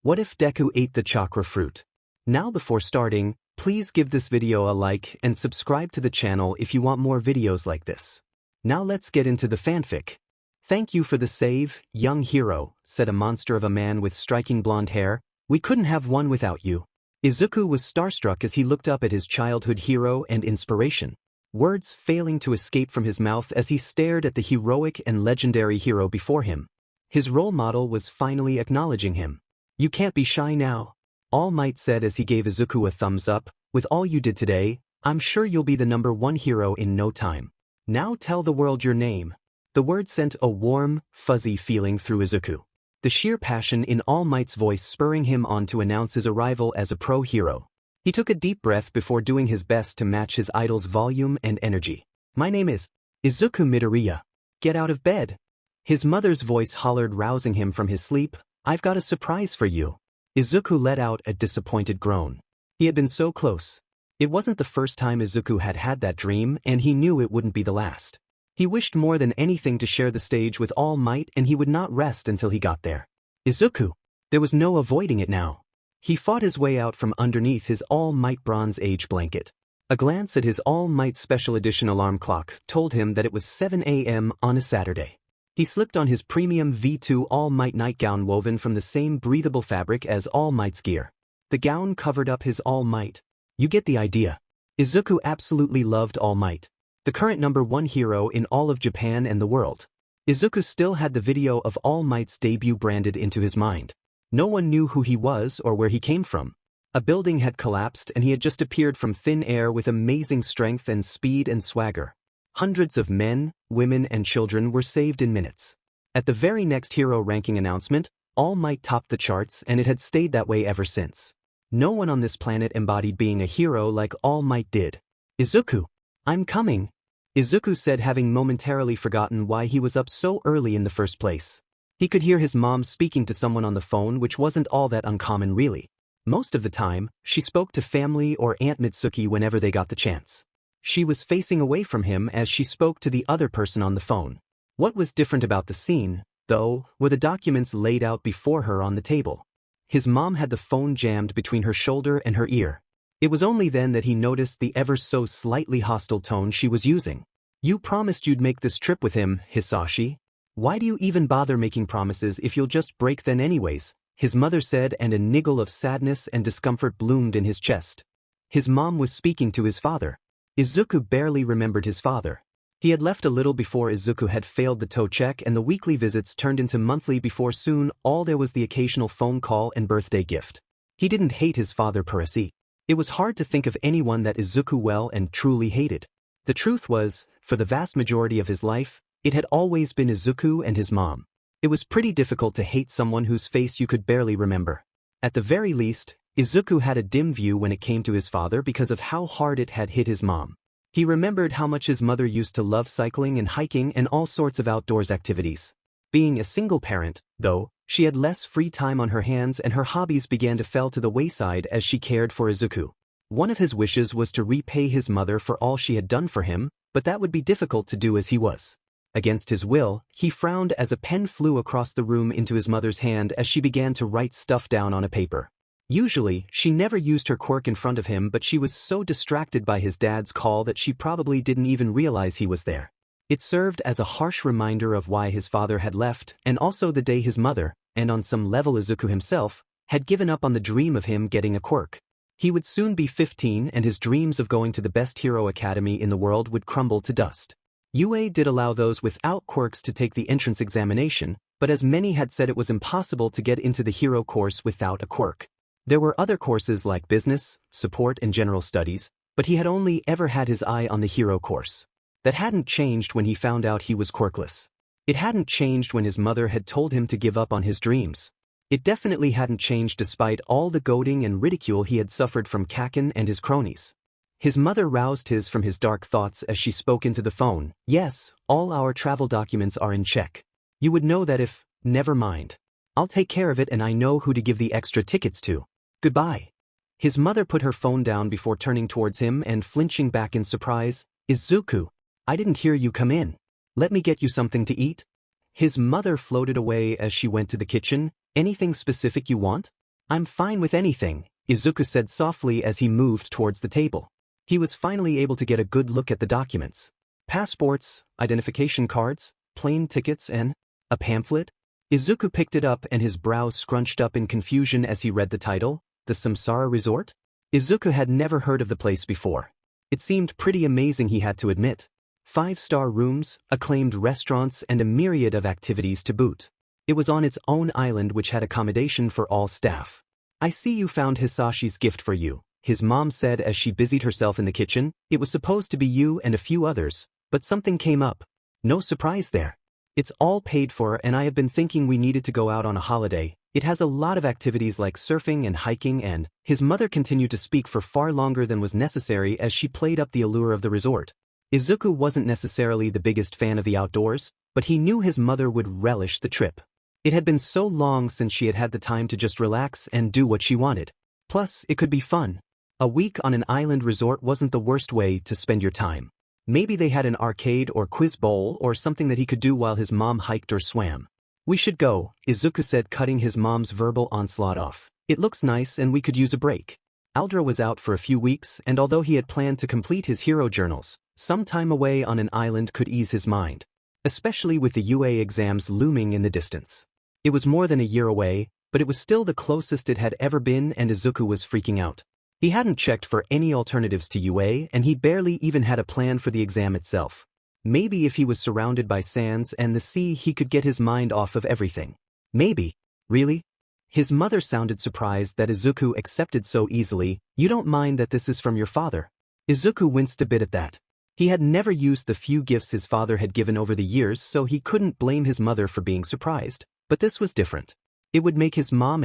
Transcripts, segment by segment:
What if Deku ate the chakra fruit? Now before starting, please give this video a like and subscribe to the channel if you want more videos like this. Now let's get into the fanfic. "Thank you for the save, young hero," said a monster of a man with striking blonde hair. "We couldn't have one without you." Izuku was starstruck as he looked up at his childhood hero and inspiration, words failing to escape from his mouth as he stared at the heroic and legendary hero before him. His role model was finally acknowledging him. "You can't be shy now," All Might said as he gave Izuku a thumbs up. "With all you did today, I'm sure you'll be the #1 hero in no time. Now tell the world your name." The word sent a warm, fuzzy feeling through Izuku, the sheer passion in All Might's voice spurring him on to announce his arrival as a pro hero. He took a deep breath before doing his best to match his idol's volume and energy. "My name is Izuku Midoriya. Get out of bed." His mother's voice hollered, rousing him from his sleep. "I've got a surprise for you." Izuku let out a disappointed groan. He had been so close. It wasn't the first time Izuku had had that dream, and he knew it wouldn't be the last. He wished more than anything to share the stage with All Might, and he would not rest until he got there. Izuku! There was no avoiding it now. He fought his way out from underneath his All Might Bronze Age blanket. A glance at his All Might Special Edition alarm clock told him that it was 7 a.m. on a Saturday. He slipped on his premium V2 All Might nightgown woven from the same breathable fabric as All Might's gear. The gown covered up his All Might. You get the idea. Izuku absolutely loved All Might, the current #1 hero in all of Japan and the world. Izuku still had the video of All Might's debut branded into his mind. No one knew who he was or where he came from. A building had collapsed and he had just appeared from thin air with amazing strength and speed and swagger. Hundreds of men, women, and children were saved in minutes. At the very next hero ranking announcement, All Might topped the charts, and it had stayed that way ever since. No one on this planet embodied being a hero like All Might did. "Izuku, I'm coming," Izuku said, having momentarily forgotten why he was up so early in the first place. He could hear his mom speaking to someone on the phone, which wasn't all that uncommon really. Most of the time, she spoke to family or Aunt Mitsuki whenever they got the chance. She was facing away from him as she spoke to the other person on the phone. What was different about the scene, though, were the documents laid out before her on the table. His mom had the phone jammed between her shoulder and her ear. It was only then that he noticed the ever so slightly hostile tone she was using. "You promised you'd make this trip with him, Hisashi. Why do you even bother making promises if you'll just break them anyways?" his mother said, and a niggle of sadness and discomfort bloomed in his chest. His mom was speaking to his father. Izuku barely remembered his father. He had left a little before Izuku had failed the toe check, and the weekly visits turned into monthly before soon all there was the occasional phone call and birthday gift. He didn't hate his father per se. It was hard to think of anyone that Izuku well and truly hated. The truth was, for the vast majority of his life, it had always been Izuku and his mom. It was pretty difficult to hate someone whose face you could barely remember. At the very least, Izuku had a dim view when it came to his father because of how hard it had hit his mom. He remembered how much his mother used to love cycling and hiking and all sorts of outdoors activities. Being a single parent, though, she had less free time on her hands and her hobbies began to fall to the wayside as she cared for Izuku. One of his wishes was to repay his mother for all she had done for him, but that would be difficult to do as he was. Against his will, he frowned as a pen flew across the room into his mother's hand as she began to write stuff down on a paper. Usually, she never used her quirk in front of him, but she was so distracted by his dad's call that she probably didn't even realize he was there. It served as a harsh reminder of why his father had left, and also the day his mother, and on some level Izuku himself, had given up on the dream of him getting a quirk. He would soon be 15, and his dreams of going to the best hero academy in the world would crumble to dust. UA did allow those without quirks to take the entrance examination, but as many had said, it was impossible to get into the hero course without a quirk. There were other courses like business, support, and general studies, but he had only ever had his eye on the hero course. That hadn't changed when he found out he was quirkless. It hadn't changed when his mother had told him to give up on his dreams. It definitely hadn't changed despite all the goading and ridicule he had suffered from Kaken and his cronies. His mother roused his from his dark thoughts as she spoke into the phone. "Yes, all our travel documents are in check. You would know that if—" "Never mind. I'll take care of it, and I know who to give the extra tickets to. Goodbye." His mother put her phone down before turning towards him and flinching back in surprise. "Izuku, I didn't hear you come in. Let me get you something to eat?" His mother floated away as she went to the kitchen. "Anything specific you want?" I'm fine with anything, Izuku said softly as he moved towards the table. He was finally able to get a good look at the documents. Passports, identification cards, plane tickets and a pamphlet? Izuku picked it up and his brows scrunched up in confusion as he read the title, The Samsara Resort? Izuku had never heard of the place before. It seemed pretty amazing, he had to admit. 5-star rooms, acclaimed restaurants and a myriad of activities to boot. It was on its own island which had accommodation for all staff. I see you found Hisashi's gift for you, his mom said as she busied herself in the kitchen. It was supposed to be you and a few others, but something came up. No surprise there. It's all paid for and I have been thinking we needed to go out on a holiday. It has a lot of activities like surfing and hiking and, his mother continued to speak for far longer than was necessary as she played up the allure of the resort. Izuku wasn't necessarily the biggest fan of the outdoors, but he knew his mother would relish the trip. It had been so long since she had had the time to just relax and do what she wanted. Plus, it could be fun. A week on an island resort wasn't the worst way to spend your time. Maybe they had an arcade or quiz bowl or something that he could do while his mom hiked or swam. We should go, Izuku said, cutting his mom's verbal onslaught off. It looks nice and we could use a break. Aldra was out for a few weeks and although he had planned to complete his hero journals, some time away on an island could ease his mind. Especially with the UA exams looming in the distance. It was more than a year away, but it was still the closest it had ever been and Izuku was freaking out. He hadn't checked for any alternatives to UA and he barely even had a plan for the exam itself. Maybe if he was surrounded by sands and the sea he could get his mind off of everything. Maybe. Really? His mother sounded surprised that Izuku accepted so easily. You don't mind that this is from your father? Izuku winced a bit at that. He had never used the few gifts his father had given over the years so he couldn't blame his mother for being surprised. But this was different. It would make his mom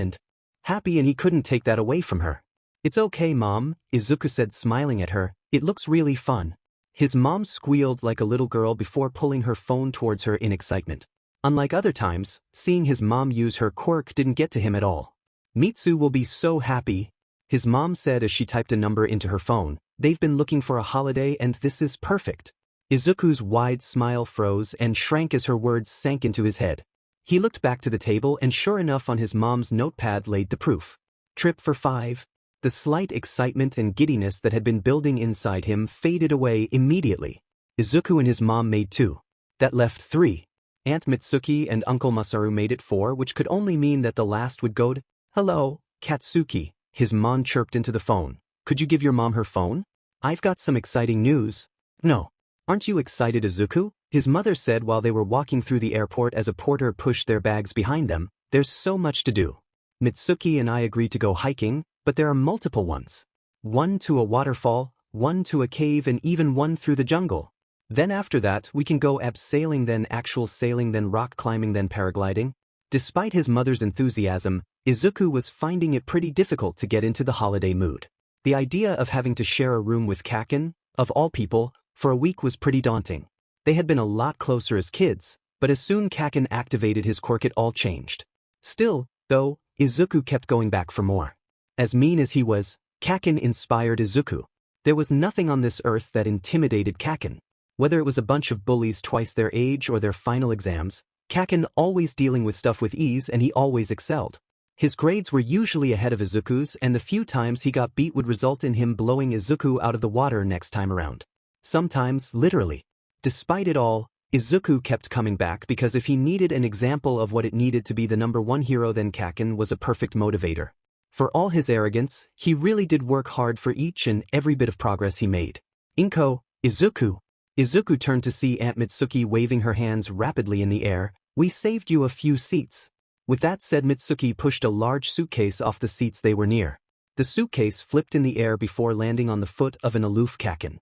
happy and he couldn't take that away from her. It's okay, Mom, Izuku said smiling at her. It looks really fun. His mom squealed like a little girl before pulling her phone towards her in excitement. Unlike other times, seeing his mom use her quirk didn't get to him at all. Mitsu will be so happy, his mom said as she typed a number into her phone. They've been looking for a holiday and this is perfect. Izuku's wide smile froze and shrank as her words sank into his head. He looked back to the table and sure enough on his mom's notepad laid the proof. Trip for 5. The slight excitement and giddiness that had been building inside him faded away immediately. Izuku and his mom made 2. That left 3. Aunt Mitsuki and Uncle Masaru made it 4, which could only mean that the last would go to, Hello, Katsuki, his mom chirped into the phone. Could you give your mom her phone? I've got some exciting news. No. Aren't you excited, Izuku? His mother said while they were walking through the airport as a porter pushed their bags behind them. There's so much to do. Mitsuki and I agreed to go hiking, but there are multiple ones. 1 to a waterfall, 1 to a cave and even 1 through the jungle. Then after that we can go abseiling, then actual sailing, then rock climbing, then paragliding. Despite his mother's enthusiasm, Izuku was finding it pretty difficult to get into the holiday mood. The idea of having to share a room with Kaken, of all people, for a week was pretty daunting. They had been a lot closer as kids, but as soon Kaken activated his quirk it all changed. Still, though, Izuku kept going back for more. As mean as he was, Kaken inspired Izuku. There was nothing on this earth that intimidated Kaken. Whether it was a bunch of bullies twice their age or their final exams, Kaken always dealing with stuff with ease and he always excelled. His grades were usually ahead of Izuku's and the few times he got beat would result in him blowing Izuku out of the water next time around. Sometimes, literally. Despite it all, Izuku kept coming back because if he needed an example of what it needed to be the #1 hero, then Kaken was a perfect motivator. For all his arrogance, he really did work hard for each and every bit of progress he made. Inko, Izuku. Izuku turned to see Aunt Mitsuki waving her hands rapidly in the air. We saved you a few seats. With that said, Mitsuki pushed a large suitcase off the seats they were near. The suitcase flipped in the air before landing on the foot of an aloof Kaken.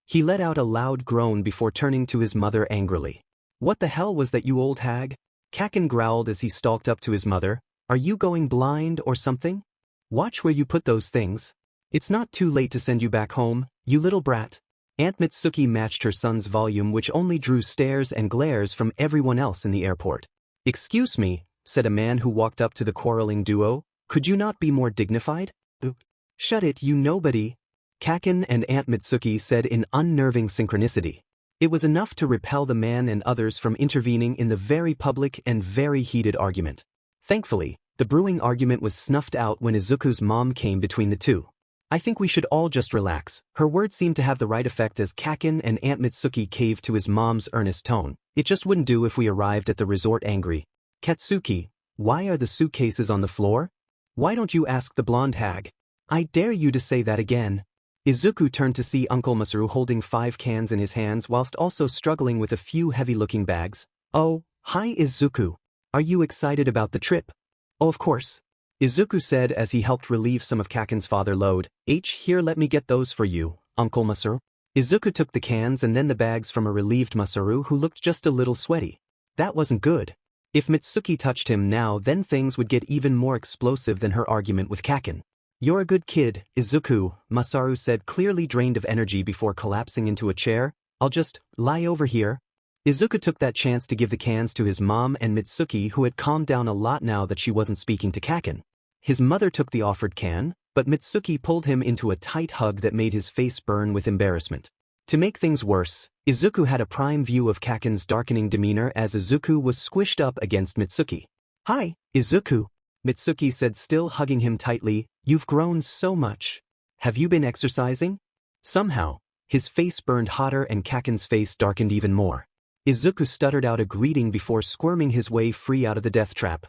He let out a loud groan before turning to his mother angrily. What the hell was that, you old hag? Kaken growled as he stalked up to his mother. Are you going blind or something? Watch where you put those things. It's not too late to send you back home, you little brat. Aunt Mitsuki matched her son's volume, which only drew stares and glares from everyone else in the airport. Excuse me, said a man who walked up to the quarreling duo. Could you not be more dignified? Shut it, you nobody. Kaken and Aunt Mitsuki said in unnerving synchronicity. It was enough to repel the man and others from intervening in the very public and very heated argument. Thankfully, The brewing argument was snuffed out when Izuku's mom came between the two. I think we should all just relax. Her words seemed to have the right effect as Kaken and Aunt Mitsuki caved to his mom's earnest tone. It just wouldn't do if we arrived at the resort angry. Katsuki, why are the suitcases on the floor? Why don't you ask the blonde hag? I dare you to say that again. Izuku turned to see Uncle Masaru holding 5 cans in his hands whilst also struggling with a few heavy-looking bags. Oh, hi Izuku. Are you excited about the trip? Oh, of course. Izuku said as he helped relieve some of Kaken's father load. Here, let me get those for you, Uncle Masaru. Izuku took the cans and then the bags from a relieved Masaru who looked just a little sweaty. That wasn't good. If Mitsuki touched him now, then things would get even more explosive than her argument with Kaken. You're a good kid, Izuku, Masaru said, clearly drained of energy before collapsing into a chair. I'll just lie over here. Izuku took that chance to give the cans to his mom and Mitsuki, who had calmed down a lot now that she wasn't speaking to Kaken. His mother took the offered can, but Mitsuki pulled him into a tight hug that made his face burn with embarrassment. To make things worse, Izuku had a prime view of Kaken's darkening demeanor as Izuku was squished up against Mitsuki. Hi, Izuku, Mitsuki said, still hugging him tightly. You've grown so much. Have you been exercising? Somehow, his face burned hotter and Kaken's face darkened even more. Izuku stuttered out a greeting before squirming his way free out of the death trap.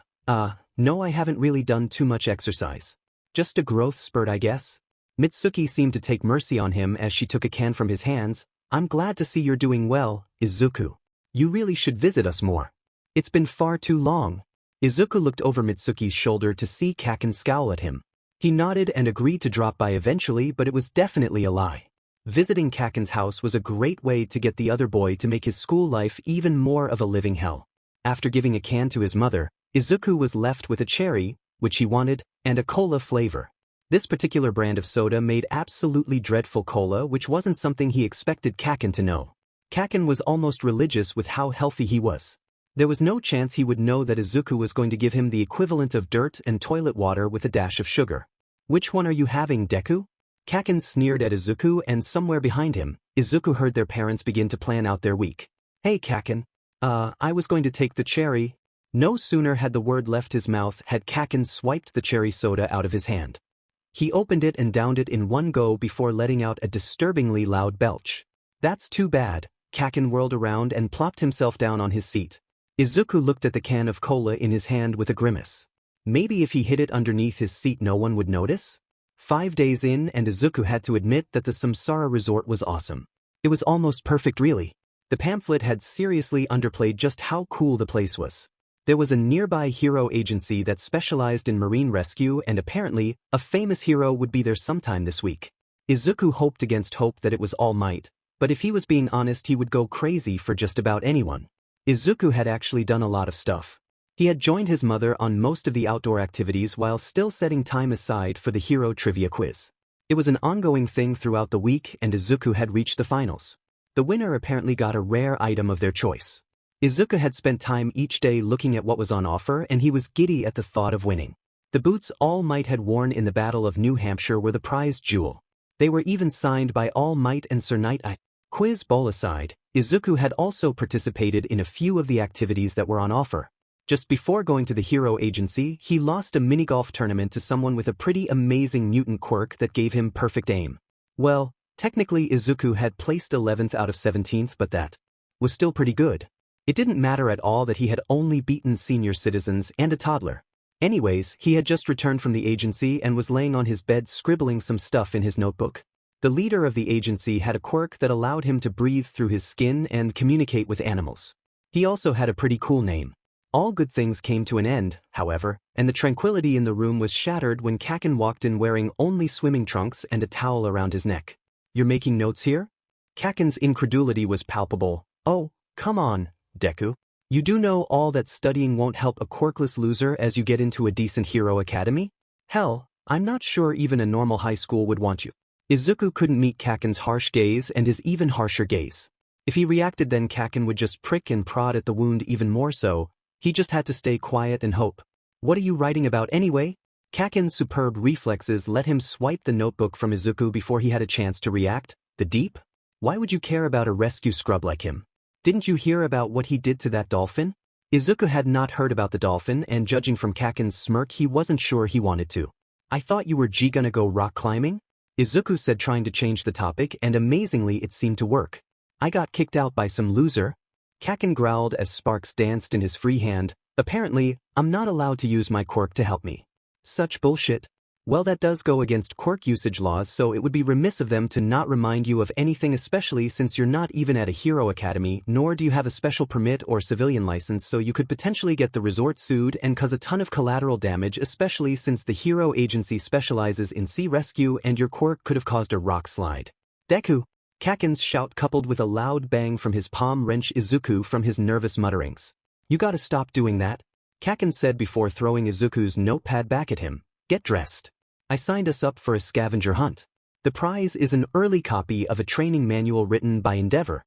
No, I haven't really done too much exercise. Just a growth spurt, I guess. Mitsuki seemed to take mercy on him as she took a can from his hands. I'm glad to see you're doing well, Izuku. You really should visit us more. It's been far too long. Izuku looked over Mitsuki's shoulder to see Kaken scowl at him. He nodded and agreed to drop by eventually, but it was definitely a lie. Visiting Kaken's house was a great way to get the other boy to make his school life even more of a living hell. After giving a can to his mother, Izuku was left with a cherry, which he wanted, and a cola flavor. This particular brand of soda made absolutely dreadful cola, which wasn't something he expected Kaken to know. Kaken was almost religious with how healthy he was. There was no chance he would know that Izuku was going to give him the equivalent of dirt and toilet water with a dash of sugar. Which one are you having, Deku? Kaken sneered at Izuku, and somewhere behind him, Izuku heard their parents begin to plan out their week. Hey Kaken. I was going to take the cherry. No sooner had the word left his mouth had Kaken swiped the cherry soda out of his hand. He opened it and downed it in one go before letting out a disturbingly loud belch. That's too bad. Kaken whirled around and plopped himself down on his seat. Izuku looked at the can of cola in his hand with a grimace. Maybe if he hid it underneath his seat no one would notice? 5 days in and Izuku had to admit that the Samsara resort was awesome. It was almost perfect really. The pamphlet had seriously underplayed just how cool the place was. There was a nearby hero agency that specialized in marine rescue, and apparently, a famous hero would be there sometime this week. Izuku hoped against hope that it was All Might, but if he was being honest he would go crazy for just about anyone. Izuku had actually done a lot of stuff. He had joined his mother on most of the outdoor activities while still setting time aside for the hero trivia quiz. It was an ongoing thing throughout the week and Izuku had reached the finals. The winner apparently got a rare item of their choice. Izuku had spent time each day looking at what was on offer and he was giddy at the thought of winning. The boots All Might had worn in the Battle of New Hampshire were the prized jewel. They were even signed by All Might and Sir Knight I. Quiz bowl aside, Izuku had also participated in a few of the activities that were on offer. Just before going to the hero agency, he lost a minigolf tournament to someone with a pretty amazing mutant quirk that gave him perfect aim. Well, technically Izuku had placed 11th out of 17th, but that was still pretty good. It didn't matter at all that he had only beaten senior citizens and a toddler. Anyways, he had just returned from the agency and was laying on his bed scribbling some stuff in his notebook. The leader of the agency had a quirk that allowed him to breathe through his skin and communicate with animals. He also had a pretty cool name. All good things came to an end, however, and the tranquility in the room was shattered when Kaken walked in wearing only swimming trunks and a towel around his neck. You're making notes here? Kaken's incredulity was palpable. Oh, come on, Deku. You do know all that studying won't help a quirkless loser as you get into a decent hero academy? Hell, I'm not sure even a normal high school would want you. Izuku couldn't meet Kaken's harsh gaze and his even harsher gaze. If he reacted then Kaken would just prick and prod at the wound even more so. He just had to stay quiet and hope. What are you writing about anyway? Kaken's superb reflexes let him swipe the notebook from Izuku before he had a chance to react. The deep? Why would you care about a rescue scrub like him? Didn't you hear about what he did to that dolphin? Izuku had not heard about the dolphin and judging from Kaken's smirk he wasn't sure he wanted to. I thought you were gonna go rock climbing? Izuku said trying to change the topic and amazingly it seemed to work. I got kicked out by some loser. Kaken growled as sparks danced in his free hand. Apparently, I'm not allowed to use my quirk to help me. Such bullshit. Well, that does go against quirk usage laws, so it would be remiss of them to not remind you of anything, especially since you're not even at a hero academy, nor do you have a special permit or civilian license, so you could potentially get the resort sued and cause a ton of collateral damage, especially since the hero agency specializes in sea rescue and your quirk could have caused a rock slide. Deku! Kaken's shout coupled with a loud bang from his palm wrenched Izuku from his nervous mutterings. You gotta stop doing that, Kaken said before throwing Izuku's notepad back at him. Get dressed. I signed us up for a scavenger hunt. The prize is an early copy of a training manual written by Endeavor.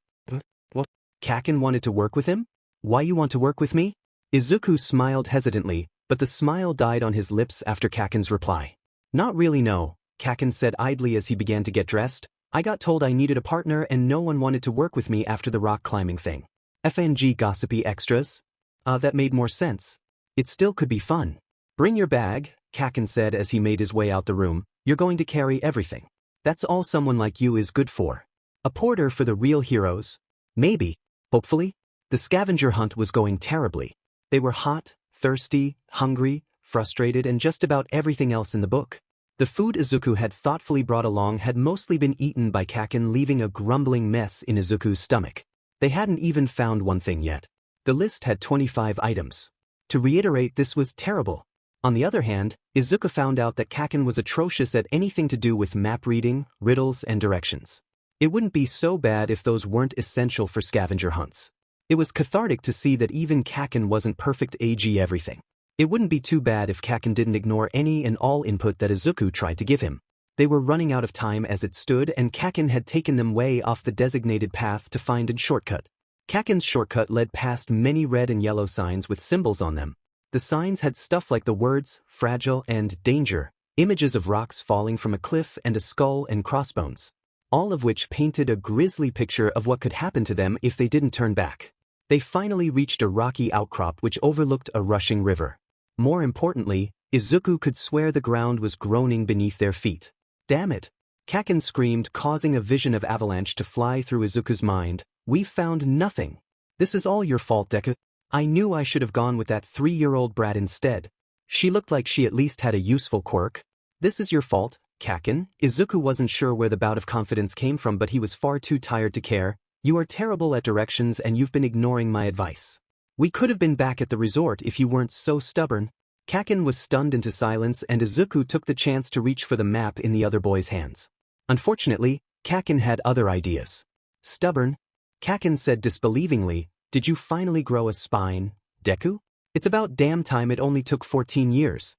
What? Kaken wanted to work with him? Why you want to work with me? Izuku smiled hesitantly, but the smile died on his lips after Kaken's reply. Not really, no, Kaken said idly as he began to get dressed. I got told I needed a partner and no one wanted to work with me after the rock climbing thing. FNG gossipy extras? That made more sense. It still could be fun. Bring your bag, Kaken said as he made his way out the room. You're going to carry everything. That's all someone like you is good for. A porter for the real heroes? Maybe. Hopefully. The scavenger hunt was going terribly. They were hot, thirsty, hungry, frustrated, and just about everything else in the book. The food Izuku had thoughtfully brought along had mostly been eaten by Kaken, leaving a grumbling mess in Izuku's stomach. They hadn't even found one thing yet. The list had 25 items. To reiterate, this was terrible. On the other hand, Izuku found out that Kaken was atrocious at anything to do with map reading, riddles, and directions. It wouldn't be so bad if those weren't essential for scavenger hunts. It was cathartic to see that even Kaken wasn't perfect AG everything. It wouldn't be too bad if Kaken didn't ignore any and all input that Izuku tried to give him. They were running out of time as it stood, and Kaken had taken them way off the designated path to find a shortcut. Kaken's shortcut led past many red and yellow signs with symbols on them. The signs had stuff like the words, fragile and danger, images of rocks falling from a cliff and a skull and crossbones, all of which painted a grisly picture of what could happen to them if they didn't turn back. They finally reached a rocky outcrop which overlooked a rushing river. More importantly, Izuku could swear the ground was groaning beneath their feet. Damn it! Kaken screamed, causing a vision of avalanche to fly through Izuku's mind. We've found nothing. This is all your fault, Deku. I knew I should have gone with that 3-year-old brat instead. She looked like she at least had a useful quirk. This is your fault, Kaken. Izuku wasn't sure where the bout of confidence came from, but he was far too tired to care. You are terrible at directions and you've been ignoring my advice. We could have been back at the resort if you weren't so stubborn. Kaken was stunned into silence and Izuku took the chance to reach for the map in the other boy's hands. Unfortunately, Kaken had other ideas. Stubborn? Kaken said disbelievingly, did you finally grow a spine, Deku? It's about damn time it only took 14 years.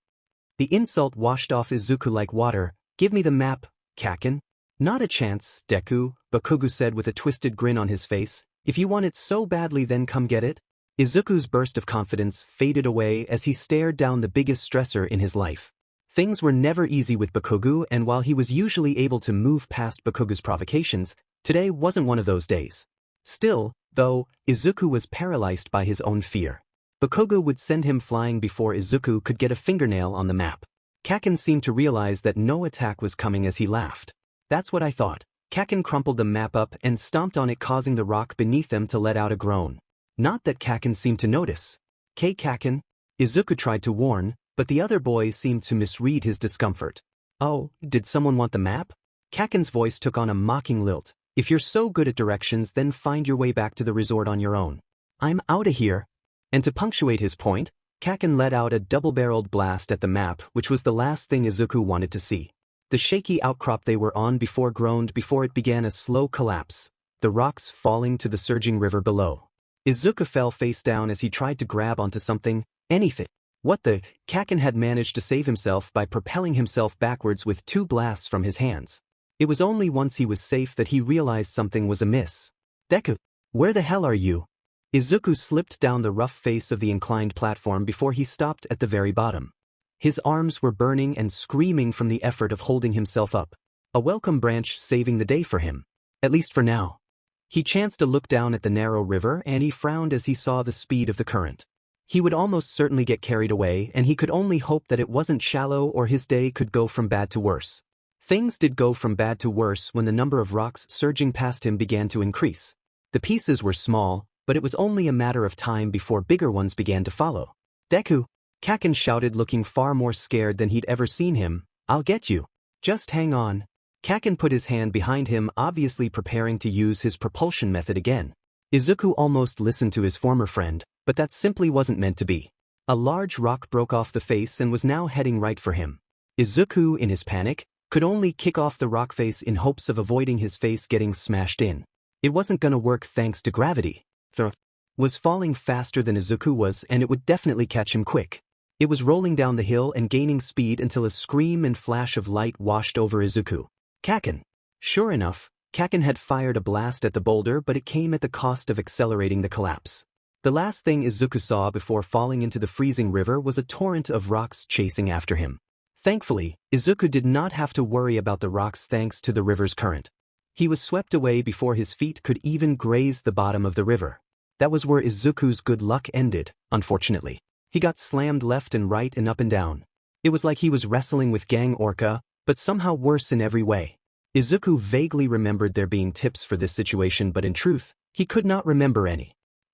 The insult washed off Izuku like water. Give me the map, Kaken. Not a chance, Deku, Bakugou said with a twisted grin on his face. If you want it so badly then come get it. Izuku's burst of confidence faded away as he stared down the biggest stressor in his life. Things were never easy with Bakugou, and while he was usually able to move past Bakugou's provocations, today wasn't one of those days. Still, though, Izuku was paralyzed by his own fear. Bakugou would send him flying before Izuku could get a fingernail on the map. Kaken seemed to realize that no attack was coming as he laughed. That's what I thought. Kaken crumpled the map up and stomped on it, causing the rock beneath them to let out a groan. Not that Kaken seemed to notice. Kaken, Izuku tried to warn, but the other boys seemed to misread his discomfort. Oh, did someone want the map? Kaken's voice took on a mocking lilt. If you're so good at directions, then find your way back to the resort on your own. I'm outta here. And to punctuate his point, Kaken let out a double-barreled blast at the map, which was the last thing Izuku wanted to see. The shaky outcrop they were on groaned before it began a slow collapse, the rocks falling to the surging river below. Izuku fell face down as he tried to grab onto something, anything. What the? Kaken had managed to save himself by propelling himself backwards with 2 blasts from his hands. It was only once he was safe that he realized something was amiss. Deku, where the hell are you? Izuku slipped down the rough face of the inclined platform before he stopped at the very bottom. His arms were burning and screaming from the effort of holding himself up. A welcome branch saving the day for him. At least for now. He chanced to look down at the narrow river and he frowned as he saw the speed of the current. He would almost certainly get carried away and he could only hope that it wasn't shallow or his day could go from bad to worse. Things did go from bad to worse when the number of rocks surging past him began to increase. The pieces were small, but it was only a matter of time before bigger ones began to follow. "Deku!" Kaken shouted, looking far more scared than he'd ever seen him. "I'll get you. Just hang on." Kaken put his hand behind him, obviously preparing to use his propulsion method again. Izuku almost listened to his former friend, but that simply wasn't meant to be. A large rock broke off the face and was now heading right for him. Izuku, in his panic, could only kick off the rock face in hopes of avoiding his face getting smashed in. It wasn't gonna work thanks to gravity. The was falling faster than Izuku was and it would definitely catch him quick. It was rolling down the hill and gaining speed until a scream and flash of light washed over Izuku. Kaken. Sure enough, Kaken had fired a blast at the boulder, but it came at the cost of accelerating the collapse. The last thing Izuku saw before falling into the freezing river was a torrent of rocks chasing after him. Thankfully, Izuku did not have to worry about the rocks thanks to the river's current. He was swept away before his feet could even graze the bottom of the river. That was where Izuku's good luck ended, unfortunately. He got slammed left and right and up and down. It was like he was wrestling with Gang Orca, but somehow worse in every way. Izuku vaguely remembered there being tips for this situation, but in truth, he could not remember any.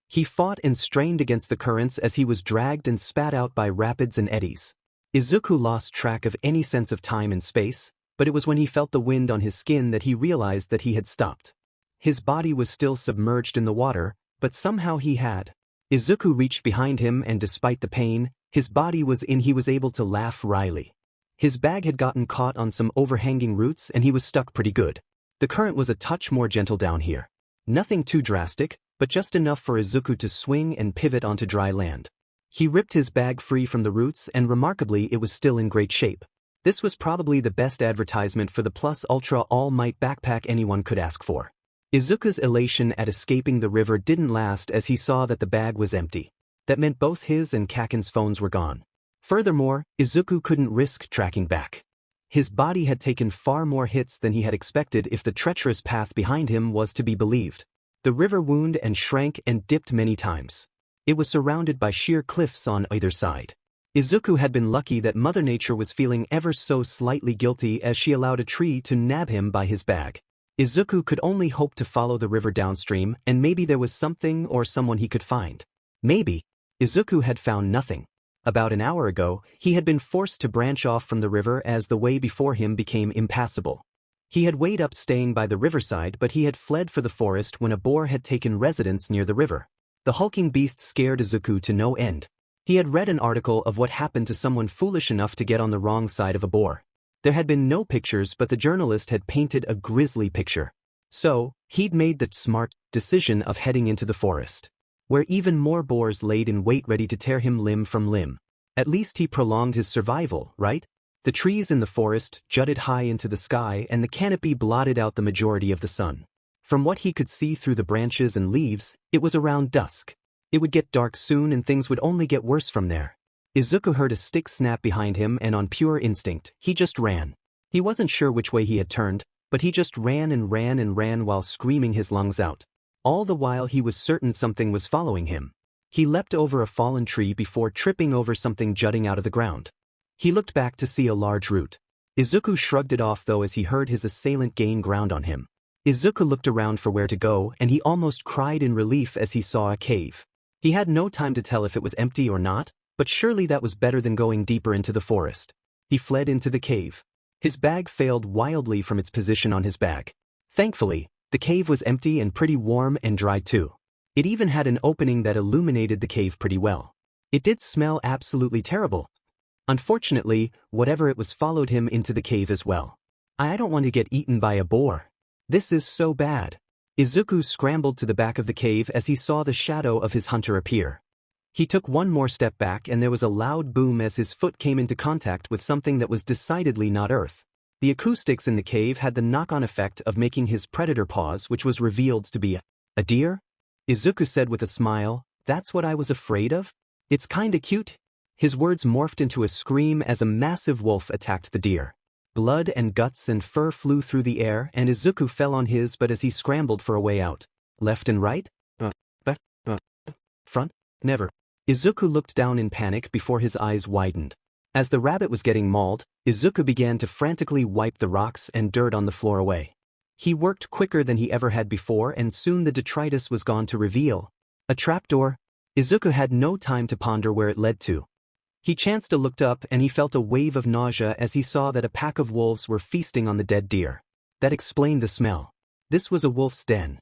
He fought and strained against the currents as he was dragged and spat out by rapids and eddies. Izuku lost track of any sense of time and space, but it was when he felt the wind on his skin that he realized that he had stopped. His body was still submerged in the water, but somehow he had. Izuku reached behind him and despite the pain, his body was in, he was able to laugh wryly. His bag had gotten caught on some overhanging roots and he was stuck pretty good. The current was a touch more gentle down here. Nothing too drastic, but just enough for Izuku to swing and pivot onto dry land. He ripped his bag free from the roots and remarkably it was still in great shape. This was probably the best advertisement for the Plus Ultra All-Might backpack anyone could ask for. Izuku's elation at escaping the river didn't last as he saw that the bag was empty. That meant both his and Kaken's phones were gone. Furthermore, Izuku couldn't risk tracking back. His body had taken far more hits than he had expected if the treacherous path behind him was to be believed. The river wound and shrank and dipped many times. It was surrounded by sheer cliffs on either side. Izuku had been lucky that Mother Nature was feeling ever so slightly guilty as she allowed a tree to nab him by his bag. Izuku could only hope to follow the river downstream and maybe there was something or someone he could find. Maybe. Izuku had found nothing. About an hour ago, he had been forced to branch off from the river as the way before him became impassable. He had weighed up staying by the riverside, but he had fled for the forest when a boar had taken residence near the river. The hulking beast scared Izuku to no end. He had read an article of what happened to someone foolish enough to get on the wrong side of a boar. There had been no pictures, but the journalist had painted a grisly picture. So, he'd made the smart decision of heading into the forest, where even more boars laid in wait ready to tear him limb from limb. At least he prolonged his survival, right? The trees in the forest jutted high into the sky and the canopy blotted out the majority of the sun. From what he could see through the branches and leaves, it was around dusk. It would get dark soon and things would only get worse from there. Izuku heard a stick snap behind him and on pure instinct, he just ran. He wasn't sure which way he had turned, but he just ran and ran and ran while screaming his lungs out. All the while he was certain something was following him. He leapt over a fallen tree before tripping over something jutting out of the ground. He looked back to see a large root. Izuku shrugged it off though as he heard his assailant gain ground on him. Izuku looked around for where to go and he almost cried in relief as he saw a cave. He had no time to tell if it was empty or not, but surely that was better than going deeper into the forest. He fled into the cave. His bag failed wildly from its position on his back. Thankfully, the cave was empty and pretty warm and dry too. It even had an opening that illuminated the cave pretty well. It did smell absolutely terrible. Unfortunately, whatever it was followed him into the cave as well. I don't want to get eaten by a boar. This is so bad. Izuku scrambled to the back of the cave as he saw the shadow of his hunter appear. He took one more step back and there was a loud boom as his foot came into contact with something that was decidedly not earth. The acoustics in the cave had the knock-on effect of making his predator pause, which was revealed to be a deer? Izuku said with a smile, "That's what I was afraid of? It's kinda cute." His words morphed into a scream as a massive wolf attacked the deer. Blood and guts and fur flew through the air and Izuku fell on his but as he scrambled for a way out. Left and right? Back? Front? Never. Izuku looked down in panic before his eyes widened. As the rabbit was getting mauled, Izuku began to frantically wipe the rocks and dirt on the floor away. He worked quicker than he ever had before, and soon the detritus was gone to reveal a trapdoor. Izuku had no time to ponder where it led to. He chanced to look up and he felt a wave of nausea as he saw that a pack of wolves were feasting on the dead deer. That explained the smell. This was a wolf's den.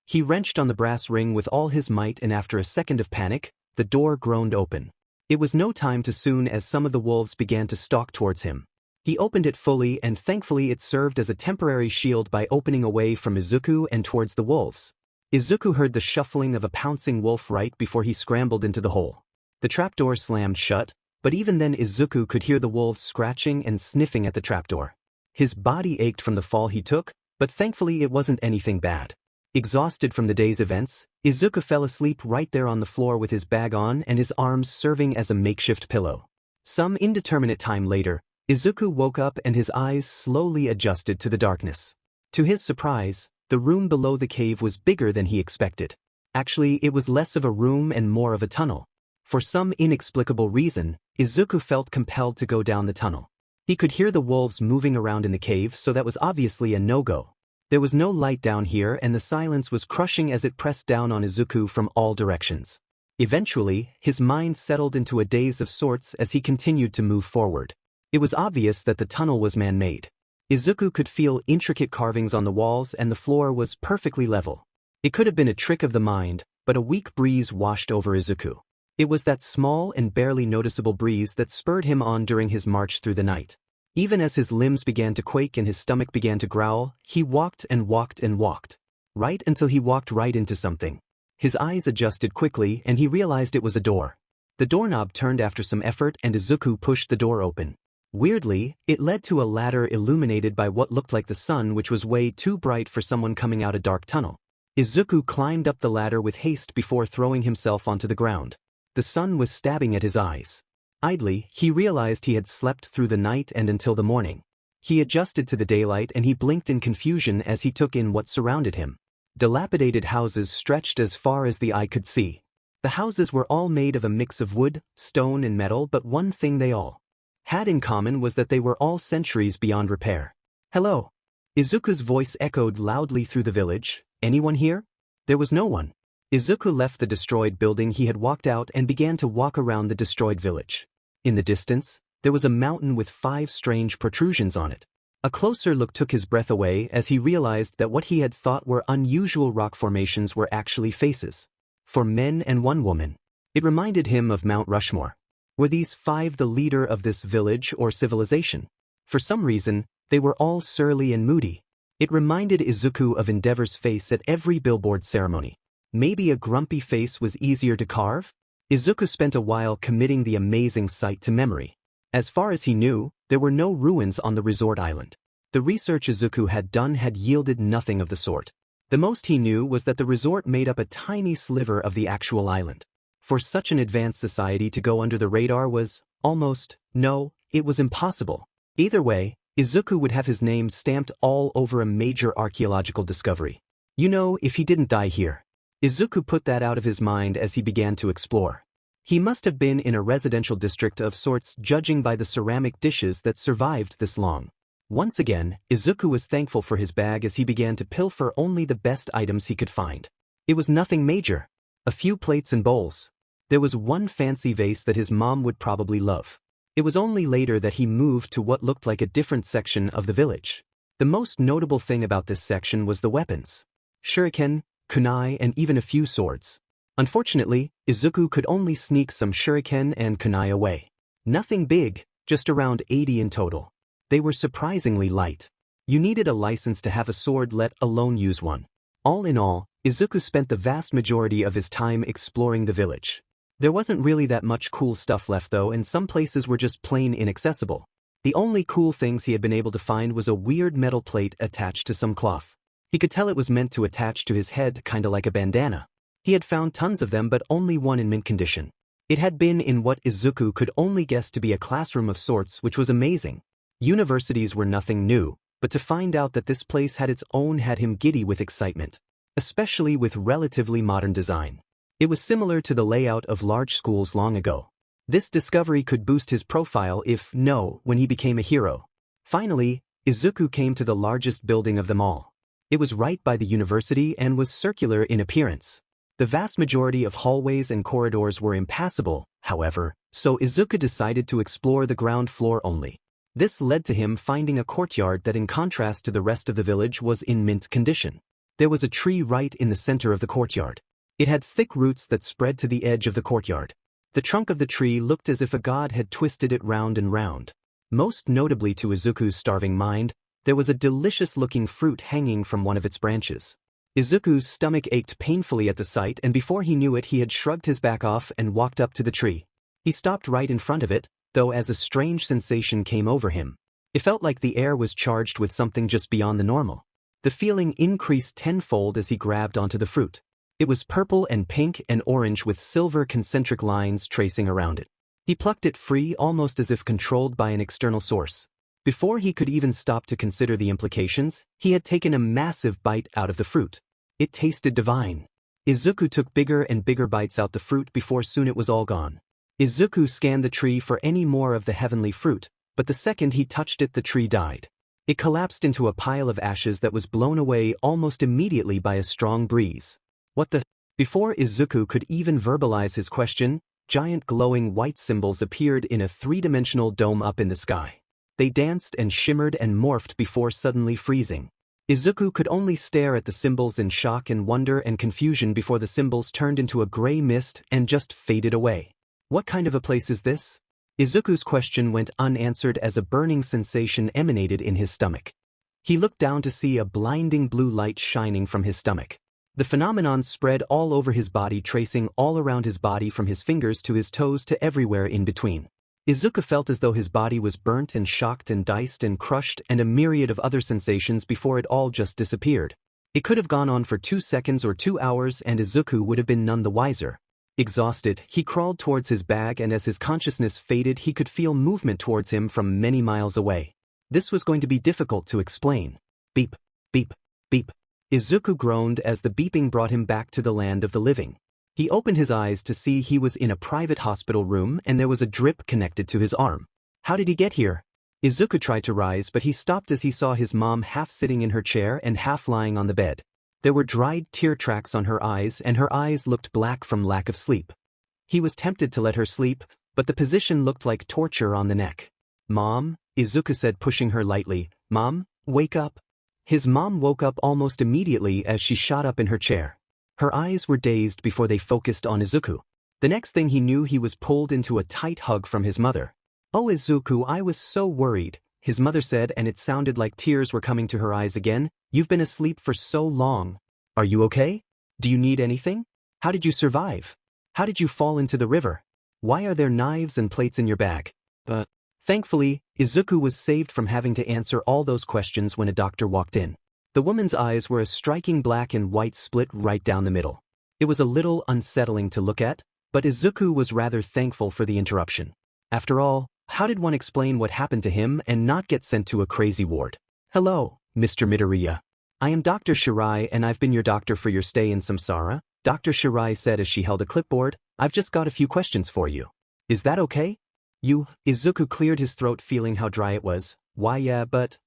He wrenched on the brass ring with all his might, and after a second of panic, the door groaned open. It was no time too soon as some of the wolves began to stalk towards him. He opened it fully, and thankfully it served as a temporary shield by opening away from Izuku and towards the wolves. Izuku heard the shuffling of a pouncing wolf right before he scrambled into the hole. The trapdoor slammed shut, but even then Izuku could hear the wolves scratching and sniffing at the trapdoor. His body ached from the fall he took, but thankfully it wasn't anything bad. Exhausted from the day's events, Izuku fell asleep right there on the floor with his bag on and his arms serving as a makeshift pillow. Some indeterminate time later, Izuku woke up and his eyes slowly adjusted to the darkness. To his surprise, the room below the cave was bigger than he expected. Actually, it was less of a room and more of a tunnel. For some inexplicable reason, Izuku felt compelled to go down the tunnel. He could hear the wolves moving around in the cave, so that was obviously a no-go. There was no light down here and the silence was crushing as it pressed down on Izuku from all directions. Eventually, his mind settled into a daze of sorts as he continued to move forward. It was obvious that the tunnel was man-made. Izuku could feel intricate carvings on the walls and the floor was perfectly level. It could have been a trick of the mind, but a weak breeze washed over Izuku. It was that small and barely noticeable breeze that spurred him on during his march through the night. Even as his limbs began to quake and his stomach began to growl, he walked and walked and walked. Right until he walked right into something. His eyes adjusted quickly and he realized it was a door. The doorknob turned after some effort and Izuku pushed the door open. Weirdly, it led to a ladder illuminated by what looked like the sun, which was way too bright for someone coming out a dark tunnel. Izuku climbed up the ladder with haste before throwing himself onto the ground. The sun was stabbing at his eyes. Idly, he realized he had slept through the night and until the morning. He adjusted to the daylight and he blinked in confusion as he took in what surrounded him. Dilapidated houses stretched as far as the eye could see. The houses were all made of a mix of wood, stone and metal, but one thing they all had in common was that they were all centuries beyond repair. "Hello." Izuku's voice echoed loudly through the village. "Anyone here?" There was no one. Izuku left the destroyed building he had walked out and began to walk around the destroyed village. In the distance, there was a mountain with 5 strange protrusions on it. A closer look took his breath away as he realized that what he had thought were unusual rock formations were actually faces. 4 men and 1 woman. It reminded him of Mount Rushmore. Were these 5 the leader of this village or civilization? For some reason, they were all surly and moody. It reminded Izuku of Endeavor's face at every billboard ceremony. Maybe a grumpy face was easier to carve? Izuku spent a while committing the amazing sight to memory. As far as he knew, there were no ruins on the resort island. The research Izuku had done had yielded nothing of the sort. The most he knew was that the resort made up a tiny sliver of the actual island. For such an advanced society to go under the radar was, it was impossible. Either way, Izuku would have his name stamped all over a major archaeological discovery. If he didn't die here. Izuku put that out of his mind as he began to explore. He must have been in a residential district of sorts, judging by the ceramic dishes that survived this long. Once again, Izuku was thankful for his bag as he began to pilfer only the best items he could find. It was nothing major. A few plates and bowls. There was 1 fancy vase that his mom would probably love. It was only later that he moved to what looked like a different section of the village. The most notable thing about this section was the weapons. Shuriken, kunai and even a few swords. Unfortunately, Izuku could only sneak some shuriken and kunai away. Nothing big, just around 80 in total. They were surprisingly light. You needed a license to have a sword, let alone use one. All in all, Izuku spent the vast majority of his time exploring the village. There wasn't really that much cool stuff left though, and some places were just plain inaccessible. The only cool things he had been able to find was a weird metal plate attached to some cloth. He could tell it was meant to attach to his head, kinda like a bandana. He had found tons of them but only one in mint condition. It had been in what Izuku could only guess to be a classroom of sorts, which was amazing. Universities were nothing new, but to find out that this place had its own had him giddy with excitement. especially with relatively modern design. It was similar to the layout of large schools long ago. This discovery could boost his profile when he became a hero. Finally, Izuku came to the largest building of them all. It was right by the university and was circular in appearance. The vast majority of hallways and corridors were impassable, however, so Izuku decided to explore the ground floor only. This led to him finding a courtyard that, in contrast to the rest of the village, was in mint condition. There was a tree right in the center of the courtyard. It had thick roots that spread to the edge of the courtyard. The trunk of the tree looked as if a god had twisted it round and round. Most notably to Izuku's starving mind, there was a delicious-looking fruit hanging from one of its branches. Izuku's stomach ached painfully at the sight, and before he knew it he had shrugged his back off and walked up to the tree. He stopped right in front of it, though, as a strange sensation came over him. It felt like the air was charged with something just beyond the normal. The feeling increased tenfold as he grabbed onto the fruit. It was purple and pink and orange with silver concentric lines tracing around it. He plucked it free, almost as if controlled by an external source. Before he could even stop to consider the implications, he had taken a massive bite out of the fruit. It tasted divine. Izuku took bigger and bigger bites out the fruit before soon it was all gone. Izuku scanned the tree for any more of the heavenly fruit, but the second he touched it the tree died. It collapsed into a pile of ashes that was blown away almost immediately by a strong breeze. What the? Before Izuku could even verbalize his question, giant glowing white symbols appeared in a three-dimensional dome up in the sky. They danced and shimmered and morphed before suddenly freezing. Izuku could only stare at the symbols in shock and wonder and confusion before the symbols turned into a gray mist and just faded away. What kind of a place is this? Izuku's question went unanswered as a burning sensation emanated in his stomach. He looked down to see a blinding blue light shining from his stomach. The phenomenon spread all over his body, tracing all around his body from his fingers to his toes to everywhere in between. Izuku felt as though his body was burnt and shocked and diced and crushed, and a myriad of other sensations before it all just disappeared. It could have gone on for 2 seconds or 2 hours and Izuku would have been none the wiser. Exhausted, he crawled towards his bag, and as his consciousness faded he could feel movement towards him from many miles away. This was going to be difficult to explain. Beep, beep, beep. Izuku groaned as the beeping brought him back to the land of the living. He opened his eyes to see he was in a private hospital room and there was a drip connected to his arm. How did he get here? Izuku tried to rise, but he stopped as he saw his mom half sitting in her chair and half lying on the bed. There were dried tear tracks on her eyes, and her eyes looked black from lack of sleep. He was tempted to let her sleep, but the position looked like torture on the neck. "Mom," Izuku said, pushing her lightly. "Mom, wake up." His mom woke up almost immediately as she shot up in her chair. Her eyes were dazed before they focused on Izuku. The next thing he knew, he was pulled into a tight hug from his mother. "Oh Izuku, I was so worried," his mother said, and it sounded like tears were coming to her eyes again. "You've been asleep for so long. Are you okay? Do you need anything? How did you survive? How did you fall into the river? Why are there knives and plates in your bag?" Thankfully, Izuku was saved from having to answer all those questions when a doctor walked in. The woman's eyes were a striking black and white split right down the middle. It was a little unsettling to look at, but Izuku was rather thankful for the interruption. After all, how did one explain what happened to him and not get sent to a crazy ward? "Hello, Mr. Midoriya. I am Dr. Shirai and I've been your doctor for your stay in Samsara," Dr. Shirai said as she held a clipboard. "I've just got a few questions for you. Is that okay?" Izuku cleared his throat, feeling how dry it was. "Why yeah, but,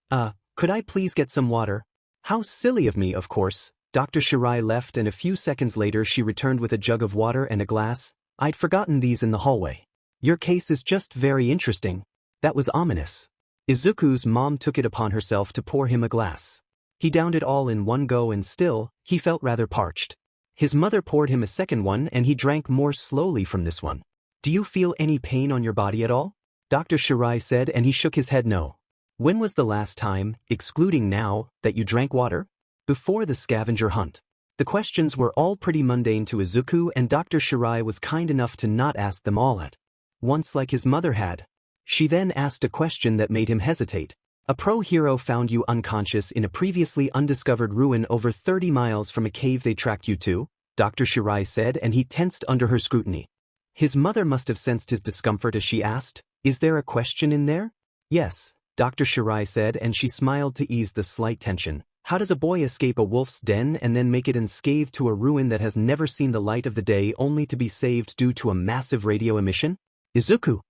could I please get some water?" "How silly of me, of course." Dr. Shirai left and a few seconds later she returned with a jug of water and a glass. "I'd forgotten these in the hallway. Your case is just very interesting." That was ominous. Izuku's mom took it upon herself to pour him a glass. He downed it all in one go and still, he felt rather parched. His mother poured him a second one and he drank more slowly from this one. "Do you feel any pain on your body at all?" Dr. Shirai said, and he shook his head no. "When was the last time, excluding now, that you drank water?" "Before the scavenger hunt." The questions were all pretty mundane to Izuku, and Dr. Shirai was kind enough to not ask them all at once like his mother had. She then asked a question that made him hesitate. "A pro-hero found you unconscious in a previously undiscovered ruin over 30 miles from a cave they tracked you to," Dr. Shirai said, and he tensed under her scrutiny. His mother must have sensed his discomfort as she asked, "Is there a question in there?" "Yes," Dr. Shirai said, and she smiled to ease the slight tension. How does a boy escape a wolf's den and then make it unscathed to a ruin that has never seen the light of the day only to be saved due to a massive radio emission? Izuku.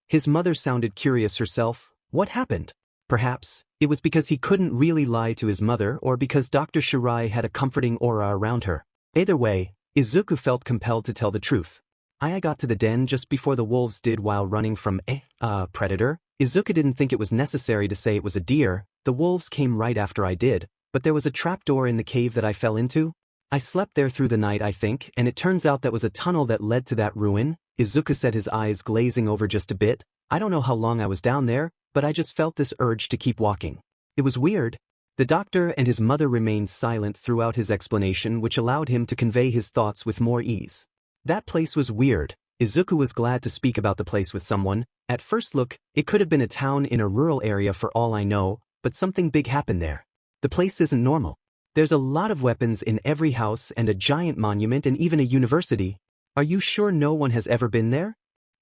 His mother sounded curious herself. What happened? Perhaps it was because he couldn't really lie to his mother or because Dr. Shirai had a comforting aura around her. Either way, Izuku felt compelled to tell the truth. I got to the den just before the wolves did while running from a predator. Izuku didn't think it was necessary to say it was a deer. The wolves came right after I did, but there was a trapdoor in the cave that I fell into. I slept there through the night, I think, and it turns out that was a tunnel that led to that ruin. Izuku said, his eyes glazing over just a bit. I don't know how long I was down there, but I just felt this urge to keep walking. It was weird. The doctor and his mother remained silent throughout his explanation, which allowed him to convey his thoughts with more ease. That place was weird. Izuku was glad to speak about the place with someone. At first look, it could have been a town in a rural area for all I know, but something big happened there. The place isn't normal. There's a lot of weapons in every house and a giant monument and even a university. Are you sure no one has ever been there?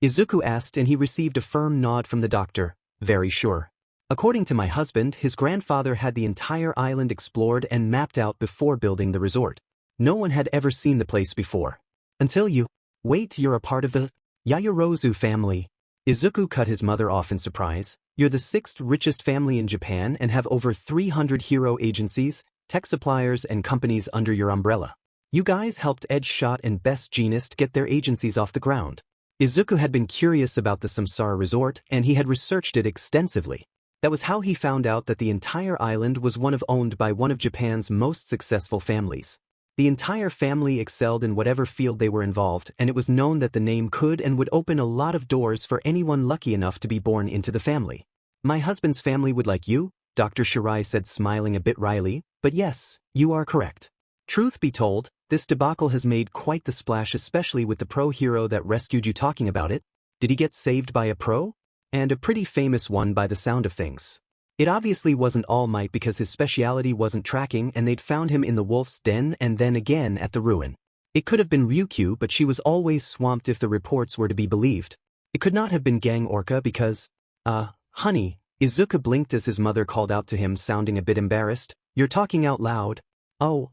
Izuku asked, and he received a firm nod from the doctor. Very sure. According to my husband, his grandfather had the entire island explored and mapped out before building the resort. No one had ever seen the place before. Until you. Wait, you're a part of the Yaoyorozu family. Izuku cut his mother off in surprise. You're the 6th richest family in Japan and have over 300 hero agencies, tech suppliers and companies under your umbrella. You guys helped Edgeshot and Best Jeanist get their agencies off the ground. Izuku had been curious about the Samsara resort and he had researched it extensively. That was how he found out that the entire island was owned by one of Japan's most successful families. The entire family excelled in whatever field they were involved, and it was known that the name could and would open a lot of doors for anyone lucky enough to be born into the family. My husband's family would like you, Dr. Shirai said, smiling a bit wryly, but yes, you are correct. Truth be told, this debacle has made quite the splash, especially with the pro hero that rescued you talking about it. Did he get saved by a pro? And a pretty famous one by the sound of things. It obviously wasn't All Might because his speciality wasn't tracking and they'd found him in the wolf's den and then again at the ruin. It could have been Ryukyu, but she was always swamped if the reports were to be believed. It could not have been Gang Orca because, honey, Izuku blinked as his mother called out to him, sounding a bit embarrassed. You're talking out loud. Oh,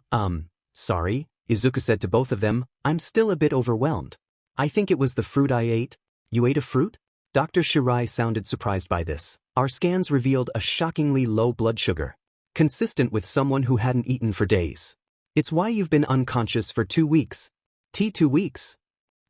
sorry, Izuku said to both of them. I'm still a bit overwhelmed. I think it was the fruit I ate. You ate a fruit? Dr. Shirai sounded surprised by this. Our scans revealed a shockingly low blood sugar, consistent with someone who hadn't eaten for days. It's why you've been unconscious for 2 weeks. 2 weeks?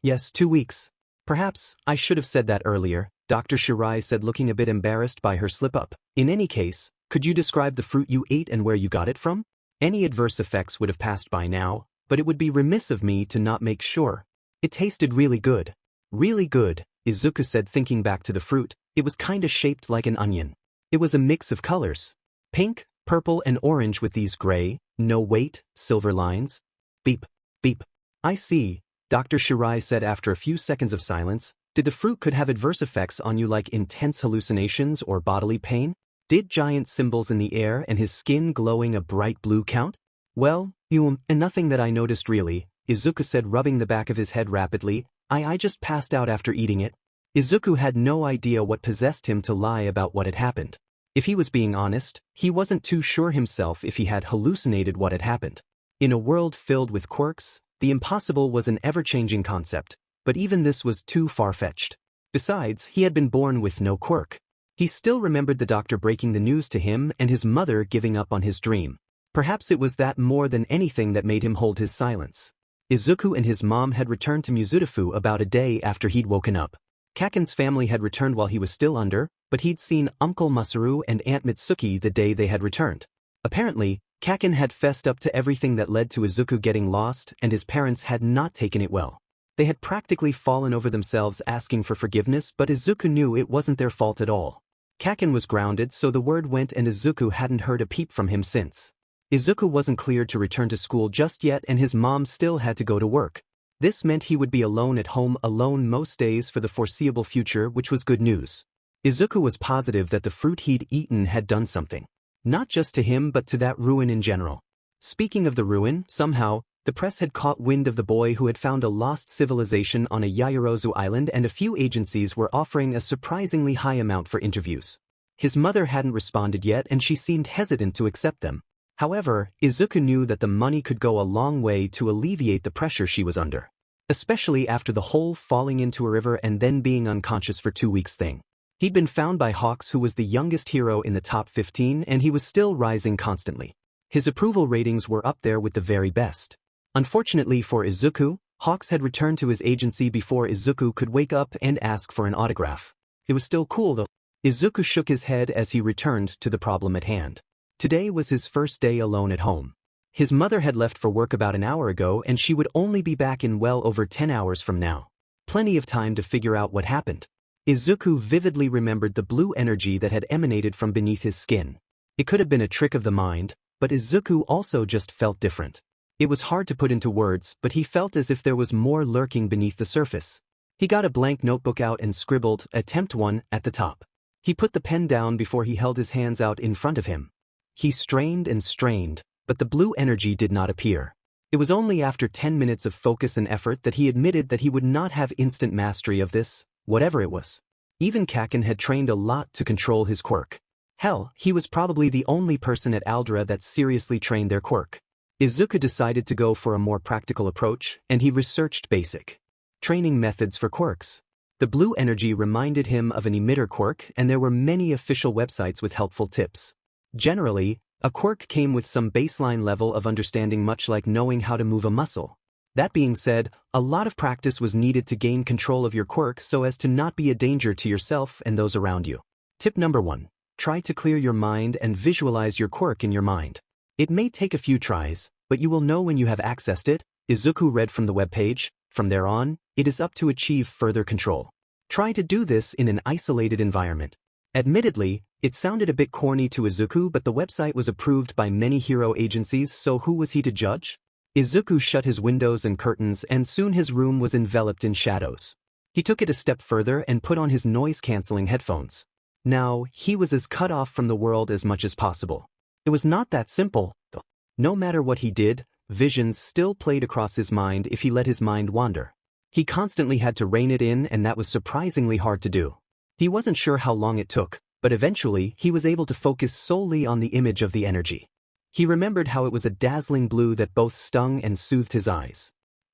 Yes, 2 weeks. Perhaps I should have said that earlier, Dr. Shirai said, looking a bit embarrassed by her slip-up. In any case, could you describe the fruit you ate and where you got it from? Any adverse effects would have passed by now, but it would be remiss of me to not make sure. It tasted really good. Really good, Izuku said, thinking back to the fruit. It was kinda shaped like an onion. It was a mix of colors. Pink, purple and orange with these gray, no wait, silver lines. Beep, beep. I see, Dr. Shirai said after a few seconds of silence. Did the fruit could have adverse effects on you like intense hallucinations or bodily pain? Did giant symbols in the air and his skin glowing a bright blue count? Well, and nothing that I noticed really, Izuku said, rubbing the back of his head rapidly. I just passed out after eating it. Izuku had no idea what possessed him to lie about what had happened. If he was being honest, he wasn't too sure himself if he had hallucinated what had happened. In a world filled with quirks, the impossible was an ever-changing concept, but even this was too far-fetched. Besides, he had been born with no quirk. He still remembered the doctor breaking the news to him and his mother giving up on his dream. Perhaps it was that more than anything that made him hold his silence. Izuku and his mom had returned to Muzutafu about a day after he'd woken up. Kaken's family had returned while he was still under, but he'd seen Uncle Masaru and Aunt Mitsuki the day they had returned. Apparently, Kaken had fessed up to everything that led to Izuku getting lost, and his parents had not taken it well. They had practically fallen over themselves asking for forgiveness, but Izuku knew it wasn't their fault at all. Kaken was grounded, so the word went, and Izuku hadn't heard a peep from him since. Izuku wasn't cleared to return to school just yet, and his mom still had to go to work. This meant he would be alone at home, alone most days for the foreseeable future, which was good news. Izuku was positive that the fruit he'd eaten had done something. Not just to him but to that ruin in general. Speaking of the ruin, somehow, the press had caught wind of the boy who had found a lost civilization on a Yaoyorozu island, and a few agencies were offering a surprisingly high amount for interviews. His mother hadn't responded yet and she seemed hesitant to accept them. However, Izuku knew that the money could go a long way to alleviate the pressure she was under. Especially after the whole falling into a river and then being unconscious for 2 weeks thing. He'd been found by Hawks, who was the youngest hero in the top 15, and he was still rising constantly. His approval ratings were up there with the very best. Unfortunately for Izuku, Hawks had returned to his agency before Izuku could wake up and ask for an autograph. It was still cool though. Izuku shook his head as he returned to the problem at hand. Today was his first day alone at home. His mother had left for work about an hour ago and she would only be back in well over 10 hours from now. Plenty of time to figure out what happened. Izuku vividly remembered the blue energy that had emanated from beneath his skin. It could have been a trick of the mind, but Izuku also just felt different. It was hard to put into words, but he felt as if there was more lurking beneath the surface. He got a blank notebook out and scribbled, "Attempt 1" at the top. He put the pen down before he held his hands out in front of him. He strained and strained, but the blue energy did not appear. It was only after 10 minutes of focus and effort that he admitted that he would not have instant mastery of this, whatever it was. Even Kaken had trained a lot to control his quirk. Hell, he was probably the only person at Aldra that seriously trained their quirk. Izuku decided to go for a more practical approach, and he researched basic training methods for quirks. The blue energy reminded him of an emitter quirk, and there were many official websites with helpful tips. Generally, a quirk came with some baseline level of understanding, much like knowing how to move a muscle. That being said, a lot of practice was needed to gain control of your quirk so as to not be a danger to yourself and those around you. Tip number 1. Try to clear your mind and visualize your quirk in your mind. It may take a few tries, but you will know when you have accessed it. Izuku read from the webpage. From there on, it is up to achieve further control. Try to do this in an isolated environment. Admittedly, it sounded a bit corny to Izuku, but the website was approved by many hero agencies, so who was he to judge? Izuku shut his windows and curtains, and soon his room was enveloped in shadows. He took it a step further and put on his noise-canceling headphones. Now, he was as cut off from the world as much as possible. It was not that simple, though. No matter what he did, visions still played across his mind if he let his mind wander. He constantly had to rein it in, and that was surprisingly hard to do. He wasn't sure how long it took, but eventually he was able to focus solely on the image of the energy. He remembered how it was a dazzling blue that both stung and soothed his eyes.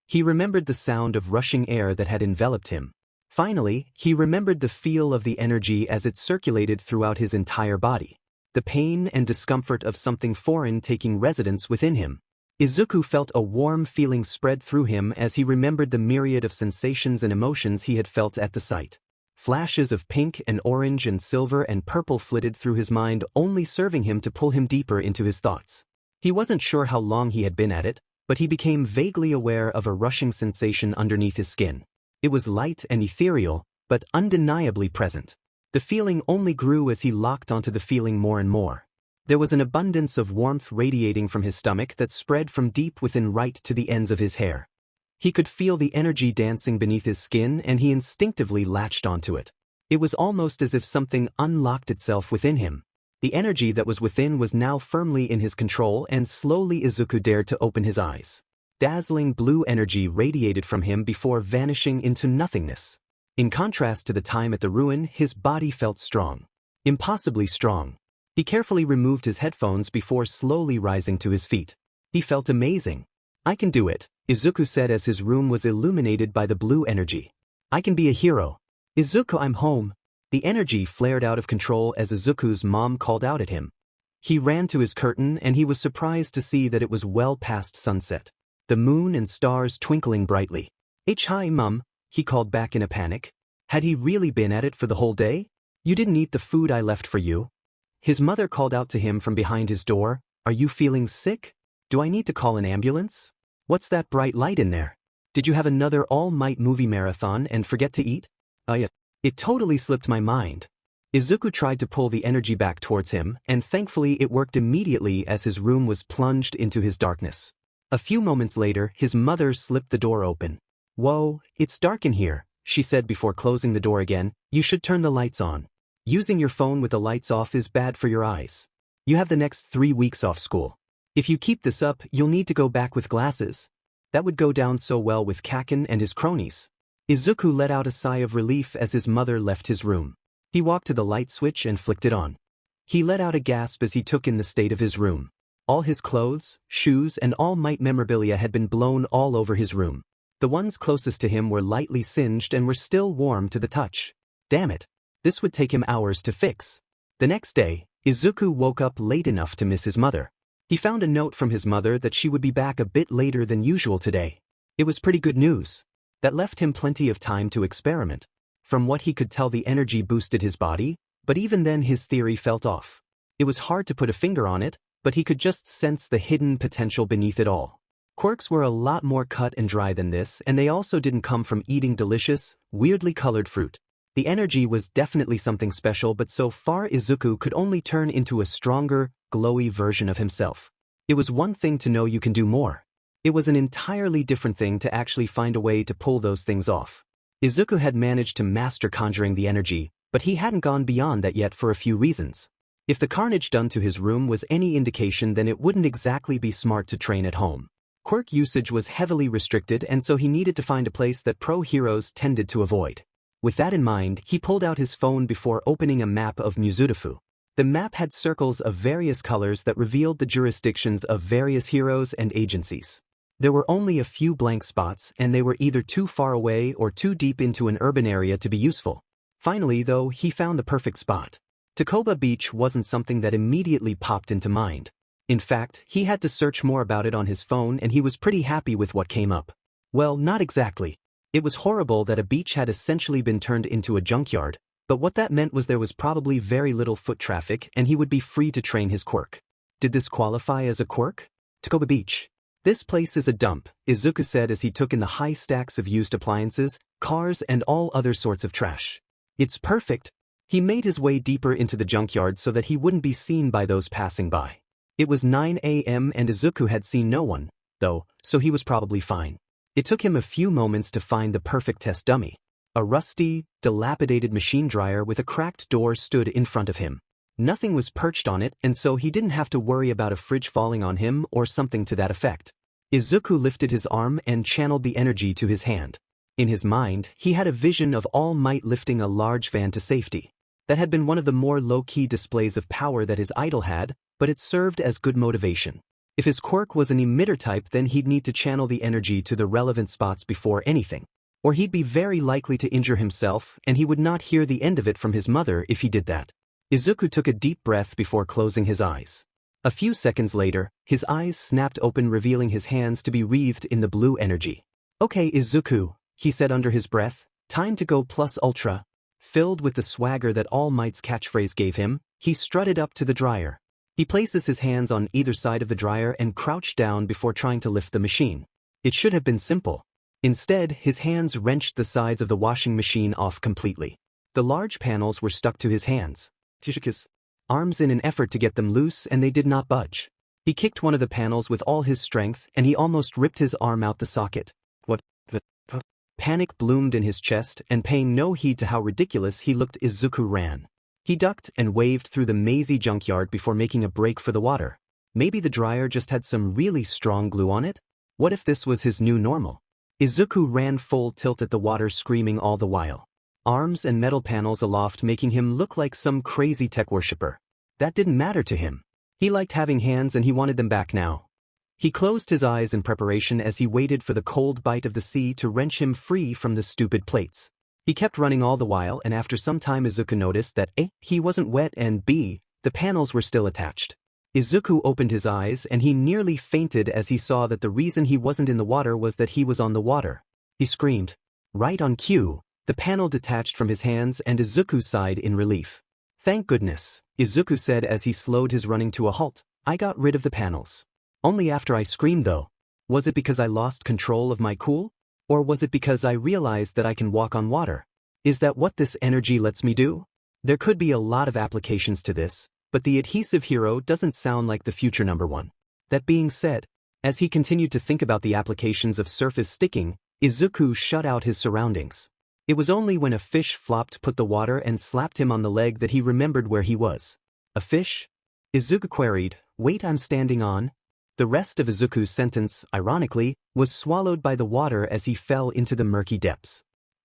He remembered the sound of rushing air that had enveloped him. Finally, he remembered the feel of the energy as it circulated throughout his entire body. The pain and discomfort of something foreign taking residence within him. Izuku felt a warm feeling spread through him as he remembered the myriad of sensations and emotions he had felt at the sight. Flashes of pink and orange and silver and purple flitted through his mind, only serving him to pull him deeper into his thoughts. He wasn't sure how long he had been at it, but he became vaguely aware of a rushing sensation underneath his skin. It was light and ethereal, but undeniably present. The feeling only grew as he locked onto the feeling more and more. There was an abundance of warmth radiating from his stomach that spread from deep within right to the ends of his hair. He could feel the energy dancing beneath his skin, and he instinctively latched onto it. It was almost as if something unlocked itself within him. The energy that was within was now firmly in his control, and slowly Izuku dared to open his eyes. Dazzling blue energy radiated from him before vanishing into nothingness. In contrast to the time at the ruin, his body felt strong. Impossibly strong. He carefully removed his headphones before slowly rising to his feet. He felt amazing. "I can do it," Izuku said as his room was illuminated by the blue energy. "I can be a hero. Izuku, I'm home." The energy flared out of control as Izuku's mom called out at him. He ran to his curtain, and he was surprised to see that it was well past sunset. The moon and stars twinkling brightly. "Hi, Mum," he called back in a panic. Had he really been at it for the whole day? "You didn't eat the food I left for you." His mother called out to him from behind his door. "Are you feeling sick? Do I need to call an ambulance? What's that bright light in there? Did you have another all-night movie marathon and forget to eat?" Yeah. It totally slipped my mind." Izuku tried to pull the energy back towards him, and thankfully it worked immediately as his room was plunged into his darkness. A few moments later, his mother slipped the door open. "Whoa, it's dark in here," she said before closing the door again. "You should turn the lights on. Using your phone with the lights off is bad for your eyes. You have the next 3 weeks off school. If you keep this up, you'll need to go back with glasses. That would go down so well with Kaken and his cronies." Izuku let out a sigh of relief as his mother left his room. He walked to the light switch and flicked it on. He let out a gasp as he took in the state of his room. All his clothes, shoes and All Might memorabilia had been blown all over his room. The ones closest to him were lightly singed and were still warm to the touch. Damn it. This would take him hours to fix. The next day, Izuku woke up late enough to miss his mother. He found a note from his mother that she would be back a bit later than usual today. It was pretty good news. That left him plenty of time to experiment. From what he could tell, the energy boosted his body, but even then his theory felt off. It was hard to put a finger on it, but he could just sense the hidden potential beneath it all. Quirks were a lot more cut and dry than this, and they also didn't come from eating delicious, weirdly colored fruit. The energy was definitely something special, but so far Izuku could only turn into a stronger, glowy version of himself. It was one thing to know you can do more. It was an entirely different thing to actually find a way to pull those things off. Izuku had managed to master conjuring the energy, but he hadn't gone beyond that yet for a few reasons. If the carnage done to his room was any indication, then it wouldn't exactly be smart to train at home. Quirk usage was heavily restricted, and so he needed to find a place that pro heroes tended to avoid. With that in mind, he pulled out his phone before opening a map of Mizurufu. The map had circles of various colors that revealed the jurisdictions of various heroes and agencies. There were only a few blank spots, and they were either too far away or too deep into an urban area to be useful. Finally, though, he found the perfect spot. Takoba Beach wasn't something that immediately popped into mind. In fact, he had to search more about it on his phone, and he was pretty happy with what came up. Well, not exactly. It was horrible that a beach had essentially been turned into a junkyard, but what that meant was there was probably very little foot traffic and he would be free to train his quirk. Did this qualify as a quirk? Takoba Beach. This place is a dump, Izuku said as he took in the high stacks of used appliances, cars and all other sorts of trash. It's perfect. He made his way deeper into the junkyard so that he wouldn't be seen by those passing by. It was 9 a.m. and Izuku had seen no one, though, so he was probably fine. It took him a few moments to find the perfect test dummy. A rusty, dilapidated machine dryer with a cracked door stood in front of him. Nothing was perched on it, and so he didn't have to worry about a fridge falling on him or something to that effect. Izuku lifted his arm and channeled the energy to his hand. In his mind, he had a vision of All Might lifting a large van to safety. That had been one of the more low-key displays of power that his idol had, but it served as good motivation. If his quirk was an emitter type, then he'd need to channel the energy to the relevant spots before anything. Or he'd be very likely to injure himself, and he would not hear the end of it from his mother if he did that. Izuku took a deep breath before closing his eyes. A few seconds later, his eyes snapped open, revealing his hands to be wreathed in the blue energy. "Okay, Izuku," he said under his breath, "time to go plus ultra." Filled with the swagger that All Might's catchphrase gave him, he strutted up to the dryer. He places his hands on either side of the dryer and crouched down before trying to lift the machine. It should have been simple. Instead, his hands wrenched the sides of the washing machine off completely. The large panels were stuck to his hands. His arms in an effort to get them loose, and they did not budge. He kicked one of the panels with all his strength, and he almost ripped his arm out the socket. What the? Panic bloomed in his chest, and paying no heed to how ridiculous he looked, Izuku ran. He ducked and waved through the mazy junkyard before making a break for the water. Maybe the dryer just had some really strong glue on it? What if this was his new normal? Izuku ran full tilt at the water, screaming all the while. Arms and metal panels aloft, making him look like some crazy tech worshipper. That didn't matter to him. He liked having hands and he wanted them back now. He closed his eyes in preparation as he waited for the cold bite of the sea to wrench him free from the stupid plates. He kept running all the while, and after some time Izuku noticed that A, he wasn't wet, and B, the panels were still attached. Izuku opened his eyes and he nearly fainted as he saw that the reason he wasn't in the water was that he was on the water. He screamed. Right on cue, the panel detached from his hands and Izuku sighed in relief. "Thank goodness," Izuku said as he slowed his running to a halt. "I got rid of the panels. Only after I screamed, though. Was it because I lost control of my cool? Or was it because I realized that I can walk on water? Is that what this energy lets me do? There could be a lot of applications to this, but the adhesive hero doesn't sound like the future number one." That being said, as he continued to think about the applications of surface sticking, Izuku shut out his surroundings. It was only when a fish flopped put the water and slapped him on the leg that he remembered where he was. "A fish?" Izuku queried. "Wait, I'm standing on." The rest of Izuku's sentence, ironically, was swallowed by the water as he fell into the murky depths.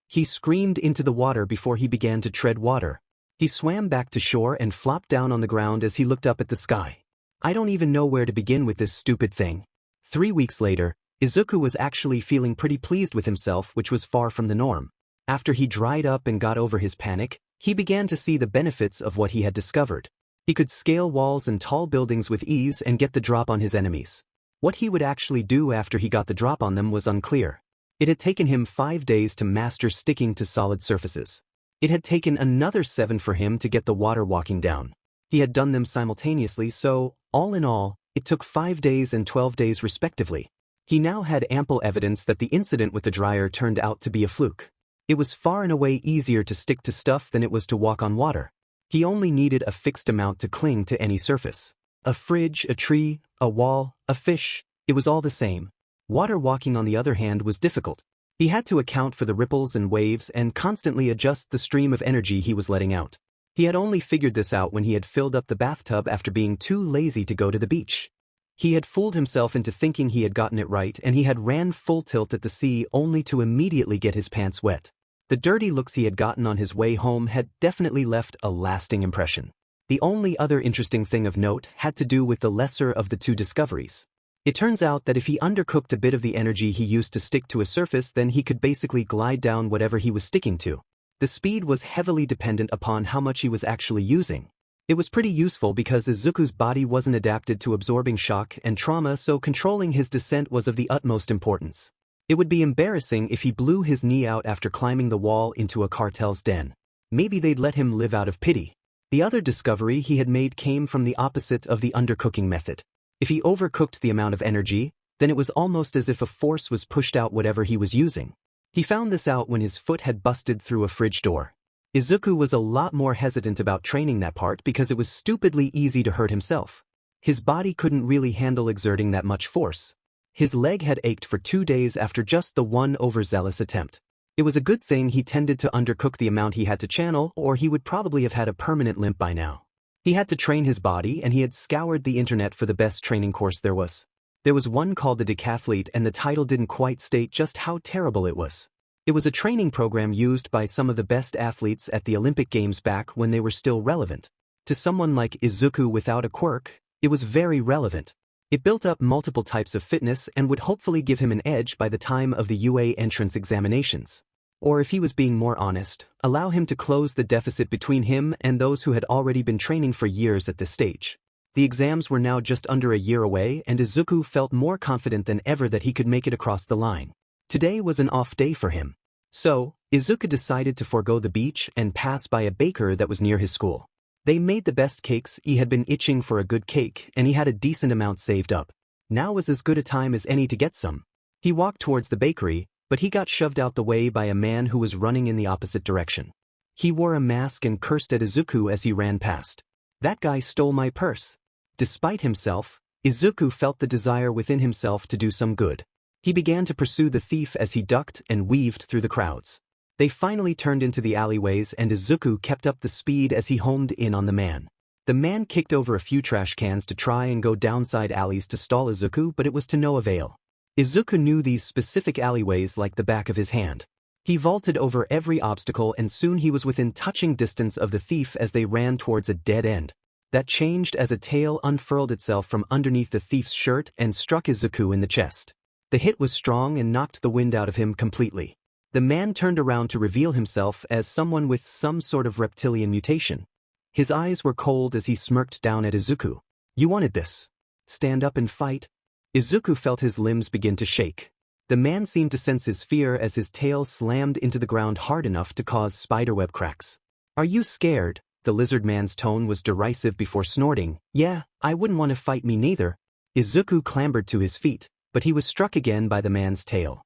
He screamed into the water before he began to tread water. He swam back to shore and flopped down on the ground as he looked up at the sky. I don't even know where to begin with this stupid thing. 3 weeks later, Izuku was actually feeling pretty pleased with himself, which was far from the norm. After he dried up and got over his panic, he began to see the benefits of what he had discovered. He could scale walls and tall buildings with ease and get the drop on his enemies. What he would actually do after he got the drop on them was unclear. It had taken him 5 days to master sticking to solid surfaces. It had taken another 7 for him to get the water walking down. He had done them simultaneously, so, all in all, it took 5 days and 12 days respectively. He now had ample evidence that the incident with the dryer turned out to be a fluke. It was far and away easier to stick to stuff than it was to walk on water. He only needed a fixed amount to cling to any surface. A fridge, a tree, a wall, a fish, it was all the same. Water walking, on the other hand, was difficult. He had to account for the ripples and waves and constantly adjust the stream of energy he was letting out. He had only figured this out when he had filled up the bathtub after being too lazy to go to the beach. He had fooled himself into thinking he had gotten it right, and he had ran full tilt at the sea only to immediately get his pants wet. The dirty looks he had gotten on his way home had definitely left a lasting impression. The only other interesting thing of note had to do with the lesser of the two discoveries. It turns out that if he undercooked a bit of the energy he used to stick to a surface, then he could basically glide down whatever he was sticking to. The speed was heavily dependent upon how much he was actually using. It was pretty useful because Izuku's body wasn't adapted to absorbing shock and trauma, so controlling his descent was of the utmost importance. It would be embarrassing if he blew his knee out after climbing the wall into a cartel's den. Maybe they'd let him live out of pity. The other discovery he had made came from the opposite of the undercooking method. If he overcooked the amount of energy, then it was almost as if a force was pushed out whatever he was using. He found this out when his foot had busted through a fridge door. Izuku was a lot more hesitant about training that part because it was stupidly easy to hurt himself. His body couldn't really handle exerting that much force. His leg had ached for 2 days after just the one overzealous attempt. It was a good thing he tended to undercook the amount he had to channel, or he would probably have had a permanent limp by now. He had to train his body, and he had scoured the internet for the best training course there was. There was one called the Decathlete, and the title didn't quite state just how terrible it was. It was a training program used by some of the best athletes at the Olympic Games back when they were still relevant. To someone like Izuku without a quirk, it was very relevant. It built up multiple types of fitness and would hopefully give him an edge by the time of the UA entrance examinations. Or if he was being more honest, allow him to close the deficit between him and those who had already been training for years at this stage. The exams were now just under a year away, and Izuku felt more confident than ever that he could make it across the line. Today was an off day for him. So, Izuku decided to forego the beach and pass by a baker that was near his school. They made the best cakes. He had been itching for a good cake, and he had a decent amount saved up. Now was as good a time as any to get some. He walked towards the bakery, but he got shoved out the way by a man who was running in the opposite direction. He wore a mask and cursed at Izuku as he ran past. "That guy stole my purse." Despite himself, Izuku felt the desire within himself to do some good. He began to pursue the thief as he ducked and weaved through the crowds. They finally turned into the alleyways, and Izuku kept up the speed as he homed in on the man. The man kicked over a few trash cans to try and go down side alleys to stall Izuku, but it was to no avail. Izuku knew these specific alleyways like the back of his hand. He vaulted over every obstacle, and soon he was within touching distance of the thief as they ran towards a dead end. That changed as a tail unfurled itself from underneath the thief's shirt and struck Izuku in the chest. The hit was strong and knocked the wind out of him completely. The man turned around to reveal himself as someone with some sort of reptilian mutation. His eyes were cold as he smirked down at Izuku. "You wanted this? Stand up and fight?" Izuku felt his limbs begin to shake. The man seemed to sense his fear as his tail slammed into the ground hard enough to cause spiderweb cracks. "Are you scared?" The lizard man's tone was derisive before snorting. "Yeah, I wouldn't want to fight me neither." Izuku clambered to his feet, but he was struck again by the man's tail.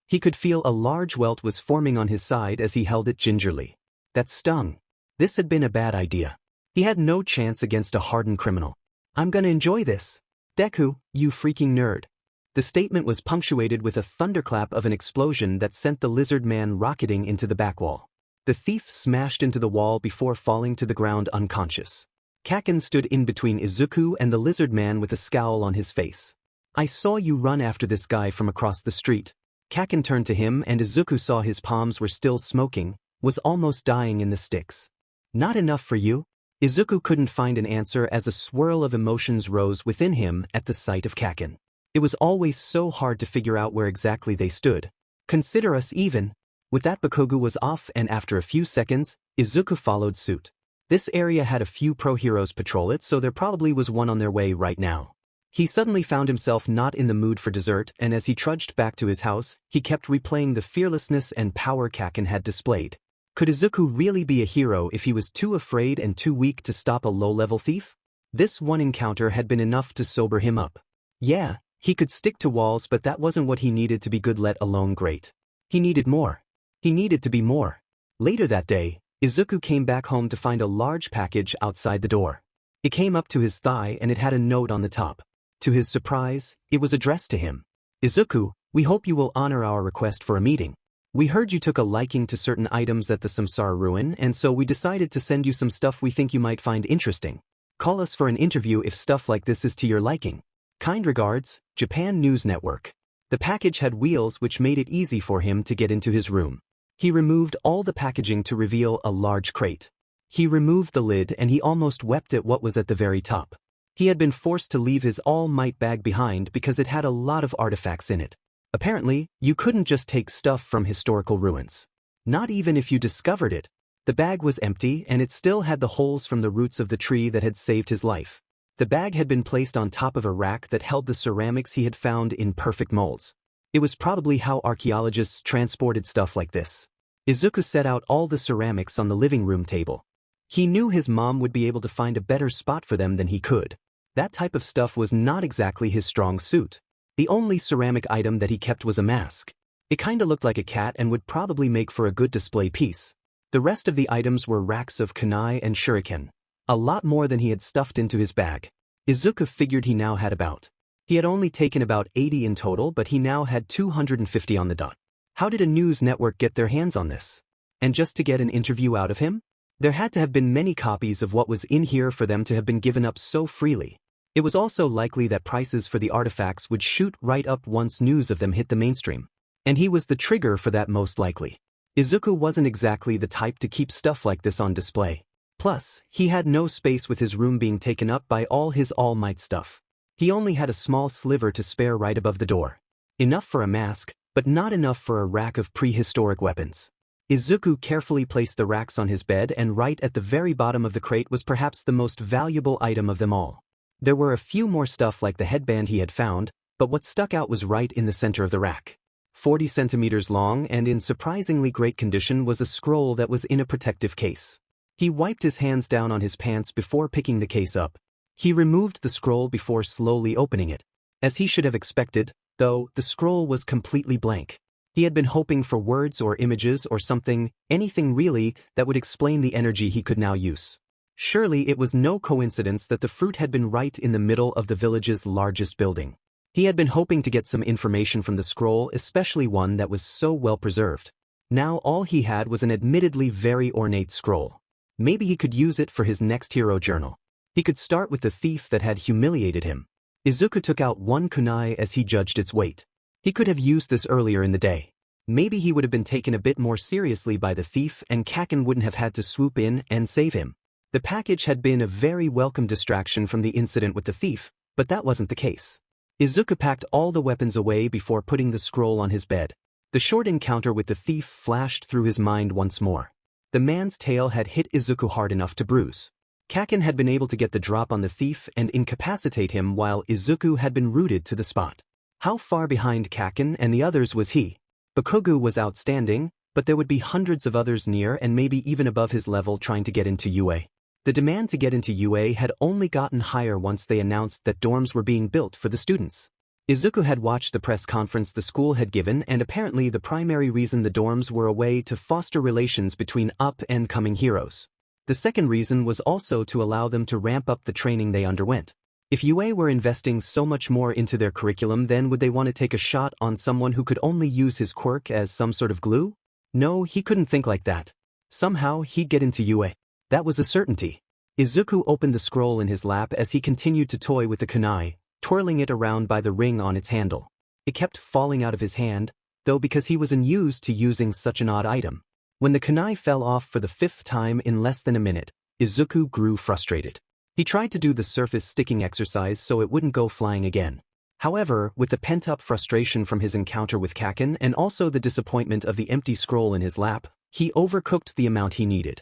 He could feel a large welt was forming on his side as he held it gingerly. That stung. This had been a bad idea. He had no chance against a hardened criminal. "I'm gonna enjoy this. Deku, you freaking nerd." The statement was punctuated with a thunderclap of an explosion that sent the lizard man rocketing into the back wall. The thief smashed into the wall before falling to the ground unconscious. Kaken stood in between Izuku and the lizard man with a scowl on his face. "I saw you run after this guy from across the street." Kaken turned to him, and Izuku saw his palms were still smoking, was almost dying in the sticks. "Not enough for you?" Izuku couldn't find an answer as a swirl of emotions rose within him at the sight of Kaken. It was always so hard to figure out where exactly they stood. Consider us even. With that, Bakugou was off, and after a few seconds, Izuku followed suit. This area had a few pro-heroes patrol it, so there probably was one on their way right now. He suddenly found himself not in the mood for dessert, and as he trudged back to his house, he kept replaying the fearlessness and power Kaken had displayed. Could Izuku really be a hero if he was too afraid and too weak to stop a low-level thief? This one encounter had been enough to sober him up. Yeah, he could stick to walls, but that wasn't what he needed to be good, let alone great. He needed more. He needed to be more. Later that day, Izuku came back home to find a large package outside the door. It came up to his thigh and it had a note on the top. To his surprise, it was addressed to him. Izuku, we hope you will honor our request for a meeting. We heard you took a liking to certain items at the Samsara ruin, and so we decided to send you some stuff we think you might find interesting. Call us for an interview if stuff like this is to your liking. Kind regards, Japan News Network. The package had wheels which made it easy for him to get into his room. He removed all the packaging to reveal a large crate. He removed the lid and he almost wept at what was at the very top. He had been forced to leave his All Might bag behind because it had a lot of artifacts in it. Apparently, you couldn't just take stuff from historical ruins. Not even if you discovered it. The bag was empty and it still had the holes from the roots of the tree that had saved his life. The bag had been placed on top of a rack that held the ceramics he had found in perfect molds. It was probably how archaeologists transported stuff like this. Izuku set out all the ceramics on the living room table. He knew his mom would be able to find a better spot for them than he could. That type of stuff was not exactly his strong suit. The only ceramic item that he kept was a mask. It kinda looked like a cat and would probably make for a good display piece. The rest of the items were racks of kunai and shuriken. A lot more than he had stuffed into his bag. Izuku figured he now had about. He had only taken about 80 in total, but he now had 250 on the dot. How did a news network get their hands on this? And just to get an interview out of him? There had to have been many copies of what was in here for them to have been given up so freely. It was also likely that prices for the artifacts would shoot right up once news of them hit the mainstream. And he was the trigger for that most likely. Izuku wasn't exactly the type to keep stuff like this on display. Plus, he had no space with his room being taken up by all his All Might stuff. He only had a small sliver to spare right above the door. Enough for a mask, but not enough for a rack of prehistoric weapons. Izuku carefully placed the racks on his bed, and right at the very bottom of the crate was perhaps the most valuable item of them all. There were a few more stuff like the headband he had found, but what stuck out was right in the center of the rack. 40 centimeters long and in surprisingly great condition was a scroll that was in a protective case. He wiped his hands down on his pants before picking the case up. He removed the scroll before slowly opening it. As he should have expected, though, the scroll was completely blank. He had been hoping for words or images or something, anything really, that would explain the energy he could now use. Surely it was no coincidence that the fruit had been right in the middle of the village's largest building. He had been hoping to get some information from the scroll, especially one that was so well preserved. Now all he had was an admittedly very ornate scroll. Maybe he could use it for his next hero journal. He could start with the thief that had humiliated him. Izuku took out one kunai as he judged its weight. He could have used this earlier in the day. Maybe he would have been taken a bit more seriously by the thief and Kaken wouldn't have had to swoop in and save him. The package had been a very welcome distraction from the incident with the thief, but that wasn't the case. Izuku packed all the weapons away before putting the scroll on his bed. The short encounter with the thief flashed through his mind once more. The man's tail had hit Izuku hard enough to bruise. Kaken had been able to get the drop on the thief and incapacitate him while Izuku had been rooted to the spot. How far behind Kaken and the others was he? Bakugou was outstanding, but there would be hundreds of others near and maybe even above his level trying to get into UA. The demand to get into UA had only gotten higher once they announced that dorms were being built for the students. Izuku had watched the press conference the school had given, and apparently the primary reason the dorms were a way to foster relations between up-and-coming heroes. The second reason was also to allow them to ramp up the training they underwent. If UA were investing so much more into their curriculum, then would they want to take a shot on someone who could only use his quirk as some sort of glue? No, he couldn't think like that. Somehow he'd get into UA. That was a certainty. Izuku opened the scroll in his lap as he continued to toy with the kunai, twirling it around by the ring on its handle. It kept falling out of his hand, though, because he was unused to using such an odd item. When the kunai fell off for the 5th time in less than a minute, Izuku grew frustrated. He tried to do the surface sticking exercise so it wouldn't go flying again. However, with the pent-up frustration from his encounter with Kaken and also the disappointment of the empty scroll in his lap, he overcooked the amount he needed.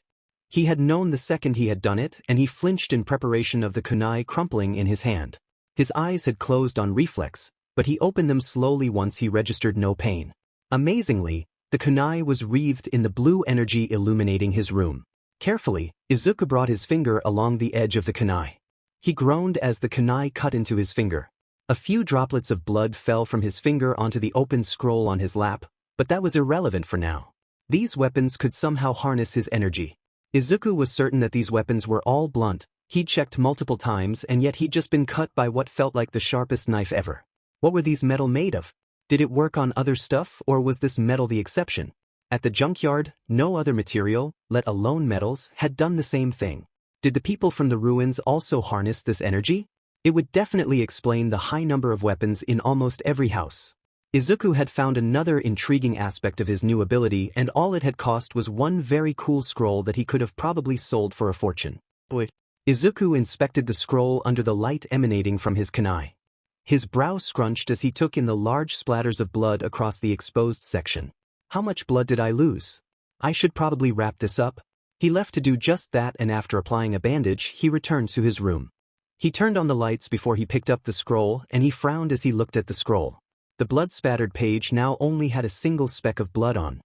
He had known the second he had done it, and he flinched in preparation of the kunai crumpling in his hand. His eyes had closed on reflex, but he opened them slowly once he registered no pain. Amazingly, the kunai was wreathed in the blue energy illuminating his room. Carefully, Izuku brought his finger along the edge of the kunai. He groaned as the kunai cut into his finger. A few droplets of blood fell from his finger onto the open scroll on his lap, but that was irrelevant for now. These weapons could somehow harness his energy. Izuku was certain that these weapons were all blunt. He'd checked multiple times and yet he'd just been cut by what felt like the sharpest knife ever. What were these metal made of? Did it work on other stuff, or was this metal the exception? At the junkyard, no other material, let alone metals, had done the same thing. Did the people from the ruins also harness this energy? It would definitely explain the high number of weapons in almost every house. Izuku had found another intriguing aspect of his new ability, and all it had cost was one very cool scroll that he could have probably sold for a fortune. Izuku inspected the scroll under the light emanating from his kunai. His brow scrunched as he took in the large splatters of blood across the exposed section. How much blood did I lose? I should probably wrap this up. He left to do just that, and after applying a bandage, he returned to his room. He turned on the lights before he picked up the scroll, and he frowned as he looked at the scroll. The blood-spattered page now only had a single speck of blood on.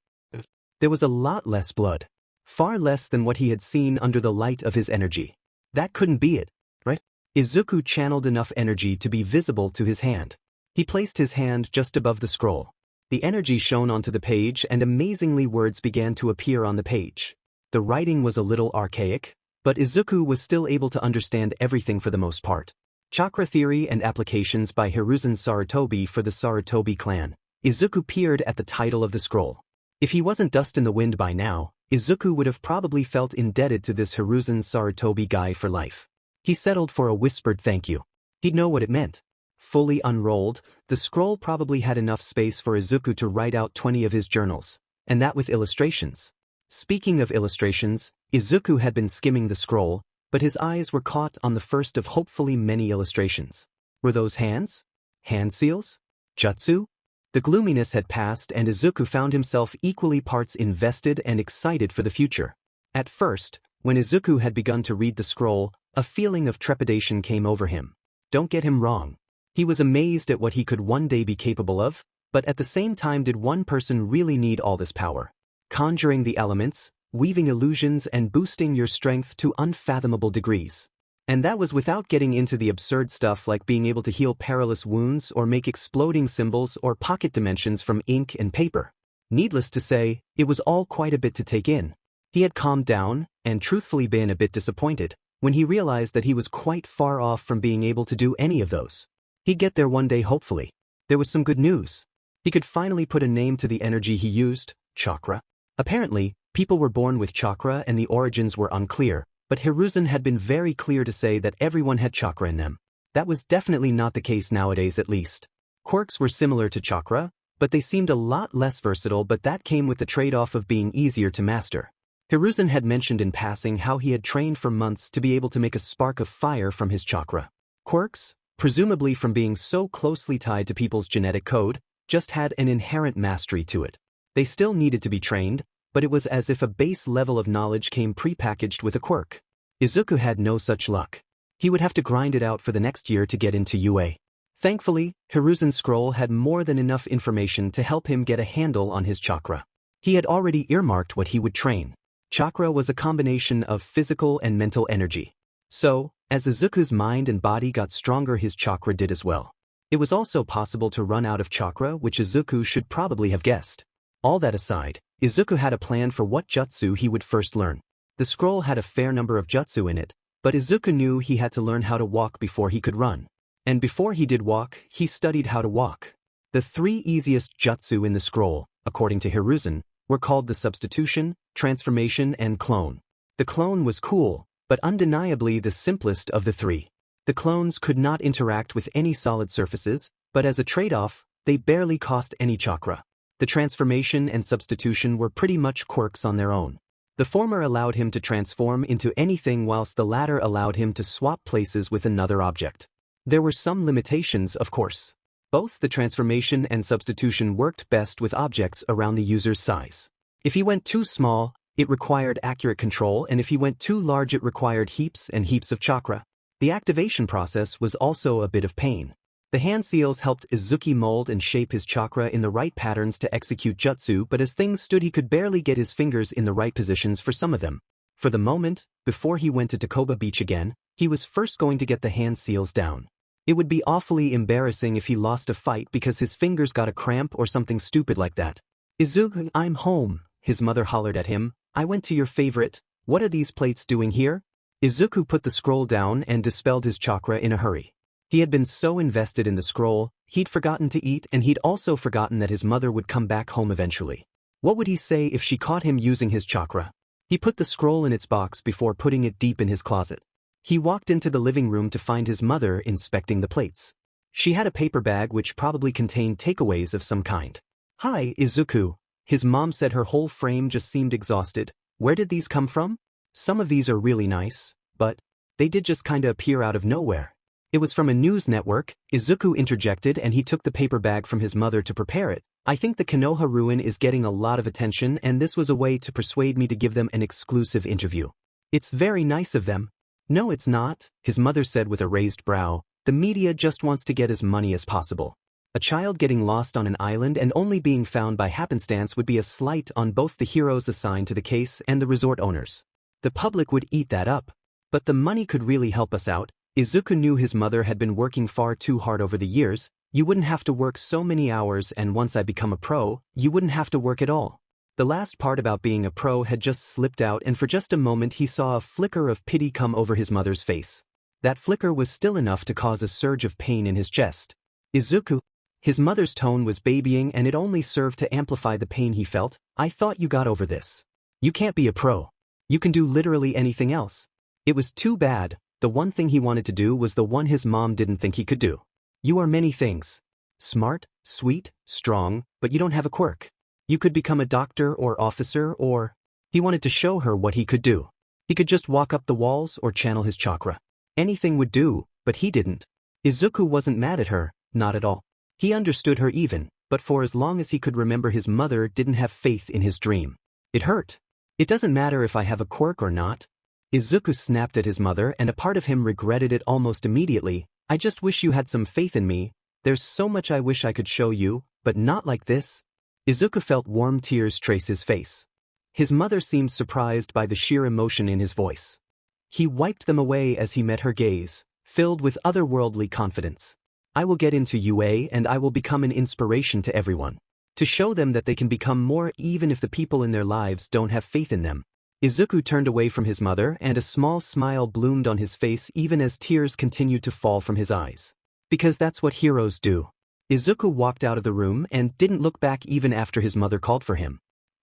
There was a lot less blood. Far less than what he had seen under the light of his energy. That couldn't be it, right? Izuku channeled enough energy to be visible to his hand. He placed his hand just above the scroll. The energy shone onto the page, and amazingly words began to appear on the page. The writing was a little archaic, but Izuku was still able to understand everything for the most part. Chakra Theory and Applications by Hiruzen Sarutobi for the Sarutobi clan. Izuku peered at the title of the scroll. If he wasn't dust in the wind by now, Izuku would have probably felt indebted to this Hiruzen Sarutobi guy for life. He settled for a whispered thank you. He'd know what it meant. Fully unrolled, the scroll probably had enough space for Izuku to write out 20 of his journals, and that with illustrations. Speaking of illustrations, Izuku had been skimming the scroll, but his eyes were caught on the first of hopefully many illustrations. Were those hands? Hand seals? Jutsu? The gloominess had passed, and Izuku found himself equally parts invested and excited for the future. At first, when Izuku had begun to read the scroll, a feeling of trepidation came over him. Don't get him wrong. He was amazed at what he could one day be capable of, but at the same time, did one person really need all this power? Conjuring the elements, weaving illusions, and boosting your strength to unfathomable degrees. And that was without getting into the absurd stuff like being able to heal perilous wounds or make exploding symbols or pocket dimensions from ink and paper. Needless to say, it was all quite a bit to take in. He had calmed down, and truthfully been a bit disappointed, when he realized that he was quite far off from being able to do any of those. He'd get there one day, hopefully. There was some good news. He could finally put a name to the energy he used, chakra. Apparently, people were born with chakra and the origins were unclear, but Hiruzen had been very clear to say that everyone had chakra in them. That was definitely not the case nowadays, at least. Quirks were similar to chakra, but they seemed a lot less versatile, but that came with the trade-off of being easier to master. Hiruzen had mentioned in passing how he had trained for months to be able to make a spark of fire from his chakra. Quirks, presumably from being so closely tied to people's genetic code, just had an inherent mastery to it. They still needed to be trained, but it was as if a base level of knowledge came pre-packaged with a quirk. Izuku had no such luck. He would have to grind it out for the next year to get into UA. Thankfully, Hiruzen's scroll had more than enough information to help him get a handle on his chakra. He had already earmarked what he would train. Chakra was a combination of physical and mental energy. So, as Izuku's mind and body got stronger, his chakra did as well. It was also possible to run out of chakra, which Izuku should probably have guessed. All that aside, Izuku had a plan for what jutsu he would first learn. The scroll had a fair number of jutsu in it, but Izuku knew he had to learn how to walk before he could run. And before he did walk, he studied how to walk. The 3 easiest jutsu in the scroll, according to Hiruzen, were called the substitution, transformation, and clone. The clone was cool, but undeniably the simplest of the 3. The clones could not interact with any solid surfaces, but as a trade-off, they barely cost any chakra. The transformation and substitution were pretty much quirks on their own. The former allowed him to transform into anything whilst the latter allowed him to swap places with another object. There were some limitations, of course. Both the transformation and substitution worked best with objects around the user's size. If he went too small, it required accurate control, and if he went too large it required heaps and heaps of chakra. The activation process was also a bit of pain. The hand seals helped Izuku mold and shape his chakra in the right patterns to execute jutsu, but as things stood he could barely get his fingers in the right positions for some of them. For the moment, before he went to Takoba Beach again, he was first going to get the hand seals down. It would be awfully embarrassing if he lost a fight because his fingers got a cramp or something stupid like that. "Izuku, I'm home," his mother hollered at him. "I went to your favorite. What are these plates doing here?" Izuku put the scroll down and dispelled his chakra in a hurry. He had been so invested in the scroll, he'd forgotten to eat, and he'd also forgotten that his mother would come back home eventually. What would he say if she caught him using his chakra? He put the scroll in its box before putting it deep in his closet. He walked into the living room to find his mother inspecting the plates. She had a paper bag which probably contained takeaways of some kind. "Hi, Izuku," his mom said. Her whole frame just seemed exhausted. "Where did these come from? Some of these are really nice, but they did just kinda appear out of nowhere." "It was from a news network," Izuku interjected, and he took the paper bag from his mother to prepare it. "I think the Konoha ruin is getting a lot of attention, and this was a way to persuade me to give them an exclusive interview." "It's very nice of them." "No, it's not," his mother said with a raised brow. "The media just wants to get as money as possible. A child getting lost on an island and only being found by happenstance would be a slight on both the heroes assigned to the case and the resort owners. The public would eat that up. But the money could really help us out." Izuku knew his mother had been working far too hard over the years. "You wouldn't have to work so many hours, and once I become a pro, you wouldn't have to work at all." The last part about being a pro had just slipped out, and for just a moment he saw a flicker of pity come over his mother's face. That flicker was still enough to cause a surge of pain in his chest. "Izuku," his mother's tone was babying, and it only served to amplify the pain he felt. "I thought you got over this. You can't be a pro. You can do literally anything else." It was too bad. The one thing he wanted to do was the one his mom didn't think he could do. "You are many things. Smart, sweet, strong, but you don't have a quirk. You could become a doctor or officer or..." He wanted to show her what he could do. He could just walk up the walls or channel his chakra. Anything would do, but he didn't. Izuku wasn't mad at her, not at all. He understood her even, but for as long as he could remember his mother didn't have faith in his dream. It hurt. "It doesn't matter if I have a quirk or not." Izuku snapped at his mother, and a part of him regretted it almost immediately. "I just wish you had some faith in me. There's so much I wish I could show you, but not like this." Izuku felt warm tears trace his face. His mother seemed surprised by the sheer emotion in his voice. He wiped them away as he met her gaze, filled with otherworldly confidence. "I will get into UA and I will become an inspiration to everyone. To show them that they can become more even if the people in their lives don't have faith in them." Izuku turned away from his mother, and a small smile bloomed on his face even as tears continued to fall from his eyes. Because that's what heroes do. Izuku walked out of the room and didn't look back even after his mother called for him.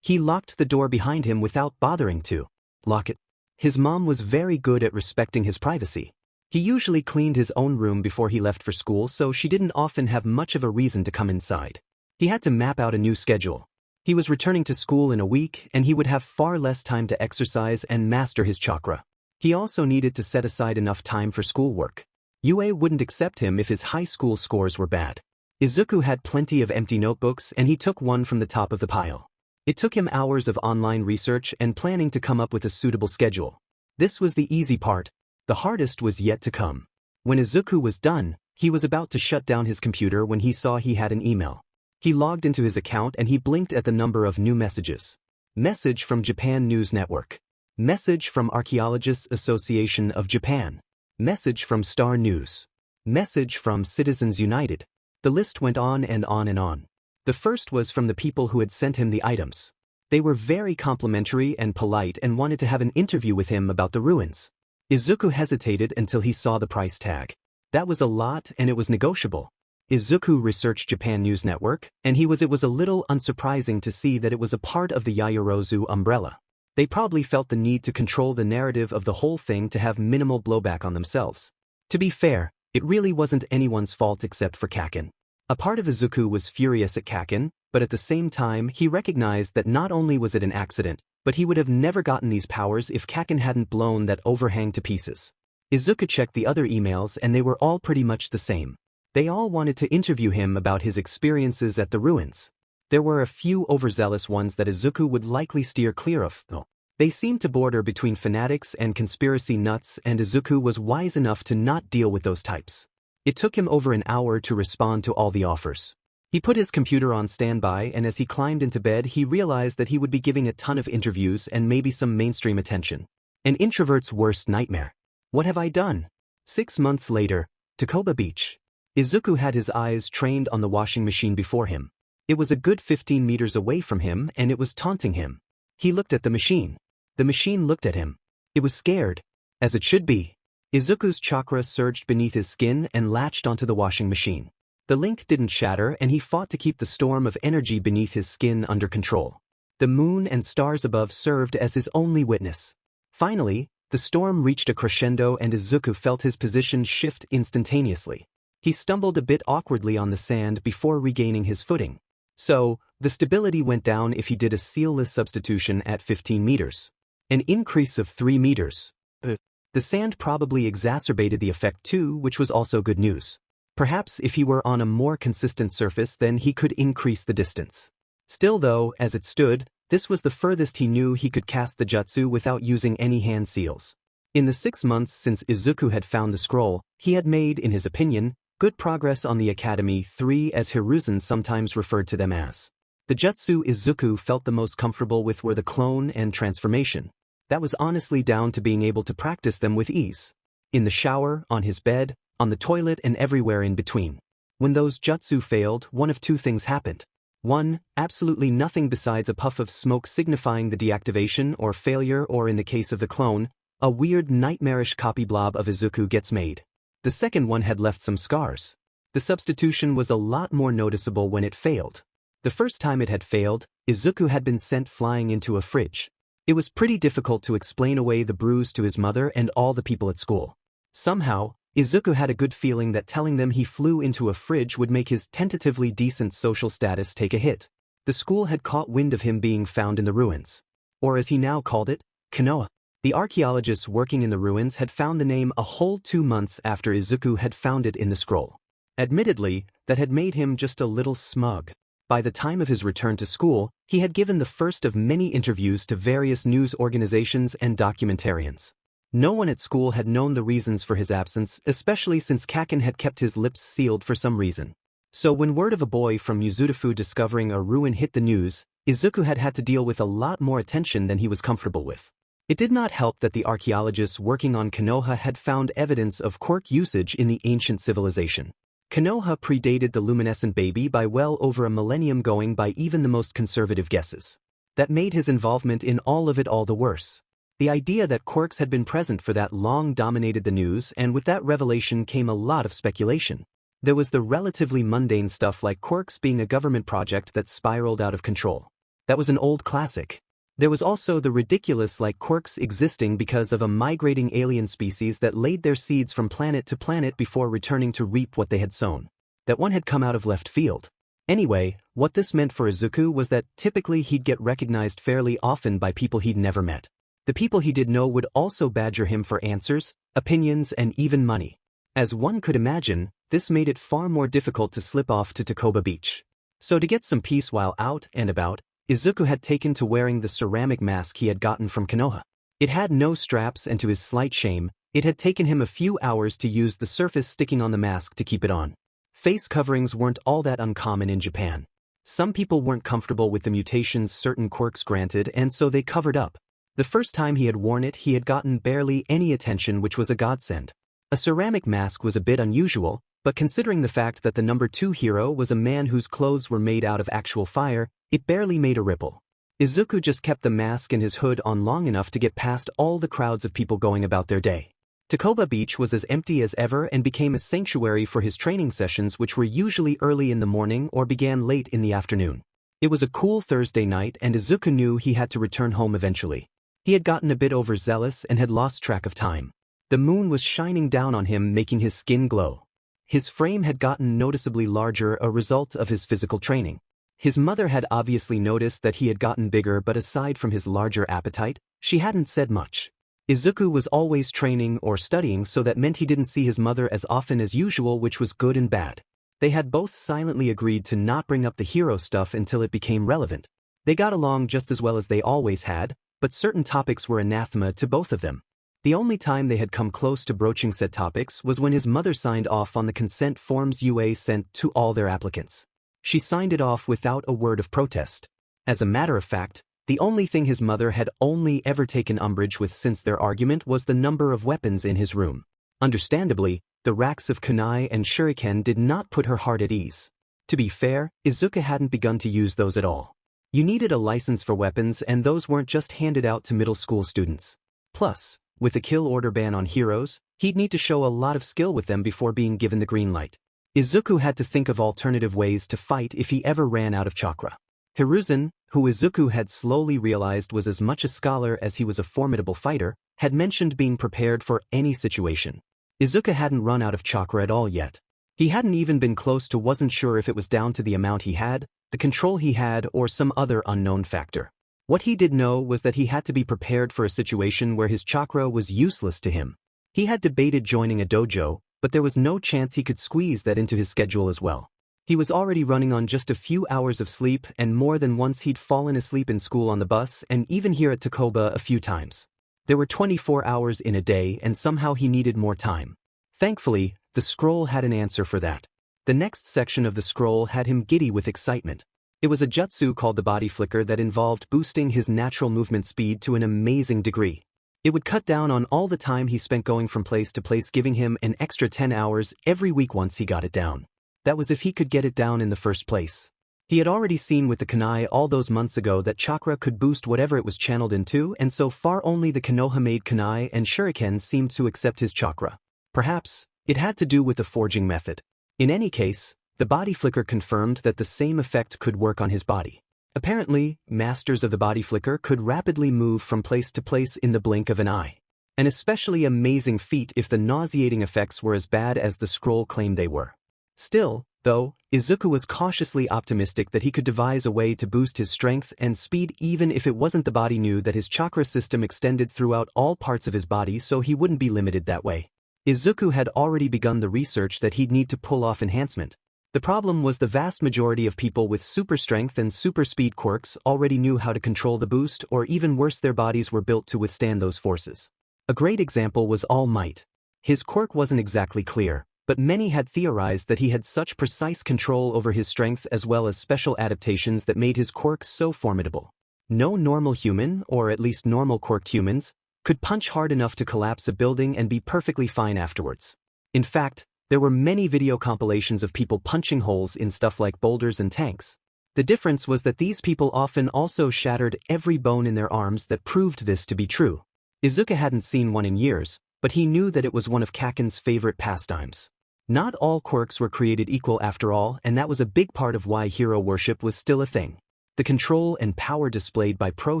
He locked the door behind him without bothering to lock it. His mom was very good at respecting his privacy. He usually cleaned his own room before he left for school, so she didn't often have much of a reason to come inside. He had to map out a new schedule. He was returning to school in a week, and he would have far less time to exercise and master his chakra. He also needed to set aside enough time for schoolwork. UA wouldn't accept him if his high school scores were bad. Izuku had plenty of empty notebooks, and he took one from the top of the pile. It took him hours of online research and planning to come up with a suitable schedule. This was the easy part. The hardest was yet to come. When Izuku was done, he was about to shut down his computer when he saw he had an email. He logged into his account and he blinked at the number of new messages. Message from Japan News Network. Message from Archaeologists Association of Japan. Message from Star News. Message from Citizens United. The list went on and on and on. The first was from the people who had sent him the items. They were very complimentary and polite and wanted to have an interview with him about the ruins. Izuku hesitated until he saw the price tag. That was a lot, and it was negotiable. Izuku researched Japan News Network, and it was a little unsurprising to see that it was a part of the Yayorozu umbrella. They probably felt the need to control the narrative of the whole thing to have minimal blowback on themselves. To be fair, it really wasn't anyone's fault except for Kaken. A part of Izuku was furious at Kaken, but at the same time he recognized that not only was it an accident, But he would have never gotten these powers if Kaken hadn't blown that overhang to pieces. Izuku checked the other emails and they were all pretty much the same. They all wanted to interview him about his experiences at the ruins. There were a few overzealous ones that Izuku would likely steer clear of, though. They seemed to border between fanatics and conspiracy nuts, and Izuku was wise enough to not deal with those types. It took him over an hour to respond to all the offers. He put his computer on standby, and as he climbed into bed he realized that he would be giving a ton of interviews and maybe some mainstream attention. An introvert's worst nightmare. What have I done? 6 months later, Takoba Beach. Izuku had his eyes trained on the washing machine before him. It was a good 15 meters away from him and it was taunting him. He looked at the machine. The machine looked at him. It was scared. As it should be. Izuku's chakra surged beneath his skin and latched onto the washing machine. The link didn't shatter and he fought to keep the storm of energy beneath his skin under control. The moon and stars above served as his only witness. Finally, the storm reached a crescendo and Izuku felt his position shift instantaneously. He stumbled a bit awkwardly on the sand before regaining his footing. So, the stability went down if he did a sealless substitution at 15 meters. An increase of 3 meters. The sand probably exacerbated the effect too, which was also good news. Perhaps if he were on a more consistent surface then he could increase the distance. Still though, as it stood, this was the furthest he knew he could cast the jutsu without using any hand seals. In the 6 months since Izuku had found the scroll, he had made, in his opinion, good progress on the Academy 3 as Hiruzen sometimes referred to them as. The jutsu Izuku felt the most comfortable with were the clone and transformation. That was honestly down to being able to practice them with ease. In the shower, on his bed, on the toilet and everywhere in between. When those jutsu failed, one of two things happened. 1. Absolutely nothing besides a puff of smoke signifying the deactivation or failure, or in the case of the clone, a weird nightmarish copy blob of Izuku gets made. The second one had left some scars. The substitution was a lot more noticeable when it failed. The first time it had failed, Izuku had been sent flying into a fridge. It was pretty difficult to explain away the bruise to his mother and all the people at school. Somehow, Izuku had a good feeling that telling them he flew into a fridge would make his tentatively decent social status take a hit. The school had caught wind of him being found in the ruins. Or as he now called it, Konoha. The archaeologists working in the ruins had found the name a whole 2 months after Izuku had found it in the scroll. Admittedly, that had made him just a little smug. By the time of his return to school, he had given the first of many interviews to various news organizations and documentarians. No one at school had known the reasons for his absence, especially since Kaken had kept his lips sealed for some reason. So when word of a boy from Yuzudafu discovering a ruin hit the news, Izuku had had to deal with a lot more attention than he was comfortable with. It did not help that the archaeologists working on Konoha had found evidence of Quirk usage in the ancient civilization. Konoha predated the luminescent baby by well over a millennium, going by even the most conservative guesses. That made his involvement in all of it all the worse. The idea that Quirks had been present for that long dominated the news, and with that revelation came a lot of speculation. There was the relatively mundane stuff like Quirks being a government project that spiraled out of control. That was an old classic. There was also the ridiculous like Quirks existing because of a migrating alien species that laid their seeds from planet to planet before returning to reap what they had sown. That one had come out of left field. Anyway, what this meant for Izuku was that typically he'd get recognized fairly often by people he'd never met. The people he did know would also badger him for answers, opinions, and even money. As one could imagine, this made it far more difficult to slip off to Takoba Beach. So to get some peace while out and about, Izuku had taken to wearing the ceramic mask he had gotten from Konoha. It had no straps, and to his slight shame, it had taken him a few hours to use the surface sticking on the mask to keep it on. Face coverings weren't all that uncommon in Japan. Some people weren't comfortable with the mutations certain quirks granted, and so they covered up. The first time he had worn it, he had gotten barely any attention, which was a godsend. A ceramic mask was a bit unusual, but considering the fact that the number 2 hero was a man whose clothes were made out of actual fire, it barely made a ripple. Izuku just kept the mask and his hood on long enough to get past all the crowds of people going about their day. Takoba Beach was as empty as ever and became a sanctuary for his training sessions, which were usually early in the morning or began late in the afternoon. It was a cool Thursday night and Izuku knew he had to return home eventually. He had gotten a bit overzealous and had lost track of time. The moon was shining down on him, making his skin glow. His frame had gotten noticeably larger, a result of his physical training. His mother had obviously noticed that he had gotten bigger, but aside from his larger appetite, she hadn't said much. Izuku was always training or studying, so that meant he didn't see his mother as often as usual, which was good and bad. They had both silently agreed to not bring up the hero stuff until it became relevant. They got along just as well as they always had, but certain topics were anathema to both of them. The only time they had come close to broaching said topics was when his mother signed off on the consent forms UA sent to all their applicants. She signed it off without a word of protest. As a matter of fact, the only thing his mother had only ever taken umbrage with since their argument was the number of weapons in his room. Understandably, the racks of kunai and shuriken did not put her heart at ease. To be fair, Izuku hadn't begun to use those at all. You needed a license for weapons, and those weren't just handed out to middle school students. Plus, with the kill order ban on heroes, he'd need to show a lot of skill with them before being given the green light. Izuku had to think of alternative ways to fight if he ever ran out of chakra. Hiruzen, who Izuku had slowly realized was as much a scholar as he was a formidable fighter, had mentioned being prepared for any situation. Izuku hadn't run out of chakra at all yet. He hadn't even been close to, wasn't sure if it was down to the amount he had, the control he had, or some other unknown factor. What he did know was that he had to be prepared for a situation where his chakra was useless to him. He had debated joining a dojo, but there was no chance he could squeeze that into his schedule as well. He was already running on just a few hours of sleep, and more than once he'd fallen asleep in school on the bus and even here at Takoba a few times. There were 24 hours in a day, and somehow he needed more time. Thankfully, the scroll had an answer for that. The next section of the scroll had him giddy with excitement. It was a jutsu called the body flicker that involved boosting his natural movement speed to an amazing degree. It would cut down on all the time he spent going from place to place, giving him an extra 10 hours every week once he got it down. That was if he could get it down in the first place. He had already seen with the kunai all those months ago that chakra could boost whatever it was channeled into, and so far only the Konoha-made kunai and shuriken seemed to accept his chakra. Perhaps it had to do with the forging method. In any case, the body flicker confirmed that the same effect could work on his body. Apparently, masters of the body flicker could rapidly move from place to place in the blink of an eye. An especially amazing feat if the nauseating effects were as bad as the scroll claimed they were. Still, though, Izuku was cautiously optimistic that he could devise a way to boost his strength and speed even if it wasn't the body. Knew that his chakra system extended throughout all parts of his body, so he wouldn't be limited that way. Izuku had already begun the research that he'd need to pull off enhancement. The problem was the vast majority of people with super strength and super speed quirks already knew how to control the boost, or even worse, their bodies were built to withstand those forces. A great example was All Might. His quirk wasn't exactly clear, but many had theorized that he had such precise control over his strength as well as special adaptations that made his quirk so formidable. No normal human, or at least normal quirked humans, could punch hard enough to collapse a building and be perfectly fine afterwards. In fact, there were many video compilations of people punching holes in stuff like boulders and tanks. The difference was that these people often also shattered every bone in their arms that proved this to be true. Izuku hadn't seen one in years, but he knew that it was one of Kaken's favorite pastimes. Not all quirks were created equal after all, and that was a big part of why hero worship was still a thing. The control and power displayed by pro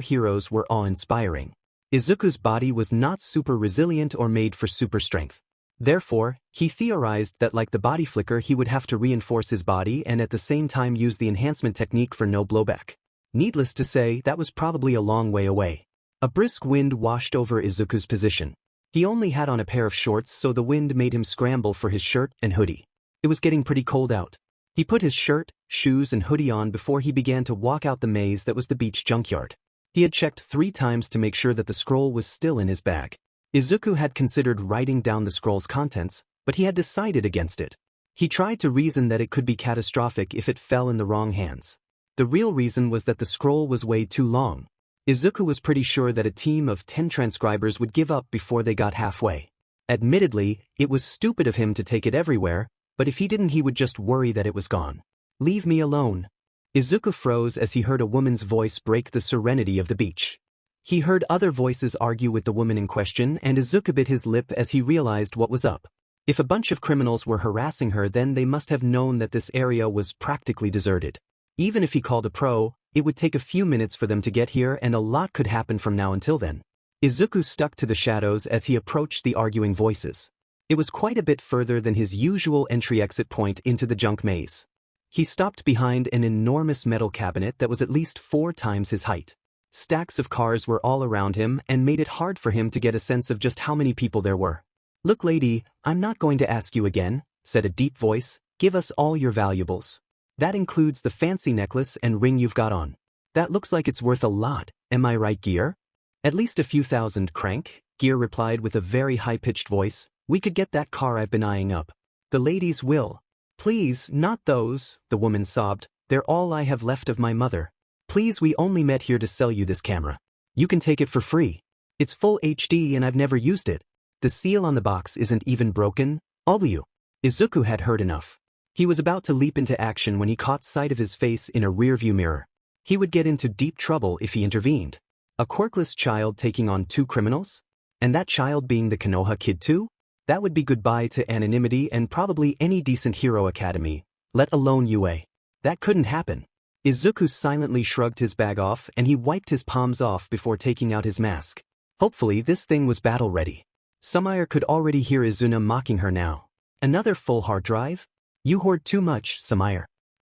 heroes were awe-inspiring. Izuku's body was not super resilient or made for super strength. Therefore, he theorized that like the body flicker, he would have to reinforce his body and at the same time use the enhancement technique for no blowback. Needless to say, that was probably a long way away. A brisk wind washed over Izuku's position. He only had on a pair of shorts, so the wind made him scramble for his shirt and hoodie. It was getting pretty cold out. He put his shirt, shoes, and hoodie on before he began to walk out the maze that was the beach junkyard. He had checked 3 times to make sure that the scroll was still in his bag. Izuku had considered writing down the scroll's contents, but he had decided against it. He tried to reason that it could be catastrophic if it fell in the wrong hands. The real reason was that the scroll was way too long. Izuku was pretty sure that a team of 10 transcribers would give up before they got halfway. Admittedly, it was stupid of him to take it everywhere, but if he didn't, he would just worry that it was gone. "Leave me alone." Izuku froze as he heard a woman's voice break the serenity of the beach. He heard other voices argue with the woman in question, and Izuku bit his lip as he realized what was up. If a bunch of criminals were harassing her, then they must have known that this area was practically deserted. Even if he called a pro, it would take a few minutes for them to get here, and a lot could happen from now until then. Izuku stuck to the shadows as he approached the arguing voices. It was quite a bit further than his usual entry-exit point into the junk maze. He stopped behind an enormous metal cabinet that was at least 4 times his height. Stacks of cars were all around him and made it hard for him to get a sense of just how many people there were. "Look, lady, I'm not going to ask you again," said a deep voice. "Give us all your valuables. That includes the fancy necklace and ring you've got on. That looks like it's worth a lot, am I right, Gear?" "At least a few thousand, Crank," Gear replied with a very high-pitched voice. "We could get that car I've been eyeing up." "The ladies will." "Please, not those," the woman sobbed. "They're all I have left of my mother. Please, we only met here to sell you this camera. You can take it for free. It's full HD and I've never used it. The seal on the box isn't even broken." W. Izuku had heard enough. He was about to leap into action when he caught sight of his face in a rearview mirror. He would get into deep trouble if he intervened. A quirkless child taking on 2 criminals? And that child being the Konoha kid too? That would be goodbye to anonymity and probably any decent hero academy, let alone UA. That couldn't happen. Izuku silently shrugged his bag off and he wiped his palms off before taking out his mask. Hopefully this thing was battle-ready. Sumire could already hear Izuna mocking her now. "Another full hard drive? You hoard too much, Sumire."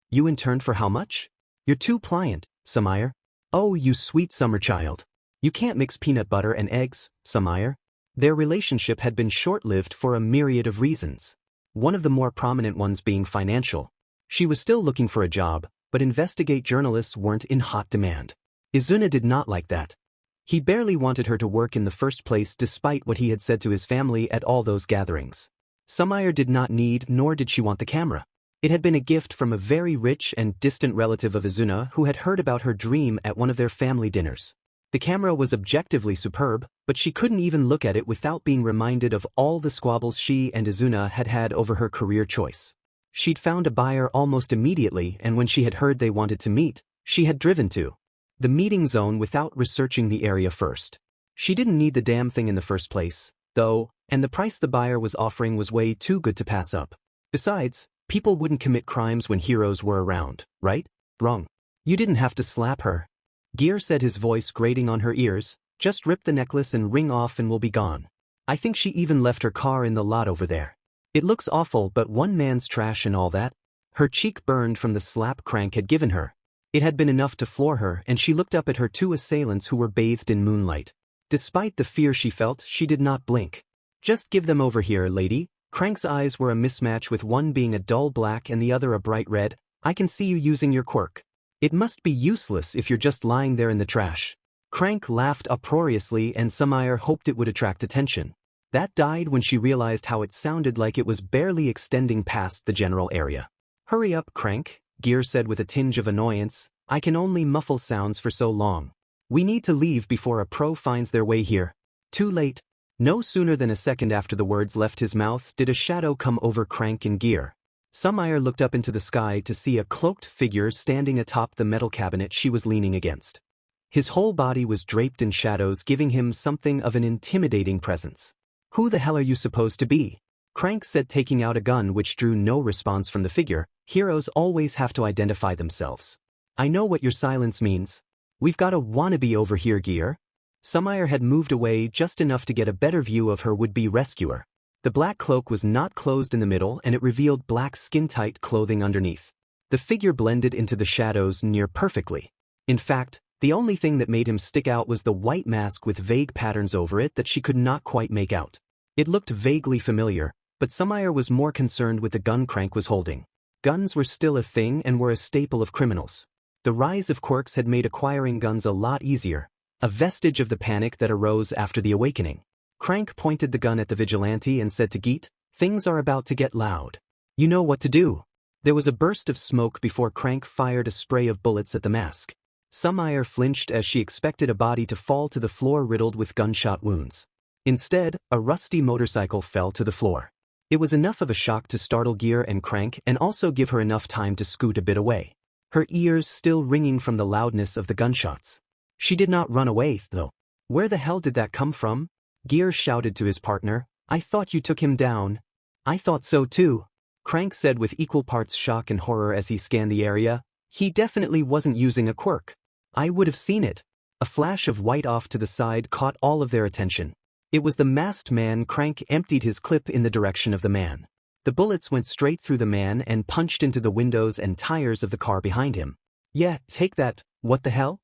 "You interned for how much?" "You're too pliant, Sumire." "Oh, you sweet summer child. You can't mix peanut butter and eggs, Sumire." Their relationship had been short-lived for a myriad of reasons. One of the more prominent ones being financial. She was still looking for a job, but investigate journalists weren't in hot demand. Izuna did not like that. He barely wanted her to work in the first place despite what he had said to his family at all those gatherings. Sumire did not need nor did she want the camera. It had been a gift from a very rich and distant relative of Izuna who had heard about her dream at one of their family dinners. The camera was objectively superb, but she couldn't even look at it without being reminded of all the squabbles she and Izuna had had over her career choice. She'd found a buyer almost immediately, and when she had heard they wanted to meet, she had driven to the meeting zone without researching the area first. She didn't need the damn thing in the first place, though, and the price the buyer was offering was way too good to pass up. Besides, people wouldn't commit crimes when heroes were around, right? Wrong. "You didn't have to slap her," Gear said, his voice grating on her ears. "Just rip the necklace and ring off and we'll be gone. I think she even left her car in the lot over there. It looks awful, but one man's trash and all that." Her cheek burned from the slap Crank had given her. It had been enough to floor her, and she looked up at her 2 assailants who were bathed in moonlight. Despite the fear she felt, she did not blink. "Just give them over here, lady." Crank's eyes were a mismatch, with one being a dull black and the other a bright red. "I can see you using your quirk. It must be useless if you're just lying there in the trash." Crank laughed uproariously, and Sumire hoped it would attract attention. That died when she realized how it sounded like it was barely extending past the general area. "Hurry up, Crank," Gear said with a tinge of annoyance. "I can only muffle sounds for so long. We need to leave before a pro finds their way here." Too late. No sooner than a second after the words left his mouth did a shadow come over Crank and Gear. Sumire looked up into the sky to see a cloaked figure standing atop the metal cabinet she was leaning against. His whole body was draped in shadows, giving him something of an intimidating presence. "Who the hell are you supposed to be?" Crank said, taking out a gun which drew no response from the figure. "Heroes always have to identify themselves." "I know what your silence means. We've got a wannabe over here, Gear." Sumire had moved away just enough to get a better view of her would-be rescuer. The black cloak was not closed in the middle, and it revealed black skin-tight clothing underneath. The figure blended into the shadows near perfectly. In fact, the only thing that made him stick out was the white mask with vague patterns over it that she could not quite make out. It looked vaguely familiar, but Sumire was more concerned with the gun Crank was holding. Guns were still a thing and were a staple of criminals. The rise of quirks had made acquiring guns a lot easier, a vestige of the panic that arose after the awakening. Crank pointed the gun at the vigilante and said to Geet, "Things are about to get loud. You know what to do." There was a burst of smoke before Crank fired a spray of bullets at the mask. Sumire flinched as she expected a body to fall to the floor riddled with gunshot wounds. Instead, a rusty motorcycle fell to the floor. It was enough of a shock to startle Gear and Crank and also give her enough time to scoot a bit away, her ears still ringing from the loudness of the gunshots. She did not run away, though. "Where the hell did that come from?" Gear shouted to his partner. "I thought you took him down." "I thought so too," Crank said with equal parts shock and horror as he scanned the area. "He definitely wasn't using a quirk. I would have seen it." A flash of white off to the side caught all of their attention. It was the masked man. Crank emptied his clip in the direction of the man. The bullets went straight through the man and punched into the windows and tires of the car behind him. Yeah, take that, what the hell?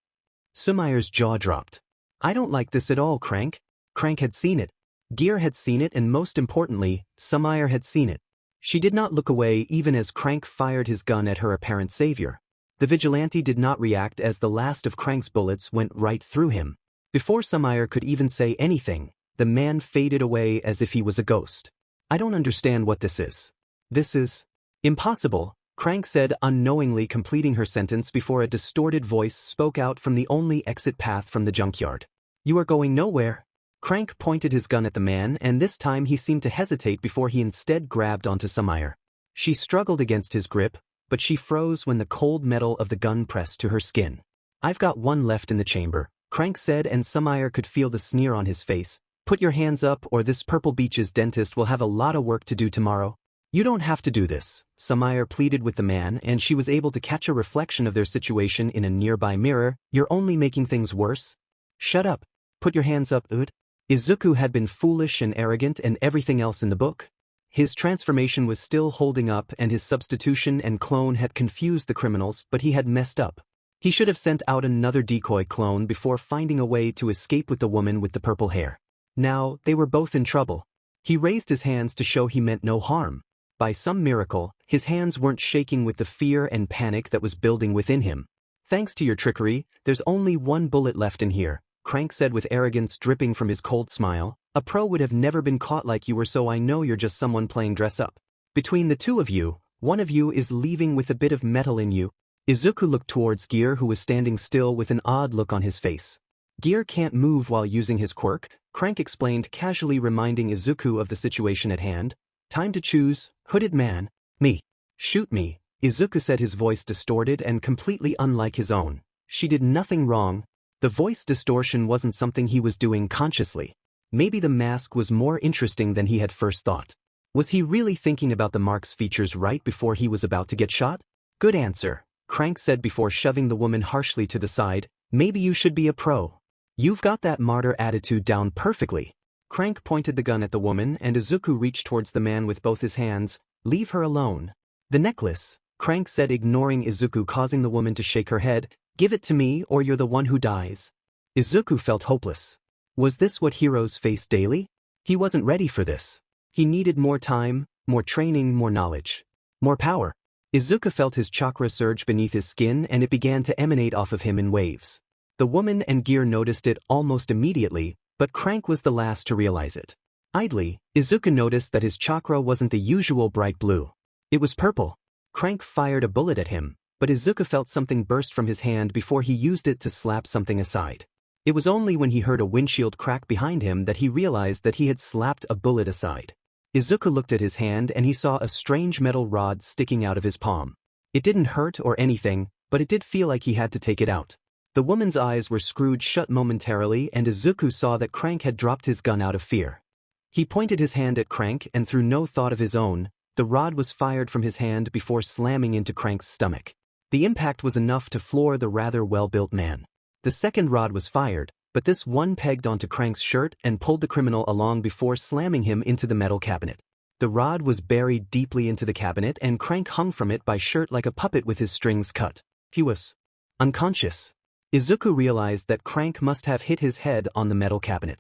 Sumayer's jaw dropped. I don't like this at all, Crank. Crank had seen it. Gear had seen it, and most importantly, Sumayer had seen it. She did not look away even as Crank fired his gun at her apparent savior. The vigilante did not react as the last of Crank's bullets went right through him. Before Sumayer could even say anything, the man faded away as if he was a ghost. I don't understand what this is. This is impossible, Crank said, unknowingly completing her sentence before a distorted voice spoke out from the only exit path from the junkyard. You are going nowhere. Crank pointed his gun at the man, and this time he seemed to hesitate before he instead grabbed onto Sumayer. She struggled against his grip, but she froze when the cold metal of the gun pressed to her skin. I've got one left in the chamber, Crank said, and Sumayer could feel the sneer on his face. Put your hands up or this Purple Beach's dentist will have a lot of work to do tomorrow. You don't have to do this, Sumayer pleaded with the man, and she was able to catch a reflection of their situation in a nearby mirror. You're only making things worse. Shut up. Put your hands up, Ud. Izuku had been foolish and arrogant and everything else in the book. His transformation was still holding up and his substitution and clone had confused the criminals, but he had messed up. He should have sent out another decoy clone before finding a way to escape with the woman with the purple hair. Now, they were both in trouble. He raised his hands to show he meant no harm. By some miracle, his hands weren't shaking with the fear and panic that was building within him. Thanks to your trickery, there's only one bullet left in here, Crank said with arrogance dripping from his cold smile. A pro would have never been caught like you were, so I know you're just someone playing dress up. Between the two of you, one of you is leaving with a bit of metal in you. Izuku looked towards Gear, who was standing still with an odd look on his face. Gear can't move while using his quirk, Crank explained, casually reminding Izuku of the situation at hand. Time to choose, hooded man. Me. Shoot me, Izuku said, his voice distorted and completely unlike his own. She did nothing wrong. The voice distortion wasn't something he was doing consciously. Maybe the mask was more interesting than he had first thought. Was he really thinking about the mark's features right before he was about to get shot? Good answer, Crank said before shoving the woman harshly to the side. Maybe you should be a pro. You've got that martyr attitude down perfectly. Crank pointed the gun at the woman, and Izuku reached towards the man with both his hands. Leave her alone. The necklace, Crank said, ignoring Izuku, causing the woman to shake her head. Give it to me or you're the one who dies. Izuku felt hopeless. Was this what heroes face daily? He wasn't ready for this. He needed more time, more training, more knowledge. More power. Izuku felt his chakra surge beneath his skin, and it began to emanate off of him in waves. The woman and Gear noticed it almost immediately, but Crank was the last to realize it. Idly, Izuku noticed that his chakra wasn't the usual bright blue. It was purple. Crank fired a bullet at him, but Izuku felt something burst from his hand before he used it to slap something aside. It was only when he heard a windshield crack behind him that he realized that he had slapped a bullet aside. Izuku looked at his hand and he saw a strange metal rod sticking out of his palm. It didn't hurt or anything, but it did feel like he had to take it out. The woman's eyes were screwed shut momentarily, and Izuku saw that Crank had dropped his gun out of fear. He pointed his hand at Crank, and through no thought of his own, the rod was fired from his hand before slamming into Crank's stomach. The impact was enough to floor the rather well-built man. The second rod was fired, but this one pegged onto Crank's shirt and pulled the criminal along before slamming him into the metal cabinet. The rod was buried deeply into the cabinet, and Crank hung from it by shirt like a puppet with his strings cut. He was unconscious. Izuku realized that Crank must have hit his head on the metal cabinet.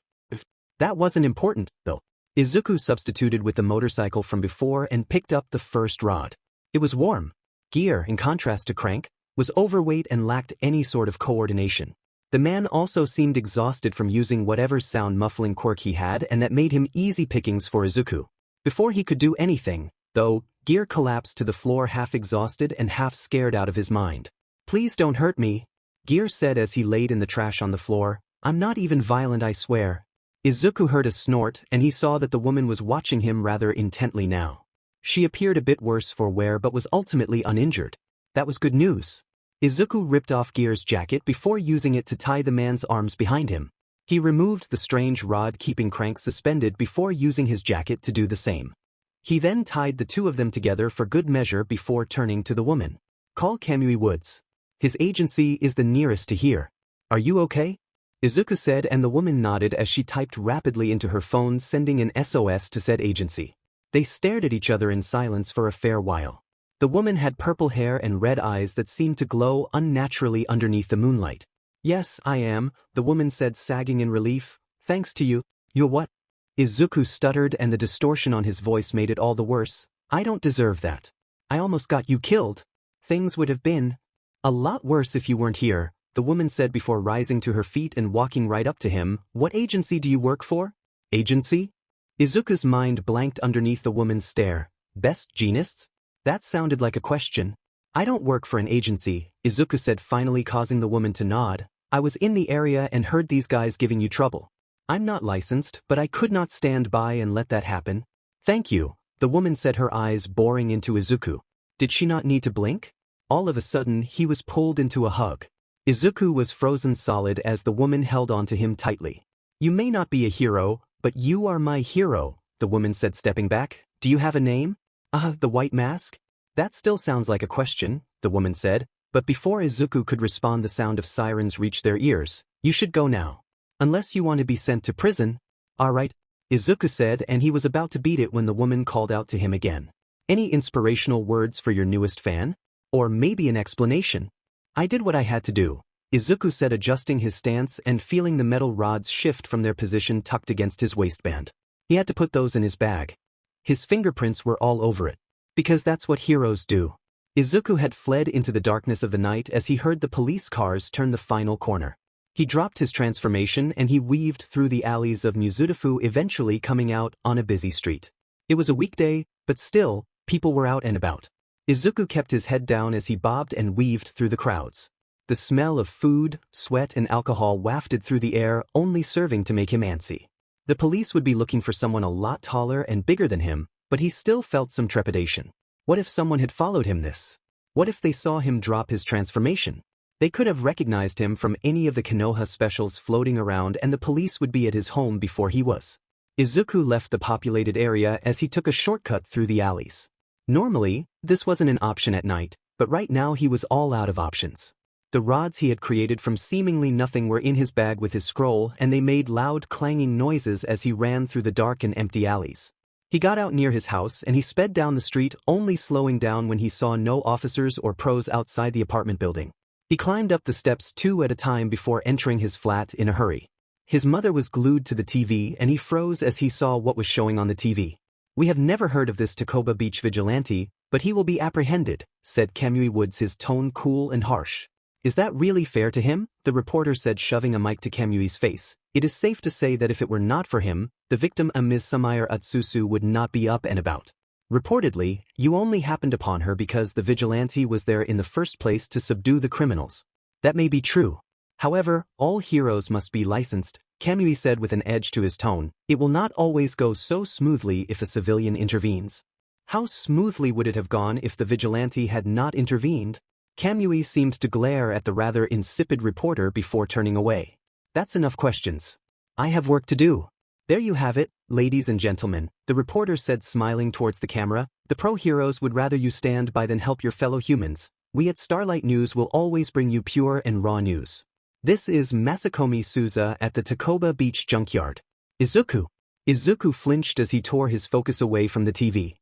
That wasn't important, though. Izuku substituted with the motorcycle from before and picked up the first rod. It was warm. Gear, in contrast to Crank, was overweight and lacked any sort of coordination. The man also seemed exhausted from using whatever sound-muffling quirk he had, and that made him easy pickings for Izuku. Before he could do anything, though, Gear collapsed to the floor, half exhausted and half scared out of his mind. Please don't hurt me, Gear said as he laid in the trash on the floor. I'm not even violent, I swear. Izuku heard a snort, and he saw that the woman was watching him rather intently now. She appeared a bit worse for wear but was ultimately uninjured. That was good news. Izuku ripped off Gear's jacket before using it to tie the man's arms behind him. He removed the strange rod keeping Crank suspended before using his jacket to do the same. He then tied the two of them together for good measure before turning to the woman. Call Kamui Woods. His agency is the nearest to here. Are you okay? Izuku said, and the woman nodded as she typed rapidly into her phone, sending an SOS to said agency. They stared at each other in silence for a fair while. The woman had purple hair and red eyes that seemed to glow unnaturally underneath the moonlight. Yes, I am, the woman said, sagging in relief. Thanks to you. You what? Izuku stuttered, and the distortion on his voice made it all the worse. I don't deserve that. I almost got you killed. Things would have been a lot worse if you weren't here, the woman said before rising to her feet and walking right up to him. What agency do you work for? Agency? Izuku's mind blanked underneath the woman's stare. Best Genists? That sounded like a question. I don't work for an agency, Izuku said, finally causing the woman to nod. I was in the area and heard these guys giving you trouble. I'm not licensed, but I could not stand by and let that happen. Thank you, the woman said, her eyes boring into Izuku. Did she not need to blink? All of a sudden, he was pulled into a hug. Izuku was frozen solid as the woman held onto him tightly. You may not be a hero, but you are my hero, the woman said, stepping back. Do you have a name? The White Mask? That still sounds like a question, the woman said, but before Izuku could respond, the sound of sirens reached their ears. You should go now. Unless you want to be sent to prison. All right, Izuku said, and he was about to beat it when the woman called out to him again. Any inspirational words for your newest fan? Or maybe an explanation? I did what I had to do, Izuku said, adjusting his stance and feeling the metal rods shift from their position tucked against his waistband. He had to put those in his bag. His fingerprints were all over it. Because that's what heroes do. Izuku had fled into the darkness of the night as he heard the police cars turn the final corner. He dropped his transformation and he weaved through the alleys of Mizudafu, eventually coming out on a busy street. It was a weekday, but still, people were out and about. Izuku kept his head down as he bobbed and weaved through the crowds. The smell of food, sweat, and alcohol wafted through the air, only serving to make him antsy. The police would be looking for someone a lot taller and bigger than him, but he still felt some trepidation. What if someone had followed him this? What if they saw him drop his transformation? They could have recognized him from any of the Konoha specials floating around, and the police would be at his home before he was. Izuku left the populated area as he took a shortcut through the alleys. Normally, this wasn't an option at night, but right now he was all out of options. The rods he had created from seemingly nothing were in his bag with his scroll, and they made loud clanging noises as he ran through the dark and empty alleys. He got out near his house and he sped down the street, only slowing down when he saw no officers or pros outside the apartment building. He climbed up the steps 2 at a time before entering his flat in a hurry. His mother was glued to the TV and he froze as he saw what was showing on the TV. We have never heard of this Takoba Beach vigilante, but he will be apprehended, said Kamui Woods, his tone cool and harsh. Is that really fair to him? The reporter said, shoving a mic to Kamui's face. It is safe to say that if it were not for him, the victim, a Ms. Sumire Atsusu, would not be up and about. Reportedly, you only happened upon her because the vigilante was there in the first place to subdue the criminals. That may be true. However, all heroes must be licensed, Kamui said with an edge to his tone. It will not always go so smoothly if a civilian intervenes. How smoothly would it have gone if the vigilante had not intervened? Kamui seemed to glare at the rather insipid reporter before turning away. That's enough questions. I have work to do. There you have it, ladies and gentlemen, the reporter said, smiling towards the camera. The pro heroes would rather you stand by than help your fellow humans. We at Starlight News will always bring you pure and raw news. This is Masakomi Souza at the Takoba Beach Junkyard. Izuku. Izuku flinched as he tore his focus away from the TV.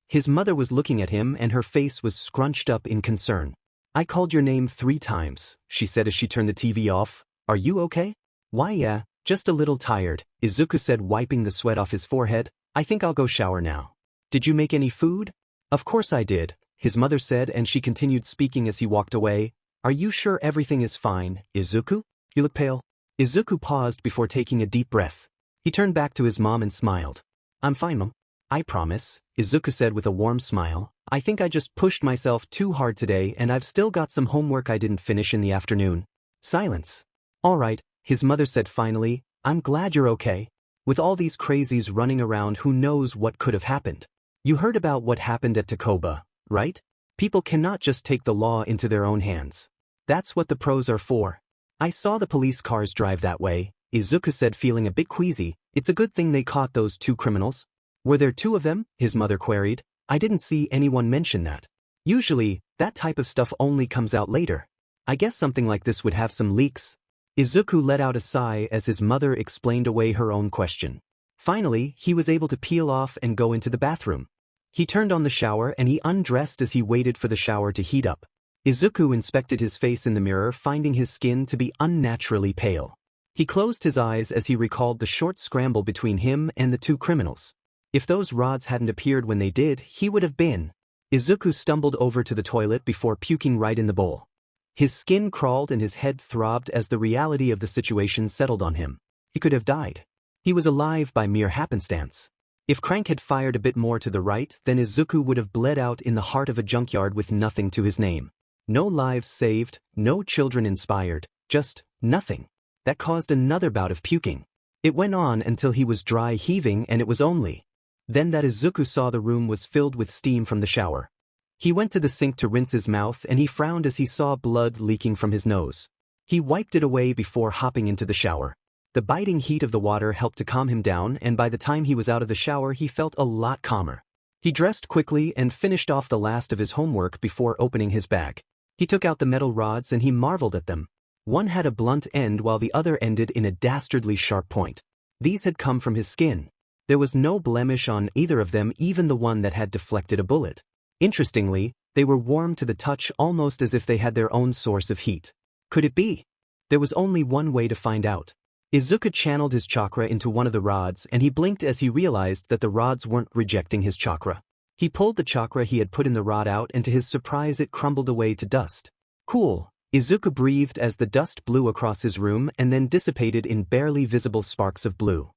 His mother was looking at him and her face was scrunched up in concern. I called your name 3 times, she said as she turned the TV off. Are you okay? Why, yeah, just a little tired, Izuku said, wiping the sweat off his forehead. I think I'll go shower now. Did you make any food? Of course I did, his mother said, and she continued speaking as he walked away. Are you sure everything is fine, Izuku? You look pale. Izuku paused before taking a deep breath. He turned back to his mom and smiled. I'm fine, Mom. I promise, Izuku said with a warm smile. I think I just pushed myself too hard today and I've still got some homework I didn't finish in the afternoon. Silence. All right, his mother said finally. I'm glad you're okay. With all these crazies running around, who knows what could have happened. You heard about what happened at Takoba, right? People cannot just take the law into their own hands. That's what the pros are for. I saw the police cars drive that way, Izuku said, feeling a bit queasy. It's a good thing they caught those 2 criminals. Were there 2 of them? His mother queried. I didn't see anyone mention that. Usually, that type of stuff only comes out later. I guess something like this would have some leaks. Izuku let out a sigh as his mother explained away her own question. Finally, he was able to peel off and go into the bathroom. He turned on the shower and he undressed as he waited for the shower to heat up. Izuku inspected his face in the mirror, finding his skin to be unnaturally pale. He closed his eyes as he recalled the short scramble between him and the two criminals. If those rods hadn't appeared when they did, he would have been. Izuku stumbled over to the toilet before puking right in the bowl. His skin crawled and his head throbbed as the reality of the situation settled on him. He could have died. He was alive by mere happenstance. If Crank had fired a bit more to the right, then Izuku would have bled out in the heart of a junkyard with nothing to his name. No lives saved, no children inspired, just nothing. That caused another bout of puking. It went on until he was dry heaving, and it was only then that Izuku saw the room was filled with steam from the shower. He went to the sink to rinse his mouth and he frowned as he saw blood leaking from his nose. He wiped it away before hopping into the shower. The biting heat of the water helped to calm him down, and by the time he was out of the shower he felt a lot calmer. He dressed quickly and finished off the last of his homework before opening his bag. He took out the metal rods and he marveled at them. One had a blunt end while the other ended in a dastardly sharp point. These had come from his skin. There was no blemish on either of them, even the one that had deflected a bullet. Interestingly, they were warm to the touch, almost as if they had their own source of heat. Could it be? There was only one way to find out. Izuku channeled his chakra into one of the rods and he blinked as he realized that the rods weren't rejecting his chakra. He pulled the chakra he had put in the rod out and to his surprise it crumbled away to dust. Cool. Izuku breathed as the dust blew across his room and then dissipated in barely visible sparks of blue.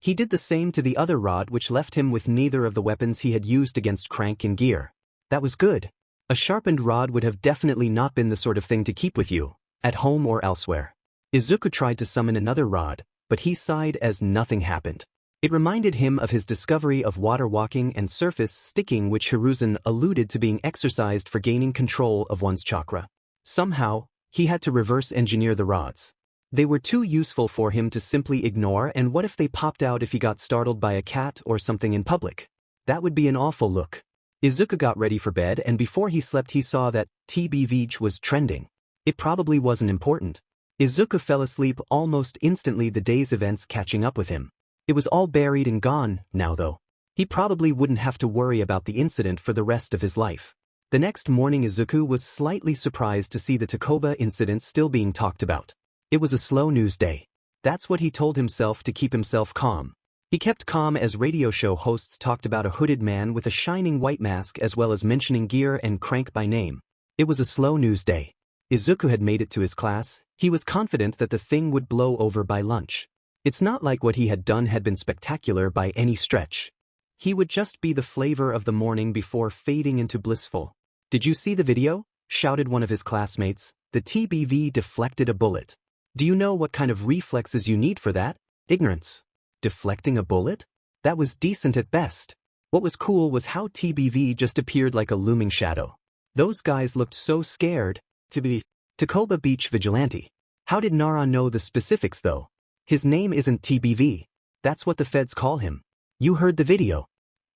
He did the same to the other rod, which left him with neither of the weapons he had used against Crank in gear. That was good. A sharpened rod would have definitely not been the sort of thing to keep with you, at home or elsewhere. Izuku tried to summon another rod, but he sighed as nothing happened. It reminded him of his discovery of water walking and surface sticking, which Hiruzen alluded to being exercised for gaining control of one's chakra. Somehow, he had to reverse engineer the rods. They were too useful for him to simply ignore, and what if they popped out if he got startled by a cat or something in public? That would be an awful look. Izuku got ready for bed, and before he slept he saw that TBV was trending. It probably wasn't important. Izuku fell asleep almost instantly, the day's events catching up with him. It was all buried and gone now though. He probably wouldn't have to worry about the incident for the rest of his life. The next morning Izuku was slightly surprised to see the Takoba incident still being talked about. It was a slow news day. That's what he told himself to keep himself calm. He kept calm as radio show hosts talked about a hooded man with a shining white mask, as well as mentioning Gear and Crank by name. It was a slow news day. Izuku had made it to his class. He was confident that the thing would blow over by lunch. It's not like what he had done had been spectacular by any stretch. He would just be the flavor of the morning before fading into blissful. "Did you see the video?" shouted one of his classmates. "The TBV deflected a bullet. Do you know what kind of reflexes you need for that? Ignorance. Deflecting a bullet? That was decent at best. What was cool was how TBV just appeared like a looming shadow. Those guys looked so scared. Takoba Beach Vigilante. How did Nara know the specifics though? His name isn't TBV. That's what the feds call him. You heard the video.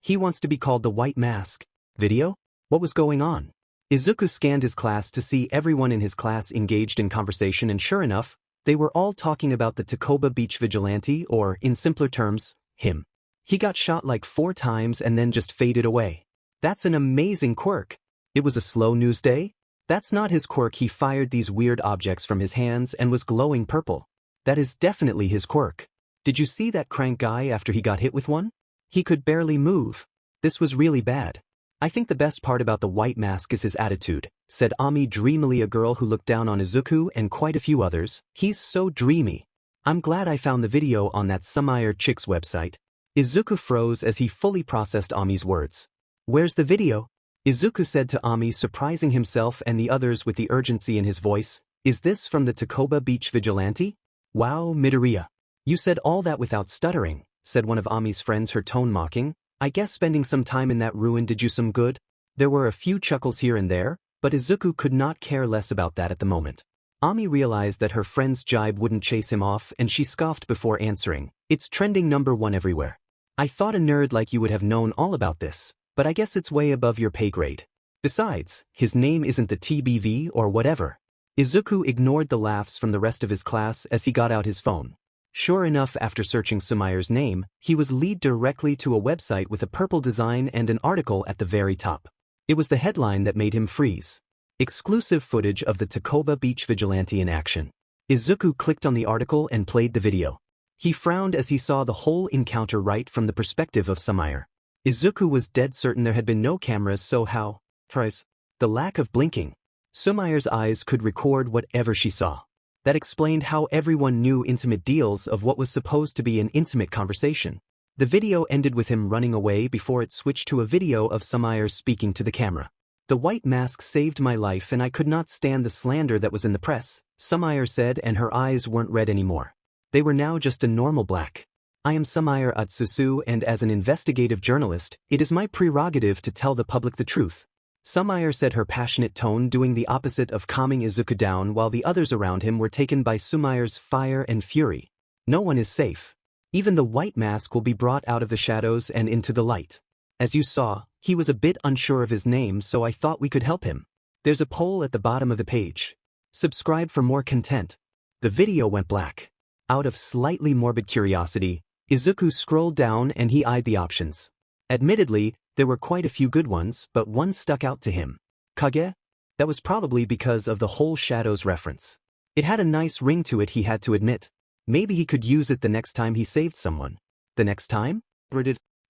He wants to be called the White Mask. Video? What was going on?" Izuku scanned his class to see everyone in his class engaged in conversation, and sure enough, they were all talking about the Takoba Beach Vigilante, or, in simpler terms, him. He got shot like 4 times and then just faded away. That's an amazing quirk. It was a slow news day? That's not his quirk. He fired these weird objects from his hands and was glowing purple. That is definitely his quirk. Did you see that Crank guy after he got hit with one? He could barely move. This was really bad. "I think the best part about the White Mask is his attitude," said Ami dreamily, a girl who looked down on Izuku and quite a few others. "He's so dreamy. I'm glad I found the video on that Sumire chick's website." Izuku froze as he fully processed Ami's words. "Where's the video?" Izuku said to Ami, surprising himself and the others with the urgency in his voice. "Is this from the Takoba Beach Vigilante?" "Wow, Midoriya. You said all that without stuttering," said one of Ami's friends, her tone mocking. "I guess spending some time in that ruin did you some good?" There were a few chuckles here and there, but Izuku could not care less about that at the moment. Ami realized that her friend's jibe wouldn't chase him off, and she scoffed before answering. "It's trending #1 everywhere. I thought a nerd like you would have known all about this, but I guess it's way above your pay grade. Besides, his name isn't the TBV or whatever." Izuku ignored the laughs from the rest of his class as he got out his phone. Sure enough, after searching Sumayor's name, he was led directly to a website with a purple design and an article at the very top. It was the headline that made him freeze. Exclusive footage of the Takoba Beach vigilante in action. Izuku clicked on the article and played the video. He frowned as he saw the whole encounter right from the perspective of Sumire. Izuku was dead certain there had been no cameras, so how? The lack of blinking. Sumayor's eyes could record whatever she saw. That explained how everyone knew intimate deals of what was supposed to be an intimate conversation. The video ended with him running away before it switched to a video of Sumire speaking to the camera. The white mask saved my life and I could not stand the slander that was in the press, Sumire said, and her eyes weren't red anymore. They were now just a normal black. I am Sumire Atsusu, and as an investigative journalist, it is my prerogative to tell the public the truth. Sumire said, her passionate tone doing the opposite of calming Izuku down, while the others around him were taken by Sumire's fire and fury. No one is safe. Even the white mask will be brought out of the shadows and into the light. As you saw, he was a bit unsure of his name, so I thought we could help him. There's a poll at the bottom of the page. Subscribe for more content. The video went black. Out of slightly morbid curiosity, Izuku scrolled down and he eyed the options. Admittedly, there were quite a few good ones, but one stuck out to him. Kage? That was probably because of the whole shadows reference. It had a nice ring to it, he had to admit. Maybe he could use it the next time he saved someone. The next time?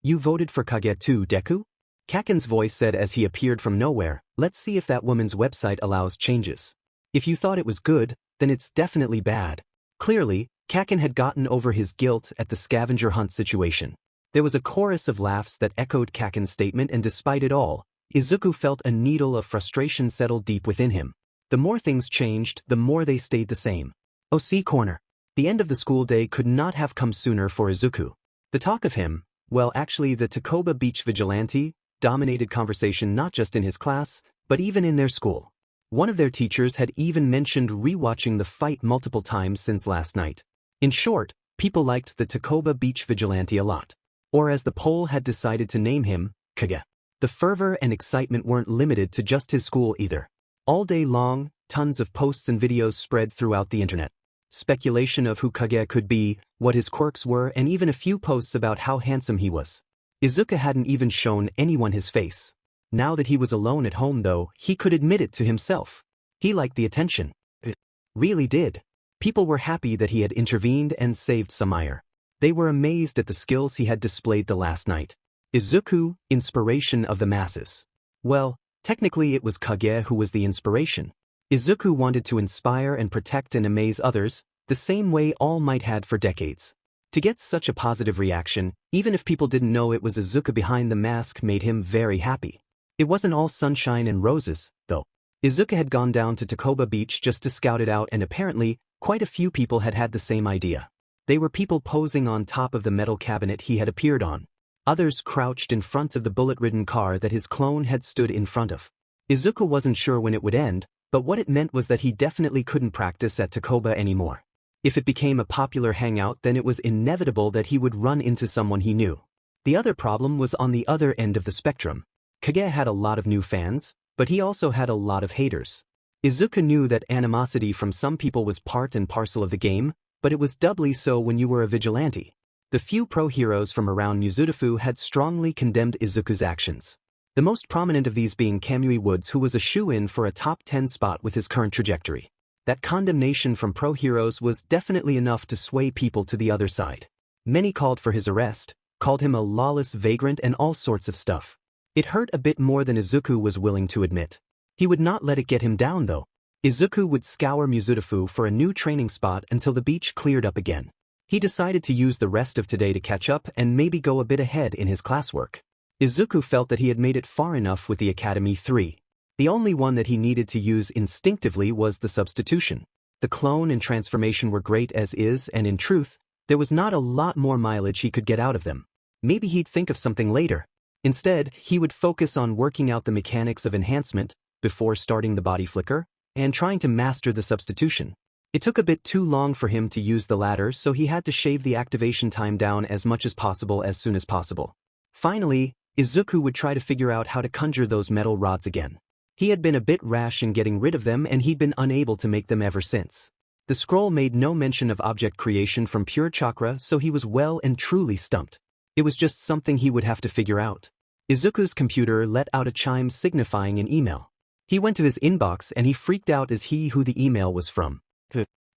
You voted for Kage too, Deku? Kaken's voice said as he appeared from nowhere. Let's see if that woman's website allows changes. If you thought it was good, then it's definitely bad. Clearly, Kaken had gotten over his guilt at the scavenger hunt situation. There was a chorus of laughs that echoed Kaken's statement, and despite it all, Izuku felt a needle of frustration settle deep within him. The more things changed, the more they stayed the same. OC Corner. The end of the school day could not have come sooner for Izuku. The talk of him, well, actually the Takoba Beach vigilante, dominated conversation not just in his class, but even in their school. One of their teachers had even mentioned rewatching the fight multiple times since last night. In short, people liked the Takoba Beach vigilante a lot. Or as the poll had decided to name him, Kage. The fervor and excitement weren't limited to just his school either. All day long, tons of posts and videos spread throughout the internet. Speculation of who Kage could be, what his quirks were, and even a few posts about how handsome he was. Izuku hadn't even shown anyone his face. Now that he was alone at home though, he could admit it to himself. He liked the attention. It really did. People were happy that he had intervened and saved Sumire. They were amazed at the skills he had displayed the last night. Izuku, inspiration of the masses. Well, technically it was Kage who was the inspiration. Izuku wanted to inspire and protect and amaze others, the same way All Might had for decades. To get such a positive reaction, even if people didn't know it was Izuku behind the mask, made him very happy. It wasn't all sunshine and roses, though. Izuku had gone down to Takoba Beach just to scout it out, and apparently, quite a few people had had the same idea. They were people posing on top of the metal cabinet he had appeared on. Others crouched in front of the bullet-ridden car that his clone had stood in front of. Izuku wasn't sure when it would end, but what it meant was that he definitely couldn't practice at Takoba anymore. If it became a popular hangout, then it was inevitable that he would run into someone he knew. The other problem was on the other end of the spectrum. Kage had a lot of new fans, but he also had a lot of haters. Izuku knew that animosity from some people was part and parcel of the game, but it was doubly so when you were a vigilante. The few pro-heroes from around Mizutofu had strongly condemned Izuku's actions. The most prominent of these being Kamui Woods, who was a shoo-in for a top 10 spot with his current trajectory. That condemnation from pro-heroes was definitely enough to sway people to the other side. Many called for his arrest, called him a lawless vagrant and all sorts of stuff. It hurt a bit more than Izuku was willing to admit. He would not let it get him down though. Izuku would scour Mizutofu for a new training spot until the beach cleared up again. He decided to use the rest of today to catch up and maybe go a bit ahead in his classwork. Izuku felt that he had made it far enough with the Academy 3. The only one that he needed to use instinctively was the substitution. The clone and transformation were great as is, and in truth, there was not a lot more mileage he could get out of them. Maybe he'd think of something later. Instead, he would focus on working out the mechanics of enhancement before starting the body flicker, and trying to master the substitution. It took a bit too long for him to use the latter, so he had to shave the activation time down as much as possible as soon as possible. Finally, Izuku would try to figure out how to conjure those metal rods again. He had been a bit rash in getting rid of them, and he'd been unable to make them ever since. The scroll made no mention of object creation from pure chakra, so he was well and truly stumped. It was just something he would have to figure out. Izuku's computer let out a chime signifying an email. He went to his inbox and he freaked out as who the email was from.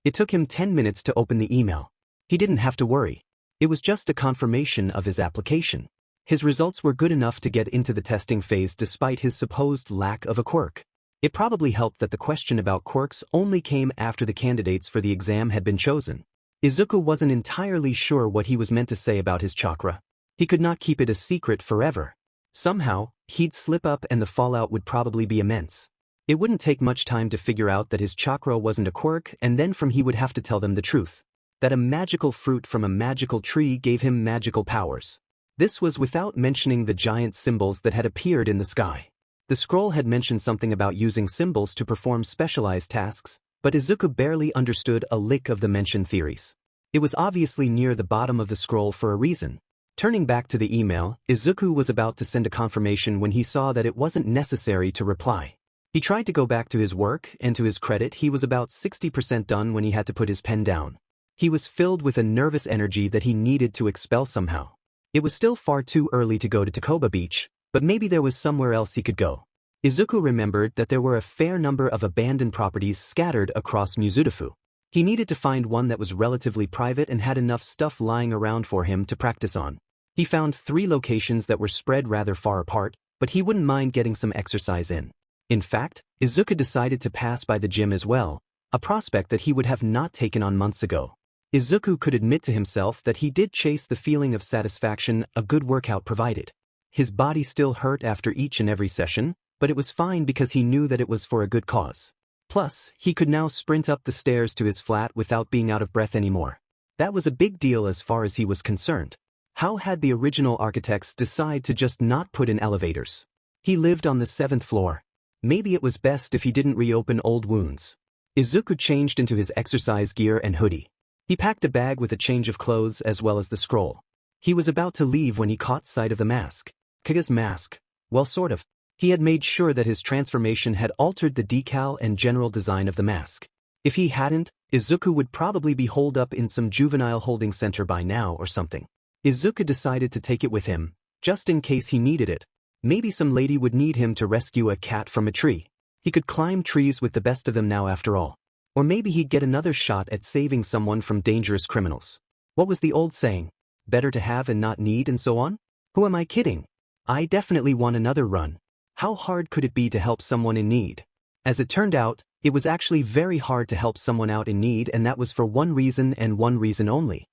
It took him 10 minutes to open the email. He didn't have to worry. It was just a confirmation of his application. His results were good enough to get into the testing phase despite his supposed lack of a quirk. It probably helped that the question about quirks only came after the candidates for the exam had been chosen. Izuku wasn't entirely sure what he was meant to say about his chakra. He could not keep it a secret forever. Somehow, he'd slip up and the fallout would probably be immense. It wouldn't take much time to figure out that his chakra wasn't a quirk, and then he would have to tell them the truth. That a magical fruit from a magical tree gave him magical powers. This was without mentioning the giant symbols that had appeared in the sky. The scroll had mentioned something about using symbols to perform specialized tasks, but Izuku barely understood a lick of the mentioned theories. It was obviously near the bottom of the scroll for a reason. Turning back to the email, Izuku was about to send a confirmation when he saw that it wasn't necessary to reply. He tried to go back to his work, and to his credit he was about 60% done when he had to put his pen down. He was filled with a nervous energy that he needed to expel somehow. It was still far too early to go to Takoba Beach, but maybe there was somewhere else he could go. Izuku remembered that there were a fair number of abandoned properties scattered across Mizudafu. He needed to find one that was relatively private and had enough stuff lying around for him to practice on. He found 3 locations that were spread rather far apart, but he wouldn't mind getting some exercise in. In fact, Izuku decided to pass by the gym as well, a prospect that he would have not taken on months ago. Izuku could admit to himself that he did chase the feeling of satisfaction a good workout provided. His body still hurt after each and every session, but it was fine because he knew that it was for a good cause. Plus, he could now sprint up the stairs to his flat without being out of breath anymore. That was a big deal as far as he was concerned. How had the original architects decided to just not put in elevators? He lived on the 7th floor. Maybe it was best if he didn't reopen old wounds. Izuku changed into his exercise gear and hoodie. He packed a bag with a change of clothes as well as the scroll. He was about to leave when he caught sight of the mask. Kaga's mask. Well, sort of. He had made sure that his transformation had altered the decal and general design of the mask. If he hadn't, Izuku would probably be holed up in some juvenile holding center by now or something. Izuku decided to take it with him, just in case he needed it. Maybe some lady would need him to rescue a cat from a tree. He could climb trees with the best of them now after all. Or maybe he'd get another shot at saving someone from dangerous criminals. What was the old saying? Better to have and not need and so on? Who am I kidding? I definitely want another run. How hard could it be to help someone in need? As it turned out, it was actually very hard to help someone out in need, and that was for one reason and one reason only.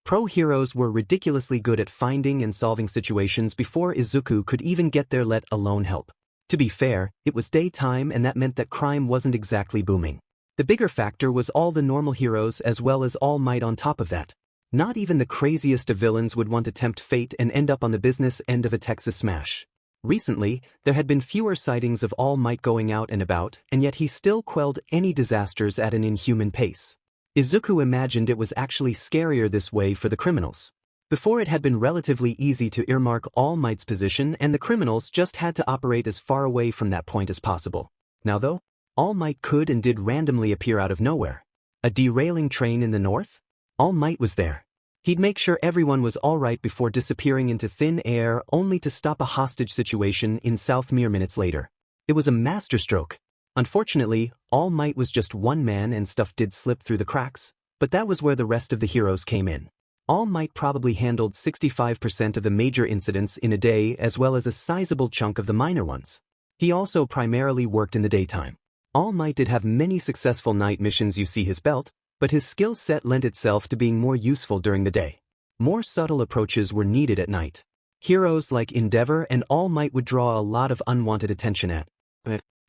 Pro heroes were ridiculously good at finding and solving situations before Izuku could even get there, let alone help. To be fair, it was daytime and that meant that crime wasn't exactly booming. The bigger factor was all the normal heroes as well as All Might on top of that. Not even the craziest of villains would want to tempt fate and end up on the business end of a Texas smash. Recently, there had been fewer sightings of All Might going out and about, and yet he still quelled any disasters at an inhuman pace. Izuku imagined it was actually scarier this way for the criminals. Before, it had been relatively easy to earmark All Might's position and the criminals just had to operate as far away from that point as possible. Now though, All Might could and did randomly appear out of nowhere. A derailing train in the north? All Might was there. He'd make sure everyone was alright before disappearing into thin air only to stop a hostage situation in South mere minutes later. It was a masterstroke. Unfortunately, All Might was just one man and stuff did slip through the cracks, but that was where the rest of the heroes came in. All Might probably handled 65% of the major incidents in a day as well as a sizable chunk of the minor ones. He also primarily worked in the daytime. All Might did have many successful night missions you see his belt, but his skill set lent itself to being more useful during the day. More subtle approaches were needed at night. Heroes like Endeavor and All Might would draw a lot of unwanted attention at.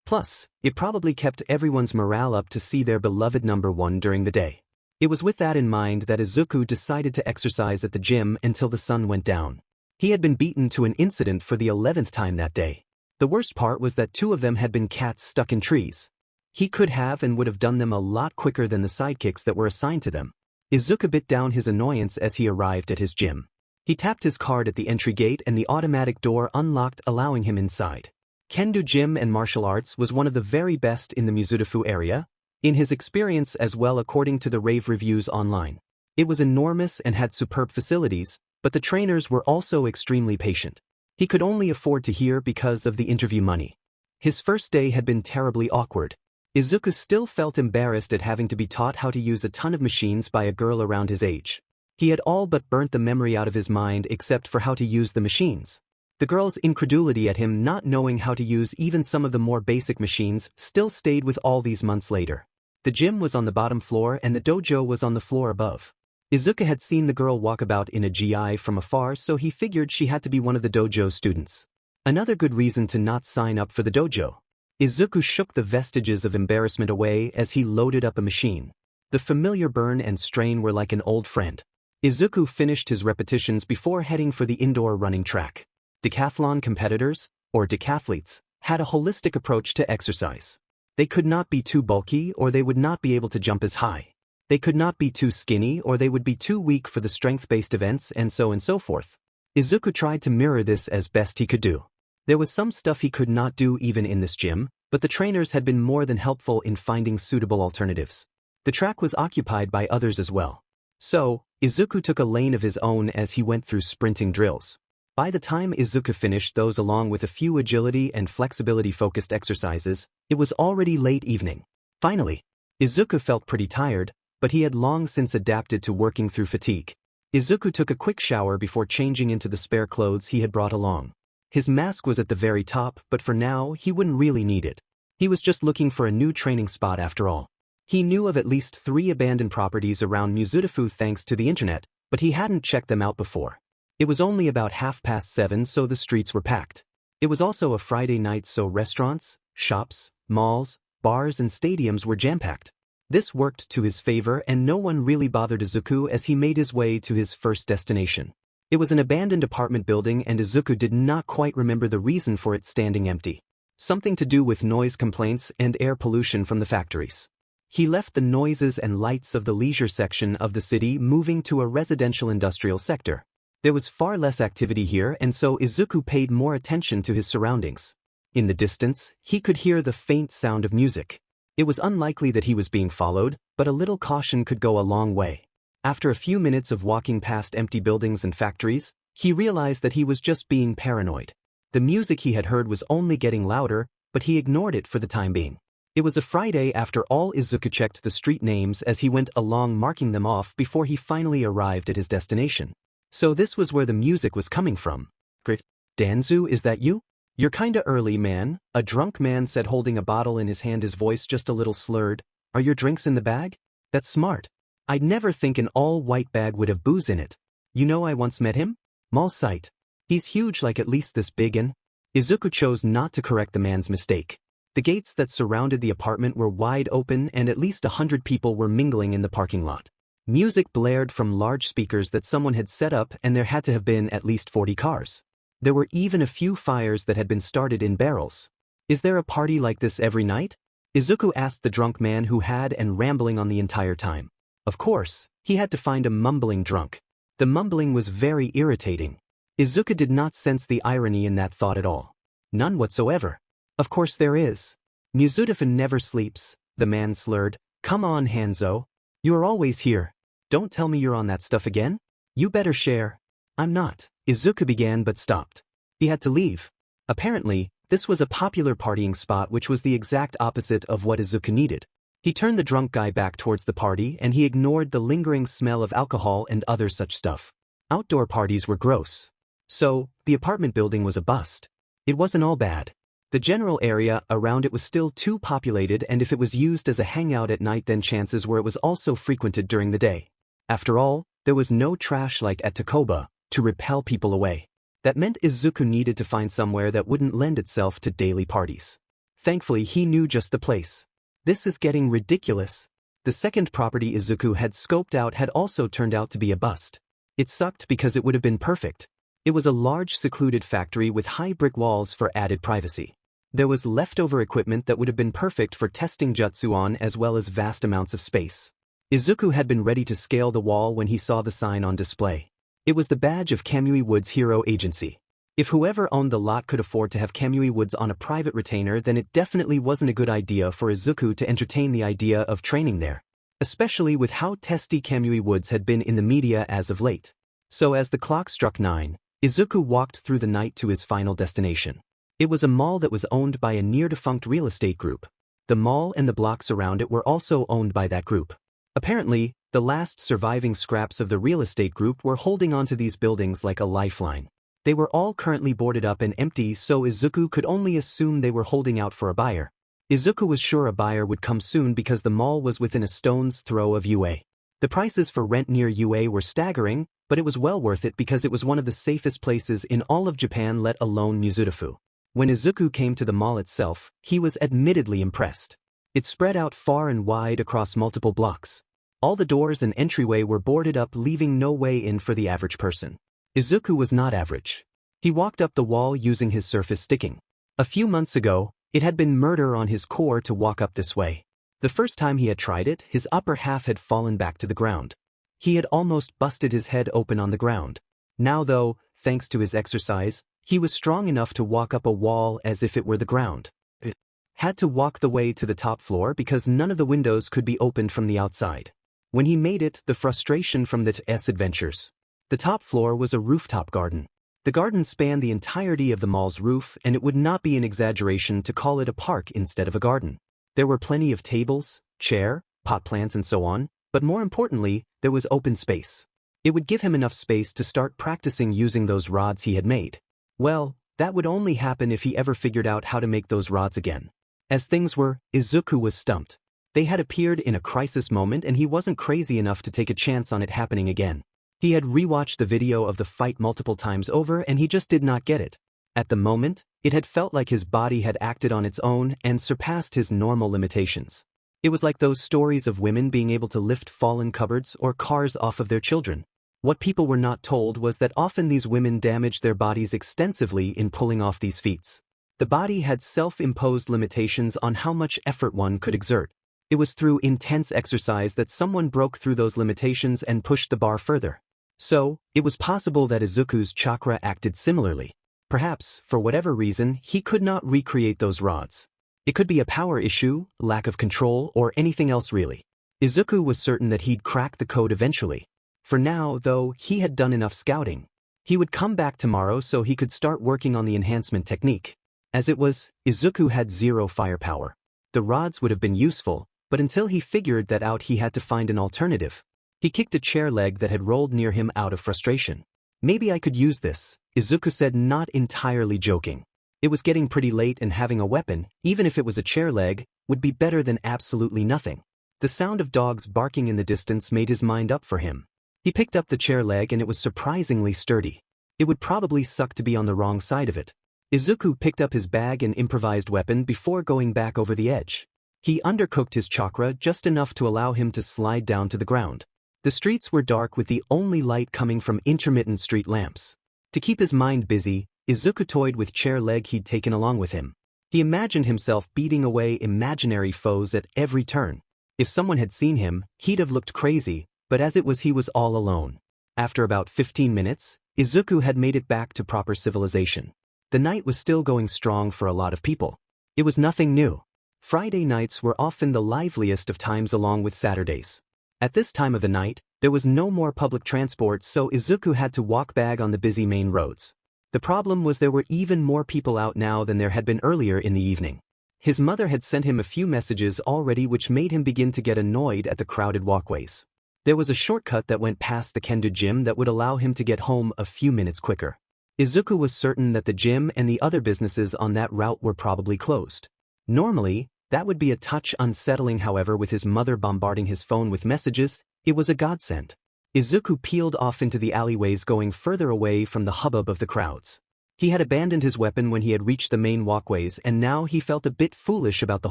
Plus, it probably kept everyone's morale up to see their beloved number one during the day. It was with that in mind that Izuku decided to exercise at the gym until the sun went down. He had been beaten to an incident for the 11th time that day. The worst part was that 2 of them had been cats stuck in trees. He could have and would have done them a lot quicker than the sidekicks that were assigned to them. Izuku bit down his annoyance as he arrived at his gym. He tapped his card at the entry gate and the automatic door unlocked, allowing him inside. Kendo gym and martial arts was one of the very best in the Mizudafu area. in his experience as well according to the rave reviews online. It was enormous and had superb facilities, but the trainers were also extremely patient. He could only afford to hear because of the interview money. His first day had been terribly awkward. Izuku still felt embarrassed at having to be taught how to use a ton of machines by a girl around his age. He had all but burnt the memory out of his mind except for how to use the machines. The girl's incredulity at him not knowing how to use even some of the more basic machines still stayed with all these months later. The gym was on the bottom floor and the dojo was on the floor above. Izuku had seen the girl walk about in a GI from afar, so he figured she had to be one of the dojo students. Another good reason to not sign up for the dojo. Izuku shook the vestiges of embarrassment away as he loaded up a machine. The familiar burn and strain were like an old friend. Izuku finished his repetitions before heading for the indoor running track. Decathlon competitors, or decathletes, had a holistic approach to exercise. They could not be too bulky or they would not be able to jump as high. They could not be too skinny or they would be too weak for the strength-based events and so forth. Izuku tried to mirror this as best he could do. There was some stuff he could not do even in this gym, but the trainers had been more than helpful in finding suitable alternatives. The track was occupied by others as well. So, Izuku took a lane of his own as he went through sprinting drills. By the time Izuku finished those along with a few agility and flexibility-focused exercises, it was already late evening. Finally, Izuku felt pretty tired, but he had long since adapted to working through fatigue. Izuku took a quick shower before changing into the spare clothes he had brought along. His mask was at the very top, but for now, he wouldn't really need it. He was just looking for a new training spot after all. He knew of at least 3 abandoned properties around Mizudafu thanks to the internet, but he hadn't checked them out before. It was only about 7:30, so the streets were packed. It was also a Friday night, so restaurants, shops, malls, bars and stadiums were jam-packed. This worked to his favor and no one really bothered Izuku as he made his way to his first destination. It was an abandoned apartment building and Izuku did not quite remember the reason for it standing empty. Something to do with noise complaints and air pollution from the factories. He left the noises and lights of the leisure section of the city, moving to a residential industrial sector. There was far less activity here and so Izuku paid more attention to his surroundings. In the distance, he could hear the faint sound of music. It was unlikely that he was being followed, but a little caution could go a long way. After a few minutes of walking past empty buildings and factories, he realized that he was just being paranoid. The music he had heard was only getting louder, but he ignored it for the time being. It was a Friday after all. Izuku checked the street names as he went along, marking them off before he finally arrived at his destination. So this was where the music was coming from. "Great. Danzu, is that you? You're kinda early, man," a drunk man said, holding a bottle in his hand, his voice just a little slurred. "Are your drinks in the bag? That's smart. I'd never think an all-white bag would have booze in it. You know, I once met him? Mall sight. He's huge, like at least this big." And Izuku chose not to correct the man's mistake. The gates that surrounded the apartment were wide open and at least 100 people were mingling in the parking lot. Music blared from large speakers that someone had set up and there had to have been at least 40 cars. There were even a few fires that had been started in barrels. "Is there a party like this every night?" Izuku asked the drunk man who had been rambling on the entire time. Of course, he had to find a mumbling drunk. The mumbling was very irritating. Izuku did not sense the irony in that thought at all. None whatsoever. "Of course there is. Mizudafu never sleeps," the man slurred. "Come on, Hanzo. You are always here. Don't tell me you're on that stuff again. You better share." "I'm not," Izuku began but stopped. He had to leave. Apparently, this was a popular partying spot, which was the exact opposite of what Izuku needed. He turned the drunk guy back towards the party and he ignored the lingering smell of alcohol and other such stuff. Outdoor parties were gross. So, the apartment building was a bust. It wasn't all bad. The general area around it was still too populated, and if it was used as a hangout at night, then chances were it was also frequented during the day. After all, there was no trash like at Takoba to repel people away. That meant Izuku needed to find somewhere that wouldn't lend itself to daily parties. Thankfully, he knew just the place. "This is getting ridiculous." The second property Izuku had scoped out had also turned out to be a bust. It sucked because it would have been perfect. It was a large secluded factory with high brick walls for added privacy. There was leftover equipment that would have been perfect for testing jutsu on, as well as vast amounts of space. Izuku had been ready to scale the wall when he saw the sign on display. It was the badge of Kamui Wood's Hero Agency. If whoever owned the lot could afford to have Kamui Woods on a private retainer, then it definitely wasn't a good idea for Izuku to entertain the idea of training there, especially with how testy Kamui Woods had been in the media as of late. So as the clock struck 9, Izuku walked through the night to his final destination. It was a mall that was owned by a near-defunct real estate group. The mall and the blocks around it were also owned by that group. Apparently, the last surviving scraps of the real estate group were holding onto these buildings like a lifeline. They were all currently boarded up and empty, so Izuku could only assume they were holding out for a buyer. Izuku was sure a buyer would come soon because the mall was within a stone's throw of UA. The prices for rent near UA were staggering, but it was well worth it because it was one of the safest places in all of Japan, let alone Mizudafu. When Izuku came to the mall itself, he was admittedly impressed. It spread out far and wide across multiple blocks. All the doors and entryway were boarded up, leaving no way in for the average person. Izuku was not average. He walked up the wall using his surface sticking. A few months ago, it had been murder on his core to walk up this way. The first time he had tried it, his upper half had fallen back to the ground. He had almost busted his head open on the ground. Now though, thanks to his exercise, he was strong enough to walk up a wall as if it were the ground. He had to walk the way to the top floor because none of the windows could be opened from the outside. When he made it, the frustration from the TS adventures. The top floor was a rooftop garden. The garden spanned the entirety of the mall's roof, and it would not be an exaggeration to call it a park instead of a garden. There were plenty of tables, chair, pot plants and so on, but more importantly, there was open space. It would give him enough space to start practicing using those rods he had made. Well, that would only happen if he ever figured out how to make those rods again. As things were, Izuku was stumped. They had appeared in a crisis moment and he wasn't crazy enough to take a chance on it happening again. He had rewatched the video of the fight multiple times over and he just did not get it. At the moment, it had felt like his body had acted on its own and surpassed his normal limitations. It was like those stories of women being able to lift fallen cupboards or cars off of their children. What people were not told was that often these women damaged their bodies extensively in pulling off these feats. The body had self-imposed limitations on how much effort one could exert. It was through intense exercise that someone broke through those limitations and pushed the bar further. So, it was possible that Izuku's chakra acted similarly. Perhaps, for whatever reason, he could not recreate those rods. It could be a power issue, lack of control, or anything else really. Izuku was certain that he'd crack the code eventually. For now, though, he had done enough scouting. He would come back tomorrow so he could start working on the enhancement technique. As it was, Izuku had zero firepower. The rods would have been useful, but until he figured that out he had to find an alternative. He kicked a chair leg that had rolled near him out of frustration. Maybe I could use this, Izuku said, not entirely joking. It was getting pretty late and having a weapon, even if it was a chair leg, would be better than absolutely nothing. The sound of dogs barking in the distance made his mind up for him. He picked up the chair leg and it was surprisingly sturdy. It would probably suck to be on the wrong side of it. Izuku picked up his bag and improvised weapon before going back over the edge. He undercooked his chakra just enough to allow him to slide down to the ground. The streets were dark with the only light coming from intermittent street lamps. To keep his mind busy, Izuku toyed with chair leg he'd taken along with him. He imagined himself beating away imaginary foes at every turn. If someone had seen him, he'd have looked crazy, but as it was he was all alone. After about 15 minutes, Izuku had made it back to proper civilization. The night was still going strong for a lot of people. It was nothing new. Friday nights were often the liveliest of times along with Saturdays. At this time of the night, there was no more public transport, so Izuku had to walk back on the busy main roads. The problem was there were even more people out now than there had been earlier in the evening. His mother had sent him a few messages already, which made him begin to get annoyed at the crowded walkways. There was a shortcut that went past the kendo gym that would allow him to get home a few minutes quicker. Izuku was certain that the gym and the other businesses on that route were probably closed. Normally, that would be a touch unsettling, however, with his mother bombarding his phone with messages, it was a godsend. Izuku peeled off into the alleyways, going further away from the hubbub of the crowds. He had abandoned his weapon when he had reached the main walkways, and now he felt a bit foolish about the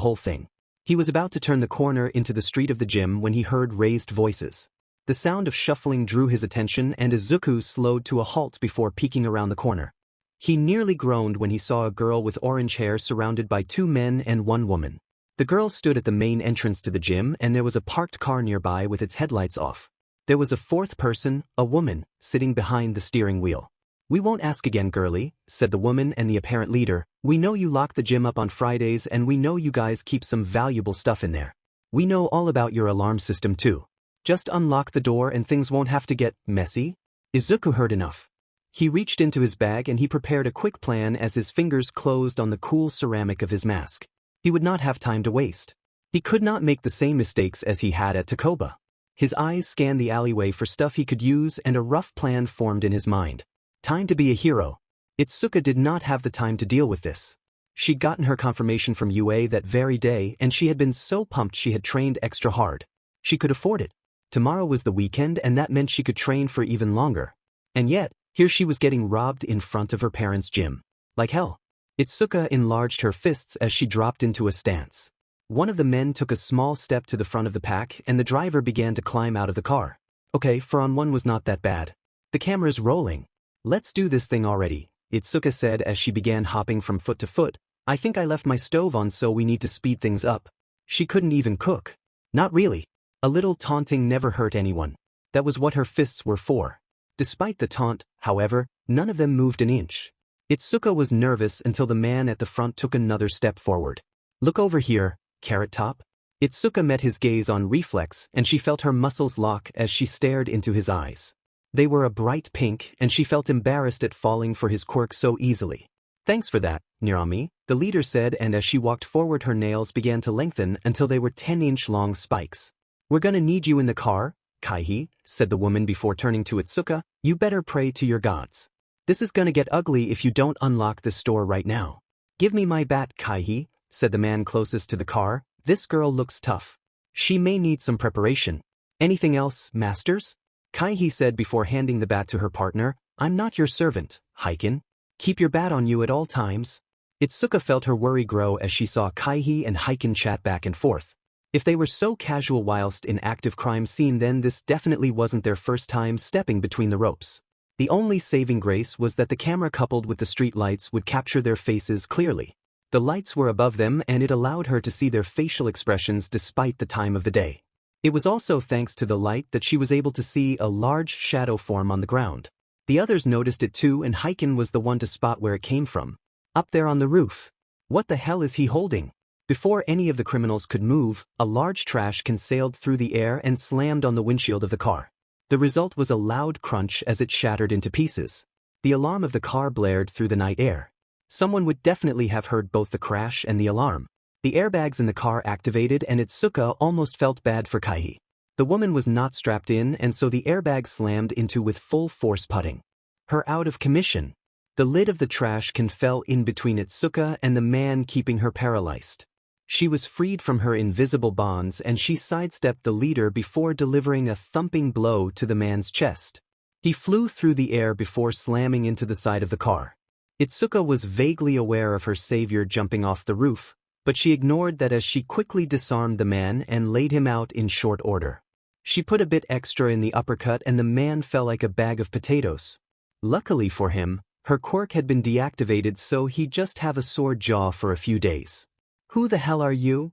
whole thing. He was about to turn the corner into the street of the gym when he heard raised voices. The sound of shuffling drew his attention, and Izuku slowed to a halt before peeking around the corner. He nearly groaned when he saw a girl with orange hair surrounded by 2 men and 1 woman. The girl stood at the main entrance to the gym, and there was a parked car nearby with its headlights off. There was a 4th person, a woman, sitting behind the steering wheel. "We won't ask again, girly," said the woman and the apparent leader. "We know you lock the gym up on Fridays and we know you guys keep some valuable stuff in there. We know all about your alarm system too. Just unlock the door and things won't have to get messy." Izuku heard enough. He reached into his bag and he prepared a quick plan as his fingers closed on the cool ceramic of his mask. He would not have time to waste. He could not make the same mistakes as he had at Takoba. His eyes scanned the alleyway for stuff he could use and a rough plan formed in his mind. Time to be a hero. Itsuka did not have the time to deal with this. She'd gotten her confirmation from UA that very day and she had been so pumped she had trained extra hard. She could afford it. Tomorrow was the weekend and that meant she could train for even longer. And yet, here she was getting robbed in front of her parents' gym. Like hell. Itsuka enlarged her fists as she dropped into a stance. One of the men took a small step to the front of the pack and the driver began to climb out of the car. Okay, for on one was not that bad. The camera's rolling. "Let's do this thing already," Itsuka said as she began hopping from foot to foot. "I think I left my stove on, so we need to speed things up." She couldn't even cook. Not really. A little taunting never hurt anyone. That was what her fists were for. Despite the taunt, however, none of them moved an inch. Itsuka was nervous until the man at the front took another step forward. "Look over here, Carrot Top." Itsuka met his gaze on reflex and she felt her muscles lock as she stared into his eyes. They were a bright pink and she felt embarrassed at falling for his quirk so easily. "Thanks for that, Nirami," the leader said, and as she walked forward her nails began to lengthen until they were 10-inch long spikes. "We're gonna need you in the car, Kaihi," said the woman before turning to Itsuka. "You better pray to your gods. This is gonna get ugly if you don't unlock this door right now." "Give me my bat, Kaihi," said the man closest to the car. "This girl looks tough. She may need some preparation." "Anything else, masters?" Kaihi said before handing the bat to her partner. "I'm not your servant, Heiken. Keep your bat on you at all times." Itsuka felt her worry grow as she saw Kaihi and Heiken chat back and forth. If they were so casual whilst in active crime scene, then this definitely wasn't their first time stepping between the ropes. The only saving grace was that the camera coupled with the street lights would capture their faces clearly. The lights were above them and it allowed her to see their facial expressions despite the time of the day. It was also thanks to the light that she was able to see a large shadow form on the ground. The others noticed it too and Heiken was the one to spot where it came from. Up there on the roof. What the hell is he holding? Before any of the criminals could move, a large trash can sailed through the air and slammed on the windshield of the car. The result was a loud crunch as it shattered into pieces. The alarm of the car blared through the night air. Someone would definitely have heard both the crash and the alarm. The airbags in the car activated and Itsuka almost felt bad for Kaihi. The woman was not strapped in and so the airbag slammed into with full force putting her out of commission. The lid of the trash can fell in between Itsuka and the man, keeping her paralyzed. She was freed from her invisible bonds and she sidestepped the leader before delivering a thumping blow to the man's chest. He flew through the air before slamming into the side of the car. Itsuka was vaguely aware of her savior jumping off the roof, but she ignored that as she quickly disarmed the man and laid him out in short order. She put a bit extra in the uppercut and the man fell like a bag of potatoes. Luckily for him, her quirk had been deactivated so he'd just have a sore jaw for a few days. "Who the hell are you?"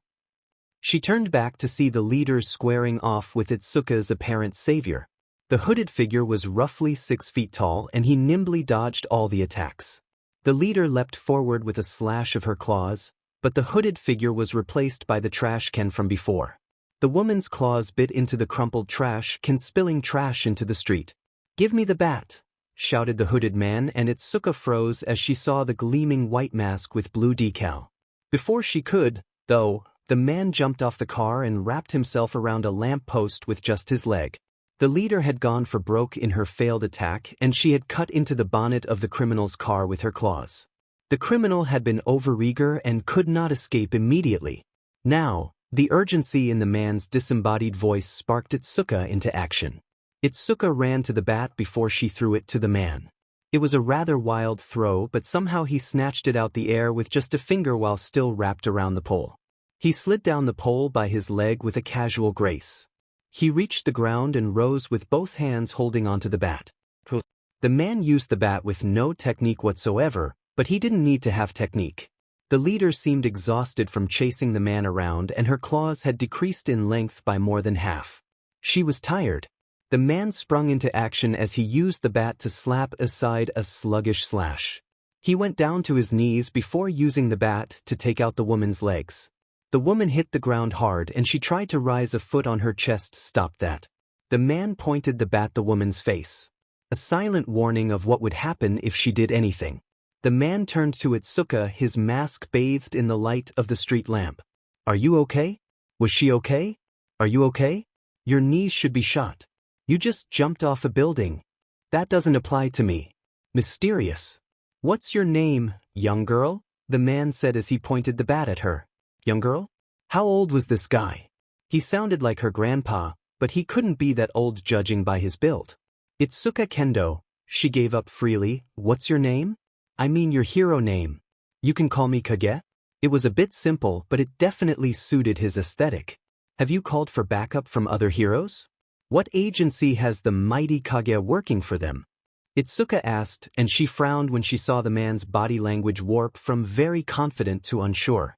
She turned back to see the leader squaring off with Itsuka's apparent savior. The hooded figure was roughly 6 feet tall and he nimbly dodged all the attacks. The leader leapt forward with a slash of her claws, but the hooded figure was replaced by the trash can from before. The woman's claws bit into the crumpled trash can, spilling trash into the street. "Give me the bat," shouted the hooded man, and Itsuka froze as she saw the gleaming white mask with blue decal. Before she could, though, the man jumped off the car and wrapped himself around a lamp post with just his leg. The leader had gone for broke in her failed attack and she had cut into the bonnet of the criminal's car with her claws. The criminal had been overeager and could not escape immediately. Now, the urgency in the man's disembodied voice sparked Itsuka into action. Itsuka ran to the bat before she threw it to the man. It was a rather wild throw, but somehow he snatched it out the air with just a finger while still wrapped around the pole. He slid down the pole by his leg with a casual grace. He reached the ground and rose with both hands holding onto the bat. The man used the bat with no technique whatsoever, but he didn't need to have technique. The leader seemed exhausted from chasing the man around and her claws had decreased in length by more than half. She was tired. The man sprung into action as he used the bat to slap aside a sluggish slash. He went down to his knees before using the bat to take out the woman's legs. The woman hit the ground hard and she tried to rise. A foot on her chest stopped that. The man pointed the bat at the woman's face. A silent warning of what would happen if she did anything. The man turned to Izuku, his mask bathed in the light of the street lamp. "Are you okay? Was she okay? Are you okay? Your knees should be shot. You just jumped off a building. That doesn't apply to me." Mysterious. "What's your name, young girl?" the man said as he pointed the bat at her. Young girl? How old was this guy? He sounded like her grandpa, but he couldn't be that old judging by his build. "Izuku Kendo," she gave up freely. "What's your name?" "I mean your hero name. You can call me Kage." It was a bit simple, but it definitely suited his aesthetic. "Have you called for backup from other heroes? What agency has the mighty Kage working for them?" Izuku asked, and she frowned when she saw the man's body language warp from very confident to unsure.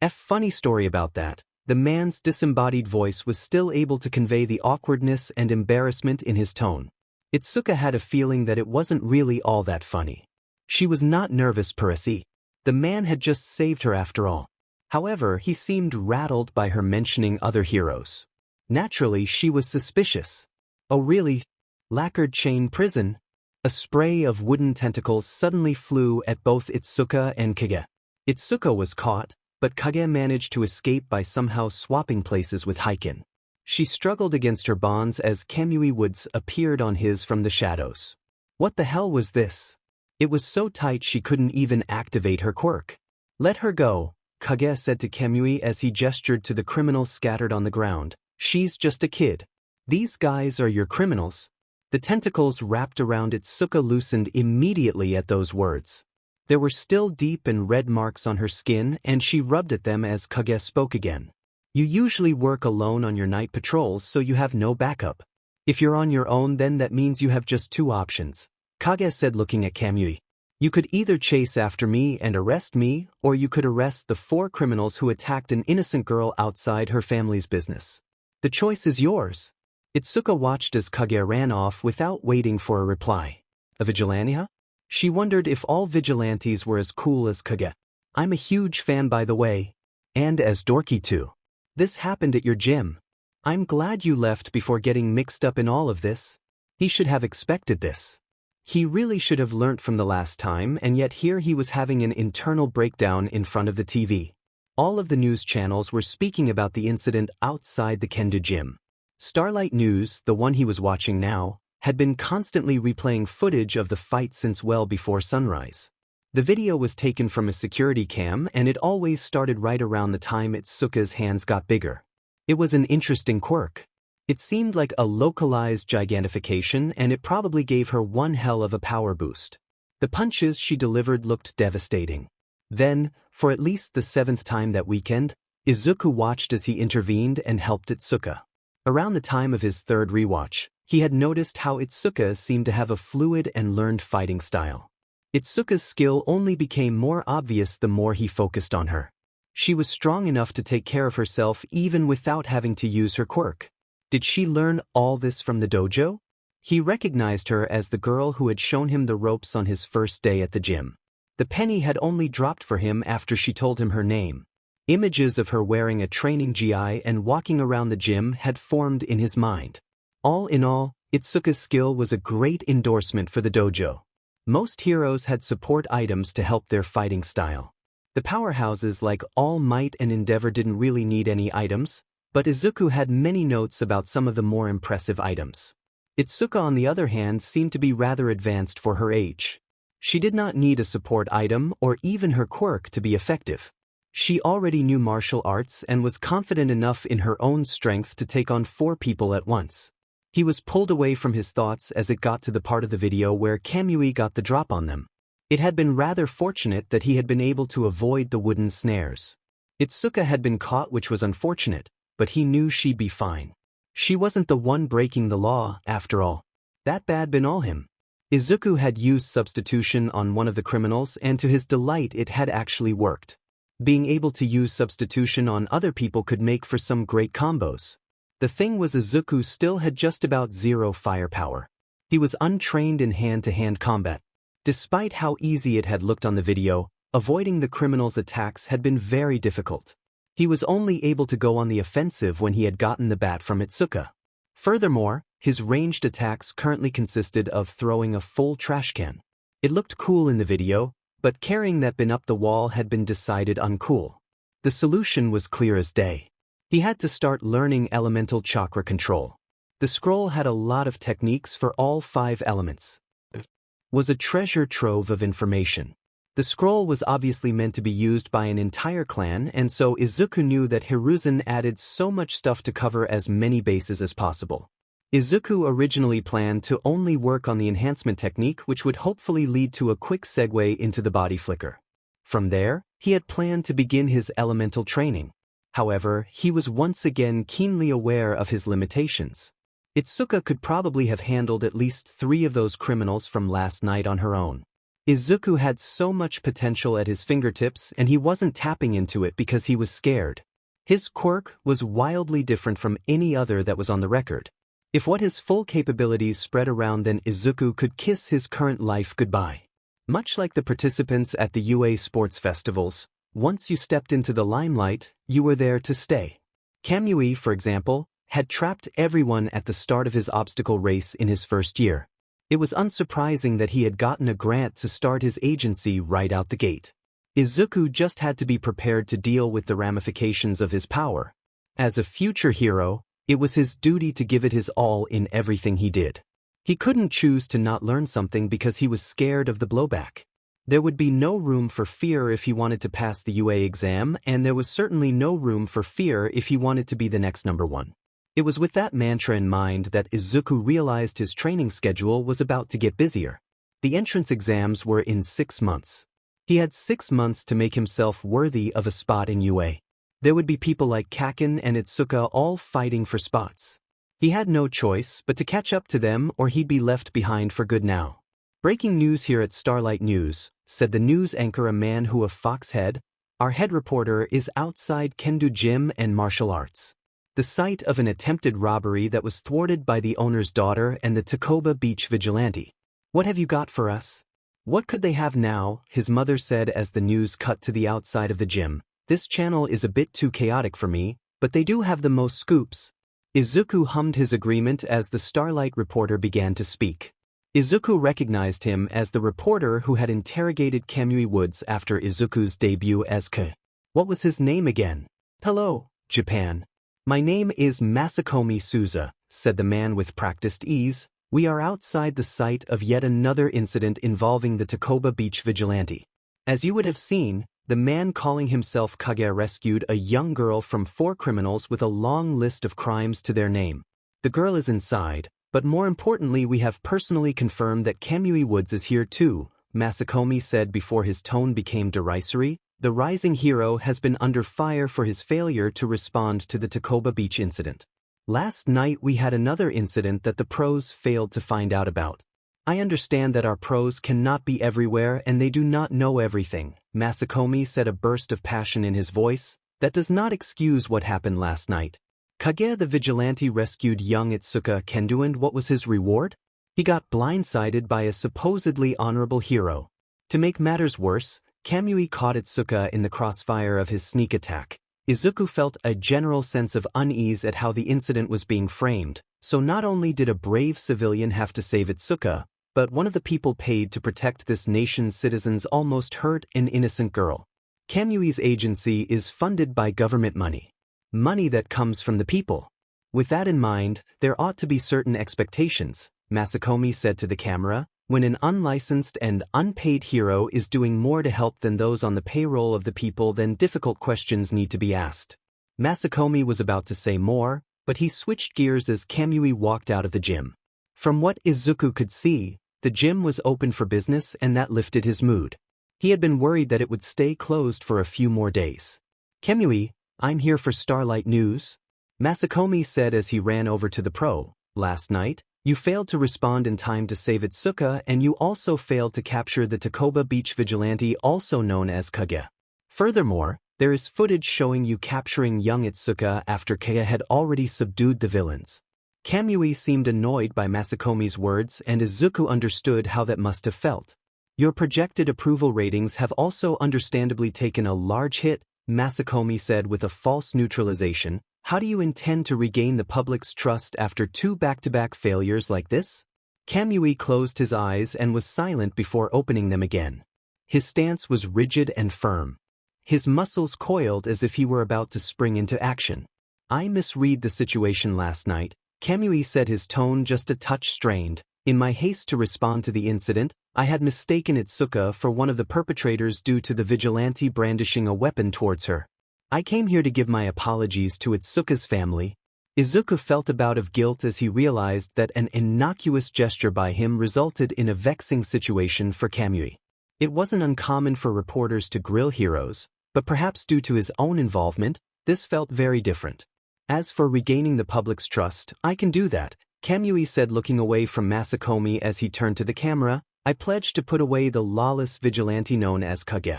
Funny story about that. The man's disembodied voice was still able to convey the awkwardness and embarrassment in his tone. Izuku had a feeling that it wasn't really all that funny. She was not nervous per se. The man had just saved her after all. However, he seemed rattled by her mentioning other heroes. Naturally, she was suspicious. "Oh really? Lacquered chain prison?" A spray of wooden tentacles suddenly flew at both Izuku and Kage. Izuku was caught, but Kage managed to escape by somehow swapping places with Heiken. She struggled against her bonds as Kamui Woods appeared on his from the shadows. What the hell was this? It was so tight she couldn't even activate her quirk. "Let her go," Kage said to Kamui as he gestured to the criminals scattered on the ground. "She's just a kid." "These guys are your criminals?" The tentacles wrapped around Izuku loosened immediately at those words. There were still deep and red marks on her skin, and she rubbed at them as Kage spoke again. "You usually work alone on your night patrols, so you have no backup. If you're on your own, then that means you have just two options," Kage said, looking at Kamui. "You could either chase after me and arrest me, or you could arrest the 4 criminals who attacked an innocent girl outside her family's business. The choice is yours." Izuku watched as Kage ran off without waiting for a reply. "A vigilante, huh?" She wondered if all vigilantes were as cool as Kage. "I'm a huge fan, by the way. And as dorky too. This happened at your gym. I'm glad you left before getting mixed up in all of this." He should have expected this. He really should have learnt from the last time, and yet here he was having an internal breakdown in front of the TV. All of the news channels were speaking about the incident outside the Kendo gym. Starlight News, the one he was watching now, had been constantly replaying footage of the fight since well before sunrise. The video was taken from a security cam, and it always started right around the time Itsuka's hands got bigger. It was an interesting quirk. It seemed like a localized gigantification, and it probably gave her one hell of a power boost. The punches she delivered looked devastating. Then, for at least the 7th time that weekend, Izuku watched as he intervened and helped Itsuka. Around the time of his 3rd rewatch, he had noticed how Itsuka seemed to have a fluid and learned fighting style. Itsuka's skill only became more obvious the more he focused on her. She was strong enough to take care of herself even without having to use her quirk. Did she learn all this from the dojo? He recognized her as the girl who had shown him the ropes on his first day at the gym. The penny had only dropped for him after she told him her name. Images of her wearing a training GI and walking around the gym had formed in his mind. All in all, Itsuka's skill was a great endorsement for the dojo. Most heroes had support items to help their fighting style. The powerhouses like All Might and Endeavor didn't really need any items, but Izuku had many notes about some of the more impressive items. Itsuka, on the other hand, seemed to be rather advanced for her age. She did not need a support item or even her quirk to be effective. She already knew martial arts and was confident enough in her own strength to take on 4 people at once. He was pulled away from his thoughts as it got to the part of the video where Kamui got the drop on them. It had been rather fortunate that he had been able to avoid the wooden snares. Itsuka had been caught, which was unfortunate, but he knew she'd be fine. She wasn't the one breaking the law, after all. That bad been all him. Izuku had used substitution on one of the criminals, and to his delight it had actually worked. Being able to use substitution on other people could make for some great combos. The thing was, Izuku still had just about zero firepower. He was untrained in hand-to-hand combat. Despite how easy it had looked on the video, avoiding the criminal's attacks had been very difficult. He was only able to go on the offensive when he had gotten the bat from Itsuka. Furthermore, his ranged attacks currently consisted of throwing a full trash can. It looked cool in the video, but carrying that bin up the wall had been decided uncool. The solution was clear as day. He had to start learning elemental chakra control. The scroll had a lot of techniques for all 5 elements. It was a treasure trove of information. The scroll was obviously meant to be used by an entire clan, and so Izuku knew that Hiruzen added so much stuff to cover as many bases as possible. Izuku originally planned to only work on the enhancement technique, which would hopefully lead to a quick segue into the body flicker. From there, he had planned to begin his elemental training. However, he was once again keenly aware of his limitations. Itsuka could probably have handled at least 3 of those criminals from last night on her own. Izuku had so much potential at his fingertips, and he wasn't tapping into it because he was scared. His quirk was wildly different from any other that was on the record. If what his full capabilities spread around, then Izuku could kiss his current life goodbye. Much like the participants at the UA sports festivals, once you stepped into the limelight, you were there to stay. Kamui, for example, had trapped everyone at the start of his obstacle race in his first year. It was unsurprising that he had gotten a grant to start his agency right out the gate. Izuku just had to be prepared to deal with the ramifications of his power. As a future hero, it was his duty to give it his all in everything he did. He couldn't choose to not learn something because he was scared of the blowback. There would be no room for fear if he wanted to pass the UA exam, and there was certainly no room for fear if he wanted to be the next #1. It was with that mantra in mind that Izuku realized his training schedule was about to get busier. The entrance exams were in 6 months. He had 6 months to make himself worthy of a spot in UA. There would be people like Kaken and Itsuka all fighting for spots. He had no choice but to catch up to them, or he'd be left behind for good now. "Breaking news here at Starlight News," said the news anchor, a man who a fox head. "Our head reporter is outside Kendo Gym and Martial Arts. The site of an attempted robbery that was thwarted by the owner's daughter and the Takoba Beach vigilante. What have you got for us?" "What could they have now?" his mother said as the news cut to the outside of the gym. "This channel is a bit too chaotic for me, but they do have the most scoops." Izuku hummed his agreement as the Starlight reporter began to speak. Izuku recognized him as the reporter who had interrogated Kamui Woods after Izuku's debut as K. What was his name again? "Hello, Japan. My name is Masakomi Souza," said the man with practiced ease. "We are outside the site of yet another incident involving the Takoba Beach vigilante. As you would have seen, the man calling himself Kage rescued a young girl from 4 criminals with a long list of crimes to their name. The girl is inside, but more importantly, we have personally confirmed that Kamui Woods is here too," Masakomi said before his tone became derisory. "The rising hero has been under fire for his failure to respond to the Takoba Beach incident. Last night we had another incident that the pros failed to find out about. I understand that our pros cannot be everywhere and they do not know everything," Masakomi said, a burst of passion in his voice. "That does not excuse what happened last night. Kage the vigilante rescued young Itsuka Kendo, and what was his reward? He got blindsided by a supposedly honorable hero. To make matters worse, Kamui caught Itsuka in the crossfire of his sneak attack. Izuku felt a general sense of unease at how the incident was being framed, so not only did a brave civilian have to save Itsuka, but one of the people paid to protect this nation's citizens almost hurt an innocent girl. Kamui's agency is funded by government money. Money that comes from the people. With that in mind, there ought to be certain expectations," Masakomi said to the camera. "When an unlicensed and unpaid hero is doing more to help than those on the payroll of the people, then difficult questions need to be asked." Masakomi was about to say more, but he switched gears as Kamui walked out of the gym. From what Izuku could see, the gym was open for business, and that lifted his mood. He had been worried that it would stay closed for a few more days. "Kamui, I'm here for Starlight News," Masakomi said as he ran over to the pro. "Last night, you failed to respond in time to save Itsuka, and you also failed to capture the Takoba Beach vigilante, also known as Kage. Furthermore, There is footage showing you capturing young Itsuka after Kaya had already subdued the villains. Kamui seemed annoyed by Masakomi's words, and Izuku understood how that must have felt. Your projected approval ratings have also understandably taken a large hit, Masakomi said with a false neutralization. How do you intend to regain the public's trust after 2 back-to-back failures like this? Kamui closed his eyes and was silent before opening them again. His stance was rigid and firm. His muscles coiled as if he were about to spring into action. I misread the situation last night, Kamui said, his tone just a touch strained. In my haste to respond to the incident, I had mistaken Itsuka for one of the perpetrators due to the vigilante brandishing a weapon towards her. I came here to give my apologies to Itsuka's family. Izuku felt a bout of guilt as he realized that an innocuous gesture by him resulted in a vexing situation for Kamui. It wasn't uncommon for reporters to grill heroes, but perhaps due to his own involvement, this felt very different. As for regaining the public's trust, I can do that, Kamui said, looking away from Masakomi as he turned to the camera. I pledge to put away the lawless vigilante known as Kage.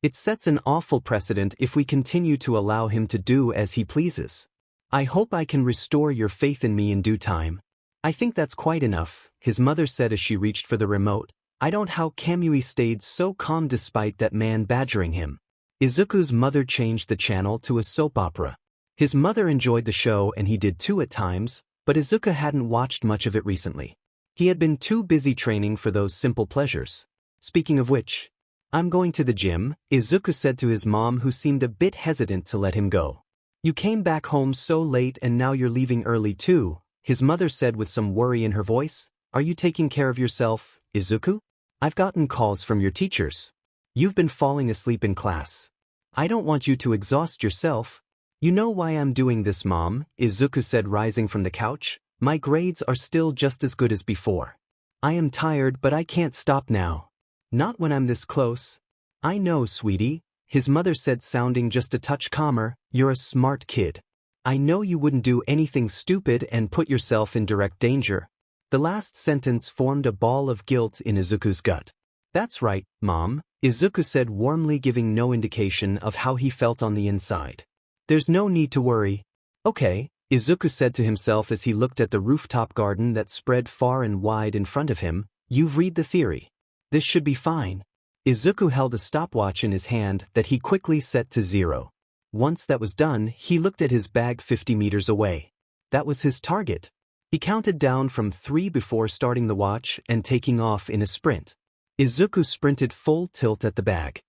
It sets an awful precedent if we continue to allow him to do as he pleases. I hope I can restore your faith in me in due time. I think that's quite enough, his mother said as she reached for the remote. I don't how Kamui stayed so calm despite that man badgering him. Izuku's mother changed the channel to a soap opera. His mother enjoyed the show and he did too at times, but Izuku hadn't watched much of it recently. He had been too busy training for those simple pleasures. Speaking of which, I'm going to the gym, Izuku said to his mom, who seemed a bit hesitant to let him go. You came back home so late and now you're leaving early too, his mother said with some worry in her voice. Are you taking care of yourself, Izuku? I've gotten calls from your teachers. You've been falling asleep in class. I don't want you to exhaust yourself. You know why I'm doing this, Mom, Izuku said, rising from the couch. My grades are still just as good as before. I am tired, but I can't stop now. Not when I'm this close. I know, sweetie, his mother said, sounding just a touch calmer. You're a smart kid. I know you wouldn't do anything stupid and put yourself in direct danger. The last sentence formed a ball of guilt in Izuku's gut. That's right, Mom, Izuku said warmly, giving no indication of how he felt on the inside. There's no need to worry. Okay, Izuku said to himself as he looked at the rooftop garden that spread far and wide in front of him. You've read the theory. This should be fine. Izuku held a stopwatch in his hand that he quickly set to 0. Once that was done, he looked at his bag 50 meters away. That was his target. He counted down from 3 before starting the watch and taking off in a sprint. Izuku sprinted full tilt at the bag,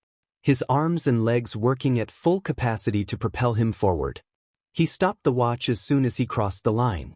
his arms and legs working at full capacity to propel him forward. He stopped the watch as soon as he crossed the line.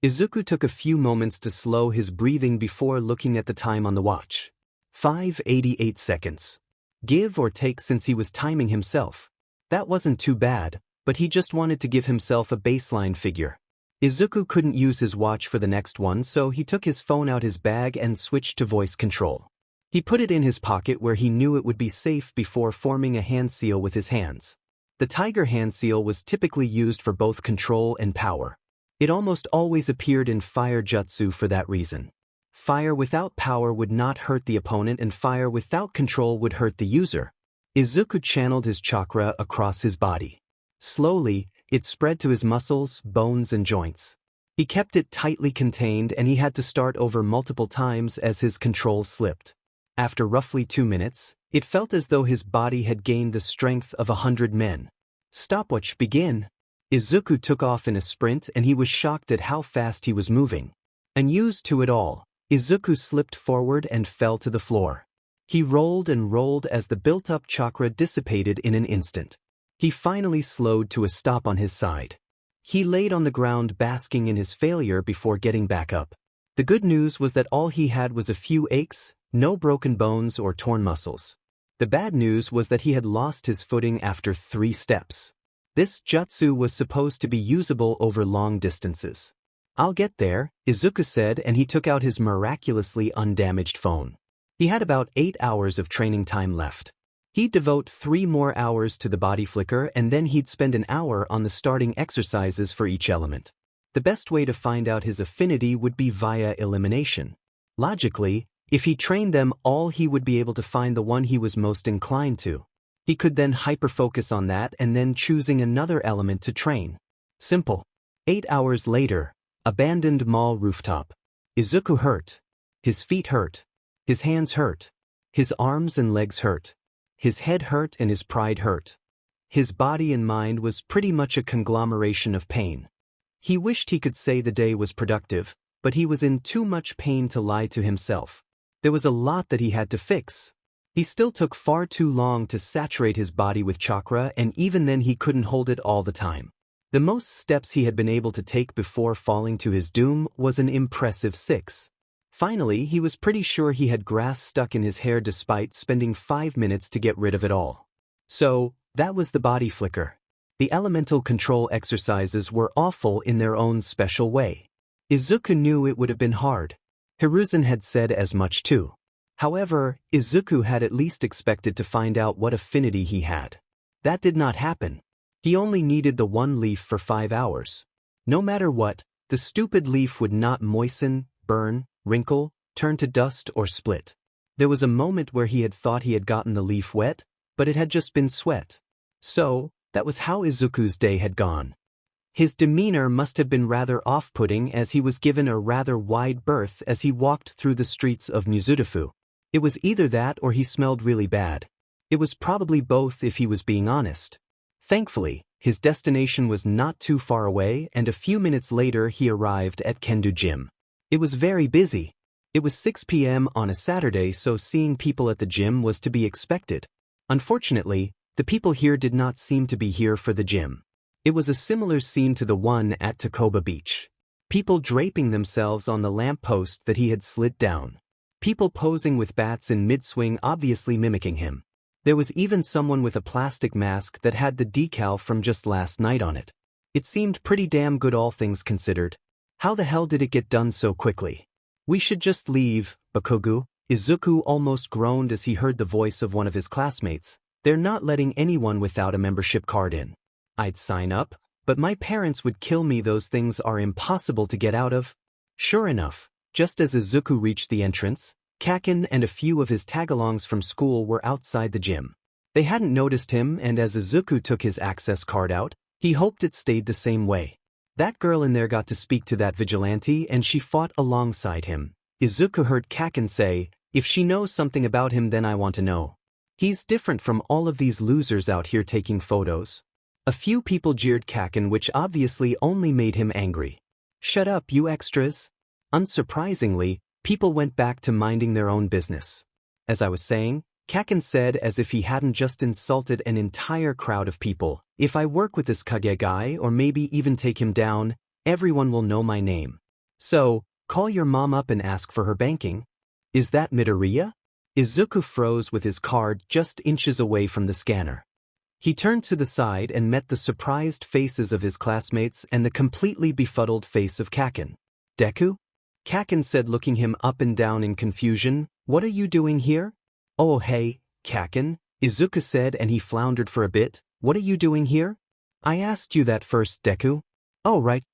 Izuku took a few moments to slow his breathing before looking at the time on the watch. 5:88 seconds. Give or take, since he was timing himself. That wasn't too bad, but he just wanted to give himself a baseline figure. Izuku couldn't use his watch for the next one, so he took his phone out his bag and switched to voice control. He put it in his pocket where he knew it would be safe before forming a hand seal with his hands. The tiger hand seal was typically used for both control and power. It almost always appeared in fire jutsu for that reason. Fire without power would not hurt the opponent, and fire without control would hurt the user. Izuku channeled his chakra across his body. Slowly, it spread to his muscles, bones and joints. He kept it tightly contained, and he had to start over multiple times as his control slipped. After roughly 2 minutes, it felt as though his body had gained the strength of 100 men. Stopwatch begin. Izuku took off in a sprint, and he was shocked at how fast he was moving. Unused to it all, Izuku slipped forward and fell to the floor. He rolled and rolled as the built-up chakra dissipated in an instant. He finally slowed to a stop on his side. He laid on the ground basking in his failure before getting back up. The good news was that all he had was a few aches, no broken bones or torn muscles. The bad news was that he had lost his footing after 3 steps. This jutsu was supposed to be usable over long distances. I'll get there, Izuku said, and he took out his miraculously undamaged phone. He had about 8 hours of training time left. He'd devote 3 more hours to the body flicker, and then he'd spend an hour on the starting exercises for each element. The best way to find out his affinity would be via elimination. Logically, if he trained them all, he would be able to find the one he was most inclined to. He could then hyper-focus on that and then choosing another element to train. Simple. 8 hours later, abandoned mall rooftop. Izuku hurt. His feet hurt. His hands hurt. His arms and legs hurt. His head hurt and his pride hurt. His body and mind was pretty much a conglomeration of pain. He wished he could say the day was productive, but he was in too much pain to lie to himself. There was a lot that he had to fix. He still took far too long to saturate his body with chakra, and even then he couldn't hold it all the time. The most steps he had been able to take before falling to his doom was an impressive 6. Finally, he was pretty sure he had grass stuck in his hair despite spending 5 minutes to get rid of it all. So, that was the body flicker. The elemental control exercises were awful in their own special way. Izuku knew it would have been hard. Hiruzen had said as much too. However, Izuku had at least expected to find out what affinity he had. That did not happen. He only needed the one leaf for 5 hours. No matter what, the stupid leaf would not moisten, burn, wrinkle, turn to dust or split. There was a moment where he had thought he had gotten the leaf wet, but it had just been sweat. So, that was how Izuku's day had gone. His demeanor must have been rather off-putting as he was given a rather wide berth as he walked through the streets of Mizurufu. It was either that or he smelled really bad. It was probably both if he was being honest. Thankfully, his destination was not too far away, and a few minutes later he arrived at Kendo Gym. It was very busy. It was 6 p.m. on a Saturday, so seeing people at the gym was to be expected. Unfortunately, the people here did not seem to be here for the gym. It was a similar scene to the one at Takoba Beach. People draping themselves on the lamppost that he had slid down. People posing with bats in mid-swing, obviously mimicking him. There was even someone with a plastic mask that had the decal from just last night on it. It seemed pretty damn good, all things considered. How the hell did it get done so quickly? We should just leave, Bakugou. Izuku almost groaned as he heard the voice of one of his classmates. They're not letting anyone without a membership card in. I'd sign up, but my parents would kill me. Those things are impossible to get out of. Sure enough, just as Izuku reached the entrance, Kaken and a few of his tagalongs from school were outside the gym. They hadn't noticed him, and as Izuku took his access card out, he hoped it stayed the same way. That girl in there got to speak to that vigilante and she fought alongside him. Izuku heard Kaken say, "If she knows something about him, then I want to know. He's different from all of these losers out here taking photos." A few people jeered Kaken, which obviously only made him angry. "Shut up, you extras." Unsurprisingly, people went back to minding their own business. As I was saying, Kaken said as if he hadn't just insulted an entire crowd of people, "If I work with this Kage guy or maybe even take him down, everyone will know my name. So, call your mom up and ask for her banking." "Is that Midoriya?" Izuku froze with his card just inches away from the scanner. He turned to the side and met the surprised faces of his classmates and the completely befuddled face of Kaken. "Deku?" Kaken said, looking him up and down in confusion. "What are you doing here?" "Oh hey, Kaken," Izuku said, and he floundered for a bit. "What are you doing here?" "I asked you that first, Deku." "Oh right."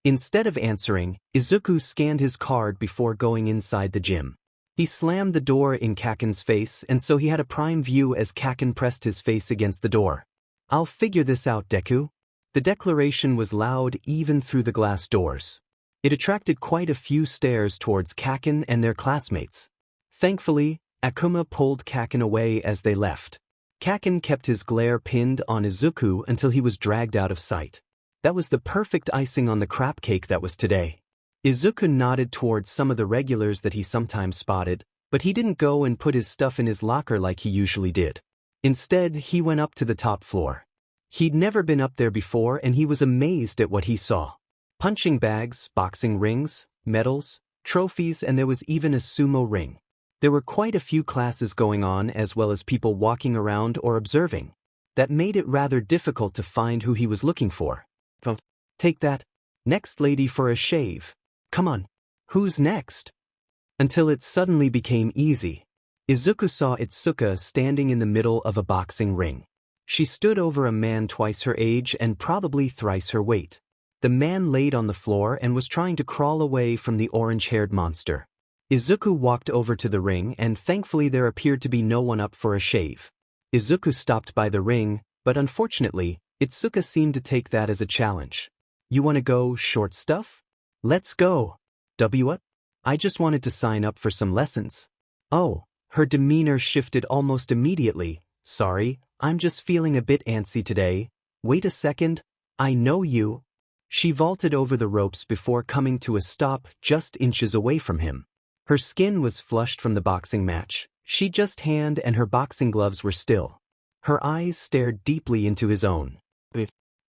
Instead of answering, Izuku scanned his card before going inside the gym. He slammed the door in Kaken's face, and so he had a prime view as Kaken pressed his face against the door. "I'll figure this out, Deku." The declaration was loud even through the glass doors. It attracted quite a few stares towards Kaken and their classmates. Thankfully, Akuma pulled Kaken away as they left. Kaken kept his glare pinned on Izuku until he was dragged out of sight. That was the perfect icing on the crap cake that was today. Izuku nodded towards some of the regulars that he sometimes spotted, but he didn't go and put his stuff in his locker like he usually did. Instead, he went up to the top floor. He'd never been up there before, and he was amazed at what he saw. Punching bags, boxing rings, medals, trophies, and there was even a sumo ring. There were quite a few classes going on, as well as people walking around or observing. That made it rather difficult to find who he was looking for. "Take that. Next lady for a shave. Come on. Who's next?" Until it suddenly became easy. Izuku saw Itsuka standing in the middle of a boxing ring. She stood over a man twice her age and probably thrice her weight. The man laid on the floor and was trying to crawl away from the orange-haired monster. Izuku walked over to the ring, and thankfully there appeared to be no one up for a shave. Izuku stopped by the ring, but unfortunately, Itsuka seemed to take that as a challenge. You wanna go short stuff? Let's go. What? I just wanted to sign up for some lessons. Oh, her demeanor shifted almost immediately. Sorry, I'm just feeling a bit antsy today. Wait a second, I know you. She vaulted over the ropes before coming to a stop just inches away from him. Her skin was flushed from the boxing match. She just hand and her boxing gloves were still. Her eyes stared deeply into his own.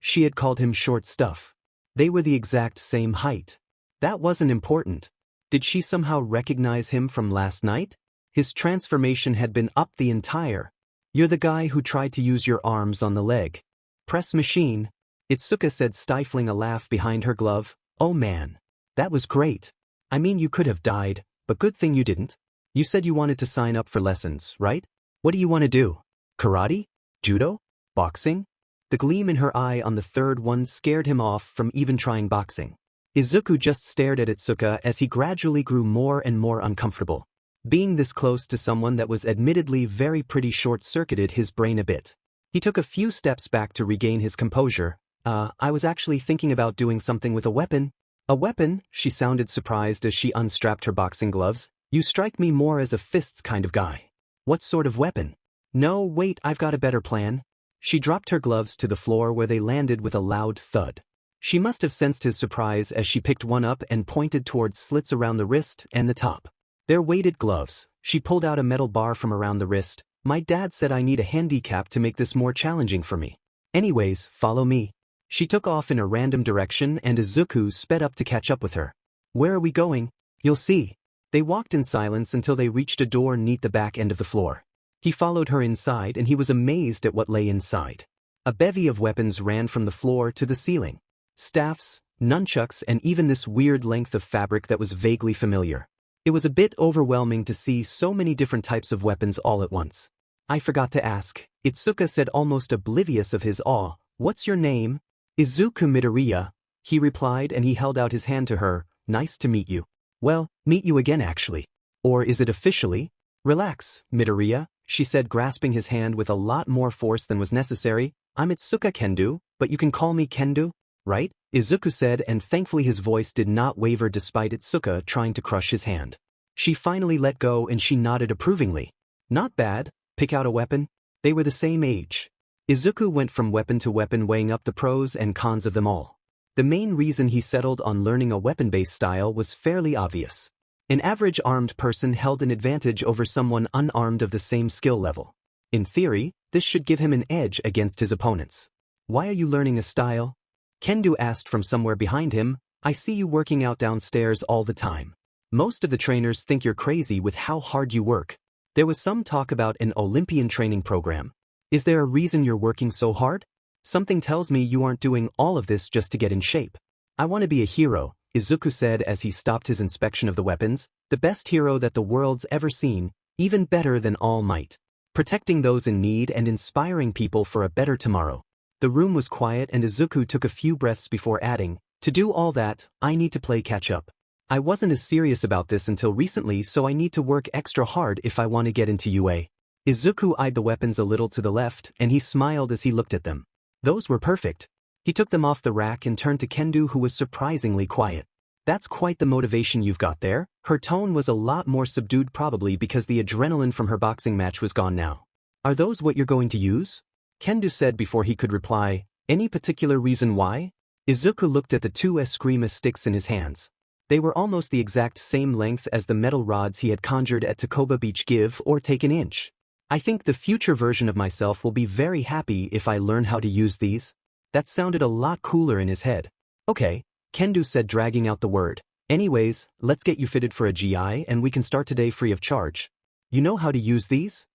She had called him short stuff. They were the exact same height. That wasn't important. Did she somehow recognize him from last night? His transformation had been up the entire. You're the guy who tried to use your arms on the leg. Press machine. Itsuka said, stifling a laugh behind her glove. Oh man. That was great. I mean, you could have died, but good thing you didn't. You said you wanted to sign up for lessons, right? What do you want to do? Karate? Judo? Boxing? The gleam in her eye on the third one scared him off from even trying boxing. Izuku just stared at Itsuka as he gradually grew more and more uncomfortable. Being this close to someone that was admittedly very pretty short-circuited his brain a bit. He took a few steps back to regain his composure. I was actually thinking about doing something with a weapon. A weapon? She sounded surprised as she unstrapped her boxing gloves. You strike me more as a fists kind of guy. What sort of weapon? No, wait, I've got a better plan. She dropped her gloves to the floor where they landed with a loud thud. She must have sensed his surprise as she picked one up and pointed towards slits around the wrist and the top. They're weighted gloves. She pulled out a metal bar from around the wrist. My dad said I need a handicap to make this more challenging for me. Anyways, follow me. She took off in a random direction and Izuku sped up to catch up with her. Where are we going? You'll see. They walked in silence until they reached a door near the back end of the floor. He followed her inside and he was amazed at what lay inside. A bevy of weapons ran from the floor to the ceiling. Staffs, nunchucks, and even this weird length of fabric that was vaguely familiar. It was a bit overwhelming to see so many different types of weapons all at once. I forgot to ask, Itsuka said, almost oblivious of his awe. What's your name? Izuku Midoriya, he replied, and he held out his hand to her. Nice to meet you. Well, meet you again actually. Or is it officially? Relax, Midoriya, she said, grasping his hand with a lot more force than was necessary. I'm Itsuka Kendo, but you can call me Kendo, right? Izuku said, and thankfully his voice did not waver despite Itsuka trying to crush his hand. She finally let go and she nodded approvingly. Not bad. Pick out a weapon? They were the same age. Izuku went from weapon to weapon, weighing up the pros and cons of them all. The main reason he settled on learning a weapon-based style was fairly obvious. An average armed person held an advantage over someone unarmed of the same skill level. In theory, this should give him an edge against his opponents. Why are you learning a style? Kendo asked from somewhere behind him. I see you working out downstairs all the time. Most of the trainers think you're crazy with how hard you work. There was some talk about an Olympian training program. Is there a reason you're working so hard? Something tells me you aren't doing all of this just to get in shape. I want to be a hero, Izuku said as he stopped his inspection of the weapons. The best hero that the world's ever seen, even better than All Might. Protecting those in need and inspiring people for a better tomorrow. The room was quiet and Izuku took a few breaths before adding, to do all that, I need to play catch up. I wasn't as serious about this until recently, so I need to work extra hard if I want to get into UA. Izuku eyed the weapons a little to the left and he smiled as he looked at them. Those were perfect. He took them off the rack and turned to Kendo, who was surprisingly quiet. That's quite the motivation you've got there. Her tone was a lot more subdued, probably because the adrenaline from her boxing match was gone now. Are those what you're going to use? Kendo said before he could reply. Any particular reason why? Izuku looked at the two eskrima sticks in his hands. They were almost the exact same length as the metal rods he had conjured at Takoba Beach, give or take an inch. I think the future version of myself will be very happy if I learn how to use these. That sounded a lot cooler in his head. Okay, Kendo said, dragging out the word. Anyways, let's get you fitted for a GI and we can start today free of charge. You know how to use these?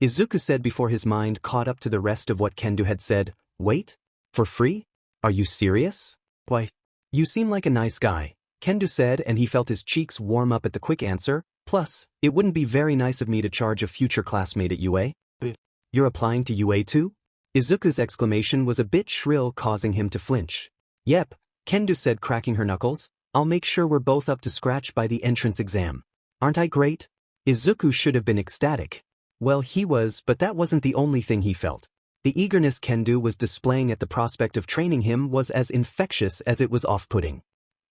Izuku said before his mind caught up to the rest of what Kendo had said. Wait? For free? Are you serious? Why? You seem like a nice guy, Kendo said, and he felt his cheeks warm up at the quick answer. Plus, it wouldn't be very nice of me to charge a future classmate at UA. You're applying to UA too? Izuku's exclamation was a bit shrill, causing him to flinch. Yep, Kendo said, cracking her knuckles. I'll make sure we're both up to scratch by the entrance exam. Aren't I great? Izuku should have been ecstatic. Well, he was, but that wasn't the only thing he felt. The eagerness Kendo was displaying at the prospect of training him was as infectious as it was off-putting.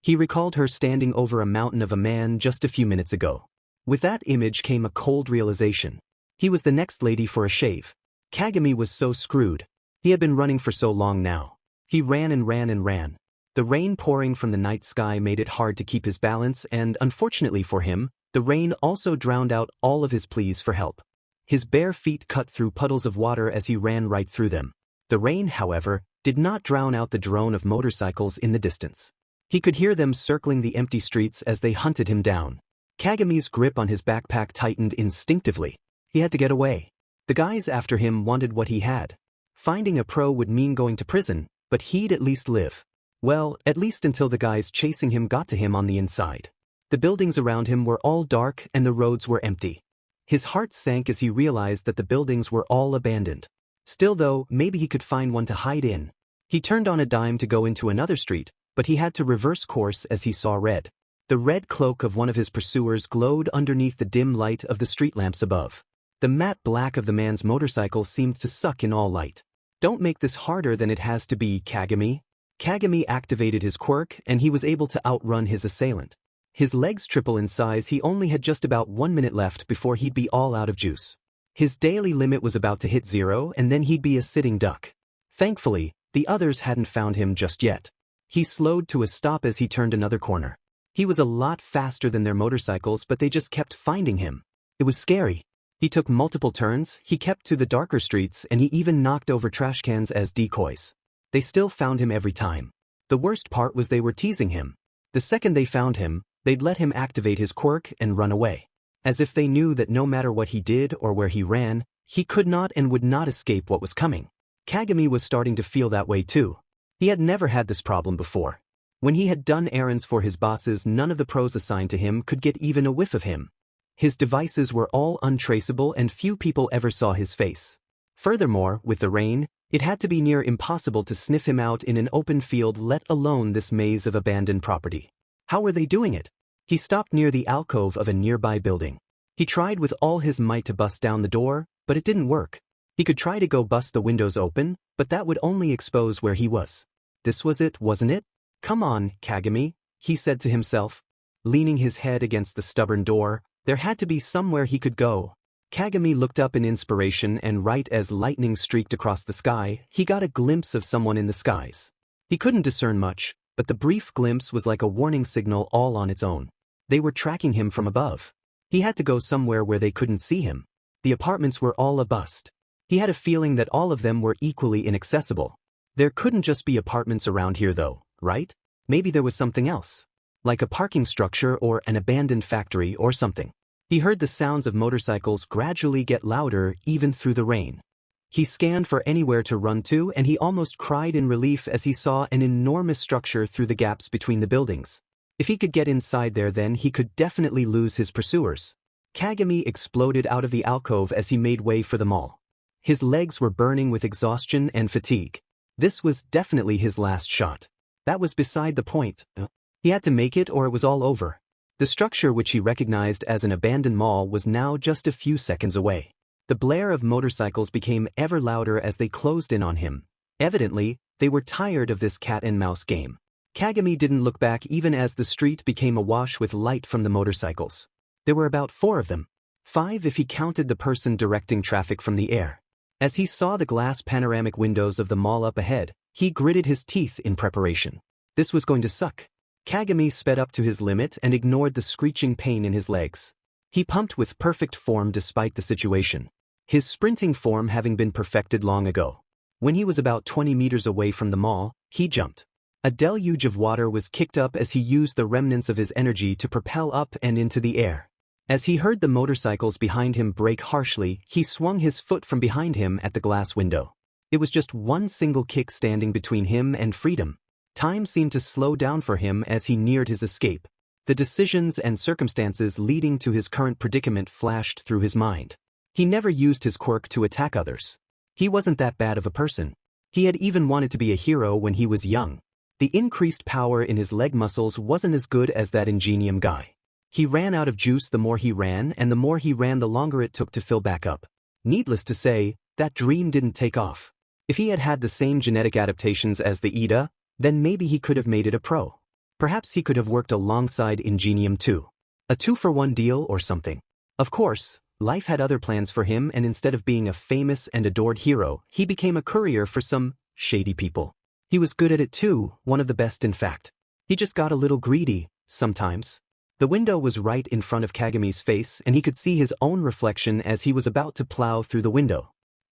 He recalled her standing over a mountain of a man just a few minutes ago. With that image came a cold realization. He was the next lady for a shave. Kagami was so screwed. He had been running for so long now. He ran and ran and ran. The rain pouring from the night sky made it hard to keep his balance and, unfortunately for him, the rain also drowned out all of his pleas for help. His bare feet cut through puddles of water as he ran right through them. The rain, however, did not drown out the drone of motorcycles in the distance. He could hear them circling the empty streets as they hunted him down. Kagami's grip on his backpack tightened instinctively. He had to get away. The guys after him wanted what he had. Finding a pro would mean going to prison, but he'd at least live. Well, at least until the guys chasing him got to him on the inside. The buildings around him were all dark and the roads were empty. His heart sank as he realized that the buildings were all abandoned. Still though, maybe he could find one to hide in. He turned on a dime to go into another street, but he had to reverse course as he saw red. The red cloak of one of his pursuers glowed underneath the dim light of the street lamps above. The matte black of the man's motorcycle seemed to suck in all light. Don't make this harder than it has to be, Kagami. Kagami activated his quirk and he was able to outrun his assailant. His legs triple in size, he only had just about 1 minute left before he'd be all out of juice. His daily limit was about to hit 0 and then he'd be a sitting duck. Thankfully, the others hadn't found him just yet. He slowed to a stop as he turned another corner. He was a lot faster than their motorcycles, but they just kept finding him. It was scary. He took multiple turns, he kept to the darker streets, and he even knocked over trash cans as decoys. They still found him every time. The worst part was they were teasing him. The second they found him, they'd let him activate his quirk and run away. As if they knew that no matter what he did or where he ran, he could not and would not escape what was coming. Kagami was starting to feel that way too. He had never had this problem before. When he had done errands for his bosses, none of the pros assigned to him could get even a whiff of him. His devices were all untraceable and few people ever saw his face. Furthermore, with the rain, it had to be near impossible to sniff him out in an open field, let alone this maze of abandoned property. How were they doing it? He stopped near the alcove of a nearby building. He tried with all his might to bust down the door, but it didn't work. He could try to go bust the windows open, but that would only expose where he was. This was it, wasn't it? Come on, Kagami, he said to himself. Leaning his head against the stubborn door, there had to be somewhere he could go. Kagami looked up in inspiration, and right as lightning streaked across the sky, he got a glimpse of someone in the skies. He couldn't discern much, but the brief glimpse was like a warning signal all on its own. They were tracking him from above. He had to go somewhere where they couldn't see him. The apartments were all a bust. He had a feeling that all of them were equally inaccessible. There couldn't just be apartments around here though, right? Maybe there was something else. Like a parking structure or an abandoned factory or something. He heard the sounds of motorcycles gradually get louder even through the rain. He scanned for anywhere to run to, and he almost cried in relief as he saw an enormous structure through the gaps between the buildings. If he could get inside there, then he could definitely lose his pursuers. Kagami exploded out of the alcove as he made way for them all. His legs were burning with exhaustion and fatigue. This was definitely his last shot. That was beside the point. He had to make it or it was all over. The structure, which he recognized as an abandoned mall, was now just a few seconds away. The blare of motorcycles became ever louder as they closed in on him. Evidently, they were tired of this cat-and-mouse game. Kagami didn't look back even as the street became awash with light from the motorcycles. There were about 4 of them. 5 if he counted the person directing traffic from the air. As he saw the glass panoramic windows of the mall up ahead, he gritted his teeth in preparation. This was going to suck. Kagami sped up to his limit and ignored the screeching pain in his legs. He pumped with perfect form despite the situation. His sprinting form having been perfected long ago. When he was about 20 meters away from the mall, he jumped. A deluge of water was kicked up as he used the remnants of his energy to propel up and into the air. As he heard the motorcycles behind him brake harshly, he swung his foot from behind him at the glass window. It was just one single kick standing between him and freedom. Time seemed to slow down for him as he neared his escape. The decisions and circumstances leading to his current predicament flashed through his mind. He never used his quirk to attack others. He wasn't that bad of a person. He had even wanted to be a hero when he was young. The increased power in his leg muscles wasn't as good as that ingenium guy. He ran out of juice the more he ran, and the more he ran the longer it took to fill back up. Needless to say, that dream didn't take off. If he had had the same genetic adaptations as the Ida, then maybe he could have made it a pro. Perhaps he could have worked alongside Ingenium too. A 2-for-1 deal or something. Of course, life had other plans for him, and instead of being a famous and adored hero, he became a courier for some shady people. He was good at it too, one of the best in fact. He just got a little greedy, sometimes. The window was right in front of Kagami's face, and he could see his own reflection as he was about to plow through the window.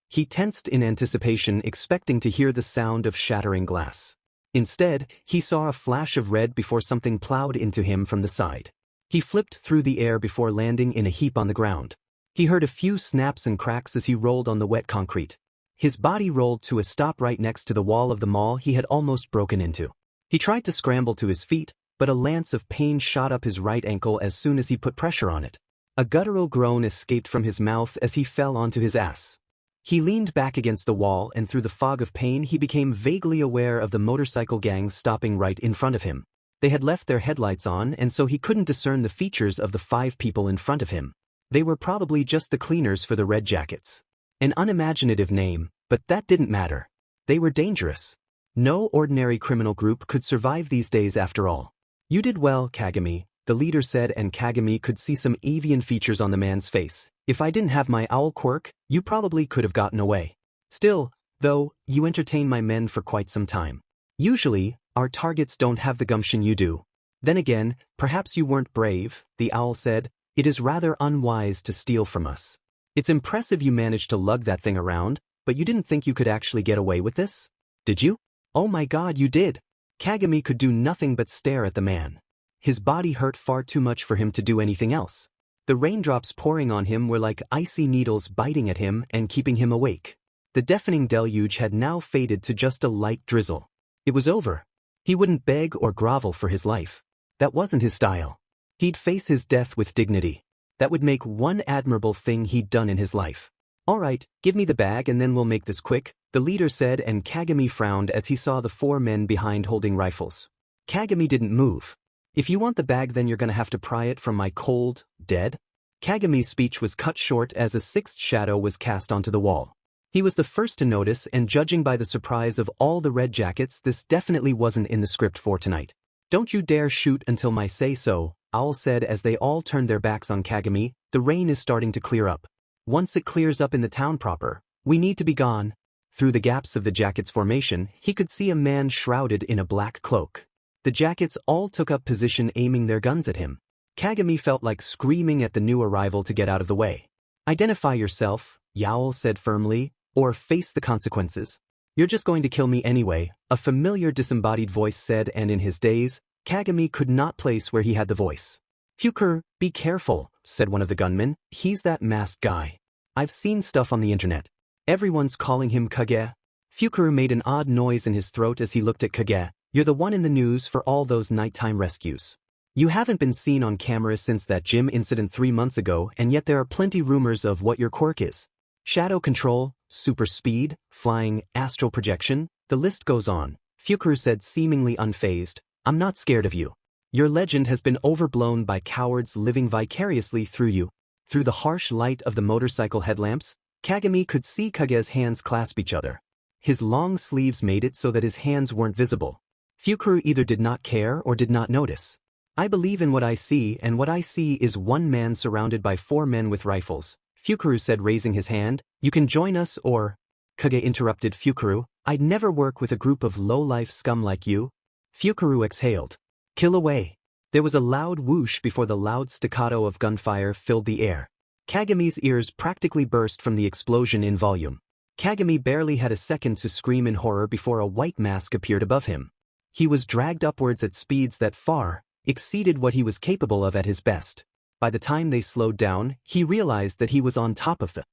He tensed in anticipation, expecting to hear the sound of shattering glass. Instead, he saw a flash of red before something plowed into him from the side. He flipped through the air before landing in a heap on the ground. He heard a few snaps and cracks as he rolled on the wet concrete. His body rolled to a stop right next to the wall of the mall he had almost broken into. He tried to scramble to his feet, but a lance of pain shot up his right ankle as soon as he put pressure on it. A guttural groan escaped from his mouth as he fell onto his ass. He leaned back against the wall, and through the fog of pain he became vaguely aware of the motorcycle gang stopping right in front of him. They had left their headlights on, and so he couldn't discern the features of the 5 people in front of him. They were probably just the cleaners for the Red Jackets. An unimaginative name, but that didn't matter. They were dangerous. No ordinary criminal group could survive these days after all. You did well, Kagami, the leader said, and Kagami could see some avian features on the man's face. If I didn't have my owl quirk, you probably could have gotten away. Still, though, you entertain my men for quite some time. Usually, our targets don't have the gumption you do. Then again, perhaps you weren't brave, the owl said. It is rather unwise to steal from us. It's impressive you managed to lug that thing around, but you didn't think you could actually get away with this? Did you? Oh my god, you did! Kagami could do nothing but stare at the man. His body hurt far too much for him to do anything else. The raindrops pouring on him were like icy needles biting at him and keeping him awake. The deafening deluge had now faded to just a light drizzle. It was over. He wouldn't beg or grovel for his life. That wasn't his style. He'd face his death with dignity. That would make one admirable thing he'd done in his life. All right, give me the bag and then we'll make this quick, the leader said, and Kagami frowned as he saw the 4 men behind holding rifles. Kagami didn't move. If you want the bag, then you're gonna have to pry it from my cold, dead? Kagami's speech was cut short as a 6th shadow was cast onto the wall. He was the first to notice, and judging by the surprise of all the Red Jackets, this definitely wasn't in the script for tonight. Don't you dare shoot until my say-so, Owl said as they all turned their backs on Kagami. The rain is starting to clear up. Once it clears up in the town proper, we need to be gone. Through the gaps of the Jackets' formation, he could see a man shrouded in a black cloak. The Jackets all took up position, aiming their guns at him. Kagami felt like screaming at the new arrival to get out of the way. Identify yourself, Yowl said firmly, or face the consequences. You're just going to kill me anyway, a familiar disembodied voice said, and in his daze, Kagami could not place where he had the voice. Fuker, be careful, said one of the gunmen. He's that masked guy. I've seen stuff on the internet. Everyone's calling him Kage. Fuker made an odd noise in his throat as he looked at Kage. You're the one in the news for all those nighttime rescues. You haven't been seen on camera since that gym incident 3 months ago, and yet there are plenty rumors of what your quirk is. Shadow control, super speed, flying, astral projection, the list goes on. Fuker said, seemingly unfazed. I'm not scared of you. Your legend has been overblown by cowards living vicariously through you. Through the harsh light of the motorcycle headlamps, Kagami could see Kage's hands clasp each other. His long sleeves made it so that his hands weren't visible. Fuker either did not care or did not notice. I believe in what I see, and what I see is one man surrounded by 4 men with rifles, Fukaru said, raising his hand. You can join us or... Kage interrupted Fukaru. I'd never work with a group of low-life scum like you. Fukaru exhaled. Kill away. There was a loud whoosh before the loud staccato of gunfire filled the air. Kagami's ears practically burst from the explosion in volume. Kagami barely had a second to scream in horror before a white mask appeared above him. He was dragged upwards at speeds that far exceeded what he was capable of at his best. By the time they slowed down, he realized that he was on top of the...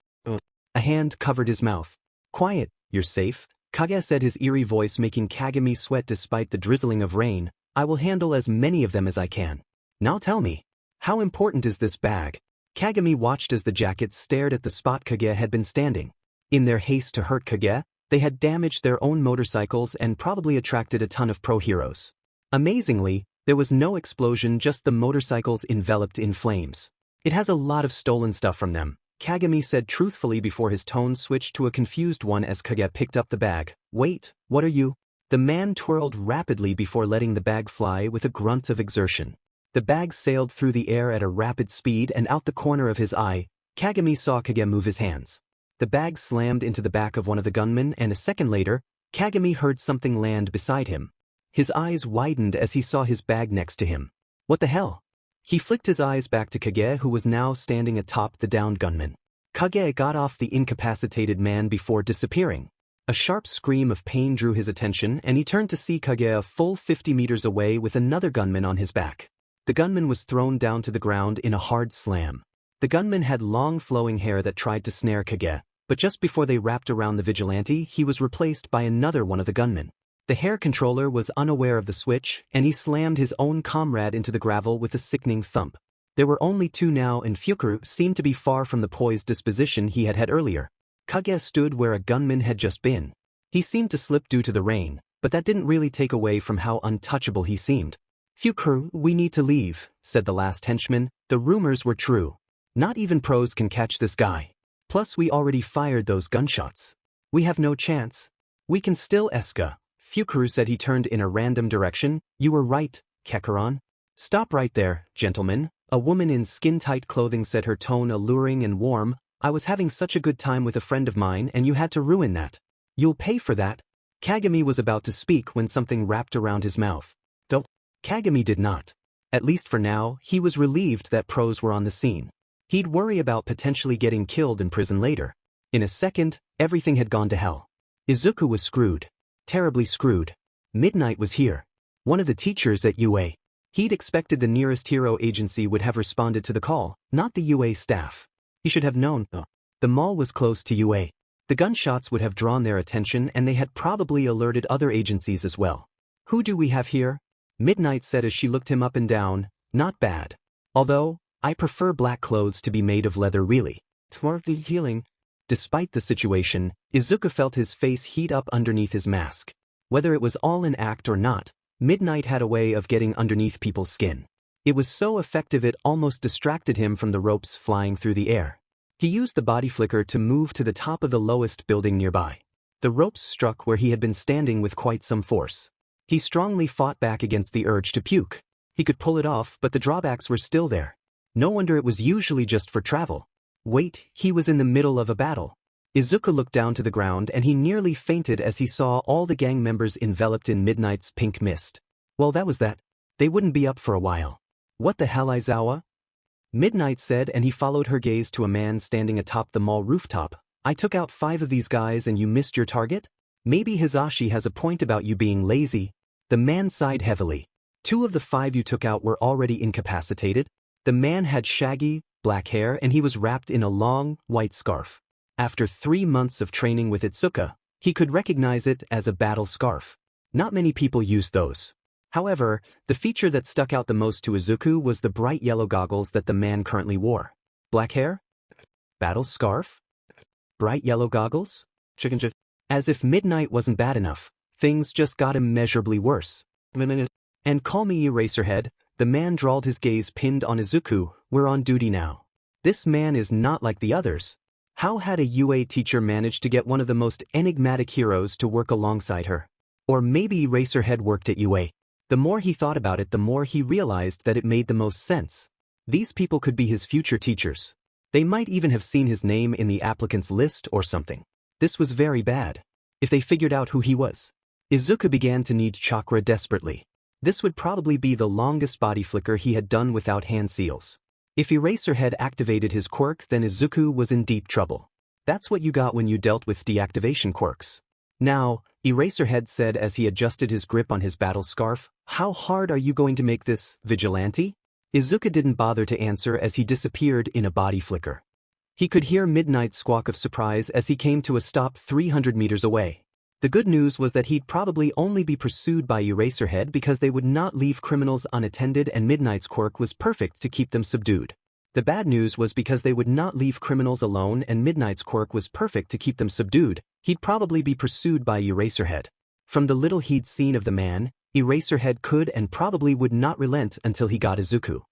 A hand covered his mouth. Quiet, you're safe, Kage said, his eerie voice making Kagami sweat despite the drizzling of rain. I will handle as many of them as I can. Now tell me, how important is this bag? Kagami watched as the Jackets stared at the spot Kage had been standing. In their haste to hurt Kage, they had damaged their own motorcycles and probably attracted a ton of pro-heroes. Amazingly, there was no explosion, just the motorcycles enveloped in flames. It has a lot of stolen stuff from them, Kagami said truthfully before his tone switched to a confused one as Kage picked up the bag. Wait, what are you? The man twirled rapidly before letting the bag fly with a grunt of exertion. The bag sailed through the air at a rapid speed and out the corner of his eye, Kagami saw Kage move his hands. The bag slammed into the back of one of the gunmen and a second later, Kagami heard something land beside him. His eyes widened as he saw his bag next to him. What the hell? He flicked his eyes back to Kage who was now standing atop the downed gunman. Kage got off the incapacitated man before disappearing. A sharp scream of pain drew his attention and he turned to see Kage a full 50 meters away with another gunman on his back. The gunman was thrown down to the ground in a hard slam. The gunman had long flowing hair that tried to snare Kage, but just before they wrapped around the vigilante he was replaced by another one of the gunmen. The hair controller was unaware of the switch and he slammed his own comrade into the gravel with a sickening thump. There were only two now and Fukaru seemed to be far from the poised disposition he had had earlier. Kage stood where a gunman had just been. He seemed to slip due to the rain, but that didn't really take away from how untouchable he seemed. Fukaru, we need to leave, said the last henchman. The rumors were true. Not even pros can catch this guy. Plus we already fired those gunshots. We have no chance. We can still esca. Fukaru said. He turned in a random direction. You were right, Kekaran. Stop right there, gentlemen. A woman in skin-tight clothing said, her tone alluring and warm. I was having such a good time with a friend of mine and you had to ruin that. You'll pay for that. Kagami was about to speak when something wrapped around his mouth. Don't. Kagami did not. At least for now, he was relieved that pros were on the scene. He'd worry about potentially getting killed in prison later. In a second, everything had gone to hell. Izuku was screwed. Terribly screwed. Midnight was here. One of the teachers at UA. He'd expected the nearest hero agency would have responded to the call, not the UA staff. He should have known. The mall was close to UA. The gunshots would have drawn their attention and they had probably alerted other agencies as well. Who do we have here? Midnight said as she looked him up and down. Not bad. Although, I prefer black clothes to be made of leather really. Towardly healing. Despite the situation, Izuku felt his face heat up underneath his mask. Whether it was all an act or not, Midnight had a way of getting underneath people's skin. It was so effective it almost distracted him from the ropes flying through the air. He used the body flicker to move to the top of the lowest building nearby. The ropes struck where he had been standing with quite some force. He strongly fought back against the urge to puke. He could pull it off, but the drawbacks were still there. No wonder it was usually just for travel. Wait, he was in the middle of a battle. Izuku looked down to the ground and he nearly fainted as he saw all the gang members enveloped in Midnight's pink mist. Well, that was that. They wouldn't be up for a while. What the hell, Aizawa? Midnight said, and he followed her gaze to a man standing atop the mall rooftop. I took out 5 of these guys and you missed your target? Maybe Hizashi has a point about you being lazy. The man sighed heavily. 2 of the 5 you took out were already incapacitated. The man had shaggy, black hair and he was wrapped in a long, white scarf. After 3 months of training with Itsuka, he could recognize it as a battle scarf. Not many people used those. However, the feature that stuck out the most to Izuku was the bright yellow goggles that the man currently wore. Black hair? Battle scarf? Bright yellow goggles? As if Midnight wasn't bad enough, things just got immeasurably worse. And call me Eraserhead, the man drawled, his gaze pinned on Izuku. We're on duty now. This man is not like the others. How had a UA teacher managed to get one of the most enigmatic heroes to work alongside her? Or maybe Eraserhead worked at UA. The more he thought about it, the more he realized that it made the most sense. These people could be his future teachers. They might even have seen his name in the applicants list or something. This was very bad. If they figured out who he was. Izuku began to need chakra desperately. This would probably be the longest body flicker he had done without hand seals. If Eraserhead activated his quirk, then Izuku was in deep trouble. That's what you got when you dealt with deactivation quirks. Now, Eraserhead said as he adjusted his grip on his battle scarf, how hard are you going to make this, vigilante? Izuku didn't bother to answer as he disappeared in a body flicker. He could hear Midnight's squawk of surprise as he came to a stop 300 meters away. The good news was that he'd probably only be pursued by Eraserhead because they would not leave criminals unattended and Midnight's quirk was perfect to keep them subdued. The bad news was because they would not leave criminals alone and Midnight's quirk was perfect to keep them subdued, he'd probably be pursued by Eraserhead. From the little he'd seen of the man, Eraserhead could and probably would not relent until he got Izuku.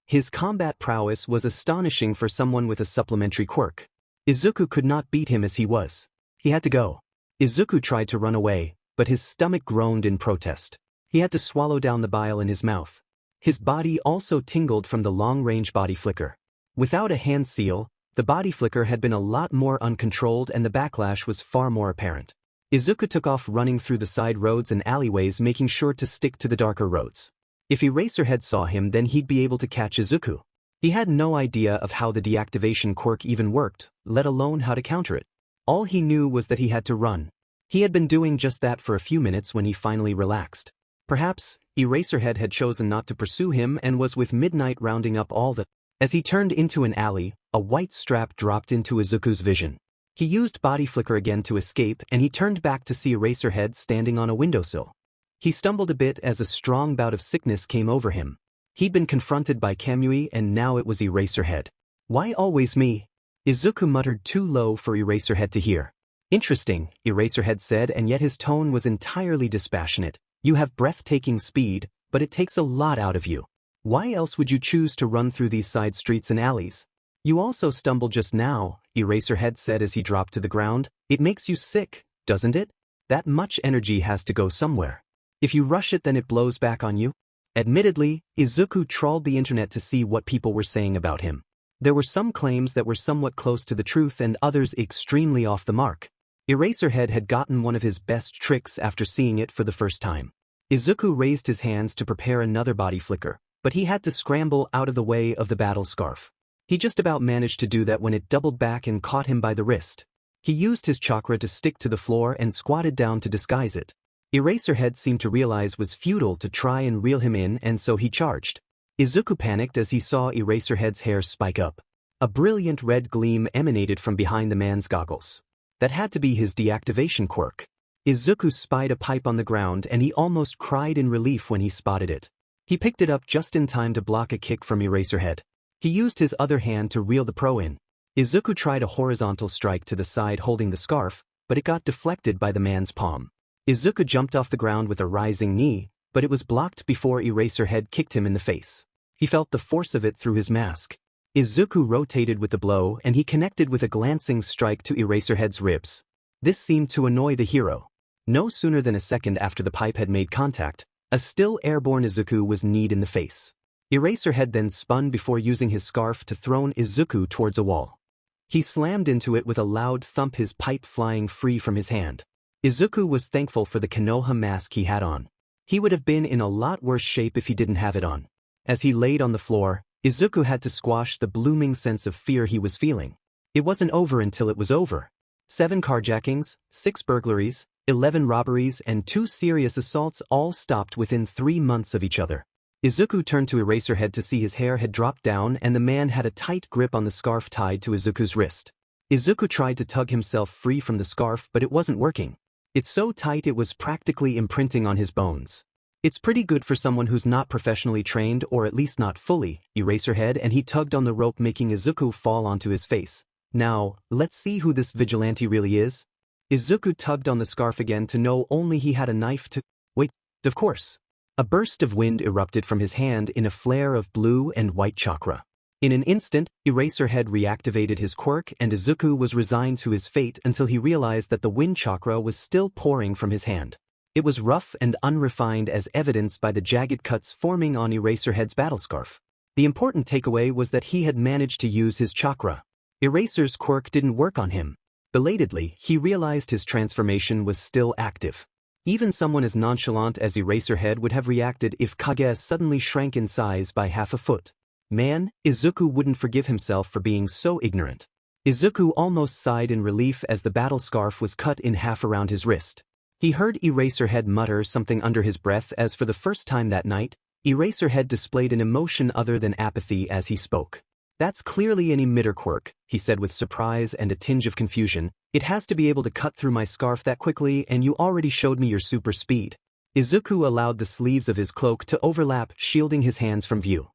His combat prowess was astonishing for someone with a supplementary quirk. Izuku could not beat him as he was. He had to go. Izuku tried to run away, but his stomach groaned in protest. He had to swallow down the bile in his mouth. His body also tingled from the long-range body flicker. Without a hand seal, the body flicker had been a lot more uncontrolled and the backlash was far more apparent. Izuku took off running through the side roads and alleyways, making sure to stick to the darker roads. If Eraserhead saw him, then he'd be able to catch Izuku. He had no idea of how the deactivation quirk even worked, let alone how to counter it. All he knew was that he had to run. He had been doing just that for a few minutes when he finally relaxed. Perhaps, Eraserhead had chosen not to pursue him and was with midnight rounding up all the... As he turned into an alley, a white strap dropped into Izuku's vision. He used body flicker again to escape and he turned back to see Eraserhead standing on a windowsill. He stumbled a bit as a strong bout of sickness came over him. He'd been confronted by Kamui and now it was Eraserhead. Why always me? Izuku muttered too low for Eraserhead to hear. Interesting, Eraserhead said, and yet his tone was entirely dispassionate. You have breathtaking speed, but it takes a lot out of you. Why else would you choose to run through these side streets and alleys? You also stumbled just now, Eraserhead said as he dropped to the ground. It makes you sick, doesn't it? That much energy has to go somewhere. If you rush it, then it blows back on you. Admittedly, Izuku trawled the internet to see what people were saying about him. There were some claims that were somewhat close to the truth and others extremely off the mark. Eraserhead had gotten one of his best tricks after seeing it for the first time. Izuku raised his hands to prepare another body flicker, but he had to scramble out of the way of the battle scarf. He just about managed to do that when it doubled back and caught him by the wrist. He used his chakra to stick to the floor and squatted down to disguise it. Eraserhead seemed to realize was futile to try and reel him in, and so he charged. Izuku panicked as he saw Eraserhead's hair spike up. A brilliant red gleam emanated from behind the man's goggles. That had to be his deactivation quirk. Izuku spied a pipe on the ground and he almost cried in relief when he spotted it. He picked it up just in time to block a kick from Eraserhead. He used his other hand to reel the pro in. Izuku tried a horizontal strike to the side holding the scarf, but it got deflected by the man's palm. Izuku jumped off the ground with a rising knee, but it was blocked before Eraserhead kicked him in the face. He felt the force of it through his mask. Izuku rotated with the blow and he connected with a glancing strike to Eraserhead's ribs. This seemed to annoy the hero. No sooner than a second after the pipe had made contact, a still airborne Izuku was kneed in the face. Eraserhead then spun before using his scarf to throw Izuku towards a wall. He slammed into it with a loud thump, his pipe flying free from his hand. Izuku was thankful for the Konoha mask he had on. He would have been in a lot worse shape if he didn't have it on. As he laid on the floor, Izuku had to squash the blooming sense of fear he was feeling. It wasn't over until it was over. 7 carjackings, 6 burglaries, 11 robberies and 2 serious assaults all stopped within 3 months of each other. Izuku turned to Eraserhead to see his hair had dropped down and the man had a tight grip on the scarf tied to Izuku's wrist. Izuku tried to tug himself free from the scarf, but it wasn't working. It's so tight it was practically imprinting on his bones. It's pretty good for someone who's not professionally trained, or at least not fully, Eraserhead, and he tugged on the rope making Izuku fall onto his face. Now, let's see who this vigilante really is. Izuku tugged on the scarf again to know only he had a knife to... Wait, of course. A burst of wind erupted from his hand in a flare of blue and white chakra. In an instant, Eraserhead reactivated his quirk and Izuku was resigned to his fate until he realized that the wind chakra was still pouring from his hand. It was rough and unrefined as evidenced by the jagged cuts forming on Eraserhead's battle scarf. The important takeaway was that he had managed to use his chakra. Eraser's quirk didn't work on him. Belatedly, he realized his transformation was still active. Even someone as nonchalant as Eraserhead would have reacted if Kage suddenly shrank in size by half a foot. Man, Izuku wouldn't forgive himself for being so ignorant. Izuku almost sighed in relief as the battle scarf was cut in half around his wrist. He heard Eraserhead mutter something under his breath as for the first time that night, Eraserhead displayed an emotion other than apathy as he spoke. That's clearly an emitter quirk, he said with surprise and a tinge of confusion. It has to be able to cut through my scarf that quickly, and you already showed me your super speed. Izuku allowed the sleeves of his cloak to overlap, shielding his hands from view.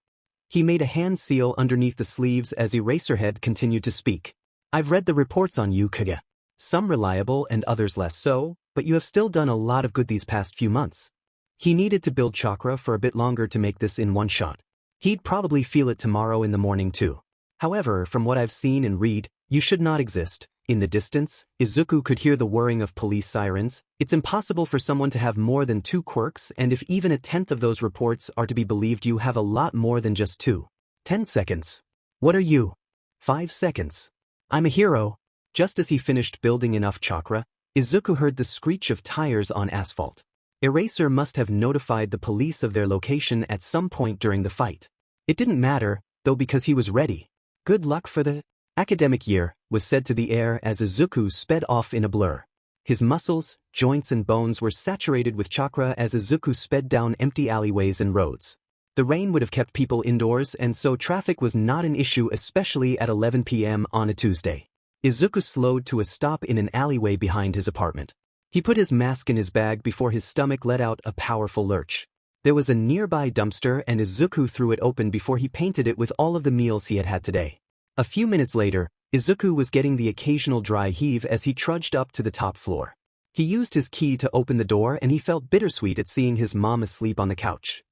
He made a hand seal underneath the sleeves as Eraserhead continued to speak. I've read the reports on you, Kage. Some reliable and others less so, but you have still done a lot of good these past few months. He needed to build chakra for a bit longer to make this in one shot. He'd probably feel it tomorrow in the morning too. However, from what I've seen and read, you should not exist. In the distance, Izuku could hear the whirring of police sirens. It's impossible for someone to have more than 2 quirks, and if even a tenth of those reports are to be believed, you have a lot more than just 2. 10 seconds. What are you? 5 seconds. I'm a hero. Just as he finished building enough chakra, Izuku heard the screech of tires on asphalt. Eraser must have notified the police of their location at some point during the fight. It didn't matter, though, because he was ready. Good luck for the academic year, was said to the air as Izuku sped off in a blur. His muscles, joints and bones were saturated with chakra as Izuku sped down empty alleyways and roads. The rain would have kept people indoors, and so traffic was not an issue, especially at 11 p.m. on a Tuesday. Izuku slowed to a stop in an alleyway behind his apartment. He put his mask in his bag before his stomach let out a powerful lurch. There was a nearby dumpster and Izuku threw it open before he painted it with all of the meals he had had today. A few minutes later, Izuku was getting the occasional dry heave as he trudged up to the top floor. He used his key to open the door and he felt bittersweet at seeing his mom asleep on the couch.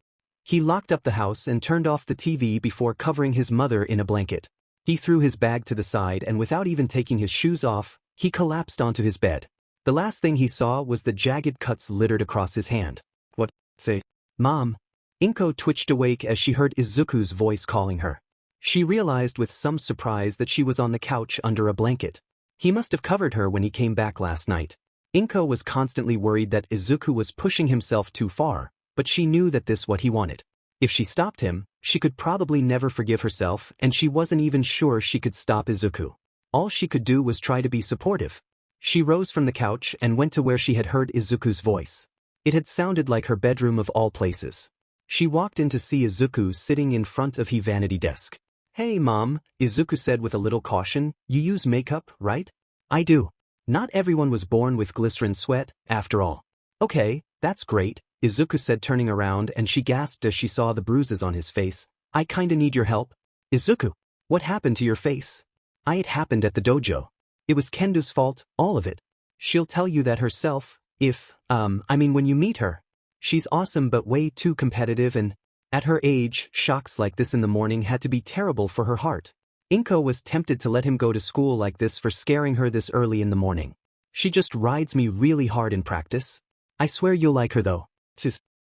He locked up the house and turned off the TV before covering his mother in a blanket. He threw his bag to the side and without even taking his shoes off, he collapsed onto his bed. The last thing he saw was the jagged cuts littered across his hand. What the? Mom? Inko twitched awake as she heard Izuku's voice calling her. She realized with some surprise that she was on the couch under a blanket. He must have covered her when he came back last night. Inko was constantly worried that Izuku was pushing himself too far, but she knew that this was what he wanted. If she stopped him, she could probably never forgive herself, and she wasn't even sure she could stop Izuku. All she could do was try to be supportive. She rose from the couch and went to where she had heard Izuku's voice. It had sounded like her bedroom of all places. She walked in to see Izuku sitting in front of his vanity desk. Hey Mom, Izuku said with a little caution, you use makeup, right? I do. Not everyone was born with glycerin sweat, after all. Okay, that's great, Izuku said turning around, and she gasped as she saw the bruises on his face. I kinda need your help. Izuku, what happened to your face? It happened at the dojo. It was Kendo's fault, all of it. She'll tell you that herself, when you meet her. She's awesome but way too competitive, and at her age, shocks like this in the morning had to be terrible for her heart. Inko was tempted to let him go to school like this for scaring her this early in the morning. She just rides me really hard in practice. I swear you'll like her though.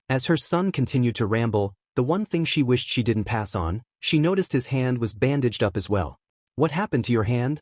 As her son continued to ramble, the one thing she wished she didn't pass on, she noticed his hand was bandaged up as well. What happened to your hand?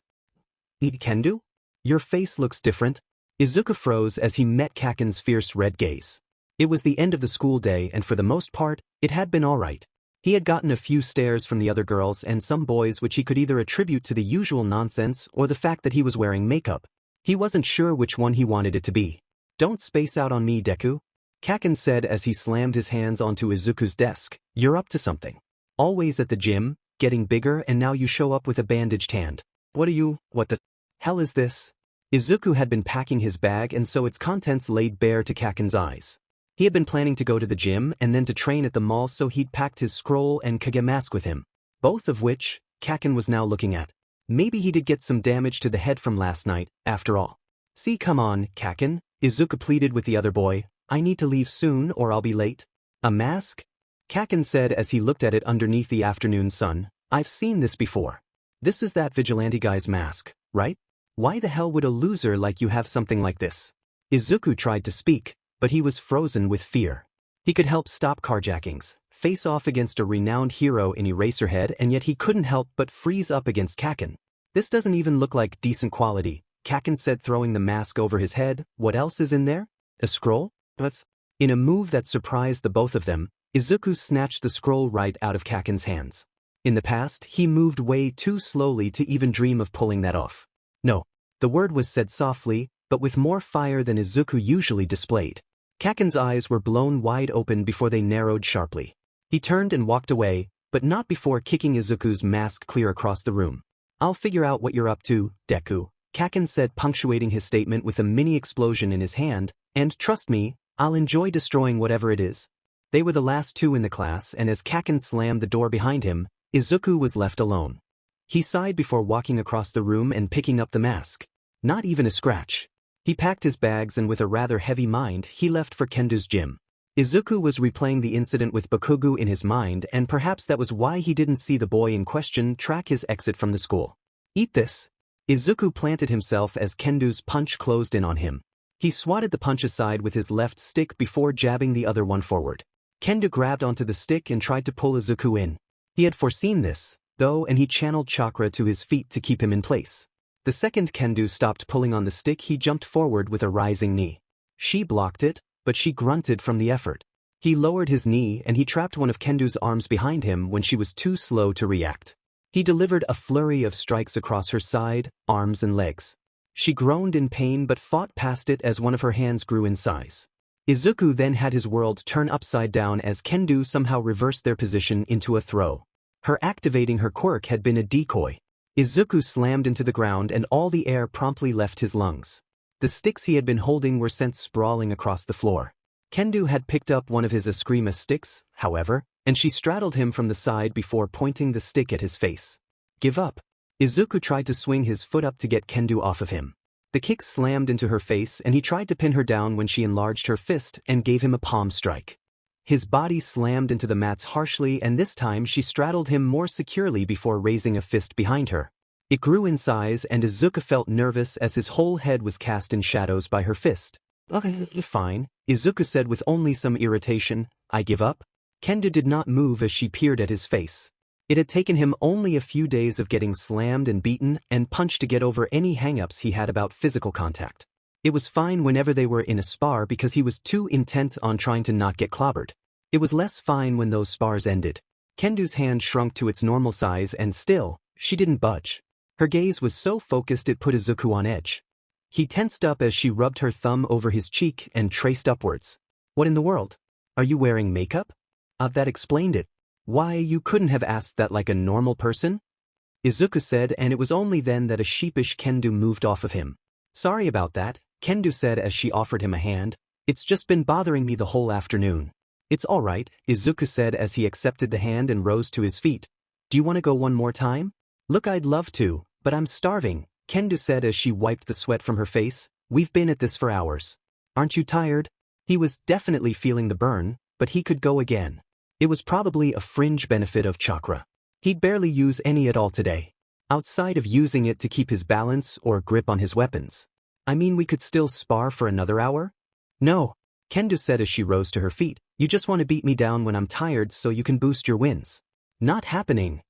Kendo? Your face looks different. Izuku froze as he met Kaken's fierce red gaze. It was the end of the school day and for the most part, it had been alright. He had gotten a few stares from the other girls and some boys which he could either attribute to the usual nonsense or the fact that he was wearing makeup. He wasn't sure which one he wanted it to be. Don't space out on me, Deku. Kaken said as he slammed his hands onto Izuku's desk. You're up to something. Always at the gym, getting bigger, and now you show up with a bandaged hand. What the hell is this? Izuku had been packing his bag and so its contents laid bare to Kaken's eyes. He had been planning to go to the gym and then to train at the mall, so he'd packed his scroll and Kage mask with him. Both of which, Kaken was now looking at. Maybe he did get some damage to the head from last night, after all. See, come on, Kaken, Izuku pleaded with the other boy. I need to leave soon or I'll be late. A mask? Kaken said as he looked at it underneath the afternoon sun. I've seen this before. This is that vigilante guy's mask, right? Why the hell would a loser like you have something like this? Izuku tried to speak, but he was frozen with fear. He could help stop carjackings, face off against a renowned hero in Eraserhead, and yet he couldn't help but freeze up against Kaken. This doesn't even look like decent quality, Kaken said, throwing the mask over his head. What else is in there? A scroll? But in a move that surprised the both of them, Izuku snatched the scroll right out of Kaken's hands. In the past, he moved way too slowly to even dream of pulling that off. No, the word was said softly, but with more fire than Izuku usually displayed. Kaken's eyes were blown wide open before they narrowed sharply. He turned and walked away, but not before kicking Izuku's mask clear across the room. I'll figure out what you're up to, Deku, Kaken said, punctuating his statement with a mini explosion in his hand, and trust me, I'll enjoy destroying whatever it is. They were the last two in the class, and as Kaken slammed the door behind him, Izuku was left alone. He sighed before walking across the room and picking up the mask. Not even a scratch. He packed his bags and with a rather heavy mind, he left for Kendo's gym. Izuku was replaying the incident with Bakugou in his mind, and perhaps that was why he didn't see the boy in question track his exit from the school. Eat this. Izuku planted himself as Kendo's punch closed in on him. He swatted the punch aside with his left stick before jabbing the other one forward. Kendo grabbed onto the stick and tried to pull Izuku in. He had foreseen this, though, and he channeled Chakra to his feet to keep him in place. The second Kendo stopped pulling on the stick, he jumped forward with a rising knee. She blocked it, but she grunted from the effort. He lowered his knee and he trapped one of Kendo's arms behind him when she was too slow to react. He delivered a flurry of strikes across her side, arms and legs. She groaned in pain but fought past it as one of her hands grew in size. Izuku then had his world turn upside down as Kendo somehow reversed their position into a throw. Her activating her quirk had been a decoy. Izuku slammed into the ground and all the air promptly left his lungs. The sticks he had been holding were sent sprawling across the floor. Kendo had picked up one of his Eskrima sticks, however, and she straddled him from the side before pointing the stick at his face. Give up. Izuku tried to swing his foot up to get Kendo off of him. The kick slammed into her face and he tried to pin her down when she enlarged her fist and gave him a palm strike. His body slammed into the mats harshly and this time she straddled him more securely before raising a fist behind her. It grew in size and Izuku felt nervous as his whole head was cast in shadows by her fist. Okay, fine, Izuku said with only some irritation. I give up. Kendo did not move as she peered at his face. It had taken him only a few days of getting slammed and beaten and punched to get over any hang-ups he had about physical contact. It was fine whenever they were in a spar because he was too intent on trying to not get clobbered. It was less fine when those spars ended. Kendo's hand shrunk to its normal size and still, she didn't budge. Her gaze was so focused it put Izuku on edge. He tensed up as she rubbed her thumb over his cheek and traced upwards. What in the world? Are you wearing makeup? That explained it. Why, you couldn't have asked that like a normal person? Izuku said, and it was only then that a sheepish Kendo moved off of him. Sorry about that, Kendo said as she offered him a hand. It's just been bothering me the whole afternoon. It's all right, Izuku said as he accepted the hand and rose to his feet. Do you want to go one more time? Look, I'd love to, but I'm starving, Kendo said as she wiped the sweat from her face. We've been at this for hours. Aren't you tired? He was definitely feeling the burn, but he could go again. It was probably a fringe benefit of Chakra. He'd barely use any at all today, outside of using it to keep his balance or grip on his weapons. I mean, we could still spar for another hour? No, Kendo said as she rose to her feet. You just want to beat me down when I'm tired so you can boost your wins. Not happening.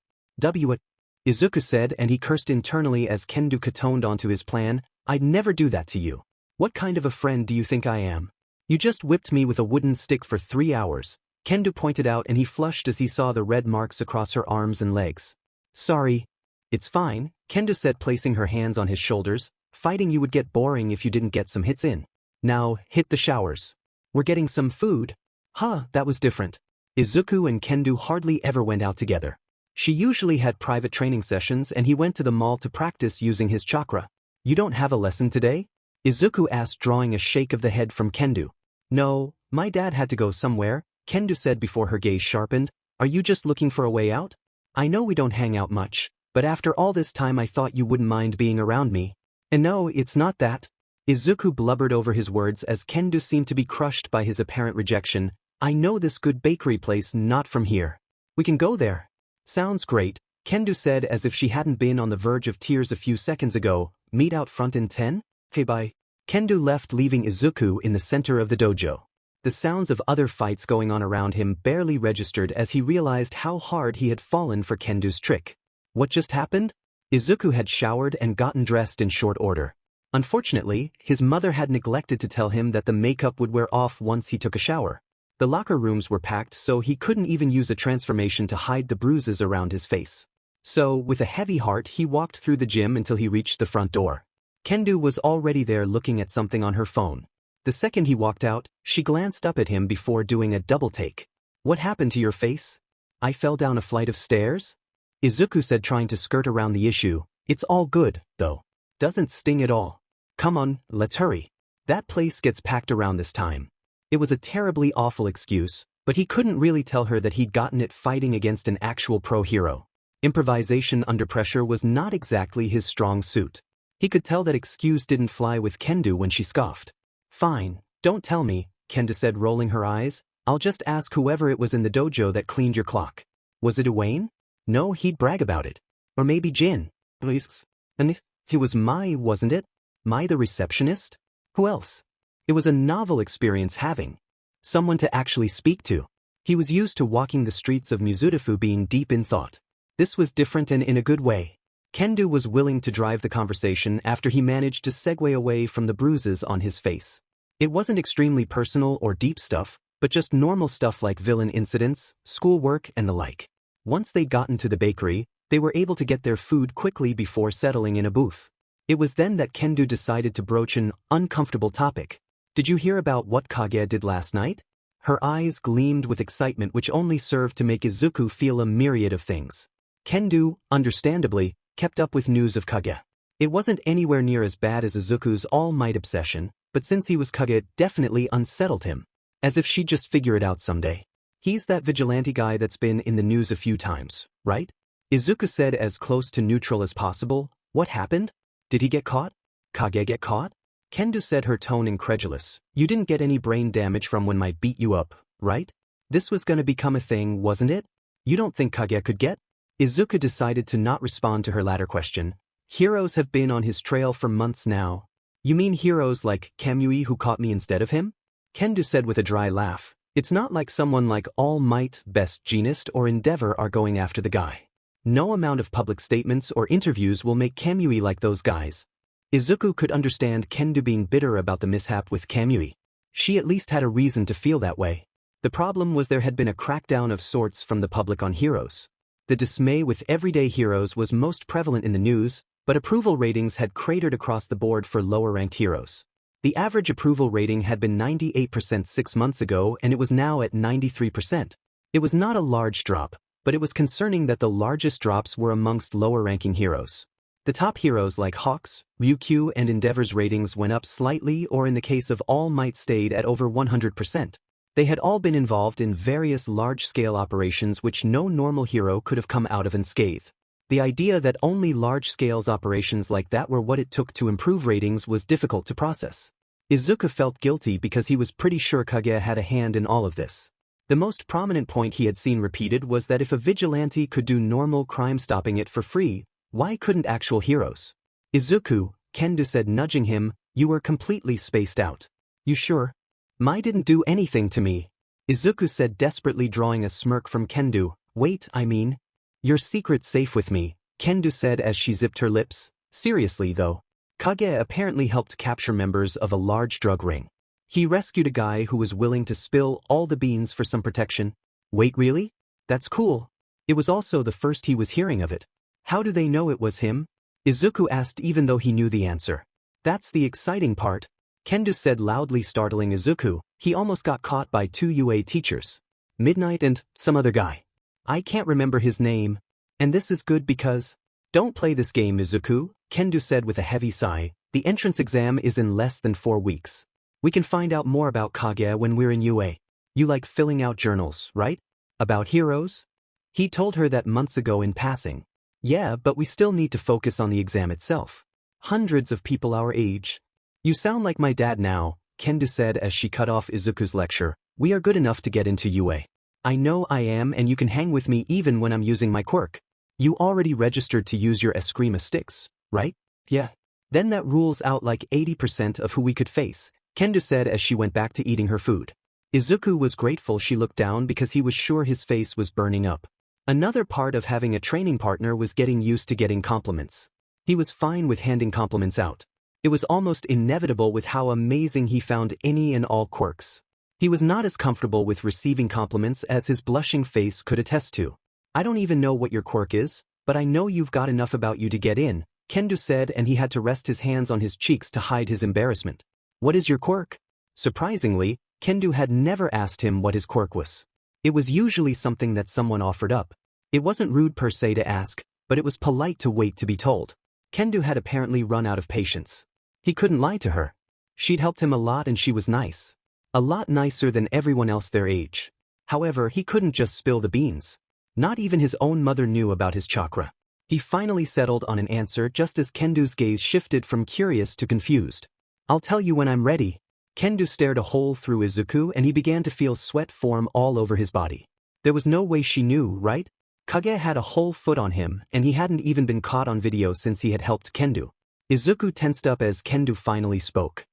It. Izuku said, and he cursed internally as Kendo catoned onto his plan. I'd never do that to you. What kind of a friend do you think I am? You just whipped me with a wooden stick for 3 hours. Kendo pointed out and he flushed as he saw the red marks across her arms and legs. Sorry. It's fine, Kendo said, placing her hands on his shoulders. Fighting you would get boring if you didn't get some hits in. Now, hit the showers. We're getting some food. Huh, that was different. Izuku and Kendo hardly ever went out together. She usually had private training sessions and he went to the mall to practice using his chakra. You don't have a lesson today? Izuku asked, drawing a shake of the head from Kendo. No, my dad had to go somewhere, Kendo said before her gaze sharpened. Are you just looking for a way out? I know we don't hang out much, but after all this time I thought you wouldn't mind being around me. And no, it's not that. Izuku blubbered over his words as Kendo seemed to be crushed by his apparent rejection. I know this good bakery place not from here. We can go there. Sounds great, Kendo said as if she hadn't been on the verge of tears a few seconds ago. Meet out front in 10? Okay, bye. Kendo left, leaving Izuku in the center of the dojo. The sounds of other fights going on around him barely registered as he realized how hard he had fallen for Kendo's trick. What just happened? Izuku had showered and gotten dressed in short order. Unfortunately, his mother had neglected to tell him that the makeup would wear off once he took a shower. The locker rooms were packed so he couldn't even use a transformation to hide the bruises around his face. So, with a heavy heart, he walked through the gym until he reached the front door. Kendo was already there looking at something on her phone. The second he walked out, she glanced up at him before doing a double take. What happened to your face? I fell down a flight of stairs? Izuku said, trying to skirt around the issue. It's all good, though. Doesn't sting at all. Come on, let's hurry. That place gets packed around this time. It was a terribly awful excuse, but he couldn't really tell her that he'd gotten it fighting against an actual pro hero. Improvisation under pressure was not exactly his strong suit. He could tell that excuse didn't fly with Kendo when she scoffed. Fine, don't tell me, Kendo said, rolling her eyes. I'll just ask whoever it was in the dojo that cleaned your clock. Was it Wayne? No, he'd brag about it. Or maybe Jin. And it was Mai, wasn't it? Mai the receptionist? Who else? It was a novel experience having someone to actually speak to. He was used to walking the streets of Mizudafu being deep in thought. This was different and in a good way. Kendo was willing to drive the conversation after he managed to segue away from the bruises on his face. It wasn't extremely personal or deep stuff, but just normal stuff like villain incidents, schoolwork, and the like. Once they'd gotten to the bakery, they were able to get their food quickly before settling in a booth. It was then that Kendo decided to broach an uncomfortable topic. Did you hear about what Kage did last night? Her eyes gleamed with excitement which only served to make Izuku feel a myriad of things. Kendo, understandably, kept up with news of Kage. It wasn't anywhere near as bad as Izuku's all-might obsession, but since he was Kage, it definitely unsettled him. As if she'd just figure it out someday. He's that vigilante guy that's been in the news a few times, right? Izuku said as close to neutral as possible. What happened? Did he get caught? Kage get caught? Kendo said, her tone incredulous. You didn't get any brain damage from when I beat you up, right? This was gonna become a thing, wasn't it? You don't think Kage could get? Izuku decided to not respond to her latter question. Heroes have been on his trail for months now. You mean heroes like Kamui who caught me instead of him? Kendo said with a dry laugh. It's not like someone like All Might, Best Jeanist, or Endeavor are going after the guy. No amount of public statements or interviews will make Kamui like those guys. Izuku could understand Kendo being bitter about the mishap with Kamui. She at least had a reason to feel that way. The problem was there had been a crackdown of sorts from the public on heroes. The dismay with everyday heroes was most prevalent in the news, but approval ratings had cratered across the board for lower-ranked heroes. The average approval rating had been 98% 6 months ago and it was now at 93%. It was not a large drop, but it was concerning that the largest drops were amongst lower-ranking heroes. The top heroes like Hawks, Ryukyu, and Endeavor's ratings went up slightly, or in the case of All Might stayed at over 100%. They had all been involved in various large-scale operations which no normal hero could have come out of unscathed. The idea that only large-scale operations like that were what it took to improve ratings was difficult to process. Izuku felt guilty because he was pretty sure Kage had a hand in all of this. The most prominent point he had seen repeated was that if a vigilante could do normal crime stopping it for free, why couldn't actual heroes? Izuku, Kendo said, nudging him, you were completely spaced out. You sure? Mai didn't do anything to me. Izuku said, desperately, drawing a smirk from Kendo. Wait, I mean, your secret's safe with me, Kendo said as she zipped her lips. Seriously though. Kage apparently helped capture members of a large drug ring. He rescued a guy who was willing to spill all the beans for some protection. Wait, really? That's cool. It was also the first he was hearing of it. How do they know it was him? Izuku asked, even though he knew the answer. That's the exciting part. Kendo said, loudly startling Izuku. He almost got caught by 2 UA teachers. Midnight and some other guy. I can't remember his name. And this is good because... Don't play this game, Izuku, Kendo said with a heavy sigh. The entrance exam is in less than 4 weeks. We can find out more about Kage when we're in UA. You like filling out journals, right? About heroes? He told her that months ago in passing. Yeah, but we still need to focus on the exam itself. Hundreds of people our age. You sound like my dad now, Kendo said as she cut off Izuku's lecture. We are good enough to get into UA. I know I am, and you can hang with me even when I'm using my quirk. You already registered to use your Eskrima sticks, right? Yeah. Then that rules out like 80% of who we could face, Kendo said as she went back to eating her food. Izuku was grateful she looked down because he was sure his face was burning up. Another part of having a training partner was getting used to getting compliments. He was fine with handing compliments out. It was almost inevitable with how amazing he found any and all quirks. He was not as comfortable with receiving compliments as his blushing face could attest to. I don't even know what your quirk is, but I know you've got enough about you to get in, Kendo said, and he had to rest his hands on his cheeks to hide his embarrassment. What is your quirk? Surprisingly, Kendo had never asked him what his quirk was. It was usually something that someone offered up. It wasn't rude per se to ask, but it was polite to wait to be told. Kendo had apparently run out of patience. He couldn't lie to her. She'd helped him a lot and she was nice. A lot nicer than everyone else their age. However, he couldn't just spill the beans. Not even his own mother knew about his chakra. He finally settled on an answer just as Kendo's gaze shifted from curious to confused. I'll tell you when I'm ready. Kendo stared a hole through Izuku and he began to feel sweat form all over his body. There was no way she knew, right? Kage had a whole foot on him and he hadn't even been caught on video since he had helped Kendo. Izuku tensed up as Kendo finally spoke.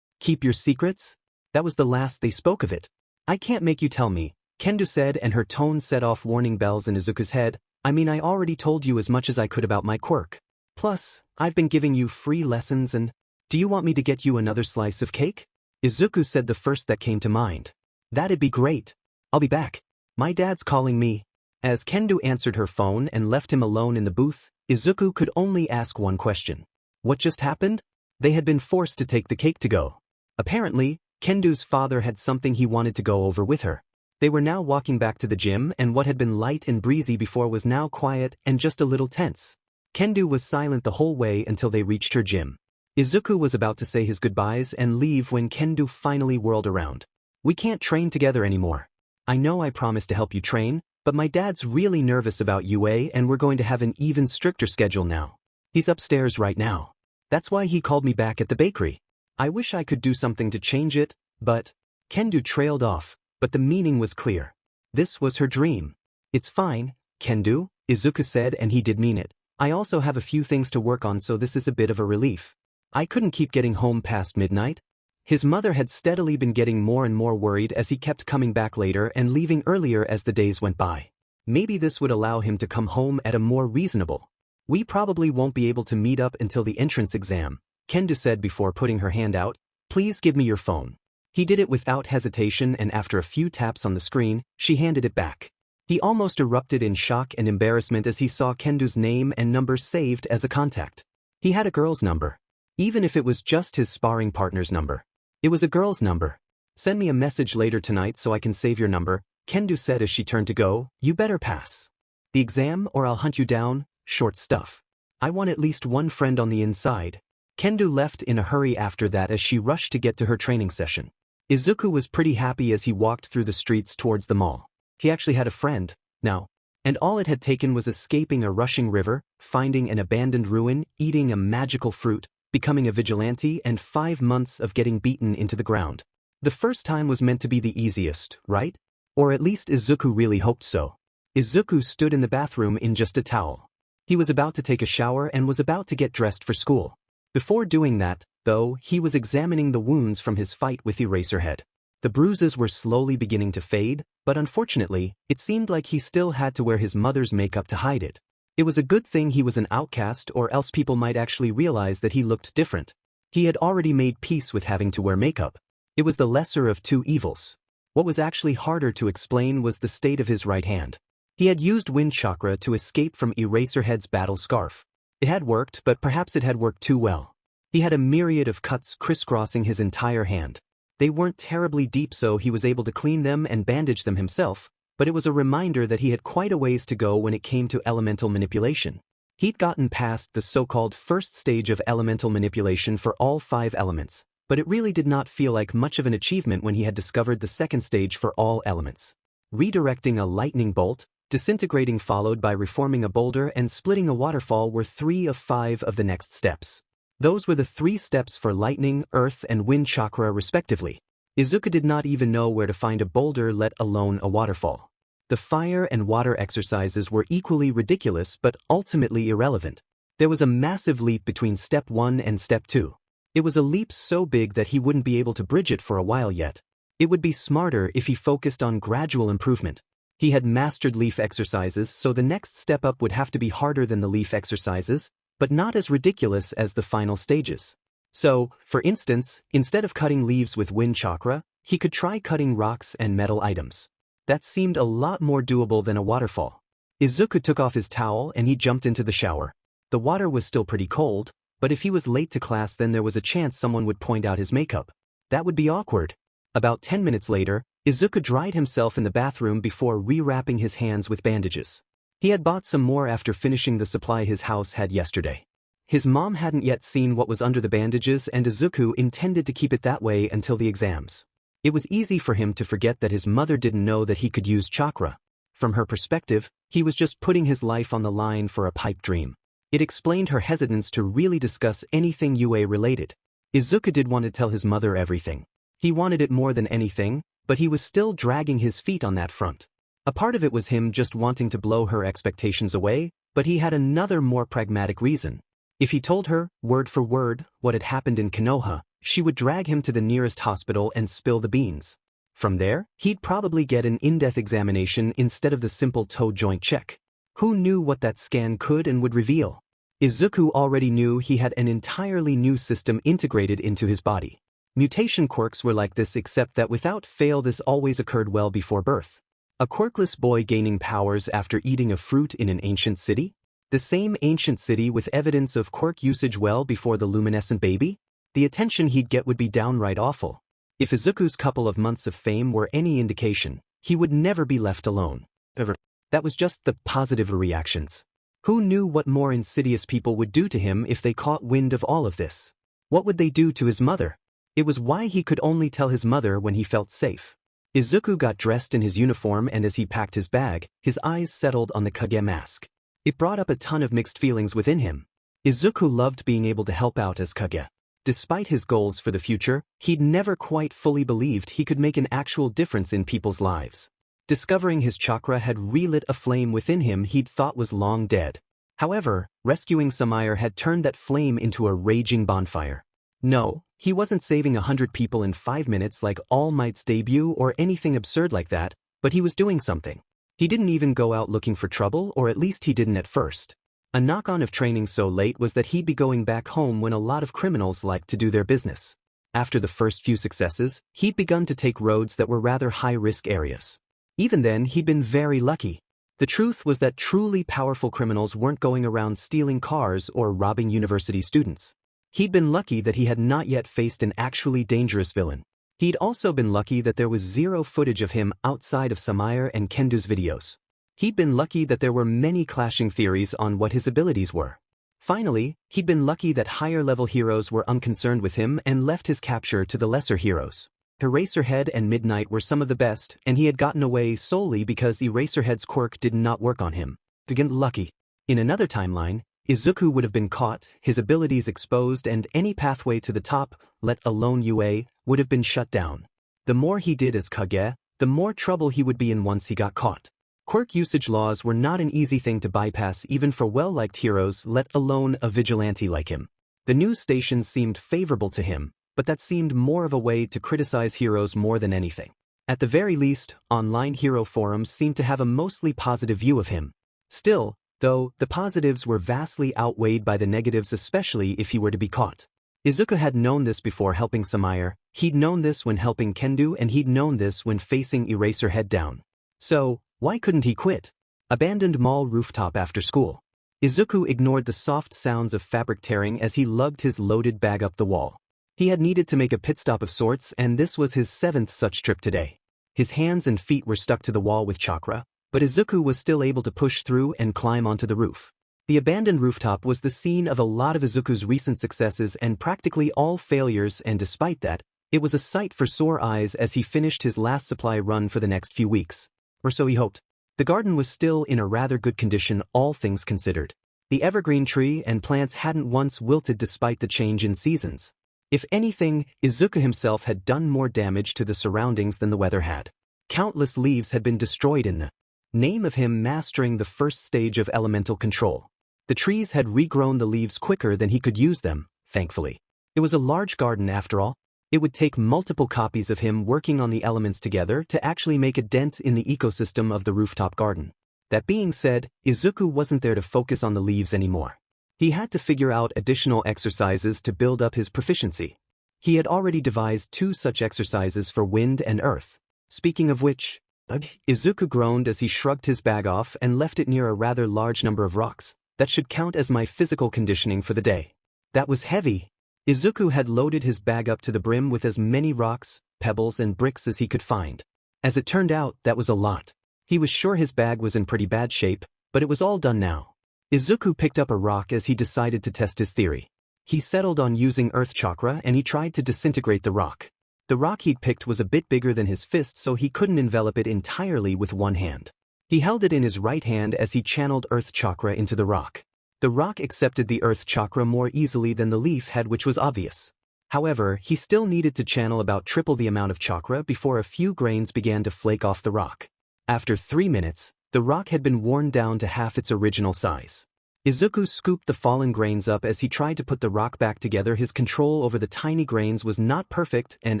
Keep your secrets? That was the last they spoke of it. I can't make you tell me, Kendo said, and her tone set off warning bells in Izuku's head. I mean, I already told you as much as I could about my quirk. Plus, I've been giving you free lessons and… Do you want me to get you another slice of cake? Izuku said the first that came to mind. That'd be great. I'll be back. My dad's calling me. As Kendo answered her phone and left him alone in the booth, Izuku could only ask one question. What just happened? They had been forced to take the cake to go. Apparently, Kendo's father had something he wanted to go over with her. They were now walking back to the gym and what had been light and breezy before was now quiet and just a little tense. Kendo was silent the whole way until they reached her gym. Izuku was about to say his goodbyes and leave when Kendo finally whirled around. We can't train together anymore. I know I promised to help you train, but my dad's really nervous about UA and we're going to have an even stricter schedule now. He's upstairs right now. That's why he called me back at the bakery. I wish I could do something to change it, but… Kendo trailed off, but the meaning was clear. This was her dream. It's fine, Kendo, Izuku said, and he did mean it. I also have a few things to work on, so this is a bit of a relief. I couldn't keep getting home past midnight. His mother had steadily been getting more and more worried as he kept coming back later and leaving earlier as the days went by. Maybe this would allow him to come home at a more reasonable. We probably won't be able to meet up until the entrance exam, Kendo said before putting her hand out. Please give me your phone. He did it without hesitation, and after a few taps on the screen, she handed it back. He almost erupted in shock and embarrassment as he saw Kendo's name and number saved as a contact. He had a girl's number. Even if it was just his sparring partner's number. It was a girl's number. Send me a message later tonight so I can save your number, Kendo said as she turned to go. You better pass the exam or I'll hunt you down, short stuff. I want at least one friend on the inside. Kendo left in a hurry after that as she rushed to get to her training session. Izuku was pretty happy as he walked through the streets towards the mall. He actually had a friend, now. And all it had taken was escaping a rushing river, finding an abandoned ruin, eating a magical fruit, becoming a vigilante, and 5 months of getting beaten into the ground. The first time was meant to be the easiest, right? Or at least Izuku really hoped so. Izuku stood in the bathroom in just a towel. He was about to take a shower and was about to get dressed for school. Before doing that, though, he was examining the wounds from his fight with Eraserhead. The bruises were slowly beginning to fade, but unfortunately, it seemed like he still had to wear his mother's makeup to hide it. It was a good thing he was an outcast, or else people might actually realize that he looked different. He had already made peace with having to wear makeup. It was the lesser of two evils. What was actually harder to explain was the state of his right hand. He had used wind chakra to escape from Eraserhead's battle scarf. It had worked, but perhaps it had worked too well. He had a myriad of cuts crisscrossing his entire hand. They weren't terribly deep, so he was able to clean them and bandage them himself, but it was a reminder that he had quite a ways to go when it came to elemental manipulation. He'd gotten past the so-called first stage of elemental manipulation for all 5 elements, but it really did not feel like much of an achievement when he had discovered the second stage for all elements. Redirecting a lightning bolt, disintegrating followed by reforming a boulder, and splitting a waterfall were 3 of 5 of the next steps. Those were the 3 steps for lightning, earth, and wind chakra respectively. Izuku did not even know where to find a boulder, let alone a waterfall. The fire and water exercises were equally ridiculous but ultimately irrelevant. There was a massive leap between step 1 and step 2. It was a leap so big that he wouldn't be able to bridge it for a while yet. It would be smarter if he focused on gradual improvement. He had mastered leaf exercises, so the next step up would have to be harder than the leaf exercises, but not as ridiculous as the final stages. So, for instance, instead of cutting leaves with wind chakra, he could try cutting rocks and metal items. That seemed a lot more doable than a waterfall. Izuku took off his towel and he jumped into the shower. The water was still pretty cold, but if he was late to class then there was a chance someone would point out his makeup. That would be awkward. About 10 minutes later, Izuku dried himself in the bathroom before rewrapping his hands with bandages. He had bought some more after finishing the supply his house had yesterday. His mom hadn't yet seen what was under the bandages and Izuku intended to keep it that way until the exams. It was easy for him to forget that his mother didn't know that he could use chakra. From her perspective, he was just putting his life on the line for a pipe dream. It explained her hesitance to really discuss anything UA related. Izuku did want to tell his mother everything. He wanted it more than anything, but he was still dragging his feet on that front. A part of it was him just wanting to blow her expectations away, but he had another more pragmatic reason. If he told her, word for word, what had happened in Konoha, she would drag him to the nearest hospital and spill the beans. From there, he'd probably get an in-depth examination instead of the simple toe joint check. Who knew what that scan could and would reveal? Izuku already knew he had an entirely new system integrated into his body. Mutation quirks were like this, except that without fail this always occurred well before birth. A quirkless boy gaining powers after eating a fruit in an ancient city? The same ancient city with evidence of quirk usage well before the luminescent baby? The attention he'd get would be downright awful. If Izuku's couple of months of fame were any indication, he would never be left alone. Ever. That was just the positive reactions. Who knew what more insidious people would do to him if they caught wind of all of this? What would they do to his mother? It was why he could only tell his mother when he felt safe. Izuku got dressed in his uniform, and as he packed his bag, his eyes settled on the Kage mask. It brought up a ton of mixed feelings within him. Izuku loved being able to help out as Kage. Despite his goals for the future, he'd never quite fully believed he could make an actual difference in people's lives. Discovering his chakra had relit a flame within him he'd thought was long dead. However, rescuing Samaire had turned that flame into a raging bonfire. No, he wasn't saving 100 people in 5 minutes like All Might's debut or anything absurd like that, but he was doing something. He didn't even go out looking for trouble, or at least he didn't at first. A knock-on of training so late was that he'd be going back home when a lot of criminals liked to do their business. After the first few successes, he'd begun to take roads that were rather high-risk areas. Even then, he'd been very lucky. The truth was that truly powerful criminals weren't going around stealing cars or robbing university students. He'd been lucky that he had not yet faced an actually dangerous villain. He'd also been lucky that there was zero footage of him outside of Samaire and Kendu's videos. He'd been lucky that there were many clashing theories on what his abilities were. Finally, he'd been lucky that higher-level heroes were unconcerned with him and left his capture to the lesser heroes. Eraserhead and Midnight were some of the best, and he had gotten away solely because Eraserhead's quirk did not work on him. Again, lucky. In another timeline, Izuku would have been caught, his abilities exposed, and any pathway to the top, let alone UA, would have been shut down. The more he did as Kage, the more trouble he would be in once he got caught. Quirk usage laws were not an easy thing to bypass even for well-liked heroes, let alone a vigilante like him. The news stations seemed favorable to him, but that seemed more of a way to criticize heroes more than anything. At the very least, online hero forums seemed to have a mostly positive view of him. Still, though, the positives were vastly outweighed by the negatives, especially if he were to be caught. Izuku had known this before helping Samaire, he'd known this when helping Kendu, and he'd known this when facing Eraserhead down. So, why couldn't he quit? Abandoned mall rooftop after school. Izuku ignored the soft sounds of fabric tearing as he lugged his loaded bag up the wall. He had needed to make a pit stop of sorts, and this was his 7th such trip today. His hands and feet were stuck to the wall with chakra, but Izuku was still able to push through and climb onto the roof. The abandoned rooftop was the scene of a lot of Izuku's recent successes and practically all failures, and despite that, it was a sight for sore eyes as he finished his last supply run for the next few weeks. Or so he hoped. The garden was still in a rather good condition, all things considered. The evergreen tree and plants hadn't once wilted despite the change in seasons. If anything, Izuku himself had done more damage to the surroundings than the weather had. Countless leaves had been destroyed in the name of him mastering the first stage of elemental control. The trees had regrown the leaves quicker than he could use them, thankfully. It was a large garden after all. It would take multiple copies of him working on the elements together to actually make a dent in the ecosystem of the rooftop garden. That being said, Izuku wasn't there to focus on the leaves anymore. He had to figure out additional exercises to build up his proficiency. He had already devised 2 such exercises for wind and earth. Speaking of which, Izuku groaned as he shrugged his bag off and left it near a rather large number of rocks. That should count as my physical conditioning for the day. That was heavy. Izuku had loaded his bag up to the brim with as many rocks, pebbles, and bricks as he could find. As it turned out, that was a lot. He was sure his bag was in pretty bad shape, but it was all done now. Izuku picked up a rock as he decided to test his theory. He settled on using Earth Chakra and he tried to disintegrate the rock. The rock he'd picked was a bit bigger than his fist, so he couldn't envelop it entirely with one hand. He held it in his right hand as he channeled Earth Chakra into the rock. The rock accepted the Earth Chakra more easily than the leaf had, which was obvious. However, he still needed to channel about triple the amount of chakra before a few grains began to flake off the rock. After 3 minutes, the rock had been worn down to half its original size. Izuku scooped the fallen grains up as he tried to put the rock back together. His control over the tiny grains was not perfect, and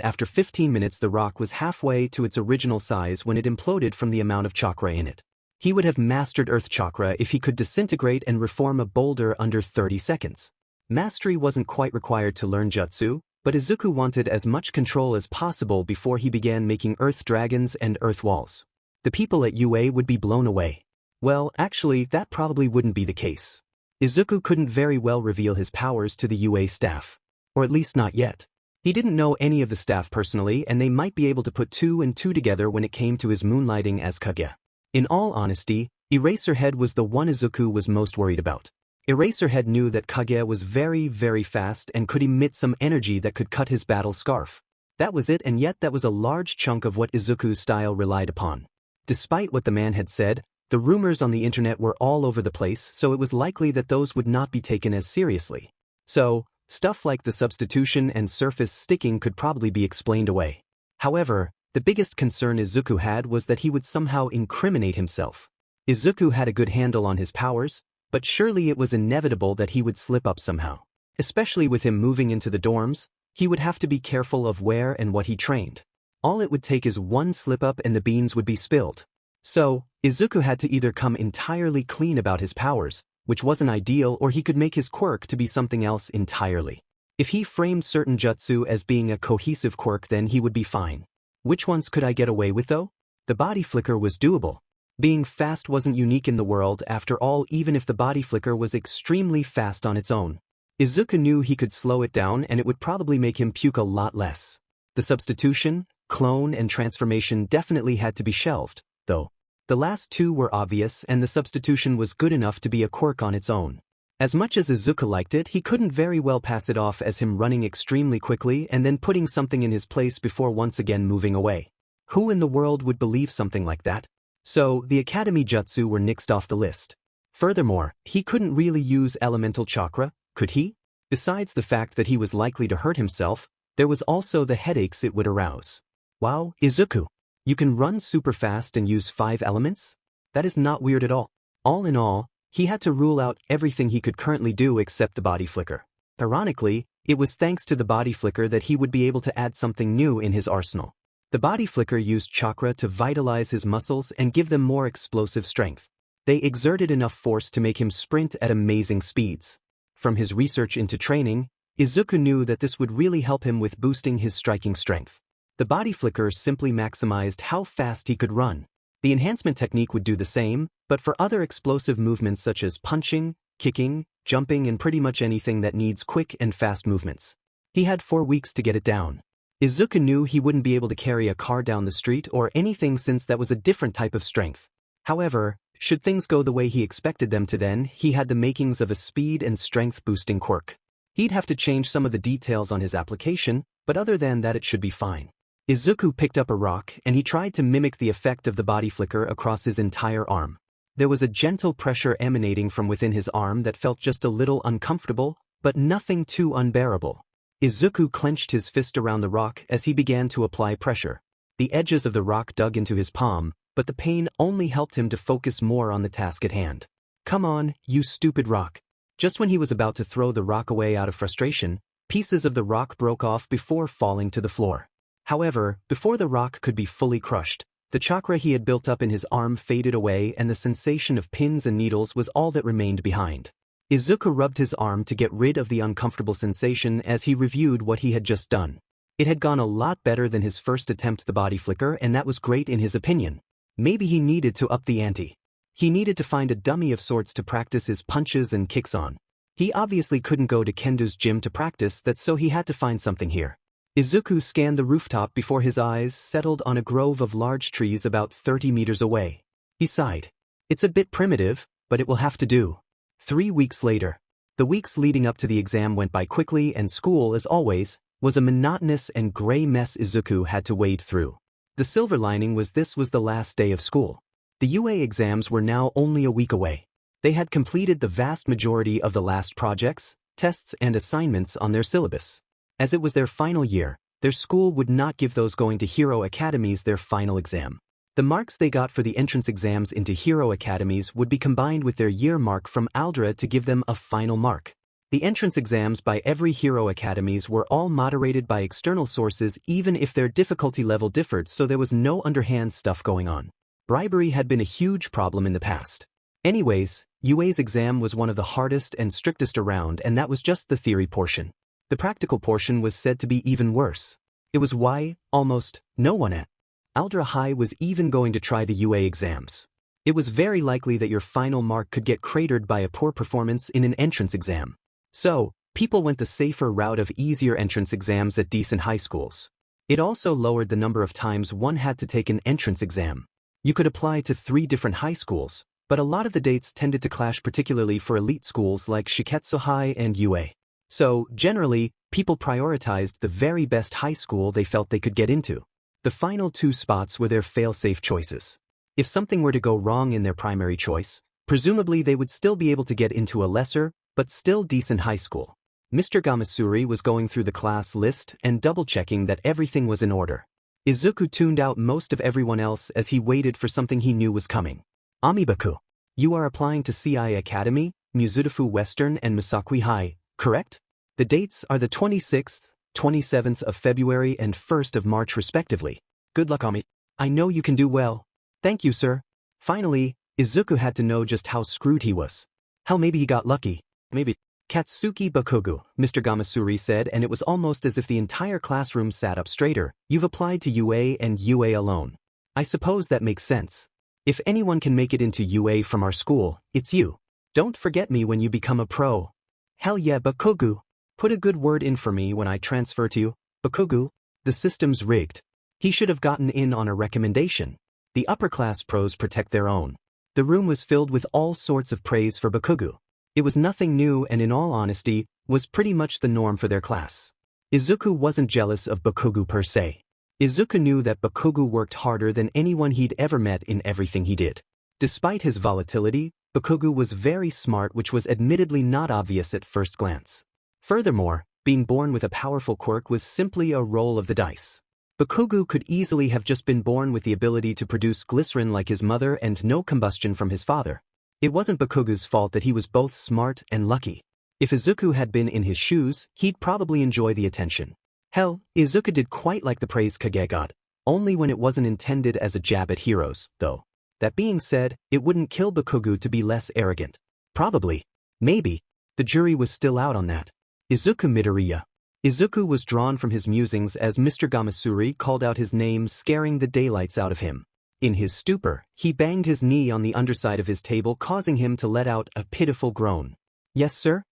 after 15 minutes the rock was halfway to its original size when it imploded from the amount of chakra in it. He would have mastered Earth Chakra if he could disintegrate and reform a boulder under 30 seconds. Mastery wasn't quite required to learn jutsu, but Izuku wanted as much control as possible before he began making Earth Dragons and Earth Walls. The people at UA would be blown away. Well, actually, that probably wouldn't be the case. Izuku couldn't very well reveal his powers to the UA staff. Or at least not yet. He didn't know any of the staff personally, and they might be able to put 2 and 2 together when it came to his moonlighting as Kage. In all honesty, Eraserhead was the one Izuku was most worried about. Eraserhead knew that Kage was very, very fast and could emit some energy that could cut his battle scarf. That was it, and yet that was a large chunk of what Izuku's style relied upon. Despite what the man had said, the rumors on the internet were all over the place, so it was likely that those would not be taken as seriously. So, stuff like the substitution and surface sticking could probably be explained away. However, the biggest concern Izuku had was that he would somehow incriminate himself. Izuku had a good handle on his powers, but surely it was inevitable that he would slip up somehow. Especially with him moving into the dorms, he would have to be careful of where and what he trained. All it would take is one slip-up and the beans would be spilled. So, Izuku had to either come entirely clean about his powers, which wasn't ideal, or he could make his quirk to be something else entirely. If he framed certain jutsu as being a cohesive quirk, then he would be fine. Which ones could I get away with though? The body flicker was doable. Being fast wasn't unique in the world after all, even if the body flicker was extremely fast on its own. Izuku knew he could slow it down and it would probably make him puke a lot less. The substitution, clone and transformation definitely had to be shelved, though. The last 2 were obvious and the substitution was good enough to be a quirk on its own. As much as Izuku liked it, he couldn't very well pass it off as him running extremely quickly and then putting something in his place before once again moving away. Who in the world would believe something like that? So, the Academy Jutsu were nixed off the list. Furthermore, he couldn't really use elemental chakra, could he? Besides the fact that he was likely to hurt himself, there was also the headaches it would arouse. Wow, Izuku! You can run super fast and use 5 elements? That is not weird at all. All in all, he had to rule out everything he could currently do except the body flicker. Ironically, it was thanks to the body flicker that he would be able to add something new in his arsenal. The body flicker used chakra to vitalize his muscles and give them more explosive strength. They exerted enough force to make him sprint at amazing speeds. From his research into training, Izuku knew that this would really help him with boosting his striking strength. The body flicker simply maximized how fast he could run. The enhancement technique would do the same, but for other explosive movements such as punching, kicking, jumping and pretty much anything that needs quick and fast movements. He had 4 weeks to get it down. Izuku knew he wouldn't be able to carry a car down the street or anything since that was a different type of strength. However, should things go the way he expected them to, then he had the makings of a speed and strength boosting quirk. He'd have to change some of the details on his application, but other than that it should be fine. Izuku picked up a rock and he tried to mimic the effect of the body flicker across his entire arm. There was a gentle pressure emanating from within his arm that felt just a little uncomfortable, but nothing too unbearable. Izuku clenched his fist around the rock as he began to apply pressure. The edges of the rock dug into his palm, but the pain only helped him to focus more on the task at hand. Come on, you stupid rock. Just when he was about to throw the rock away out of frustration, pieces of the rock broke off before falling to the floor. However, before the rock could be fully crushed, the chakra he had built up in his arm faded away and the sensation of pins and needles was all that remained behind. Izuku rubbed his arm to get rid of the uncomfortable sensation as he reviewed what he had just done. It had gone a lot better than his first attempt the body flicker, and that was great in his opinion. Maybe he needed to up the ante. He needed to find a dummy of sorts to practice his punches and kicks on. He obviously couldn't go to Kendo's gym to practice that, so he had to find something here. Izuku scanned the rooftop before his eyes settled on a grove of large trees about 30 meters away. He sighed. It's a bit primitive, but it will have to do. 3 weeks later. The weeks leading up to the exam went by quickly, and school, as always, was a monotonous and gray mess Izuku had to wade through. The silver lining was this was the last day of school. The UA exams were now only a week away. They had completed the vast majority of the last projects, tests and assignments on their syllabus. As it was their final year, their school would not give those going to hero academies their final exam. The marks they got for the entrance exams into hero academies would be combined with their year mark from Aldra to give them a final mark. The entrance exams by every hero academies were all moderated by external sources even if their difficulty level differed, so there was no underhand stuff going on. Bribery had been a huge problem in the past. Anyways, UA's exam was one of the hardest and strictest around, and that was just the theory portion. The practical portion was said to be even worse. It was why almost no one at Aldra High was even going to try the UA exams. It was very likely that your final mark could get cratered by a poor performance in an entrance exam. So, people went the safer route of easier entrance exams at decent high schools. It also lowered the number of times one had to take an entrance exam. You could apply to 3 different high schools, but a lot of the dates tended to clash, particularly for elite schools like Shiketsu High and UA. So, generally, people prioritized the very best high school they felt they could get into. The final 2 spots were their fail-safe choices. If something were to go wrong in their primary choice, presumably they would still be able to get into a lesser, but still decent high school. Mr. Gamasuri was going through the class list and double-checking that everything was in order. Izuku tuned out most of everyone else as he waited for something he knew was coming. Amibaku, you are applying to CI Academy, Mizudafu Western and Misakui High, correct? The dates are the 26th, 27th of February and 1st of March respectively. Good luck, Ami. I know you can do well. Thank you, sir. Finally, Izuku had to know just how screwed he was. Hell, maybe he got lucky. Maybe. Katsuki Bakugou, Mr. Gamasuri said, and it was almost as if the entire classroom sat up straighter. You've applied to UA and UA alone. I suppose that makes sense. If anyone can make it into UA from our school, it's you. Don't forget me when you become a pro. Hell yeah, Bakugou. Put a good word in for me when I transfer to you. Bakugou, the system's rigged. He should have gotten in on a recommendation. The upper-class pros protect their own. The room was filled with all sorts of praise for Bakugou. It was nothing new and, in all honesty, was pretty much the norm for their class. Izuku wasn't jealous of Bakugou per se. Izuku knew that Bakugou worked harder than anyone he'd ever met in everything he did. Despite his volatility, Bakugou was very smart, which was admittedly not obvious at first glance. Furthermore, being born with a powerful quirk was simply a roll of the dice. Bakugou could easily have just been born with the ability to produce glycerin like his mother and no combustion from his father. It wasn't Bakugou's fault that he was both smart and lucky. If Izuku had been in his shoes, he'd probably enjoy the attention. Hell, Izuku did quite like the praise Kage got, only when it wasn't intended as a jab at heroes, though. That being said, it wouldn't kill Bakugou to be less arrogant. Probably. Maybe. The jury was still out on that. Izuku Midoriya. Izuku was drawn from his musings as Mr. Gamasuri called out his name, scaring the daylights out of him. In his stupor, he banged his knee on the underside of his table, causing him to let out a pitiful groan. Yes, sir?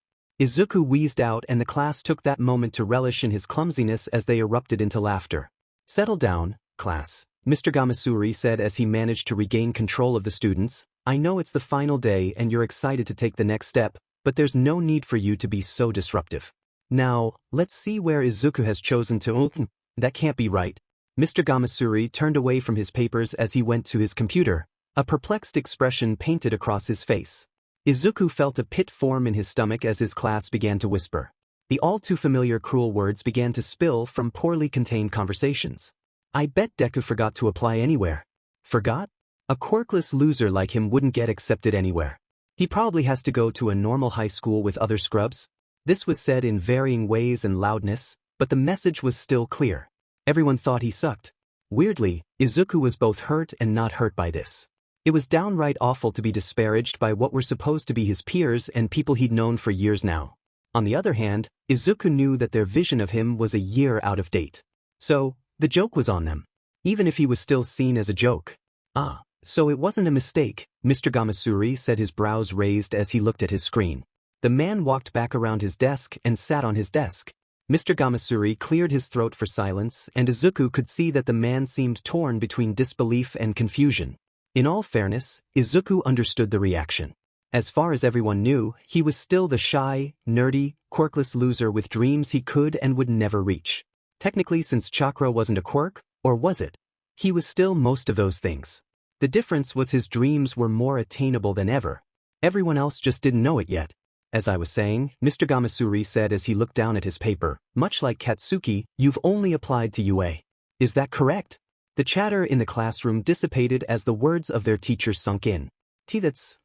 Izuku wheezed out, and the class took that moment to relish in his clumsiness as they erupted into laughter. Settle down, class, Mr. Gamasuri said as he managed to regain control of the students. I know it's the final day and you're excited to take the next step, but there's no need for you to be so disruptive. Now, let's see where Izuku has chosen to. That can't be right. Mr. Gamasuri turned away from his papers as he went to his computer. A perplexed expression painted across his face. Izuku felt a pit form in his stomach as his class began to whisper. The all-too-familiar cruel words began to spill from poorly contained conversations. I bet Deku forgot to apply anywhere. Forgot? A quirkless loser like him wouldn't get accepted anywhere. He probably has to go to a normal high school with other scrubs. This was said in varying ways and loudness, but the message was still clear. Everyone thought he sucked. Weirdly, Izuku was both hurt and not hurt by this. It was downright awful to be disparaged by what were supposed to be his peers and people he'd known for years now. On the other hand, Izuku knew that their vision of him was a year out of date. So, the joke was on them. Even if he was still seen as a joke. Ah, so it wasn't a mistake, Mr. Gamasuri said, his brows raised as he looked at his screen. The man walked back around his desk and sat on his desk. Mr. Gamasuri cleared his throat for silence, and Izuku could see that the man seemed torn between disbelief and confusion. In all fairness, Izuku understood the reaction. As far as everyone knew, he was still the shy, nerdy, quirkless loser with dreams he could and would never reach. Technically, since Chakra wasn't a quirk, or was it? He was still most of those things. The difference was his dreams were more attainable than ever. Everyone else just didn't know it yet. As I was saying, Mr. Gamasuri said as he looked down at his paper, much like Katsuki, you've only applied to UA. Is that correct? The chatter in the classroom dissipated as the words of their teachers sunk in. That's,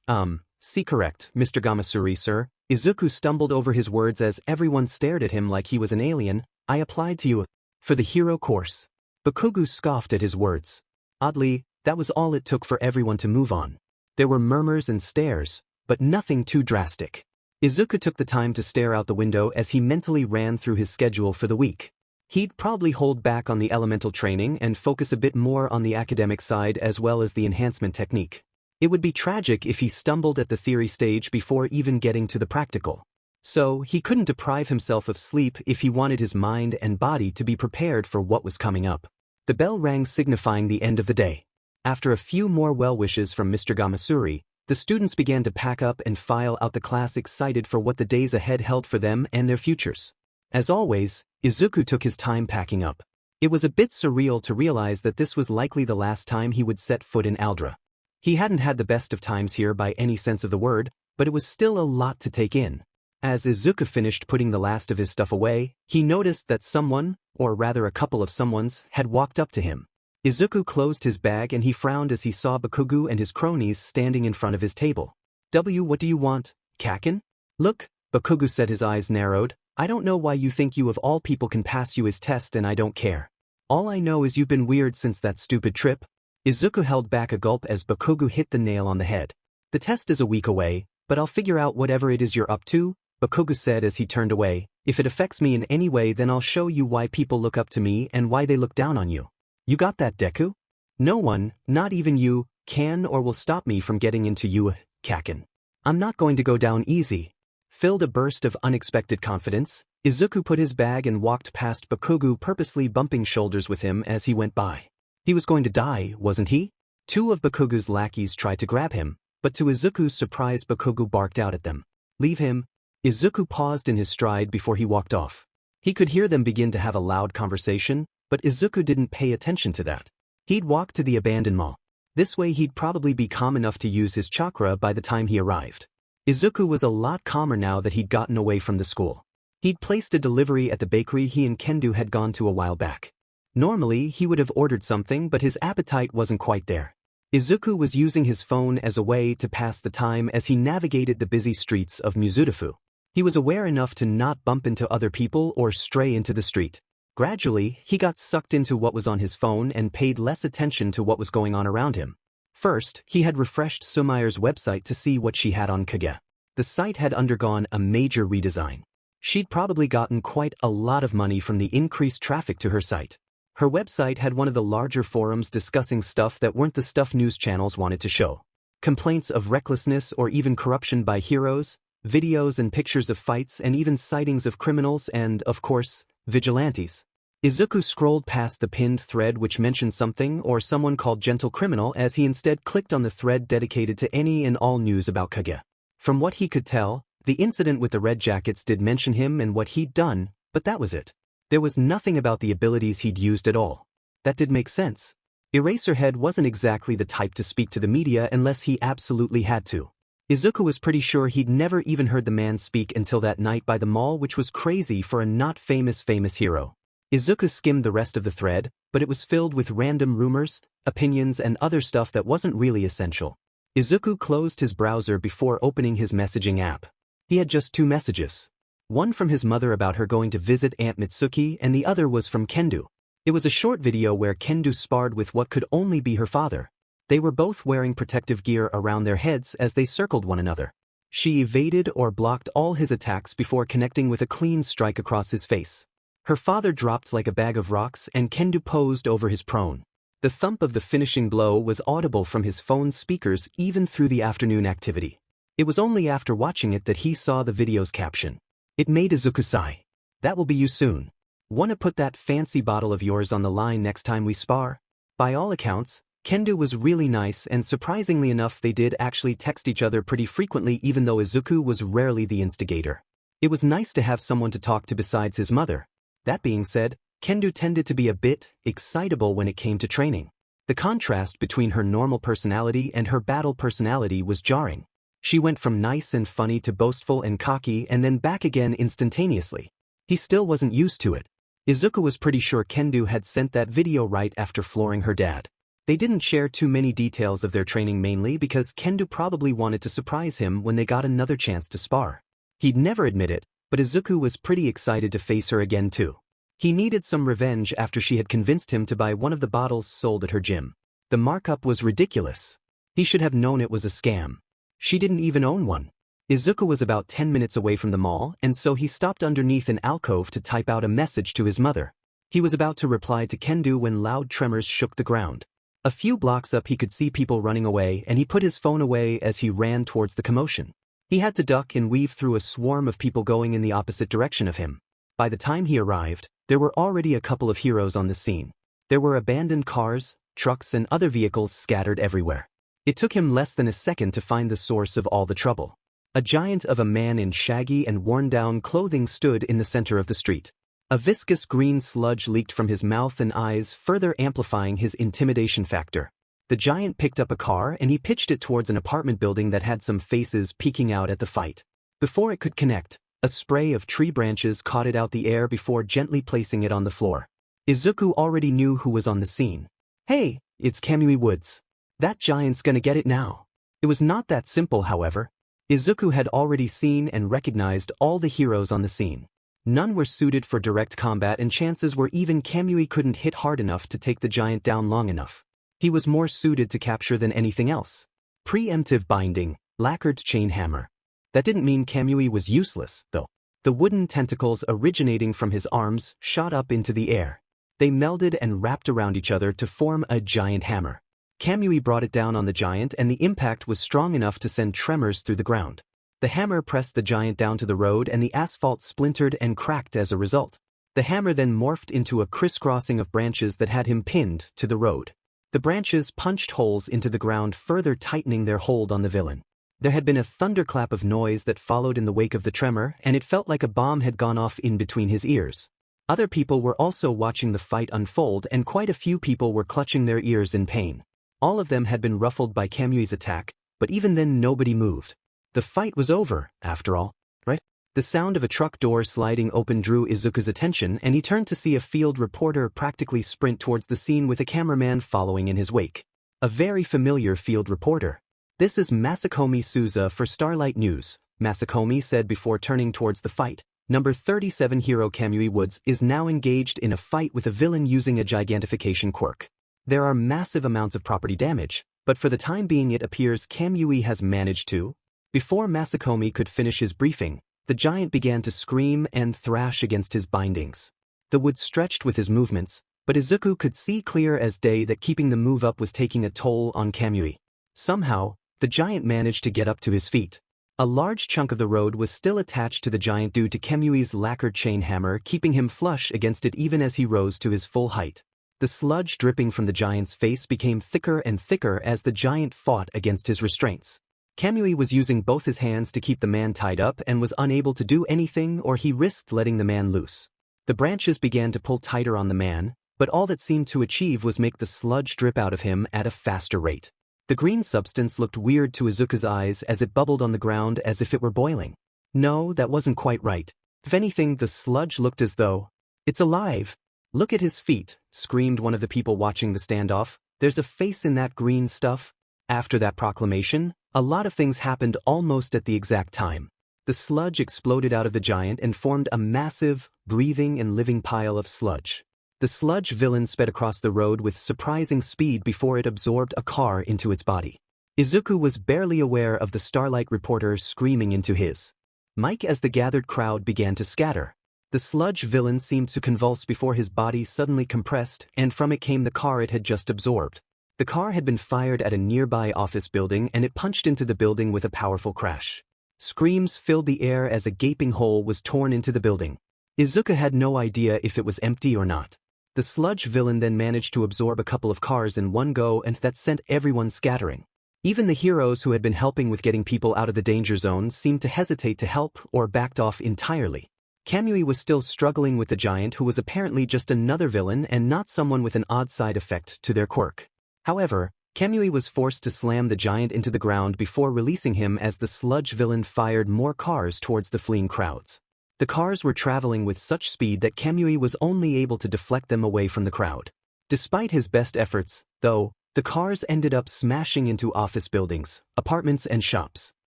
see correct, Mr. Gamasuri, sir. Izuku stumbled over his words as everyone stared at him like he was an alien. I applied to you for the hero course. Bakugou scoffed at his words. Oddly, that was all it took for everyone to move on. There were murmurs and stares, but nothing too drastic. Izuku took the time to stare out the window as he mentally ran through his schedule for the week. He'd probably hold back on the elemental training and focus a bit more on the academic side as well as the enhancement technique. It would be tragic if he stumbled at the theory stage before even getting to the practical. So, he couldn't deprive himself of sleep if he wanted his mind and body to be prepared for what was coming up. The bell rang signifying the end of the day. After a few more well wishes from Mr. Gamasuri, the students began to pack up and file out the class excited for what the days ahead held for them and their futures. As always, Izuku took his time packing up. It was a bit surreal to realize that this was likely the last time he would set foot in Aldra. He hadn't had the best of times here by any sense of the word, but it was still a lot to take in. As Izuku finished putting the last of his stuff away, he noticed that someone, or rather a couple of someones, had walked up to him. Izuku closed his bag and he frowned as he saw Bakugou and his cronies standing in front of his table. What do you want, Kakin? Look, Bakugou said, his eyes narrowed. I don't know why you think you of all people can pass you his test, and I don't care. All I know is you've been weird since that stupid trip. Izuku held back a gulp as Bakugou hit the nail on the head. The test is a week away, but I'll figure out whatever it is you're up to, Bakugou said as he turned away. If it affects me in any way, then I'll show you why people look up to me and why they look down on you. You got that, Deku? No one, not even you, can or will stop me from getting into you, Kakin. I'm not going to go down easy. Filled a burst of unexpected confidence, Izuku put his bag and walked past Bakugou, purposely bumping shoulders with him as he went by. He was going to die, wasn't he? Two of Bakugou's lackeys tried to grab him, but to Izuku's surprise Bakugou barked out at them. Leave him. Izuku paused in his stride before he walked off. He could hear them begin to have a loud conversation, but Izuku didn't pay attention to that. He'd walk to the abandoned mall. This way he'd probably be calm enough to use his chakra by the time he arrived. Izuku was a lot calmer now that he'd gotten away from the school. He'd placed a delivery at the bakery he and Kendo had gone to a while back. Normally he would have ordered something, but his appetite wasn't quite there. Izuku was using his phone as a way to pass the time as he navigated the busy streets of Mizurufu. He was aware enough to not bump into other people or stray into the street. Gradually, he got sucked into what was on his phone and paid less attention to what was going on around him. First, he had refreshed Sumayor's website to see what she had on Kage. The site had undergone a major redesign. She'd probably gotten quite a lot of money from the increased traffic to her site. Her website had one of the larger forums discussing stuff that weren't the stuff news channels wanted to show. Complaints of recklessness or even corruption by heroes, videos and pictures of fights, and even sightings of criminals and, of course, vigilantes. Izuku scrolled past the pinned thread which mentioned something or someone called Gentle Criminal as he instead clicked on the thread dedicated to any and all news about Kage. From what he could tell, the incident with the red jackets did mention him and what he'd done, but that was it. There was nothing about the abilities he'd used at all. That did make sense. Eraserhead wasn't exactly the type to speak to the media unless he absolutely had to. Izuku was pretty sure he'd never even heard the man speak until that night by the mall, which was crazy for a not famous hero. Izuku skimmed the rest of the thread, but it was filled with random rumors, opinions, and other stuff that wasn't really essential. Izuku closed his browser before opening his messaging app. He had just 2 messages. One from his mother about her going to visit Aunt Mitsuki, and the other was from Kendo. It was a short video where Kendo sparred with what could only be her father. They were both wearing protective gear around their heads as they circled one another. She evaded or blocked all his attacks before connecting with a clean strike across his face. Her father dropped like a bag of rocks and Kendo posed over his prone. The thump of the finishing blow was audible from his phone's speakers even through the afternoon activity. It was only after watching it that he saw the video's caption. It made Izuku sigh. That will be you soon. Wanna put that fancy bottle of yours on the line next time we spar? By all accounts, Kendo was really nice, and surprisingly enough they did actually text each other pretty frequently, even though Izuku was rarely the instigator. It was nice to have someone to talk to besides his mother. That being said, Kendo tended to be a bit excitable when it came to training. The contrast between her normal personality and her battle personality was jarring. She went from nice and funny to boastful and cocky and then back again instantaneously. He still wasn't used to it. Izuku was pretty sure Kendo had sent that video right after flooring her dad. They didn't share too many details of their training, mainly because Kendo probably wanted to surprise him when they got another chance to spar. He'd never admit it, but Izuku was pretty excited to face her again too. He needed some revenge after she had convinced him to buy one of the bottles sold at her gym. The markup was ridiculous. He should have known it was a scam. She didn't even own one. Izuku was about 10 minutes away from the mall, and so he stopped underneath an alcove to type out a message to his mother. He was about to reply to Kendo when loud tremors shook the ground. A few blocks up he could see people running away, and he put his phone away as he ran towards the commotion. He had to duck and weave through a swarm of people going in the opposite direction of him. By the time he arrived, there were already a couple of heroes on the scene. There were abandoned cars, trucks and other vehicles scattered everywhere. It took him less than a second to find the source of all the trouble. A giant of a man in shaggy and worn-down clothing stood in the center of the street. A viscous green sludge leaked from his mouth and eyes, further amplifying his intimidation factor. The giant picked up a car and he pitched it towards an apartment building that had some faces peeking out at the fight. Before it could connect, a spray of tree branches caught it out the air before gently placing it on the floor. Izuku already knew who was on the scene. Hey, it's Kamui Woods. That giant's gonna get it now. It was not that simple, however. Izuku had already seen and recognized all the heroes on the scene. None were suited for direct combat, and chances were even Kamui couldn't hit hard enough to take the giant down long enough. He was more suited to capture than anything else. Preemptive binding, lacquered chain hammer. That didn't mean Kamui was useless, though. The wooden tentacles originating from his arms shot up into the air. They melded and wrapped around each other to form a giant hammer. Kamui brought it down on the giant, and the impact was strong enough to send tremors through the ground. The hammer pressed the giant down to the road, and the asphalt splintered and cracked as a result. The hammer then morphed into a crisscrossing of branches that had him pinned to the road. The branches punched holes into the ground, further tightening their hold on the villain. There had been a thunderclap of noise that followed in the wake of the tremor, and it felt like a bomb had gone off in between his ears. Other people were also watching the fight unfold, and quite a few people were clutching their ears in pain. All of them had been ruffled by Kamui's attack, but even then nobody moved. The fight was over, after all, right? The sound of a truck door sliding open drew Izuku's attention, and he turned to see a field reporter practically sprint towards the scene with a cameraman following in his wake. A very familiar field reporter. "This is Masakomi Souza for Starlight News," Masakomi said before turning towards the fight. Number 37 hero Kamui Woods is now engaged in a fight with a villain using a gigantification quirk. There are massive amounts of property damage, but for the time being it appears Kamui has managed to. Before Masakomi could finish his briefing, the giant began to scream and thrash against his bindings. The wood stretched with his movements, but Izuku could see clear as day that keeping the move up was taking a toll on Kamui. Somehow, the giant managed to get up to his feet. A large chunk of the road was still attached to the giant due to Kamui's lacquered chain hammer, keeping him flush against it even as he rose to his full height. The sludge dripping from the giant's face became thicker and thicker as the giant fought against his restraints. Kamui was using both his hands to keep the man tied up and was unable to do anything, or he risked letting the man loose. The branches began to pull tighter on the man, but all that seemed to achieve was make the sludge drip out of him at a faster rate. The green substance looked weird to Izuku's eyes as it bubbled on the ground as if it were boiling. No, that wasn't quite right. If anything, the sludge looked as though, "It's alive! Look at his feet," screamed one of the people watching the standoff. "There's a face in that green stuff." After that proclamation, a lot of things happened almost at the exact time. The sludge exploded out of the giant and formed a massive, breathing and living pile of sludge. The sludge villain sped across the road with surprising speed before it absorbed a car into its body. Izuku was barely aware of the Starlight reporter screaming into his mic as the gathered crowd began to scatter. The sludge villain seemed to convulse before his body suddenly compressed, and from it came the car it had just absorbed. The car had been fired at a nearby office building, and it punched into the building with a powerful crash. Screams filled the air as a gaping hole was torn into the building. Izuku had no idea if it was empty or not. The sludge villain then managed to absorb a couple of cars in one go, and that sent everyone scattering. Even the heroes who had been helping with getting people out of the danger zone seemed to hesitate to help or backed off entirely. Kamui was still struggling with the giant, who was apparently just another villain and not someone with an odd side effect to their quirk. However, Kamui was forced to slam the giant into the ground before releasing him as the sludge villain fired more cars towards the fleeing crowds. The cars were traveling with such speed that Kamui was only able to deflect them away from the crowd. Despite his best efforts, though, the cars ended up smashing into office buildings, apartments and shops.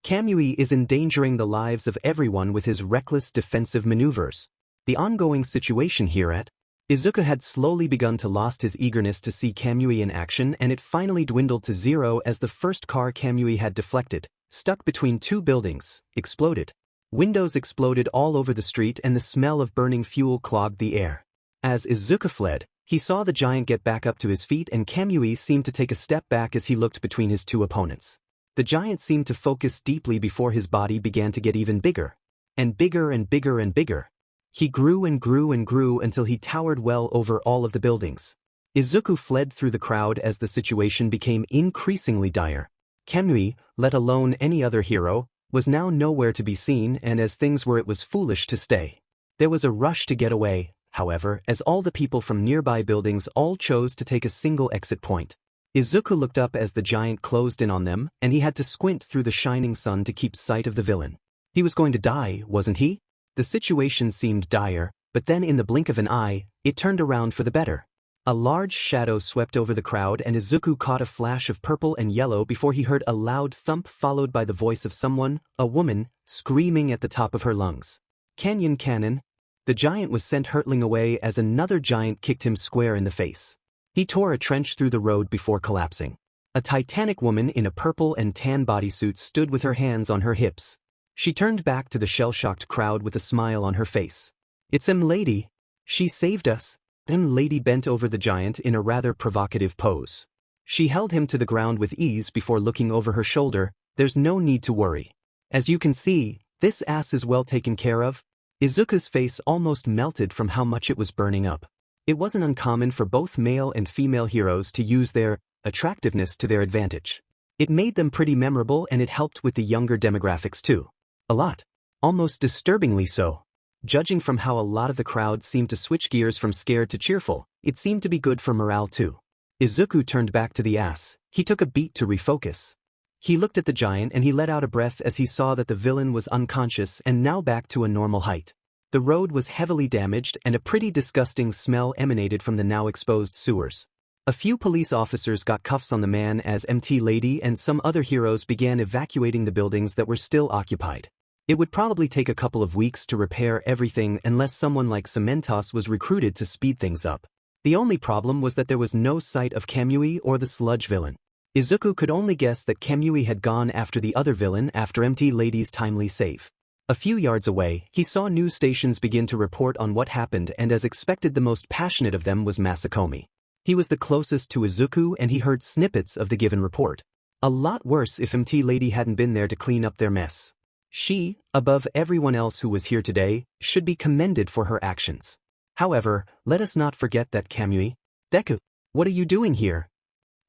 Kamui is endangering the lives of everyone with his reckless defensive maneuvers. The ongoing situation here at Izuku had slowly begun to lose his eagerness to see Kamui in action, and it finally dwindled to zero as the first car Kamui had deflected, stuck between two buildings, exploded. Windows exploded all over the street and the smell of burning fuel clogged the air. As Izuku fled, he saw the giant get back up to his feet and Kamui seemed to take a step back as he looked between his two opponents. The giant seemed to focus deeply before his body began to get even bigger. And bigger and bigger and bigger. He grew and grew and grew until he towered well over all of the buildings. Izuku fled through the crowd as the situation became increasingly dire. Kamui, let alone any other hero, was now nowhere to be seen, and as things were it was foolish to stay. There was a rush to get away, however, as all the people from nearby buildings all chose to take a single exit point. Izuku looked up as the giant closed in on them, and he had to squint through the shining sun to keep sight of the villain. He was going to die, wasn't he? The situation seemed dire, but then in the blink of an eye, it turned around for the better. A large shadow swept over the crowd and Izuku caught a flash of purple and yellow before he heard a loud thump followed by the voice of someone, a woman, screaming at the top of her lungs. Canyon cannon! The giant was sent hurtling away as another giant kicked him square in the face. He tore a trench through the road before collapsing. A titanic woman in a purple and tan bodysuit stood with her hands on her hips. She turned back to the shell-shocked crowd with a smile on her face. "It's lady. She saved us." Lady bent over the giant in a rather provocative pose. She held him to the ground with ease before looking over her shoulder. "There's no need to worry. As you can see, this ass is well taken care of." Izuku's face almost melted from how much it was burning up. It wasn't uncommon for both male and female heroes to use their attractiveness to their advantage. It made them pretty memorable and it helped with the younger demographics too. A lot. Almost disturbingly so. Judging from how a lot of the crowd seemed to switch gears from scared to cheerful, it seemed to be good for morale too. Izuku turned back to the ass. He took a beat to refocus. He looked at the giant and he let out a breath as he saw that the villain was unconscious and now back to a normal height. The road was heavily damaged and a pretty disgusting smell emanated from the now exposed sewers. A few police officers got cuffs on the man as MT Lady and some other heroes began evacuating the buildings that were still occupied. It would probably take a couple of weeks to repair everything unless someone like Cementos was recruited to speed things up. The only problem was that there was no sight of Kamui or the sludge villain. Izuku could only guess that Kamui had gone after the other villain after MT Lady's timely save. A few yards away, he saw news stations begin to report on what happened, and as expected the most passionate of them was Masakomi. He was the closest to Izuku and he heard snippets of the given report. A lot worse if MT Lady hadn't been there to clean up their mess. She, above everyone else who was here today, should be commended for her actions. However, let us not forget that Kamui. Deku, what are you doing here?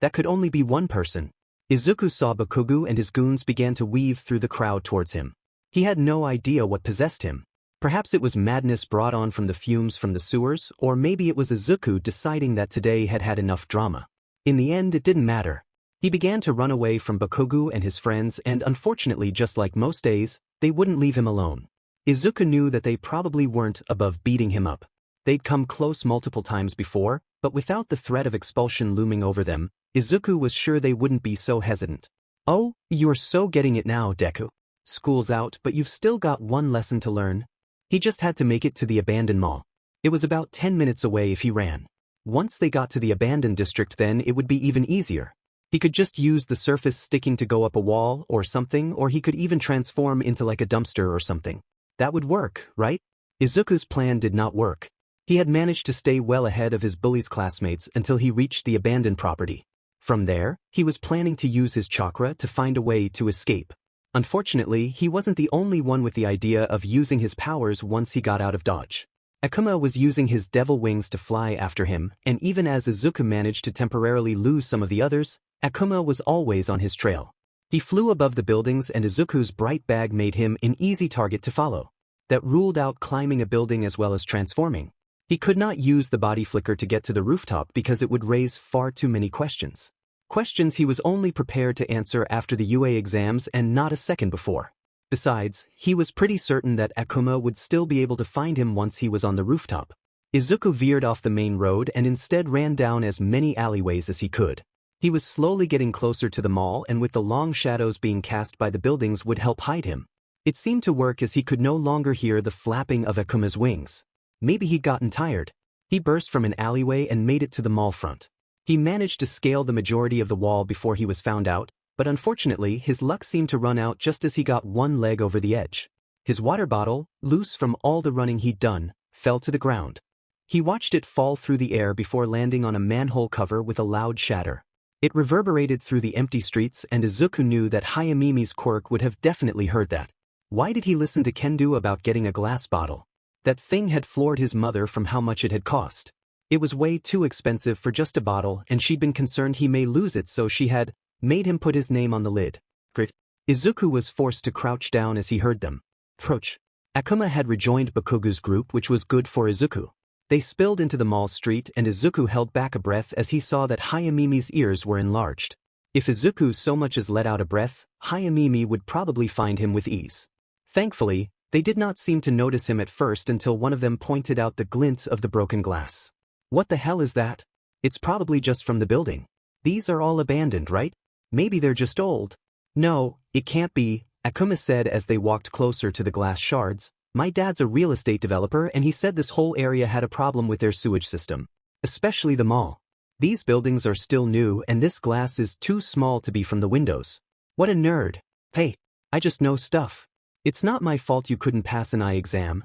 That could only be one person. Izuku saw Bakugou and his goons began to weave through the crowd towards him. He had no idea what possessed him. Perhaps it was madness brought on from the fumes from the sewers, or maybe it was Izuku deciding that today had had enough drama. In the end, it didn't matter. He began to run away from Bakugou and his friends, and unfortunately, just like most days, they wouldn't leave him alone. Izuku knew that they probably weren't above beating him up. They'd come close multiple times before, but without the threat of expulsion looming over them, Izuku was sure they wouldn't be so hesitant. "Oh, you're so getting it now, Deku. School's out, but you've still got one lesson to learn." He just had to make it to the abandoned mall. It was about 10 minutes away if he ran. Once they got to the abandoned district, then it would be even easier. He could just use the surface sticking to go up a wall or something, or he could even transform into like a dumpster or something. That would work, right? Izuku's plan did not work. He had managed to stay well ahead of his bully's classmates until he reached the abandoned property. From there, he was planning to use his chakra to find a way to escape. Unfortunately, he wasn't the only one with the idea of using his powers once he got out of dodge. Akuma was using his devil wings to fly after him, and even as Izuku managed to temporarily lose some of the others, Akuma was always on his trail. He flew above the buildings and Izuku's bright bag made him an easy target to follow. That ruled out climbing a building as well as transforming. He could not use the body flicker to get to the rooftop because it would raise far too many questions. Questions he was only prepared to answer after the UA exams and not a second before. Besides, he was pretty certain that Akuma would still be able to find him once he was on the rooftop. Izuku veered off the main road and instead ran down as many alleyways as he could. He was slowly getting closer to the mall, and with the long shadows being cast by the buildings would help hide him. It seemed to work as he could no longer hear the flapping of Akuma's wings. Maybe he'd gotten tired. He burst from an alleyway and made it to the mall front. He managed to scale the majority of the wall before he was found out, but unfortunately his luck seemed to run out just as he got one leg over the edge. His water bottle, loose from all the running he'd done, fell to the ground. He watched it fall through the air before landing on a manhole cover with a loud shatter. It reverberated through the empty streets, and Izuku knew that Hayamimi's Quirk would have definitely heard that. Why did he listen to Kendo about getting a glass bottle? That thing had floored his mother from how much it had cost. It was way too expensive for just a bottle, and she'd been concerned he may lose it, so she had made him put his name on the lid. Grit. Izuku was forced to crouch down as he heard them. Approach. Akuma had rejoined Bakugou's group, which was good for Izuku. They spilled into the mall street, and Izuku held back a breath as he saw that Hayamimi's ears were enlarged. If Izuku so much as let out a breath, Hayamimi would probably find him with ease. Thankfully, they did not seem to notice him at first until one of them pointed out the glint of the broken glass. What the hell is that? It's probably just from the building. These are all abandoned, right? Maybe they're just old. No, it can't be, Akuma said as they walked closer to the glass shards. My dad's a real estate developer, and he said this whole area had a problem with their sewage system. Especially the mall. These buildings are still new, and this glass is too small to be from the windows. What a nerd. Hey, I just know stuff. It's not my fault you couldn't pass an eye exam.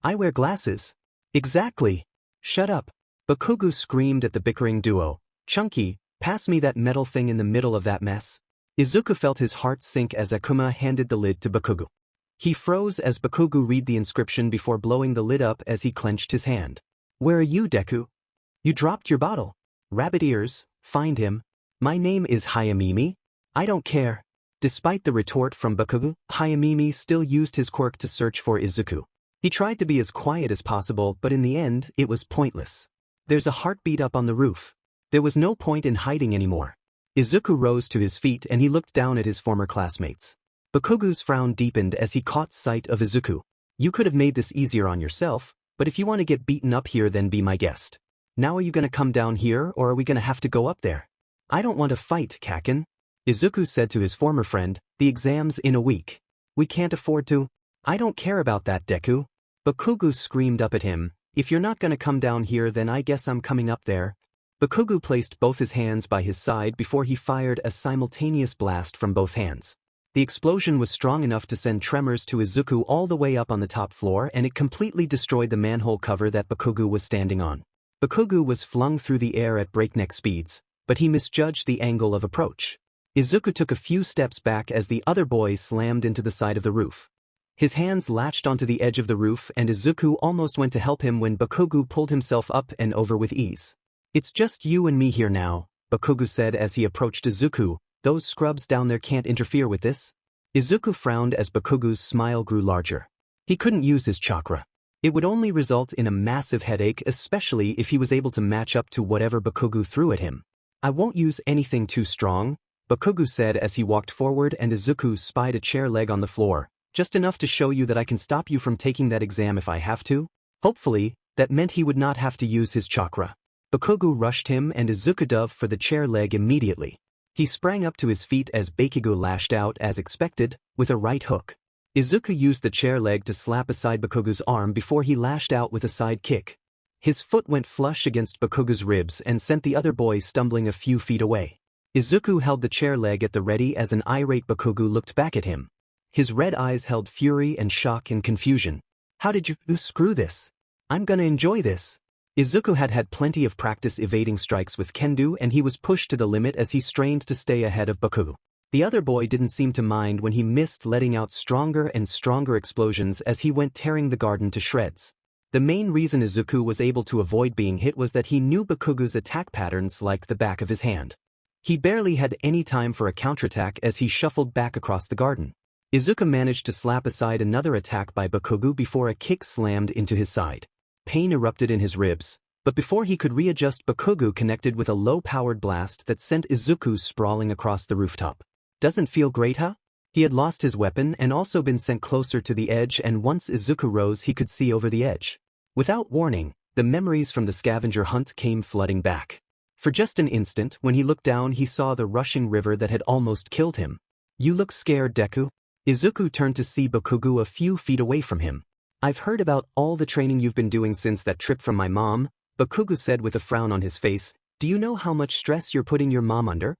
I wear glasses. Exactly. Shut up. Bakugou screamed at the bickering duo. Chunky, pass me that metal thing in the middle of that mess. Izuku felt his heart sink as Akuma handed the lid to Bakugou. He froze as Bakugou read the inscription before blowing the lid up as he clenched his hand. Where are you, Deku? You dropped your bottle. Rabbit ears, find him. My name is Hayamimi. I don't care. Despite the retort from Bakugou, Hayamimi still used his quirk to search for Izuku. He tried to be as quiet as possible, but in the end, it was pointless. There's a heartbeat up on the roof. There was no point in hiding anymore. Izuku rose to his feet and he looked down at his former classmates. Bakugou's frown deepened as he caught sight of Izuku. You could have made this easier on yourself, but if you want to get beaten up here, then be my guest. Now are you gonna come down here, or are we gonna have to go up there? I don't want to fight, Kaken. Izuku said to his former friend, the exam's in a week. We can't afford to. I don't care about that, Deku. Bakugou screamed up at him. If you're not gonna come down here, then I guess I'm coming up there. Bakugou placed both his hands by his side before he fired a simultaneous blast from both hands. The explosion was strong enough to send tremors to Izuku all the way up on the top floor, and it completely destroyed the manhole cover that Bakugou was standing on. Bakugou was flung through the air at breakneck speeds, but he misjudged the angle of approach. Izuku took a few steps back as the other boy slammed into the side of the roof. His hands latched onto the edge of the roof, and Izuku almost went to help him when Bakugou pulled himself up and over with ease. It's just you and me here now, Bakugou said as he approached Izuku. Those scrubs down there can't interfere with this. Izuku frowned as Bakugou's smile grew larger. He couldn't use his chakra. It would only result in a massive headache, especially if he was able to match up to whatever Bakugou threw at him. I won't use anything too strong, Bakugou said as he walked forward, and Izuku spied a chair leg on the floor. Just enough to show you that I can stop you from taking that exam if I have to. Hopefully, that meant he would not have to use his chakra. Bakugou rushed him, and Izuku dove for the chair leg immediately. He sprang up to his feet as Bakugou lashed out as expected, with a right hook. Izuku used the chair leg to slap aside Bakugou's arm before he lashed out with a side kick. His foot went flush against Bakugou's ribs and sent the other boy stumbling a few feet away. Izuku held the chair leg at the ready as an irate Bakugou looked back at him. His red eyes held fury and shock and confusion. How did you screw this? I'm gonna enjoy this. Izuku had had plenty of practice evading strikes with Kendo, and he was pushed to the limit as he strained to stay ahead of Bakugou. The other boy didn't seem to mind when he missed, letting out stronger and stronger explosions as he went tearing the garden to shreds. The main reason Izuku was able to avoid being hit was that he knew Bakugou's attack patterns like the back of his hand. He barely had any time for a counterattack as he shuffled back across the garden. Izuku managed to slap aside another attack by Bakugou before a kick slammed into his side. Pain erupted in his ribs, But before he could readjust, Bakugou connected with a low-powered blast that sent Izuku sprawling across the rooftop. Doesn't feel great, huh? He had lost his weapon and also been sent closer to the edge, and once Izuku rose he could see over the edge. Without warning, the memories from the scavenger hunt came flooding back. For just an instant, when he looked down he saw the rushing river that had almost killed him. You look scared, Deku. Izuku turned to see Bakugou a few feet away from him. I've heard about all the training you've been doing since that trip from my mom, Bakugou said with a frown on his face. Do you know how much stress you're putting your mom under?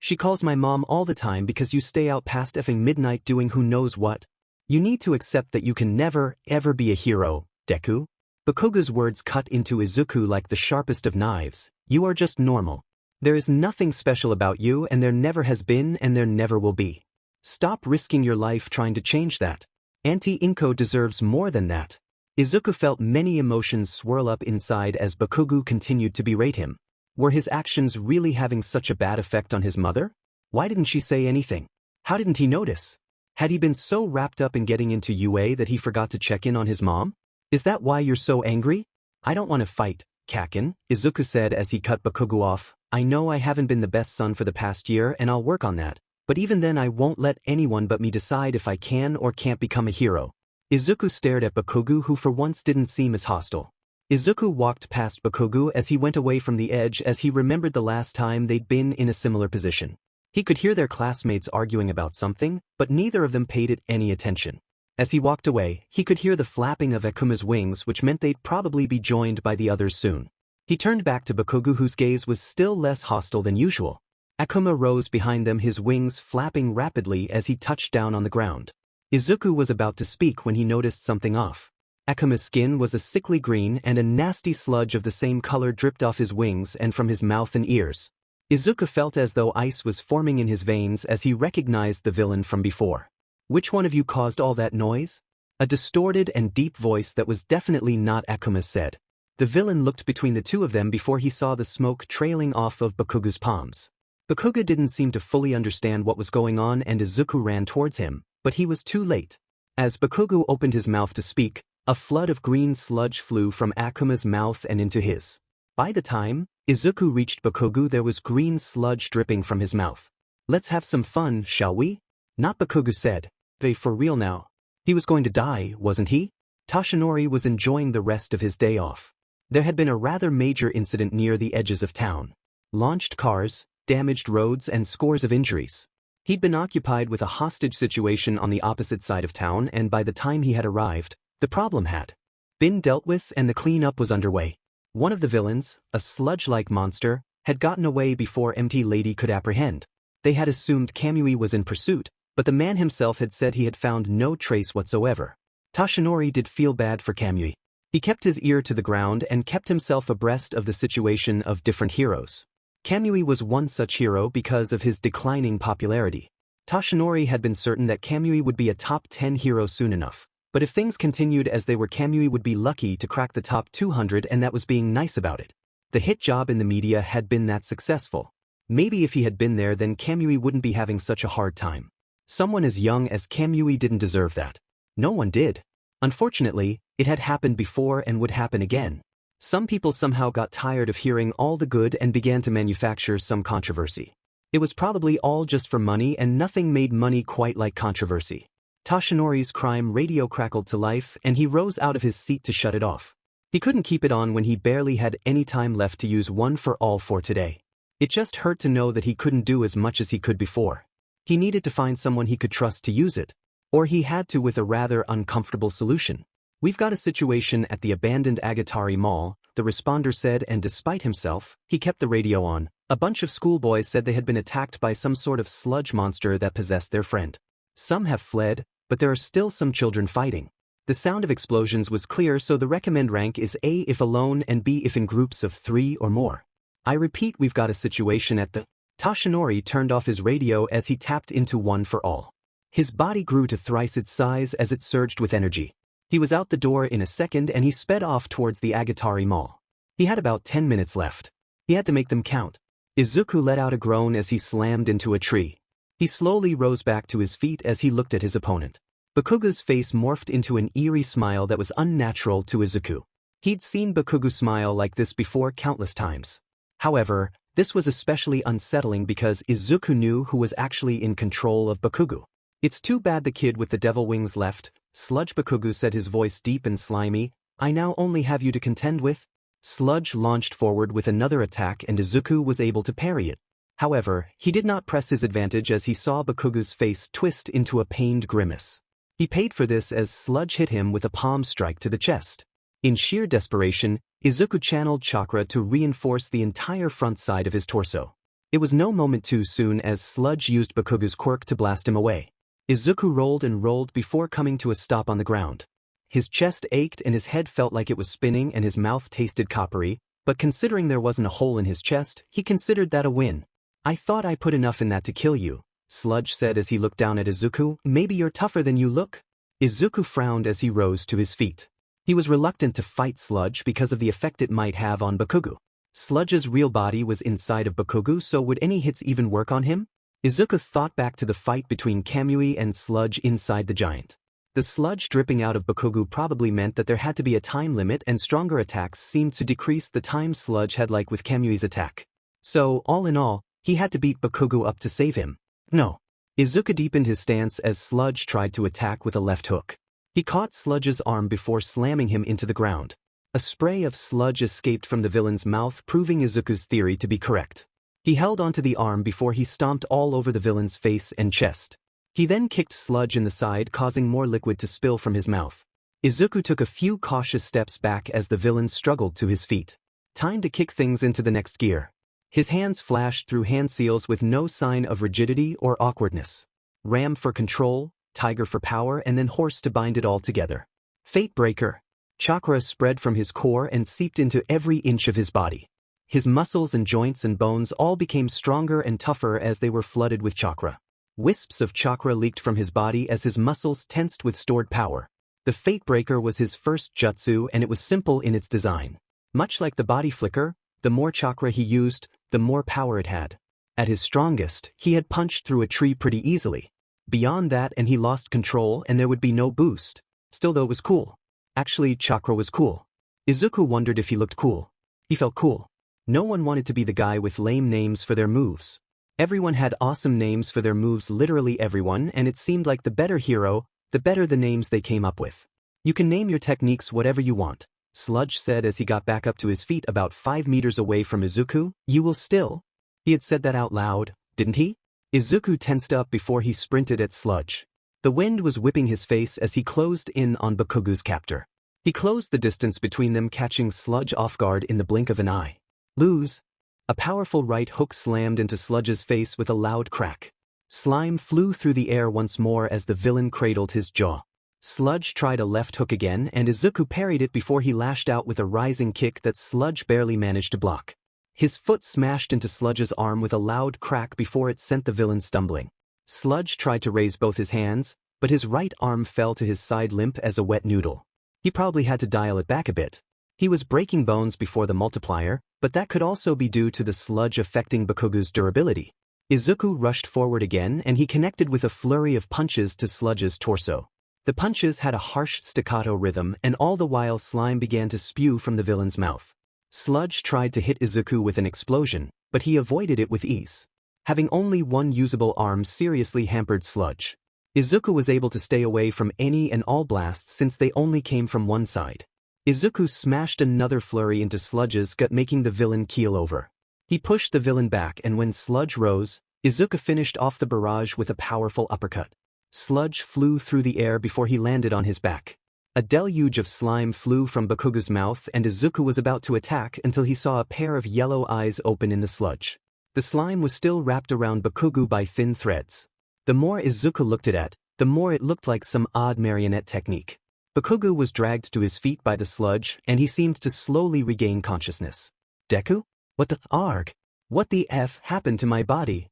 She calls my mom all the time because you stay out past effing midnight doing who knows what. You need to accept that you can never, ever be a hero, Deku. Bakugou's words cut into Izuku like the sharpest of knives. You are just normal. There is nothing special about you, and there never has been and there never will be. Stop risking your life trying to change that. Auntie Inko deserves more than that. Izuku felt many emotions swirl up inside as Bakugou continued to berate him. Were his actions really having such a bad effect on his mother? Why didn't she say anything? How didn't he notice? Had he been so wrapped up in getting into UA that he forgot to check in on his mom? Is that why you're so angry? I don't want to fight, Kakin, Izuku said as he cut Bakugou off. I know I haven't been the best son for the past year and I'll work on that, but even then I won't let anyone but me decide if I can or can't become a hero. Izuku stared at Bakugou, who for once didn't seem as hostile. Izuku walked past Bakugou as he went away from the edge as he remembered the last time they'd been in a similar position. He could hear their classmates arguing about something, but neither of them paid it any attention. As he walked away, he could hear the flapping of Akuma's wings, which meant they'd probably be joined by the others soon. He turned back to Bakugou, whose gaze was still less hostile than usual. Akuma rose behind them, his wings flapping rapidly as he touched down on the ground. Izuku was about to speak when he noticed something off. Akuma's skin was a sickly green and a nasty sludge of the same color dripped off his wings and from his mouth and ears. Izuku felt as though ice was forming in his veins as he recognized the villain from before. Which one of you caused all that noise? A distorted and deep voice that was definitely not Akuma's said. The villain looked between the two of them before he saw the smoke trailing off of Bakugou's palms. Bakugou didn't seem to fully understand what was going on and Izuku ran towards him, but he was too late. As Bakugou opened his mouth to speak, a flood of green sludge flew from Akuma's mouth and into his. By the time Izuku reached Bakugou, there was green sludge dripping from his mouth. Let's have some fun, shall we? Not, Bakugou said. They for real now. He was going to die, wasn't he? Toshinori was enjoying the rest of his day off. There had been a rather major incident near the edges of town. Launched cars, damaged roads, and scores of injuries. He'd been occupied with a hostage situation on the opposite side of town, and by the time he had arrived, the problem had been dealt with and the cleanup was underway. One of the villains, a sludge-like monster, had gotten away before Empty Lady could apprehend. They had assumed Kamui was in pursuit, but the man himself had said he had found no trace whatsoever. Toshinori did feel bad for Kamui. He kept his ear to the ground and kept himself abreast of the situation of different heroes. Kamui was one such hero because of his declining popularity. Toshinori had been certain that Kamui would be a top 10 hero soon enough, but if things continued as they were, Kamui would be lucky to crack the top 200, and that was being nice about it. The hit job in the media had been that successful. Maybe if he had been there, then Kamui wouldn't be having such a hard time. Someone as young as Kamui didn't deserve that. No one did. Unfortunately, it had happened before and would happen again. Some people somehow got tired of hearing all the good and began to manufacture some controversy. It was probably all just for money, and nothing made money quite like controversy. Toshinori's crime radio crackled to life and he rose out of his seat to shut it off. He couldn't keep it on when he barely had any time left to use one for all for today. It just hurt to know that he couldn't do as much as he could before. He needed to find someone he could trust to use it, or he had to with a rather uncomfortable solution. We've got a situation at the abandoned Agatari Mall, the responder said, and despite himself, he kept the radio on. A bunch of schoolboys said they had been attacked by some sort of sludge monster that possessed their friend. Some have fled, but there are still some children fighting. The sound of explosions was clear, so the recommend rank is A if alone and B if in groups of 3 or more. I repeat, we've got a situation at the... Toshinori turned off his radio as he tapped into one for all. His body grew to thrice its size as it surged with energy. He was out the door in a second and he sped off towards the Agatari Mall. He had about 10 minutes left. He had to make them count. Izuku let out a groan as he slammed into a tree. He slowly rose back to his feet as he looked at his opponent. Bakugou's face morphed into an eerie smile that was unnatural to Izuku. He'd seen Bakugou smile like this before countless times. However, this was especially unsettling because Izuku knew who was actually in control of Bakugou. "It's too bad the kid with the devil wings left," Sludge Bakugou said, his voice deep and slimy. "I now only have you to contend with." Sludge launched forward with another attack and Izuku was able to parry it. However, he did not press his advantage as he saw Bakugou's face twist into a pained grimace. He paid for this as Sludge hit him with a palm strike to the chest. In sheer desperation, Izuku channeled Chakra to reinforce the entire front side of his torso. It was no moment too soon as Sludge used Bakugou's quirk to blast him away. Izuku rolled and rolled before coming to a stop on the ground. His chest ached and his head felt like it was spinning and his mouth tasted coppery, but considering there wasn't a hole in his chest, he considered that a win. "I thought I put enough in that to kill you," Sludge said as he looked down at Izuku. "Maybe you're tougher than you look?" Izuku frowned as he rose to his feet. He was reluctant to fight Sludge because of the effect it might have on Bakugou. Sludge's real body was inside of Bakugou, so would any hits even work on him? Izuku thought back to the fight between Kamui and Sludge inside the giant. The sludge dripping out of Bakugou probably meant that there had to be a time limit and stronger attacks seemed to decrease the time Sludge had, like with Kamui's attack. So, all in all, he had to beat Bakugou up to save him. No. Izuku deepened his stance as Sludge tried to attack with a left hook. He caught Sludge's arm before slamming him into the ground. A spray of sludge escaped from the villain's mouth, proving Izuku's theory to be correct. He held onto the arm before he stomped all over the villain's face and chest. He then kicked Sludge in the side, causing more liquid to spill from his mouth. Izuku took a few cautious steps back as the villain struggled to his feet. Time to kick things into the next gear. His hands flashed through hand seals with no sign of rigidity or awkwardness. Ram for control, Tiger for power, and then Horse to bind it all together. Fate Breaker. Chakra spread from his core and seeped into every inch of his body. His muscles and joints and bones all became stronger and tougher as they were flooded with chakra. Wisps of chakra leaked from his body as his muscles tensed with stored power. The Fate Breaker was his first jutsu and it was simple in its design. Much like the body flicker, the more chakra he used, the more power it had. At his strongest, he had punched through a tree pretty easily. Beyond that and he lost control and there would be no boost. Still though, it was cool. Actually, chakra was cool. Izuku wondered if he looked cool. He felt cool. No one wanted to be the guy with lame names for their moves. Everyone had awesome names for their moves, literally everyone, and it seemed like the better hero, the better the names they came up with. "You can name your techniques whatever you want," Sludge said as he got back up to his feet about 5 meters away from Izuku. "You will still?" He had said that out loud, didn't he? Izuku tensed up before he sprinted at Sludge. The wind was whipping his face as he closed in on Bakugou's captor. He closed the distance between them, catching Sludge off guard in the blink of an eye. "Lose." A powerful right hook slammed into Sludge's face with a loud crack. Slime flew through the air once more as the villain cradled his jaw. Sludge tried a left hook again and Izuku parried it before he lashed out with a rising kick that Sludge barely managed to block. His foot smashed into Sludge's arm with a loud crack before it sent the villain stumbling. Sludge tried to raise both his hands, but his right arm fell to his side limp as a wet noodle. He probably had to dial it back a bit. He was breaking bones before the multiplier, but that could also be due to the sludge affecting Bakugou's durability. Izuku rushed forward again and he connected with a flurry of punches to Sludge's torso. The punches had a harsh staccato rhythm and all the while slime began to spew from the villain's mouth. Sludge tried to hit Izuku with an explosion, but he avoided it with ease. Having only one usable arm seriously hampered Sludge. Izuku was able to stay away from any and all blasts since they only came from one side. Izuku smashed another flurry into Sludge's gut, making the villain keel over. He pushed the villain back and when Sludge rose, Izuku finished off the barrage with a powerful uppercut. Sludge flew through the air before he landed on his back. A deluge of slime flew from Bakugou's mouth and Izuku was about to attack until he saw a pair of yellow eyes open in the sludge. The slime was still wrapped around Bakugou by thin threads. The more Izuku looked at it, the more it looked like some odd marionette technique. Bakugou was dragged to his feet by the sludge and he seemed to slowly regain consciousness. "Deku? What the arg? What the F happened to my body?"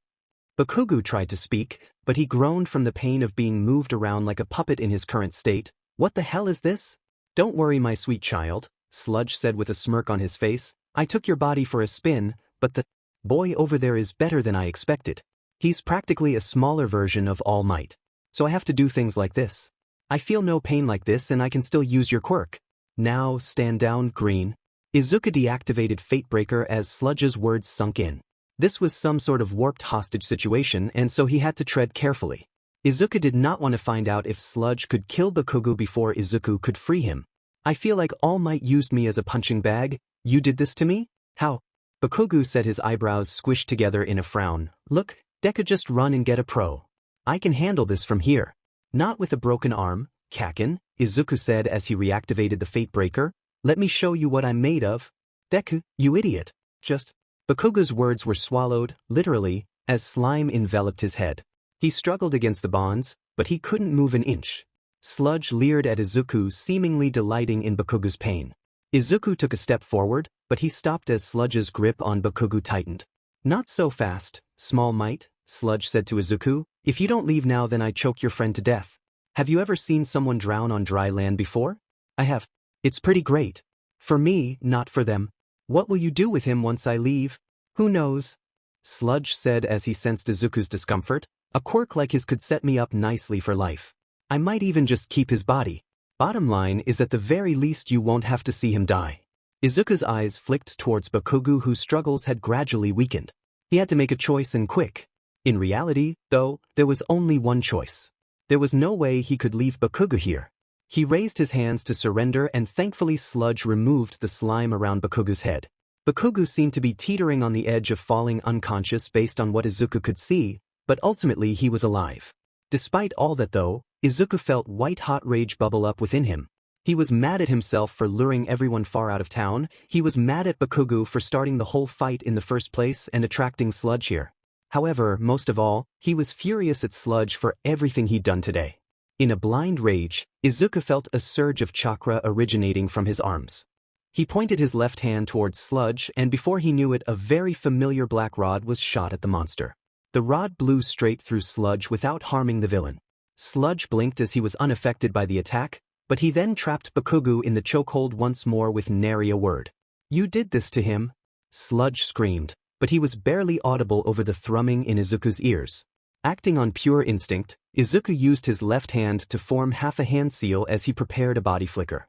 Bakugou tried to speak, but he groaned from the pain of being moved around like a puppet in his current state. "What the hell is this?" "Don't worry, my sweet child," Sludge said with a smirk on his face. "I took your body for a spin, but the boy over there is better than I expected. He's practically a smaller version of All Might. So I have to do things like this. I feel no pain like this and I can still use your quirk." Now, stand down, Green. Izuku deactivated Fatebreaker as Sludge's words sunk in. This was some sort of warped hostage situation, and so he had to tread carefully. Izuku did not want to find out if Sludge could kill Bakugou before Izuku could free him. I feel like All Might used me as a punching bag. You did this to me? How? Bakugou said, his eyebrows squished together in a frown. Look, Deku, just run and get a pro. I can handle this from here. Not with a broken arm, Kakin, Izuku said as he reactivated the Fatebreaker. Let me show you what I'm made of. Deku, you idiot. Just. Bakugou's words were swallowed, literally, as slime enveloped his head. He struggled against the bonds, but he couldn't move an inch. Sludge leered at Izuku, seemingly delighting in Bakugou's pain. Izuku took a step forward, but he stopped as Sludge's grip on Bakugou tightened. Not so fast, Small Might, Sludge said to Izuku. If you don't leave now, then I choke your friend to death. Have you ever seen someone drown on dry land before? I have. It's pretty great. For me, not for them. What will you do with him once I leave? Who knows? Sludge said as he sensed Izuku's discomfort. A quirk like his could set me up nicely for life. I might even just keep his body. Bottom line is at the very least you won't have to see him die. Izuku's eyes flicked towards Bakugou, whose struggles had gradually weakened. He had to make a choice, and quick. In reality, though, there was only one choice. There was no way he could leave Bakugou here. He raised his hands to surrender, and thankfully Sludge removed the slime around Bakugou's head. Bakugou seemed to be teetering on the edge of falling unconscious based on what Izuku could see, but ultimately he was alive. Despite all that though, Izuku felt white-hot rage bubble up within him. He was mad at himself for luring everyone far out of town. He was mad at Bakugou for starting the whole fight in the first place and attracting Sludge here. However, most of all, he was furious at Sludge for everything he'd done today. In a blind rage, Izuku felt a surge of chakra originating from his arms. He pointed his left hand towards Sludge, and before he knew it, a very familiar black rod was shot at the monster. The rod blew straight through Sludge without harming the villain. Sludge blinked as he was unaffected by the attack, but he then trapped Bakugou in the chokehold once more with nary a word. You did this to him? Sludge screamed, but he was barely audible over the thrumming in Izuku's ears. Acting on pure instinct, Izuku used his left hand to form half a hand seal as he prepared a body flicker.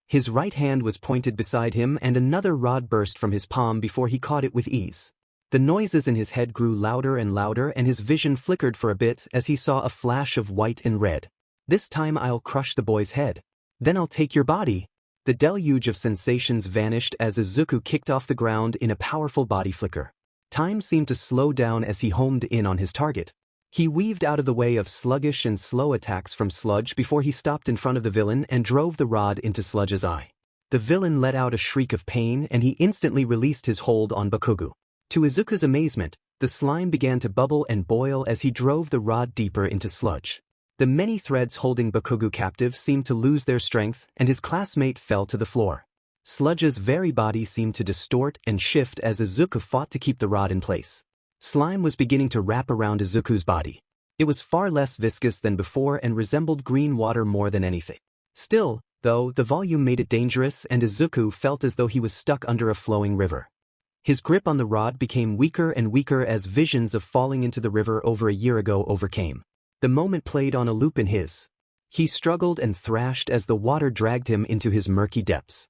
His right hand was pointed beside him, and another rod burst from his palm before he caught it with ease. The noises in his head grew louder and louder, and his vision flickered for a bit as he saw a flash of white and red. This time I'll crush the boy's head. Then I'll take your body. The deluge of sensations vanished as Izuku kicked off the ground in a powerful body flicker. Time seemed to slow down as he homed in on his target. He weaved out of the way of sluggish and slow attacks from Sludge before he stopped in front of the villain and drove the rod into Sludge's eye. The villain let out a shriek of pain, and he instantly released his hold on Bakugou. To Izuku's amazement, the slime began to bubble and boil as he drove the rod deeper into Sludge. The many threads holding Bakugou captive seemed to lose their strength, and his classmate fell to the floor. Sludge's very body seemed to distort and shift as Izuku fought to keep the rod in place. Slime was beginning to wrap around Izuku's body. It was far less viscous than before and resembled green water more than anything. Still, though, the volume made it dangerous, and Izuku felt as though he was stuck under a flowing river. His grip on the rod became weaker and weaker as visions of falling into the river over a year ago overcame. The moment played on a loop in his. He struggled and thrashed as the water dragged him into his murky depths.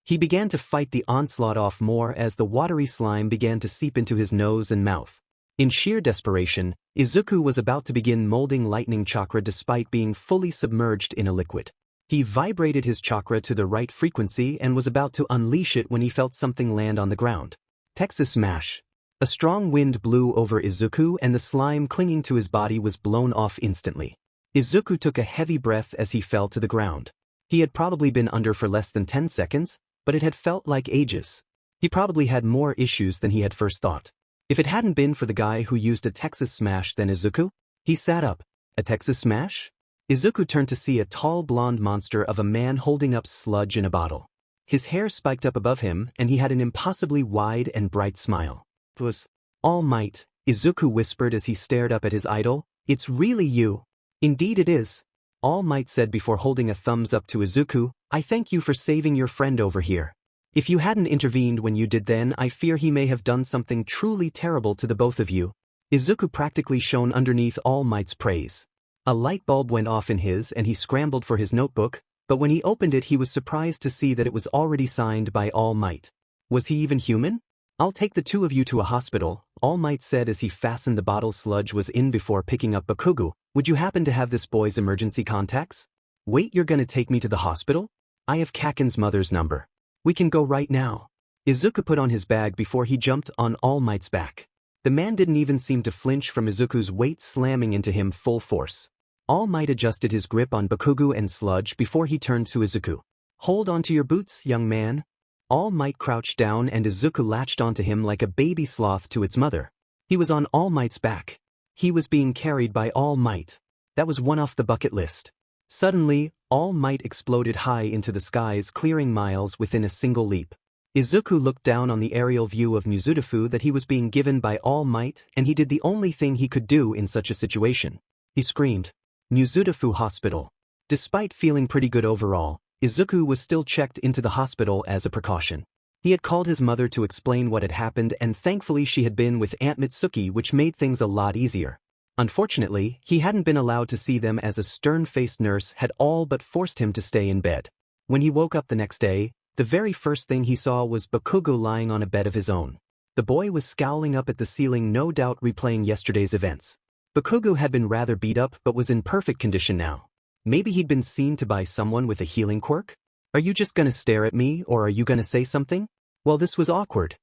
He began to fight the onslaught off more as the watery slime began to seep into his nose and mouth. In sheer desperation, Izuku was about to begin molding lightning chakra despite being fully submerged in a liquid. He vibrated his chakra to the right frequency and was about to unleash it when he felt something land on the ground. Texas Smash. A strong wind blew over Izuku, and the slime clinging to his body was blown off instantly. Izuku took a heavy breath as he fell to the ground. He had probably been under for less than 10 seconds, but it had felt like ages. He probably had more issues than he had first thought. If it hadn't been for the guy who used a Texas Smash than Izuku, he sat up. A Texas Smash? Izuku turned to see a tall blonde monster of a man holding up sludge in a bottle. His hair spiked up above him, and he had an impossibly wide and bright smile. It was All Might, Izuku whispered as he stared up at his idol. It's really you. Indeed it is. All Might said before holding a thumbs up to Izuku. I thank you for saving your friend over here. If you hadn't intervened when you did then, I fear he may have done something truly terrible to the both of you. Izuku practically shone underneath All Might's praise. A light bulb went off in his, and he scrambled for his notebook. But when he opened it he was surprised to see that it was already signed by All Might. Was he even human? "I'll take the two of you to a hospital," All Might said as he fastened the bottle Sludge was in before picking up Bakugou. "Would you happen to have this boy's emergency contacts?" "Wait, you're gonna take me to the hospital? I have Kaken's mother's number. We can go right now." Izuku put on his bag before he jumped on All Might's back. The man didn't even seem to flinch from Izuku's weight slamming into him full force. All Might adjusted his grip on Bakugou and Sludge before he turned to Izuku. "Hold on to your boots, young man." All Might crouched down and Izuku latched onto him like a baby sloth to its mother. He was on All Might's back. He was being carried by All Might. That was one off the bucket list. Suddenly, All Might exploded high into the skies, clearing miles within a single leap. Izuku looked down on the aerial view of Mizudafu that he was being given by All Might, and he did the only thing he could do in such a situation. He screamed, "Mizudafu Hospital." Despite feeling pretty good overall, Izuku was still checked into the hospital as a precaution. He had called his mother to explain what had happened, and thankfully she had been with Aunt Mitsuki, which made things a lot easier. Unfortunately, he hadn't been allowed to see them as a stern-faced nurse had all but forced him to stay in bed. When he woke up the next day, the very first thing he saw was Bakugou lying on a bed of his own. The boy was scowling up at the ceiling, no doubt replaying yesterday's events. Bakugou had been rather beat up but was in perfect condition now. Maybe he'd been seen to by someone with a healing quirk? "Are you just gonna stare at me, or are you gonna say something?" Well, this was awkward.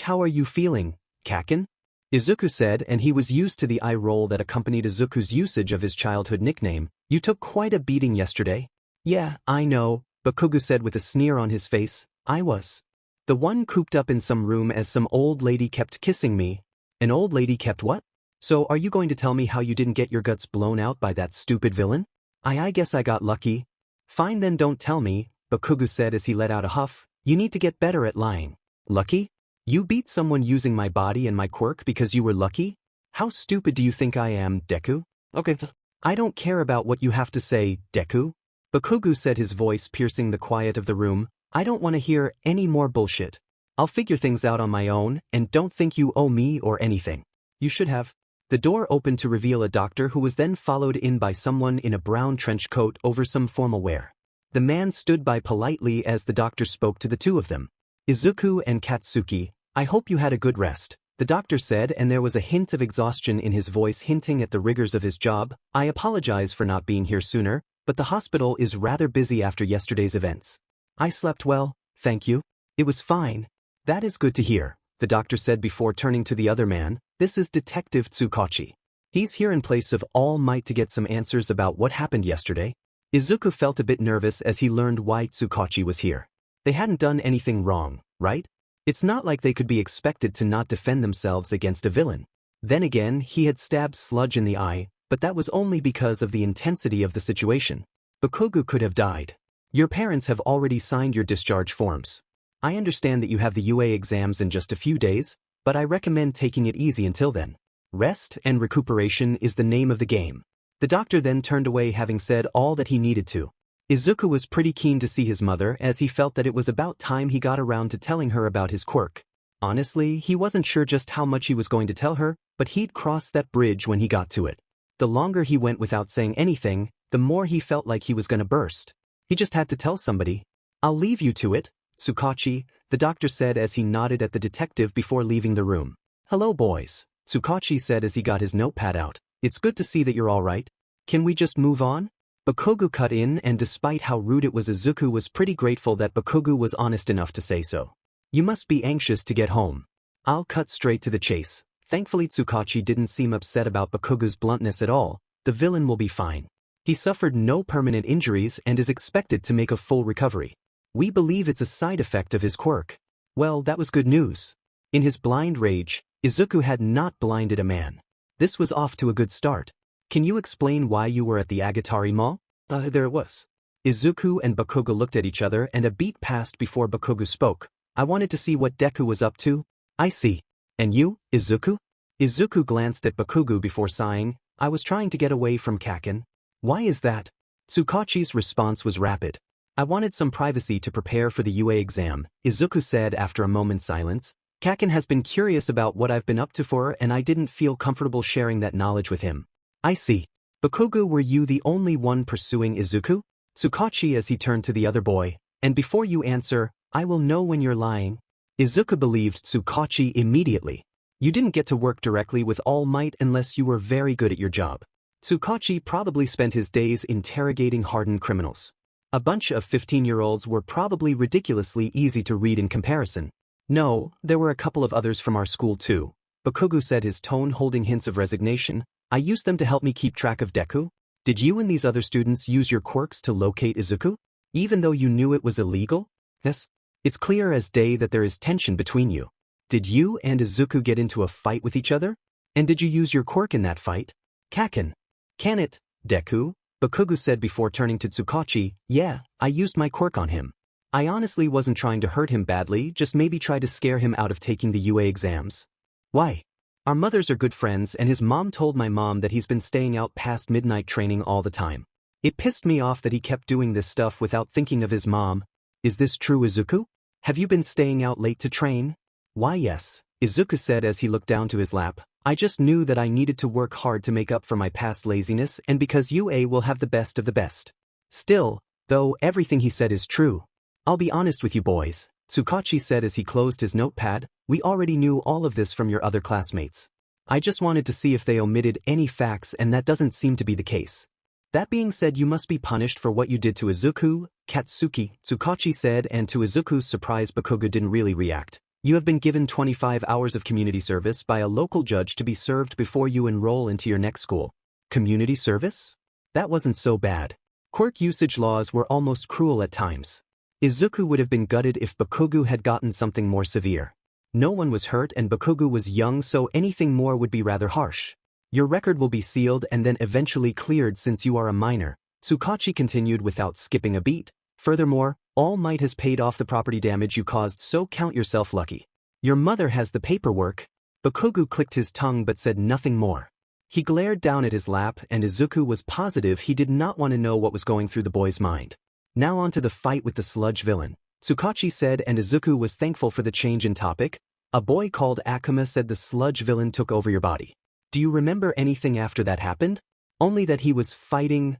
How are you feeling, Kaken?" Izuku said, and he was used to the eye roll that accompanied Izuku's usage of his childhood nickname. "You took quite a beating yesterday." "Yeah, I know," Bakugou said with a sneer on his face. "I was the one cooped up in some room as some old lady kept kissing me." "An old lady kept what? So are you going to tell me how you didn't get your guts blown out by that stupid villain?" I guess I got lucky." "Fine then, don't tell me," Bakugou said as he let out a huff. "You need to get better at lying." "Lucky? You beat someone using my body and my quirk because you were lucky? How stupid do you think I am, Deku?" "Okay, I don't care about what you have to say, Deku," Bakugou said, his voice piercing the quiet of the room. "I don't want to hear any more bullshit. I'll figure things out on my own, and don't think you owe me or anything." "You should have." The door opened to reveal a doctor who was then followed in by someone in a brown trench coat over some formal wear. The man stood by politely as the doctor spoke to the two of them. "Izuku and Katsuki, I hope you had a good rest," the doctor said, and there was a hint of exhaustion in his voice hinting at the rigors of his job. "I apologize for not being here sooner, but the hospital is rather busy after yesterday's events." "I slept well, thank you. It was fine." "That is good to hear," the doctor said before turning to the other man. "This is Detective Tsukachi. He's here in place of All Might to get some answers about what happened yesterday." Izuku felt a bit nervous as he learned why Tsukachi was here. They hadn't done anything wrong, right? It's not like they could be expected to not defend themselves against a villain. Then again, he had stabbed Sludge in the eye, but that was only because of the intensity of the situation. Bakugou could have died. "Your parents have already signed your discharge forms. I understand that you have the UA exams in just a few days, but I recommend taking it easy until then. Rest and recuperation is the name of the game." The doctor then turned away, having said all that he needed to. Izuku was pretty keen to see his mother, as he felt that it was about time he got around to telling her about his quirk. Honestly, he wasn't sure just how much he was going to tell her, but he'd cross that bridge when he got to it. The longer he went without saying anything, the more he felt like he was gonna burst. He just had to tell somebody. "I'll leave you to it, Tsukachi," the doctor said as he nodded at the detective before leaving the room. "Hello, boys," Tsukachi said as he got his notepad out. "It's good to see that you're all right. Can we just move on?" Bakugou cut in, and despite how rude it was, Izuku was pretty grateful that Bakugou was honest enough to say so. "You must be anxious to get home. I'll cut straight to the chase." Thankfully, Tsukachi didn't seem upset about Bakugou's bluntness at all. "The villain will be fine. He suffered no permanent injuries and is expected to make a full recovery. We believe it's a side effect of his quirk." Well, that was good news. In his blind rage, Izuku had not blinded a man. This was off to a good start. "Can you explain why you were at the Agatari Mall?" There it was. Izuku and Bakugou looked at each other, and a beat passed before Bakugou spoke. "I wanted to see what Deku was up to." "I see. And you, Izuku?" Izuku glanced at Bakugou before sighing. "I was trying to get away from Kaken." "Why is that?" Tsukachi's response was rapid. "I wanted some privacy to prepare for the UA exam," Izuku said after a moment's silence. "Kaken has been curious about what I've been up to for, and I didn't feel comfortable sharing that knowledge with him." "I see. Bakugou, were you the only one pursuing Izuku?" Tsukachi as he turned to the other boy, and before you answer, I will know when you're lying. Izuku believed Tsukachi immediately. You didn't get to work directly with All Might unless you were very good at your job. Tsukachi probably spent his days interrogating hardened criminals. A bunch of 15-year-olds were probably ridiculously easy to read in comparison. No, there were a couple of others from our school too. Bakugou said, his tone holding hints of resignation. I used them to help me keep track of Deku. Did you and these other students use your quirks to locate Izuku? Even though you knew it was illegal? Yes. It's clear as day that there is tension between you. Did you and Izuku get into a fight with each other? And did you use your quirk in that fight? Kaken. Can it, Deku? Bakugou said before turning to Tsukachi. Yeah, I used my quirk on him. I honestly wasn't trying to hurt him badly, just maybe try to scare him out of taking the UA exams. Why? Our mothers are good friends and his mom told my mom that he's been staying out past midnight training all the time. It pissed me off that he kept doing this stuff without thinking of his mom. Is this true, Izuku? Have you been staying out late to train? Why yes, Izuku said as he looked down to his lap. I just knew that I needed to work hard to make up for my past laziness and because UA will have the best of the best. Still, though, everything he said is true. I'll be honest with you boys, Tsukachi said as he closed his notepad, we already knew all of this from your other classmates. I just wanted to see if they omitted any facts and that doesn't seem to be the case. That being said, you must be punished for what you did to Izuku, Katsuki, Tsukachi said, and to Izuku's surprise Bakugou didn't really react. You have been given 25 hours of community service by a local judge to be served before you enroll into your next school. Community service? That wasn't so bad. Quirk usage laws were almost cruel at times. Izuku would have been gutted if Bakugou had gotten something more severe. No one was hurt and Bakugou was young, so anything more would be rather harsh. Your record will be sealed and then eventually cleared since you are a minor, Tsukachi continued without skipping a beat. Furthermore, All Might has paid off the property damage you caused, so count yourself lucky. Your mother has the paperwork. Bakugou clicked his tongue but said nothing more. He glared down at his lap and Izuku was positive he did not want to know what was going through the boy's mind. Now on to the fight with the sludge villain, Tsukachi said, and Izuku was thankful for the change in topic. A boy called Akuma said the sludge villain took over your body. Do you remember anything after that happened? Only that he was fighting,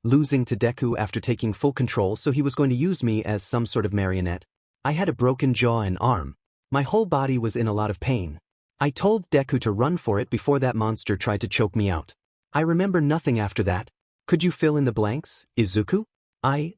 losing to Deku after taking full control, so he was going to use me as some sort of marionette. I had a broken jaw and arm. My whole body was in a lot of pain. I told Deku to run for it before that monster tried to choke me out. I remember nothing after that. Could you fill in the blanks, Izuku? I,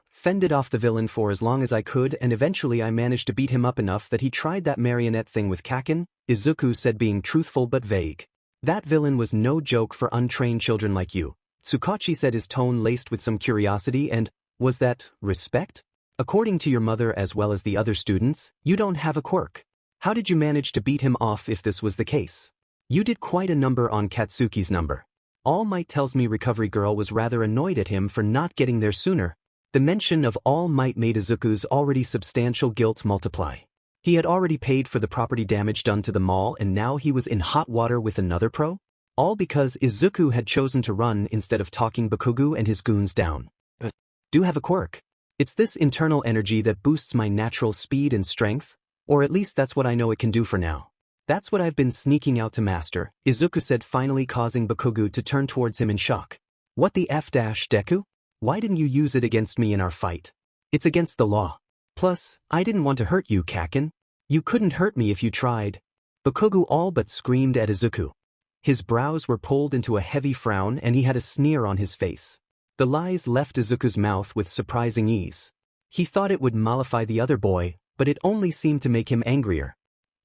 fended off the villain for as long as I could and eventually I managed to beat him up enough that he tried that marionette thing with Kaken, Izuku said, being truthful but vague. That villain was no joke for untrained children like you, Tsukachi said, his tone laced with some curiosity. And, was that respect? According to your mother as well as the other students, you don't have a quirk. How did you manage to beat him off if this was the case? You did quite a number on Katsuki's number. All Might tells me Recovery Girl was rather annoyed at him for not getting there sooner. The mention of All Might made Izuku's already substantial guilt multiply. He had already paid for the property damage done to the mall and now he was in hot water with another pro? All because Izuku had chosen to run instead of talking Bakugou and his goons down. But do have a quirk. It's this internal energy that boosts my natural speed and strength, or at least that's what I know it can do for now. That's what I've been sneaking out to master, Izuku said, finally causing Bakugou to turn towards him in shock. What the F-Deku? Why didn't you use it against me in our fight? It's against the law. Plus, I didn't want to hurt you, Kaken. You couldn't hurt me if you tried. Bakugou all but screamed at Izuku. His brows were pulled into a heavy frown and he had a sneer on his face. The lies left Izuku's mouth with surprising ease. He thought it would mollify the other boy, but it only seemed to make him angrier.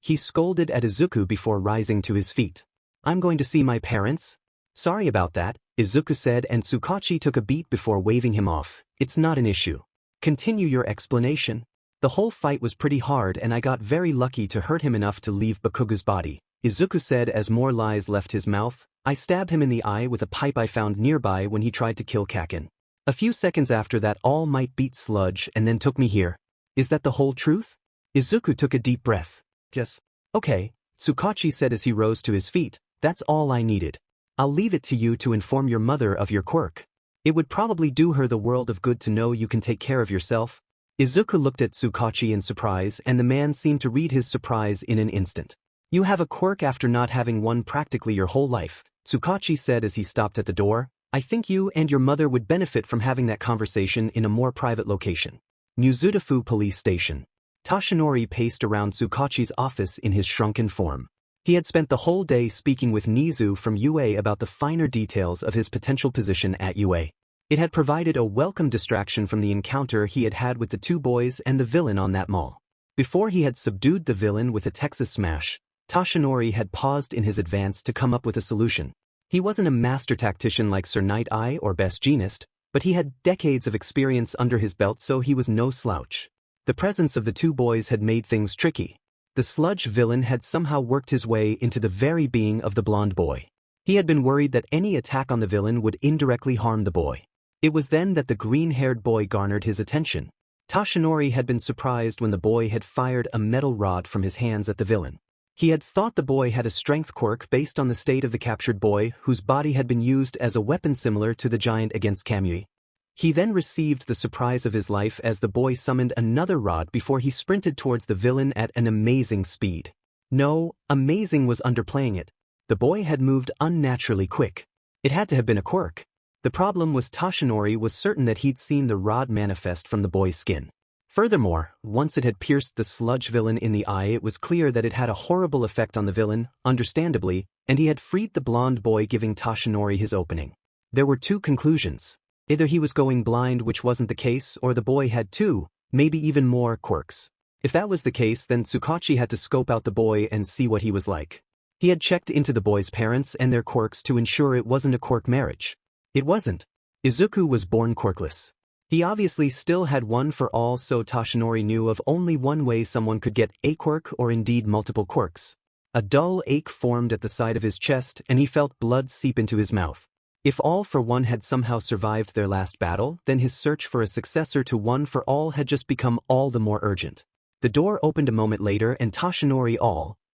He scolded at Izuku before rising to his feet. I'm going to see my parents? Sorry about that, Izuku said, and Tsukachi took a beat before waving him off. It's not an issue. Continue your explanation. The whole fight was pretty hard and I got very lucky to hurt him enough to leave Bakugou's body, Izuku said as more lies left his mouth. I stabbed him in the eye with a pipe I found nearby when he tried to kill Kaken. A few seconds after that, All Might beat Sludge and then took me here. Is that the whole truth? Izuku took a deep breath. Yes. Okay, Tsukachi said as he rose to his feet. That's all I needed. I'll leave it to you to inform your mother of your quirk. It would probably do her the world of good to know you can take care of yourself. Izuku looked at Tsukachi in surprise and the man seemed to read his surprise in an instant. You have a quirk after not having one practically your whole life, Tsukachi said as he stopped at the door. I think you and your mother would benefit from having that conversation in a more private location. Muzutafu Police Station. Toshinori paced around Tsukachi's office in his shrunken form. He had spent the whole day speaking with Nizu from UA about the finer details of his potential position at UA. It had provided a welcome distraction from the encounter he had had with the two boys and the villain on that mall. Before he had subdued the villain with a Texas smash, Toshinori had paused in his advance to come up with a solution. He wasn't a master tactician like Sir Night Eye or Best Jeanist, but he had decades of experience under his belt, so he was no slouch. The presence of the two boys had made things tricky. The sludge villain had somehow worked his way into the very being of the blonde boy. He had been worried that any attack on the villain would indirectly harm the boy. It was then that the green-haired boy garnered his attention. Toshinori had been surprised when the boy had fired a metal rod from his hands at the villain. He had thought the boy had a strength quirk based on the state of the captured boy, whose body had been used as a weapon similar to the giant against Kamui. He then received the surprise of his life as the boy summoned another rod before he sprinted towards the villain at an amazing speed. No, amazing was underplaying it. The boy had moved unnaturally quick. It had to have been a quirk. The problem was Toshinori was certain that he'd seen the rod manifest from the boy's skin. Furthermore, once it had pierced the sludge villain in the eye, it was clear that it had a horrible effect on the villain, understandably, and he had freed the blonde boy, giving Toshinori his opening. There were two conclusions. Either he was going blind, which wasn't the case, or the boy had two, maybe even more, quirks. If that was the case, then Tsukachi had to scope out the boy and see what he was like. He had checked into the boy's parents and their quirks to ensure it wasn't a quirk marriage. It wasn't. Izuku was born quirkless. He obviously still had one for all, so Toshinori knew of only one way someone could get a quirk, or indeed multiple quirks. A dull ache formed at the side of his chest and he felt blood seep into his mouth. If All for One had somehow survived their last battle, then his search for a successor to One for All had just become all the more urgent. The door opened a moment later and Toshinori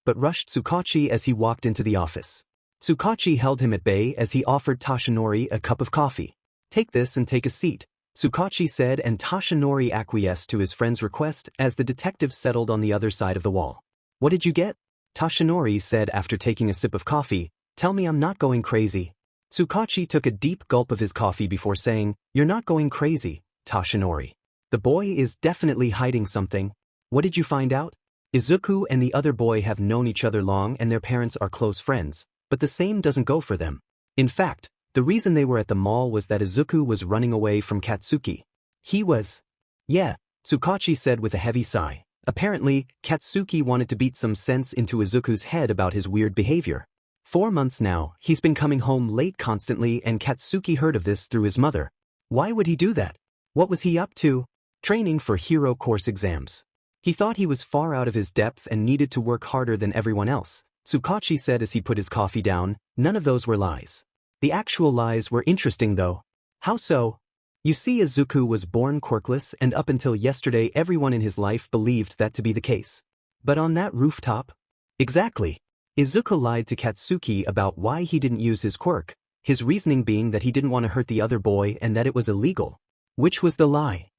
but rushed Tsukachi as he walked into the office. Tsukachi held him at bay as he offered Toshinori a cup of coffee. "Take this and take a seat," Tsukachi said, and Toshinori acquiesced to his friend's request as the detective settled on the other side of the wall. "What did you get?" Toshinori said after taking a sip of coffee. "Tell me I'm not going crazy." Tsukachi took a deep gulp of his coffee before saying, "You're not going crazy, Toshinori. The boy is definitely hiding something. What did you find out? Izuku and the other boy have known each other long and their parents are close friends, but the same doesn't go for them. In fact, the reason they were at the mall was that Izuku was running away from Katsuki. He was..." "Yeah," Tsukachi said with a heavy sigh. Apparently, Katsuki wanted to beat some sense into Izuku's head about his weird behavior. 4 months now, he's been coming home late constantly, and Katsuki heard of this through his mother. Why would he do that? What was he up to? Training for hero course exams. He thought he was far out of his depth and needed to work harder than everyone else, Tsukachi said as he put his coffee down. None of those were lies. The actual lies were interesting though. How so? You see, Izuku was born quirkless, and up until yesterday everyone in his life believed that to be the case. But on that rooftop? Exactly. Izuku lied to Katsuki about why he didn't use his quirk, his reasoning being that he didn't want to hurt the other boy and that it was illegal. Which was the lie?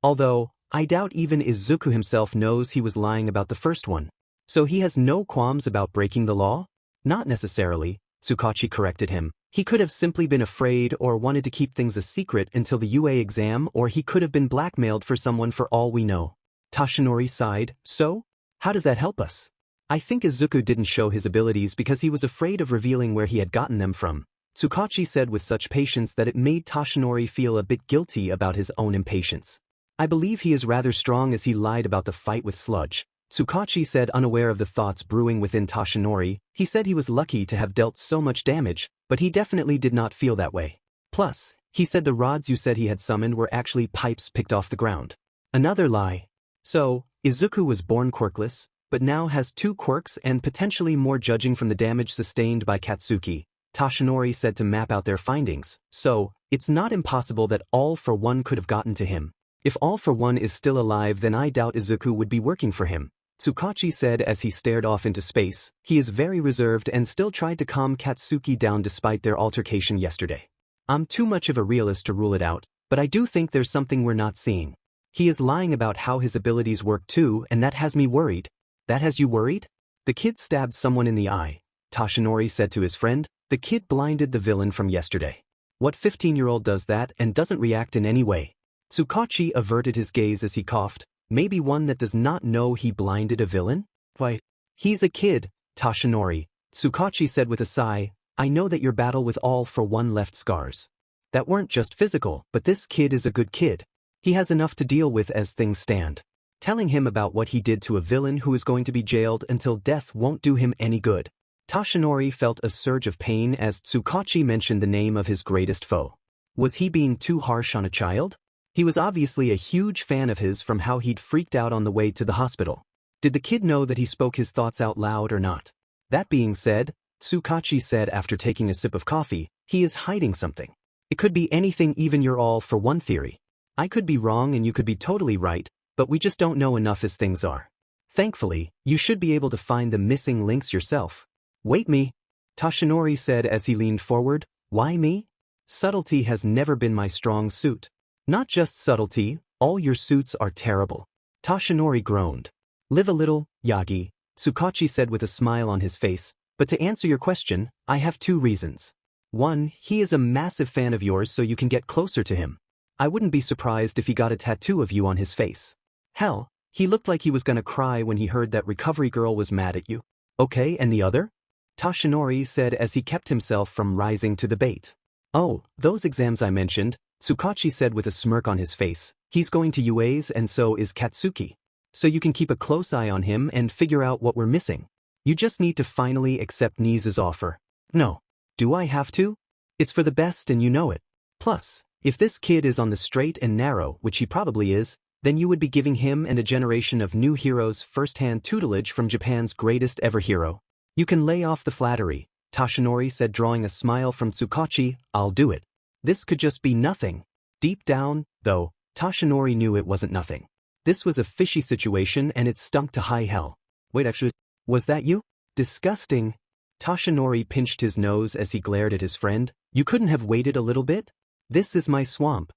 Although, I doubt even Izuku himself knows he was lying about the first one. So he has no qualms about breaking the law? Not necessarily, Tsukachi corrected him. He could have simply been afraid or wanted to keep things a secret until the UA exam, or he could have been blackmailed for someone for all we know. Toshinori sighed. So? How does that help us? I think Izuku didn't show his abilities because he was afraid of revealing where he had gotten them from, Tsukachi said with such patience that it made Toshinori feel a bit guilty about his own impatience. I believe he is rather strong as he lied about the fight with Sludge, Tsukachi said, unaware of the thoughts brewing within Toshinori. He said he was lucky to have dealt so much damage, but he definitely did not feel that way. Plus, he said the rods you said he had summoned were actually pipes picked off the ground. Another lie. So, Izuku was born quirkless, but now has 2 quirks and potentially more, judging from the damage sustained by Katsuki, Toshinori said to map out their findings. So, it's not impossible that All for One could have gotten to him. If All for One is still alive, then I doubt Izuku would be working for him, Tsukachi said as he stared off into space. He is very reserved and still tried to calm Katsuki down despite their altercation yesterday. I'm too much of a realist to rule it out, but I do think there's something we're not seeing. He is lying about how his abilities work too, and that has me worried. That has you worried? The kid stabbed someone in the eye, Toshinori said to his friend. The kid blinded the villain from yesterday. What 15-year-old does that and doesn't react in any way? Tsukachi averted his gaze as he coughed. Maybe one that does not know he blinded a villain? Why, he's a kid, Toshinori, Tsukachi said with a sigh. I know that your battle with all for one left scars. That weren't just physical, but this kid is a good kid. He has enough to deal with as things stand. Telling him about what he did to a villain who is going to be jailed until death won't do him any good. Toshinori felt a surge of pain as Tsukachi mentioned the name of his greatest foe. Was he being too harsh on a child? He was obviously a huge fan of his from how he'd freaked out on the way to the hospital. Did the kid know that he spoke his thoughts out loud or not? That being said, Tsukachi said after taking a sip of coffee, he is hiding something. It could be anything, even your all for one theory. I could be wrong and you could be totally right, but we just don't know enough as things are. Thankfully, you should be able to find the missing links yourself. Wait me, Toshinori said as he leaned forward. Why me? Subtlety has never been my strong suit. Not just subtlety, all your suits are terrible. Toshinori groaned. Live a little, Yagi, Tsukachi said with a smile on his face, but to answer your question, I have 2 reasons. 1, he is a massive fan of yours so you can get closer to him. I wouldn't be surprised if he got a tattoo of you on his face. Hell, he looked like he was gonna cry when he heard that recovery girl was mad at you. Okay, and the other? Toshinori said as he kept himself from rising to the bait. Oh, those exams I mentioned, Tsukachi said with a smirk on his face. He's going to UA's and so is Katsuki. So you can keep a close eye on him and figure out what we're missing. You just need to finally accept Nise's offer. No. Do I have to? It's for the best and you know it. Plus, if this kid is on the straight and narrow, which he probably is, then you would be giving him and a generation of new heroes first-hand tutelage from Japan's greatest ever hero. You can lay off the flattery, Toshinori said, drawing a smile from Tsukachi. I'll do it. This could just be nothing. Deep down, though, Toshinori knew it wasn't nothing. This was a fishy situation and it stunk to high hell. Wait, actually, was that you? Disgusting. Toshinori pinched his nose as he glared at his friend. You couldn't have waited a little bit? This is my swamp.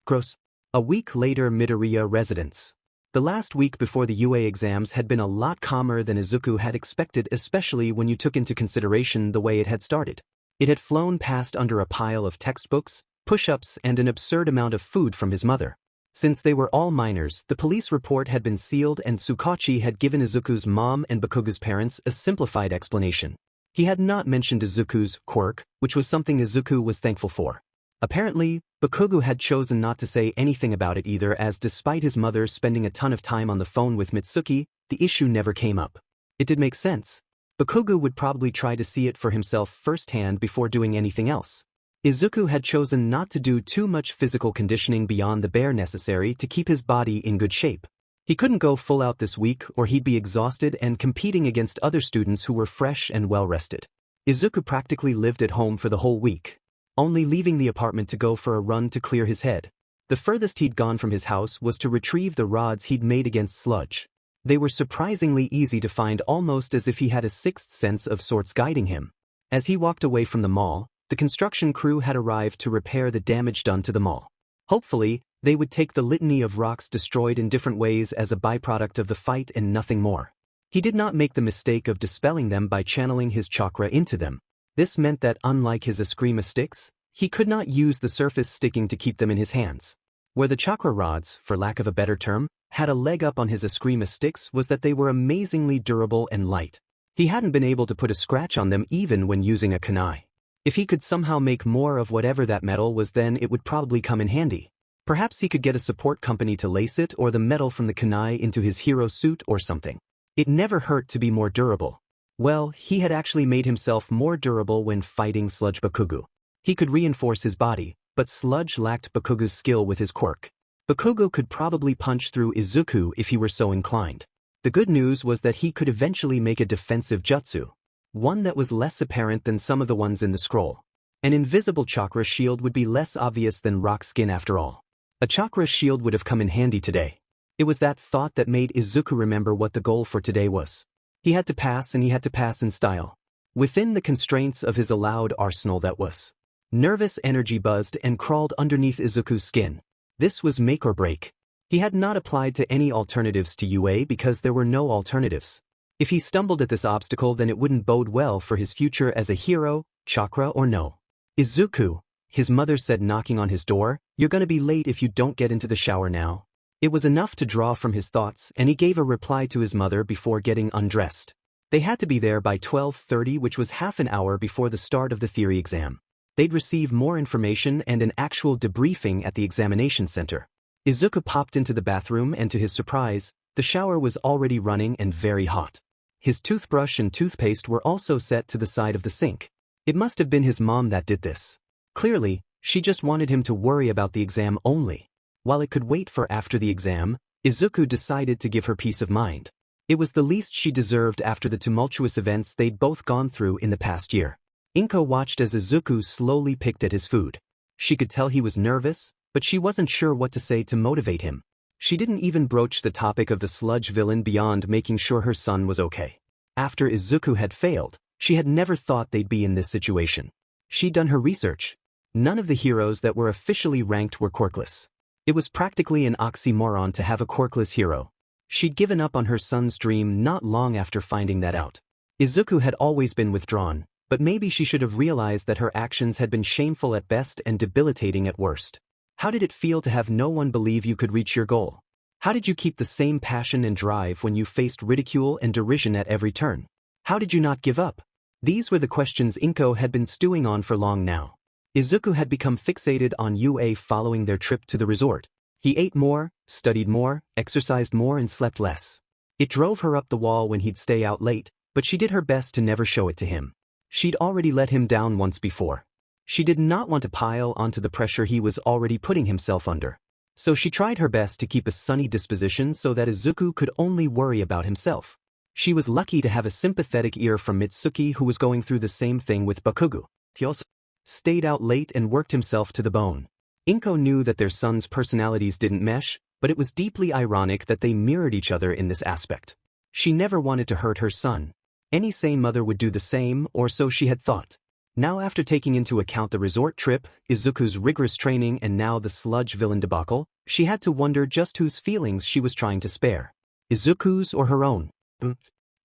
Gross. A week later, Midoriya residence. The last week before the UA exams had been a lot calmer than Izuku had expected, especially when you took into consideration the way it had started. It had flown past under a pile of textbooks, push-ups, and an absurd amount of food from his mother. Since they were all minors, the police report had been sealed and Tsukachi had given Izuku's mom and Bakugou's parents a simplified explanation. He had not mentioned Izuku's quirk, which was something Izuku was thankful for. Apparently, Bakugou had chosen not to say anything about it either, as despite his mother spending a ton of time on the phone with Mitsuki, the issue never came up. It did make sense. Bakugou would probably try to see it for himself firsthand before doing anything else. Izuku had chosen not to do too much physical conditioning beyond the bare necessary to keep his body in good shape. He couldn't go full out this week or he'd be exhausted and competing against other students who were fresh and well-rested. Izuku practically lived at home for the whole week, only leaving the apartment to go for a run to clear his head. The furthest he'd gone from his house was to retrieve the rods he'd made against sludge. They were surprisingly easy to find, almost as if he had a sixth sense of sorts guiding him. As he walked away from the mall, the construction crew had arrived to repair the damage done to the mall. Hopefully, they would take the litany of rocks destroyed in different ways as a byproduct of the fight and nothing more. He did not make the mistake of dispelling them by channeling his chakra into them. This meant that unlike his Eskrima sticks, he could not use the surface sticking to keep them in his hands. Where the chakra rods, for lack of a better term, had a leg up on his Eskrima sticks was that they were amazingly durable and light. He hadn't been able to put a scratch on them even when using a kunai. If he could somehow make more of whatever that metal was, then it would probably come in handy. Perhaps he could get a support company to lace it or the metal from the kunai into his hero suit or something. It never hurt to be more durable. Well, he had actually made himself more durable when fighting Sludge Bakugou. He could reinforce his body, but Sludge lacked Bakugou's skill with his quirk. Bakugou could probably punch through Izuku if he were so inclined. The good news was that he could eventually make a defensive jutsu. One that was less apparent than some of the ones in the scroll. An invisible chakra shield would be less obvious than rock skin after all. A chakra shield would have come in handy today. It was that thought that made Izuku remember what the goal for today was. He had to pass, and he had to pass in style. Within the constraints of his allowed arsenal, that was. Nervous energy buzzed and crawled underneath Izuku's skin. This was make or break. He had not applied to any alternatives to UA because there were no alternatives. If he stumbled at this obstacle, then it wouldn't bode well for his future as a hero, chakra or no. Izuku, his mother said, knocking on his door. "You're gonna be late if you don't get into the shower now." It was enough to draw from his thoughts, and he gave a reply to his mother before getting undressed. They had to be there by 12:30, which was half an hour before the start of the theory exam. They'd receive more information and an actual debriefing at the examination center. Izuku popped into the bathroom, and to his surprise, the shower was already running and very hot. His toothbrush and toothpaste were also set to the side of the sink. It must have been his mom that did this. Clearly, she just wanted him to worry about the exam only. While it could wait for after the exam, Izuku decided to give her peace of mind. It was the least she deserved after the tumultuous events they'd both gone through in the past year. Inko watched as Izuku slowly picked at his food. She could tell he was nervous, but she wasn't sure what to say to motivate him. She didn't even broach the topic of the sludge villain beyond making sure her son was okay. After Izuku had failed, she had never thought they'd be in this situation. She'd done her research. None of the heroes that were officially ranked were quirkless. It was practically an oxymoron to have a quirkless hero. She'd given up on her son's dream not long after finding that out. Izuku had always been withdrawn, but maybe she should have realized that her actions had been shameful at best and debilitating at worst. How did it feel to have no one believe you could reach your goal? How did you keep the same passion and drive when you faced ridicule and derision at every turn? How did you not give up? These were the questions Inko had been stewing on for long now. Izuku had become fixated on UA following their trip to the resort. He ate more, studied more, exercised more, and slept less. It drove her up the wall when he'd stay out late, but she did her best to never show it to him. She'd already let him down once before. She did not want to pile onto the pressure he was already putting himself under. So she tried her best to keep a sunny disposition so that Izuku could only worry about himself. She was lucky to have a sympathetic ear from Mitsuki, who was going through the same thing with Bakugou. He also stayed out late and worked himself to the bone. Inko knew that their sons' personalities didn't mesh, but it was deeply ironic that they mirrored each other in this aspect. She never wanted to hurt her son. Any sane mother would do the same, or so she had thought. Now, after taking into account the resort trip, Izuku's rigorous training, and now the sludge villain debacle, she had to wonder just whose feelings she was trying to spare. Izuku's or her own?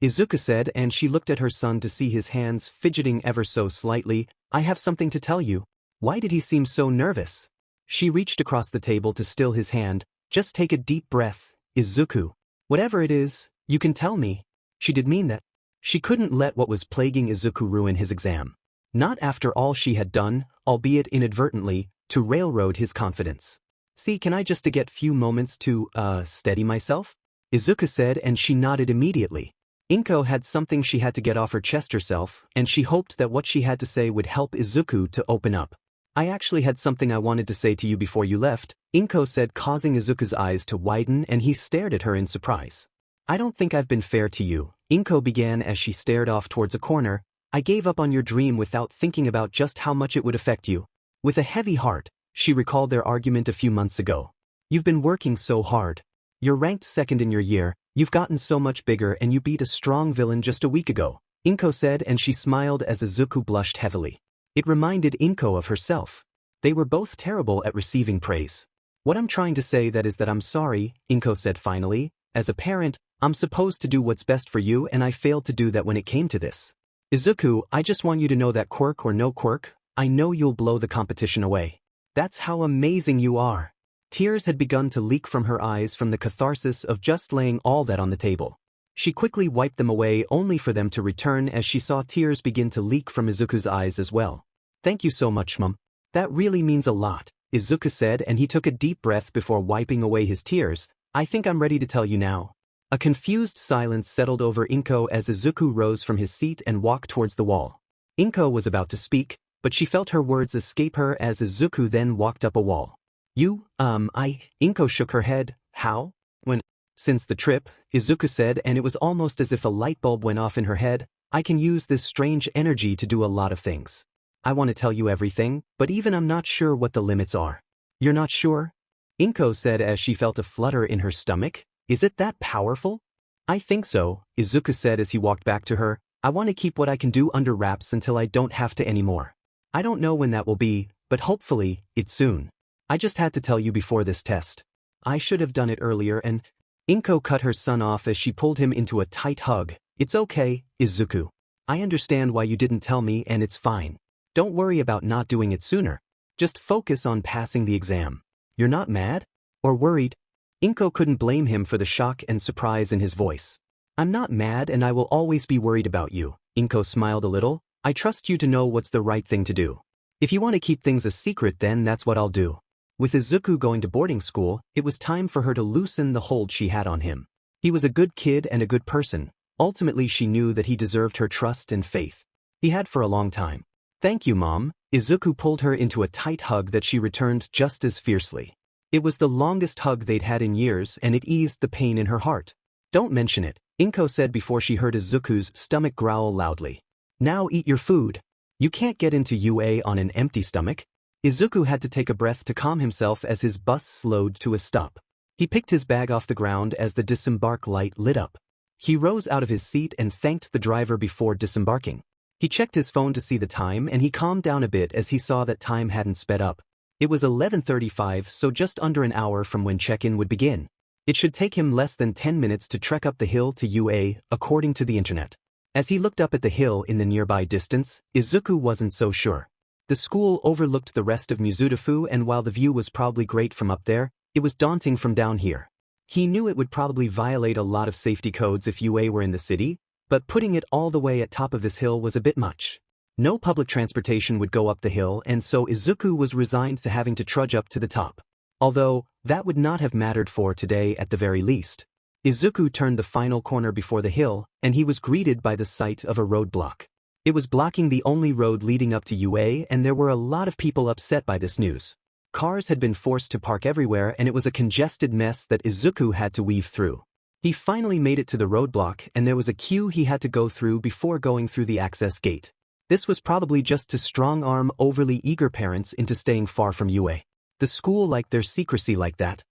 Izuku said, and she looked at her son to see his hands fidgeting ever so slightly. "I have something to tell you." Why did he seem so nervous? She reached across the table to still his hand. "Just take a deep breath, Izuku. Whatever it is, you can tell me." She did mean that. She couldn't let what was plaguing Izuku ruin his exam. Not after all she had done, albeit inadvertently, to railroad his confidence. "See, can I just get few moments to, steady myself?" Izuku said, and she nodded immediately. Inko had something she had to get off her chest herself, and she hoped that what she had to say would help Izuku to open up. "I actually had something I wanted to say to you before you left," Inko said, causing Izuku's eyes to widen, and he stared at her in surprise. "I don't think I've been fair to you," Inko began as she stared off towards a corner. "I gave up on your dream without thinking about just how much it would affect you." With a heavy heart, she recalled their argument a few months ago. "You've been working so hard. You're ranked second in your year, you've gotten so much bigger, and you beat a strong villain just a week ago," Inko said, and she smiled as Izuku blushed heavily. It reminded Inko of herself. They were both terrible at receiving praise. "What I'm trying to say is that I'm sorry," Inko said finally. "As a parent, I'm supposed to do what's best for you, and I failed to do that when it came to this. Izuku, I just want you to know that quirk or no quirk, I know you'll blow the competition away. That's how amazing you are." Tears had begun to leak from her eyes from the catharsis of just laying all that on the table. She quickly wiped them away only for them to return as she saw tears begin to leak from Izuku's eyes as well. "Thank you so much, Mom. That really means a lot," Izuku said, and he took a deep breath before wiping away his tears. "I think I'm ready to tell you now." A confused silence settled over Inko as Izuku rose from his seat and walked towards the wall. Inko was about to speak, but she felt her words escape her as Izuku then walked up a wall. Inko shook her head. "How? When?" "Since the trip," Izuku said, and it was almost as if a light bulb went off in her head. "I can use this strange energy to do a lot of things. I want to tell you everything, but even I'm not sure what the limits are." "You're not sure?" Inko said as she felt a flutter in her stomach. "Is it that powerful?" "I think so," Izuku said as he walked back to her. "I want to keep what I can do under wraps until I don't have to anymore. I don't know when that will be, but hopefully, it's soon. I just had to tell you before this test. I should have done it earlier and—" Inko cut her son off as she pulled him into a tight hug. "It's okay, Izuku. I understand why you didn't tell me, and it's fine. Don't worry about not doing it sooner." Just focus on passing the exam. You're not mad? Or worried? Inko couldn't blame him for the shock and surprise in his voice. I'm not mad and I will always be worried about you. Inko smiled a little. I trust you to know what's the right thing to do. If you want to keep things a secret, then that's what I'll do. With Izuku going to boarding school, it was time for her to loosen the hold she had on him. He was a good kid and a good person. Ultimately, she knew that he deserved her trust and faith. He had for a long time. Thank you, Mom. Izuku pulled her into a tight hug that she returned just as fiercely. It was the longest hug they'd had in years and it eased the pain in her heart. Don't mention it, Inko said before she heard Izuku's stomach growl loudly. Now eat your food. You can't get into UA on an empty stomach. Izuku had to take a breath to calm himself as his bus slowed to a stop. He picked his bag off the ground as the disembark light lit up. He rose out of his seat and thanked the driver before disembarking. He checked his phone to see the time and he calmed down a bit as he saw that time hadn't sped up. It was 11:35, so just under an hour from when check-in would begin. It should take him less than 10 minutes to trek up the hill to UA, according to the internet. As he looked up at the hill in the nearby distance, Izuku wasn't so sure. The school overlooked the rest of Mizudafu, and while the view was probably great from up there, it was daunting from down here. He knew it would probably violate a lot of safety codes if UA were in the city, but putting it all the way at top of this hill was a bit much. No public transportation would go up the hill, and so Izuku was resigned to having to trudge up to the top. Although, that would not have mattered for today at the very least. Izuku turned the final corner before the hill, and he was greeted by the sight of a roadblock. It was blocking the only road leading up to UA, and there were a lot of people upset by this news. Cars had been forced to park everywhere, and it was a congested mess that Izuku had to weave through. He finally made it to the roadblock, and there was a queue he had to go through before going through the access gate. This was probably just to strong-arm overly eager parents into staying far from UA. The school liked their secrecy like that.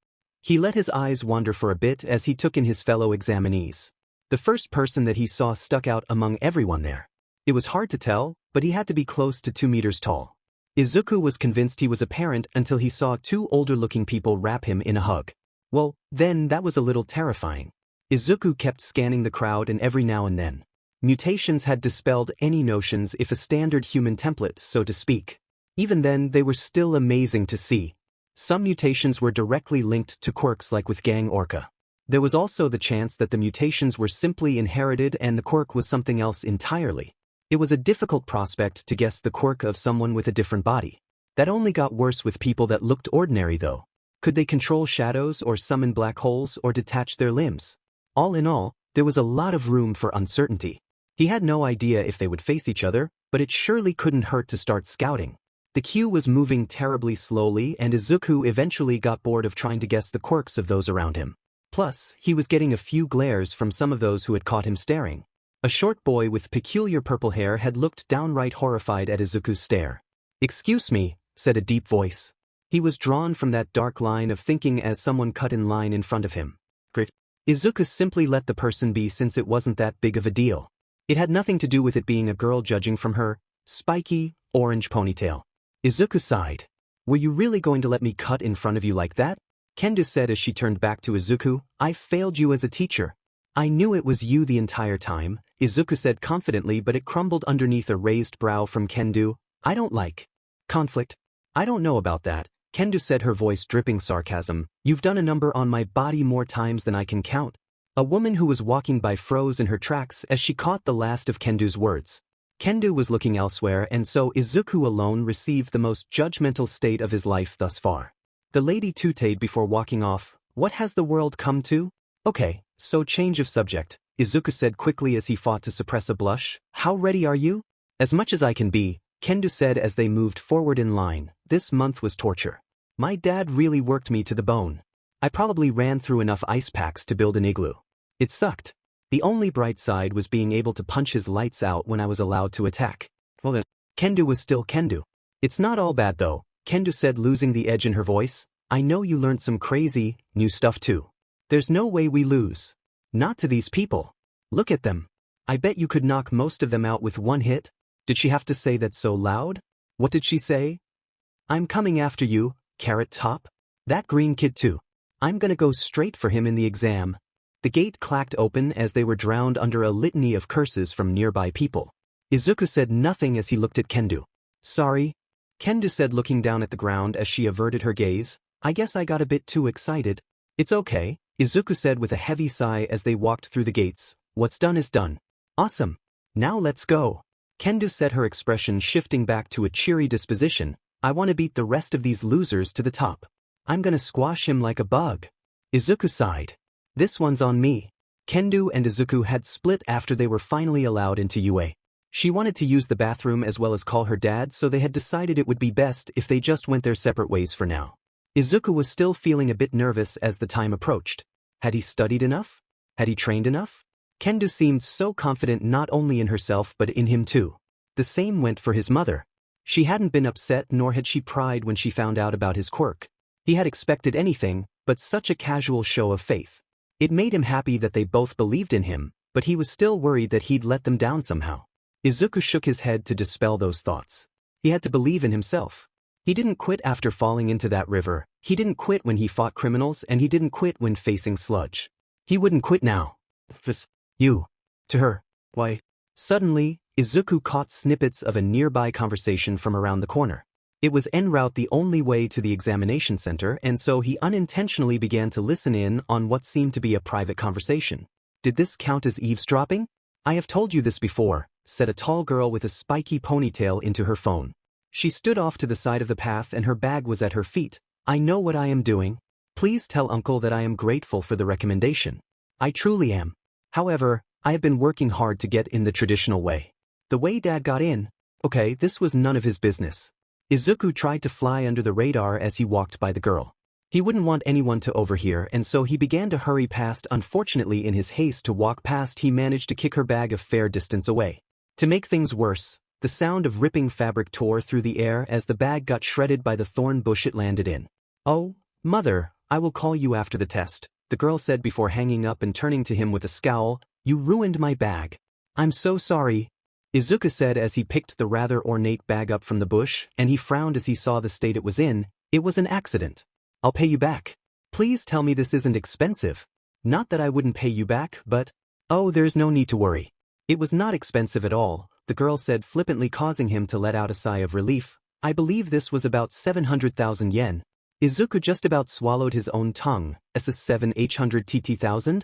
He let his eyes wander for a bit as he took in his fellow examinees. The first person that he saw stuck out among everyone there. It was hard to tell, but he had to be close to 2 meters tall. Izuku was convinced he was a parent until he saw two older-looking people wrap him in a hug. Well, then that was a little terrifying. Izuku kept scanning the crowd, and every now and then, mutations had dispelled any notions if a standard human template, so to speak. Even then, they were still amazing to see. Some mutations were directly linked to quirks, like with Gang Orca. There was also the chance that the mutations were simply inherited and the quirk was something else entirely. It was a difficult prospect to guess the quirk of someone with a different body. That only got worse with people that looked ordinary, though. Could they control shadows or summon black holes or detach their limbs? All in all, there was a lot of room for uncertainty. He had no idea if they would face each other, but it surely couldn't hurt to start scouting. The queue was moving terribly slowly, and Izuku eventually got bored of trying to guess the quirks of those around him. Plus, he was getting a few glares from some of those who had caught him staring. A short boy with peculiar purple hair had looked downright horrified at Izuku's stare. "Excuse me," said a deep voice. He was drawn from that dark line of thinking as someone cut in line in front of him. Grit. Izuku simply let the person be since it wasn't that big of a deal. It had nothing to do with it being a girl, judging from her spiky, orange ponytail. Izuku sighed. "Were you really going to let me cut in front of you like that?" Kendo said as she turned back to Izuku. "I failed you as a teacher." "I knew it was you the entire time," Izuku said confidently, but it crumbled underneath a raised brow from Kendo. "I don't like conflict." "I don't know about that," Kendo said, her voice dripping sarcasm. "You've done a number on my body more times than I can count." A woman who was walking by froze in her tracks as she caught the last of Kendo's words. Kendo was looking elsewhere, and so Izuku alone received the most judgmental state of his life thus far. The lady tooted before walking off. "What has the world come to?" "Okay, so change of subject," Izuku said quickly as he fought to suppress a blush. "How ready are you?" "As much as I can be," Kendo said as they moved forward in line. "This month was torture. My dad really worked me to the bone. I probably ran through enough ice packs to build an igloo. It sucked. The only bright side was being able to punch his lights out when I was allowed to attack." Well then, Kendo was still Kendo. "It's not all bad though," Kendo said, losing the edge in her voice. "I know you learned some crazy, new stuff too. There's no way we lose. Not to these people. Look at them. I bet you could knock most of them out with one hit." Did she have to say that so loud? What did she say? "I'm coming after you, Carrot Top. That green kid too. I'm gonna go straight for him in the exam." The gate clacked open as they were drowned under a litany of curses from nearby people. Izuku said nothing as he looked at Kendo. "Sorry." Kendo said looking down at the ground as she averted her gaze. I guess I got a bit too excited. It's okay, Izuku said with a heavy sigh as they walked through the gates. What's done is done. Awesome. Now let's go. Kendo said, her expression shifting back to a cheery disposition. I want to beat the rest of these losers to the top. I'm gonna squash him like a bug. Izuku sighed. This one's on me. Kendo and Izuku had split after they were finally allowed into UA. She wanted to use the bathroom as well as call her dad, so they had decided it would be best if they just went their separate ways for now. Izuku was still feeling a bit nervous as the time approached. Had he studied enough? Had he trained enough? Kendo seemed so confident not only in herself but in him too. The same went for his mother. She hadn't been upset nor had she cried when she found out about his quirk. He had expected anything but such a casual show of faith. It made him happy that they both believed in him, but he was still worried that he'd let them down somehow. Izuku shook his head to dispel those thoughts. He had to believe in himself. He didn't quit after falling into that river, he didn't quit when he fought criminals, and he didn't quit when facing sludge. He wouldn't quit now. You. To her. Why? Suddenly, Izuku caught snippets of a nearby conversation from around the corner. It was en route the only way to the examination center, and so he unintentionally began to listen in on what seemed to be a private conversation. Did this count as eavesdropping? I have told you this before, said a tall girl with a spiky ponytail into her phone. She stood off to the side of the path and her bag was at her feet. I know what I am doing. Please tell Uncle that I am grateful for the recommendation. I truly am. However, I have been working hard to get in the traditional way. The way Dad got in? Okay, this was none of his business. Izuku tried to fly under the radar as he walked by the girl. He wouldn't want anyone to overhear, and so he began to hurry past. Unfortunately, in his haste to walk past, he managed to kick her bag a fair distance away. To make things worse, the sound of ripping fabric tore through the air as the bag got shredded by the thorn bush it landed in. Oh, Mother, I will call you after the test, the girl said before hanging up and turning to him with a scowl. You ruined my bag. I'm so sorry, Izuku said as he picked the rather ornate bag up from the bush, and he frowned as he saw the state it was in. It was an accident. I'll pay you back. Please tell me this isn't expensive. Not that I wouldn't pay you back, but… Oh, there's no need to worry. It was not expensive at all, the girl said flippantly, causing him to let out a sigh of relief. I believe this was about 700,000 yen. Izuku just about swallowed his own tongue. As a 700 TT,000?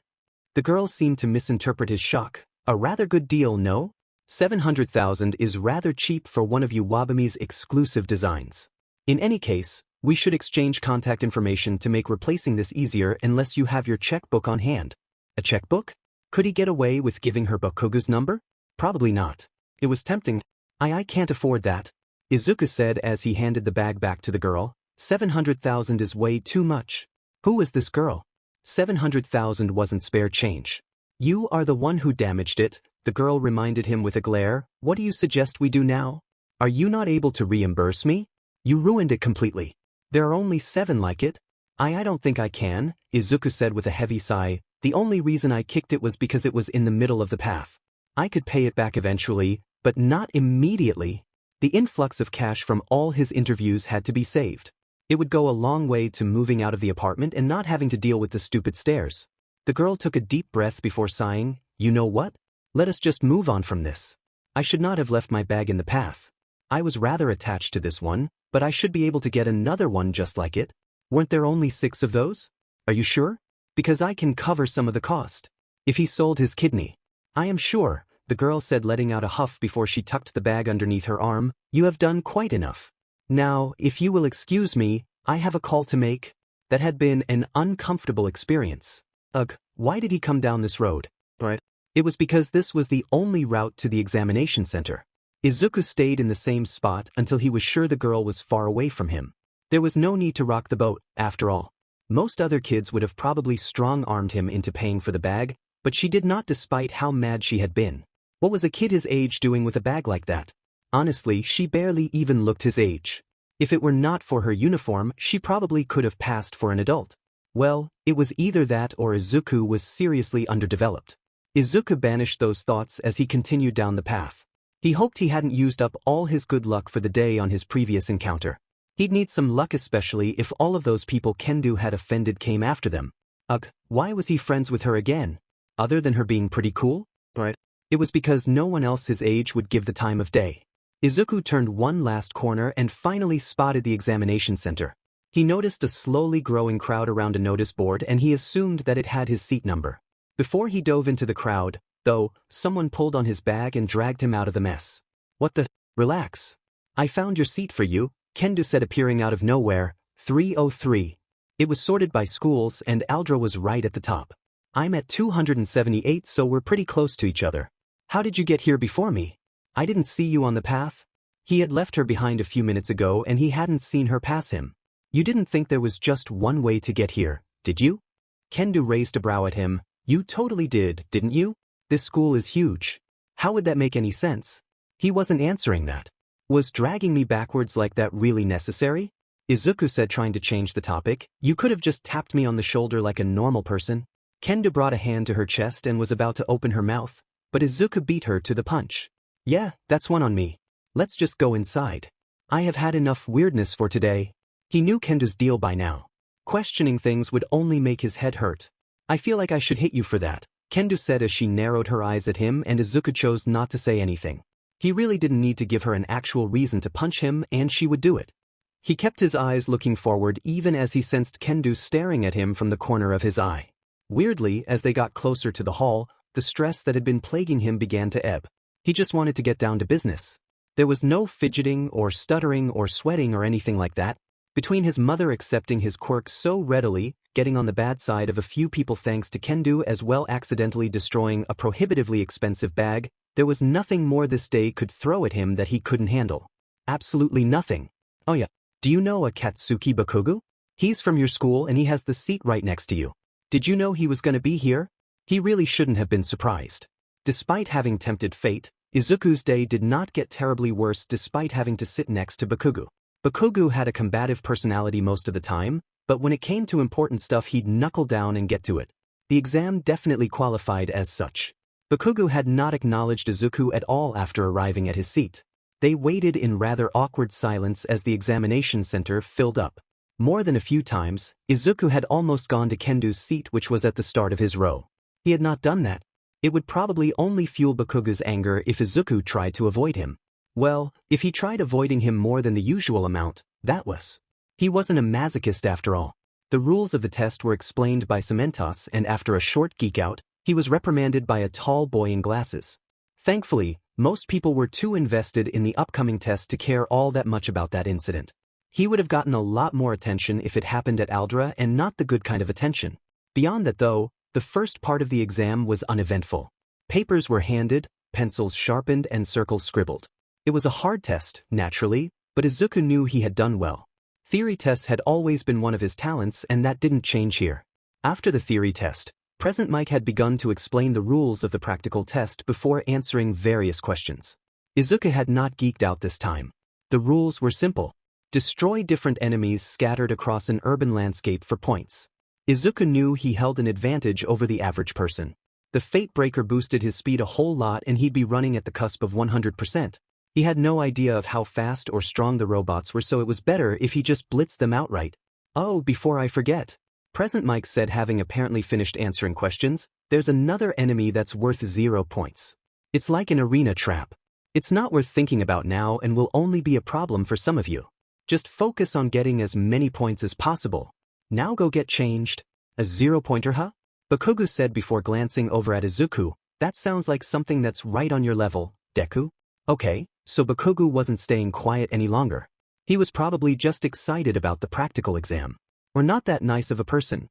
The girl seemed to misinterpret his shock. A rather good deal, no? 700,000 is rather cheap for one of Iwabami's exclusive designs. In any case, we should exchange contact information to make replacing this easier unless you have your checkbook on hand. A checkbook? Could he get away with giving her Bakugou's number? Probably not. It was tempting. I can't afford that, Izuku said as he handed the bag back to the girl. 700,000 is way too much. Who was this girl? 700,000 wasn't spare change. You are the one who damaged it, the girl reminded him with a glare. What do you suggest we do now? Are you not able to reimburse me? You ruined it completely. There are only 7 like it. I don't think I can, Izuku said with a heavy sigh. The only reason I kicked it was because it was in the middle of the path. I could pay it back eventually, but not immediately. The influx of cash from all his interviews had to be saved. It would go a long way to moving out of the apartment and not having to deal with the stupid stairs. The girl took a deep breath before sighing. You know what? Let us just move on from this. I should not have left my bag in the path. I was rather attached to this one, but I should be able to get another one just like it. Weren't there only 6 of those? Are you sure? Because I can cover some of the cost. If he sold his kidney. I am sure, the girl said, letting out a huff before she tucked the bag underneath her arm. You have done quite enough. Now, if you will excuse me, I have a call to make. That had been an uncomfortable experience. Ugh, why did he come down this road? Right. It was because this was the only route to the examination center. Izuku stayed in the same spot until he was sure the girl was far away from him. There was no need to rock the boat, after all. Most other kids would have probably strong-armed him into paying for the bag, but she did not, despite how mad she had been. What was a kid his age doing with a bag like that? Honestly, she barely even looked his age. If it were not for her uniform, she probably could have passed for an adult. Well, it was either that or Izuku was seriously underdeveloped. Izuku banished those thoughts as he continued down the path. He hoped he hadn't used up all his good luck for the day on his previous encounter. He'd need some luck, especially if all of those people Kendo had offended came after them. Ugh, why was he friends with her again? Other than her being pretty cool? Right. It was because no one else his age would give the time of day. Izuku turned one last corner and finally spotted the examination center. He noticed a slowly growing crowd around a notice board and he assumed that it had his seat number. Before he dove into the crowd, though, someone pulled on his bag and dragged him out of the mess. What the? Relax. I found your seat for you, Kendo said, appearing out of nowhere. 303. It was sorted by schools and Aldra was right at the top. I'm at 278, so we're pretty close to each other. How did you get here before me? I didn't see you on the path. He had left her behind a few minutes ago and he hadn't seen her pass him. You didn't think there was just one way to get here, did you? Kendo raised a brow at him. You totally did, didn't you? This school is huge. How would that make any sense? He wasn't answering that. Was dragging me backwards like that really necessary? Izuku said, trying to change the topic. You could have just tapped me on the shoulder like a normal person. Kendo brought a hand to her chest and was about to open her mouth, but Izuku beat her to the punch. Yeah, that's one on me. Let's just go inside. I have had enough weirdness for today. He knew Kendo's deal by now. Questioning things would only make his head hurt. I feel like I should hit you for that, Kendo said as she narrowed her eyes at him, and Izuku chose not to say anything. He really didn't need to give her an actual reason to punch him and she would do it. He kept his eyes looking forward even as he sensed Kendo staring at him from the corner of his eye. Weirdly, as they got closer to the hall, the stress that had been plaguing him began to ebb. He just wanted to get down to business. There was no fidgeting or stuttering or sweating or anything like that. Between his mother accepting his quirk so readily, getting on the bad side of a few people thanks to Kendo, as well accidentally destroying a prohibitively expensive bag, there was nothing more this day could throw at him that he couldn't handle. Absolutely nothing. Oh yeah, do you know a Katsuki Bakugou? He's from your school and he has the seat right next to you. Did you know he was going to be here? He really shouldn't have been surprised. Despite having tempted fate, Izuku's day did not get terribly worse despite having to sit next to Bakugou. Bakugou had a combative personality most of the time, but when it came to important stuff he'd knuckle down and get to it. The exam definitely qualified as such. Bakugou had not acknowledged Izuku at all after arriving at his seat. They waited in rather awkward silence as the examination center filled up. More than a few times, Izuku had almost gone to Kendo's seat, which was at the start of his row. He had not done that. It would probably only fuel Bakugou's anger if Izuku tried to avoid him. Well, if he tried avoiding him more than the usual amount, that was. He wasn't a masochist after all. The rules of the test were explained by Cementos, and after a short geek-out, he was reprimanded by a tall boy in glasses. Thankfully, most people were too invested in the upcoming test to care all that much about that incident. He would have gotten a lot more attention if it happened at Aldra, and not the good kind of attention. Beyond that though, the first part of the exam was uneventful. Papers were handed, pencils sharpened and circles scribbled. It was a hard test, naturally, but Izuku knew he had done well. Theory tests had always been one of his talents and that didn't change here. After the theory test, Present Mike had begun to explain the rules of the practical test before answering various questions. Izuku had not geeked out this time. The rules were simple. Destroy different enemies scattered across an urban landscape for points. Izuku knew he held an advantage over the average person. The Fate Breaker boosted his speed a whole lot and he'd be running at the cusp of 100%. He had no idea of how fast or strong the robots were, so it was better if he just blitzed them outright. Oh, before I forget. Present Mike said, having apparently finished answering questions, there's another enemy that's worth 0 points. It's like an arena trap. It's not worth thinking about now and will only be a problem for some of you. Just focus on getting as many points as possible. Now go get changed. A 0-pointer, huh? Bakugou said before glancing over at Izuku. That sounds like something that's right on your level, Deku. Okay, so Bakugou wasn't staying quiet any longer. He was probably just excited about the practical exam. Or not that nice of a person.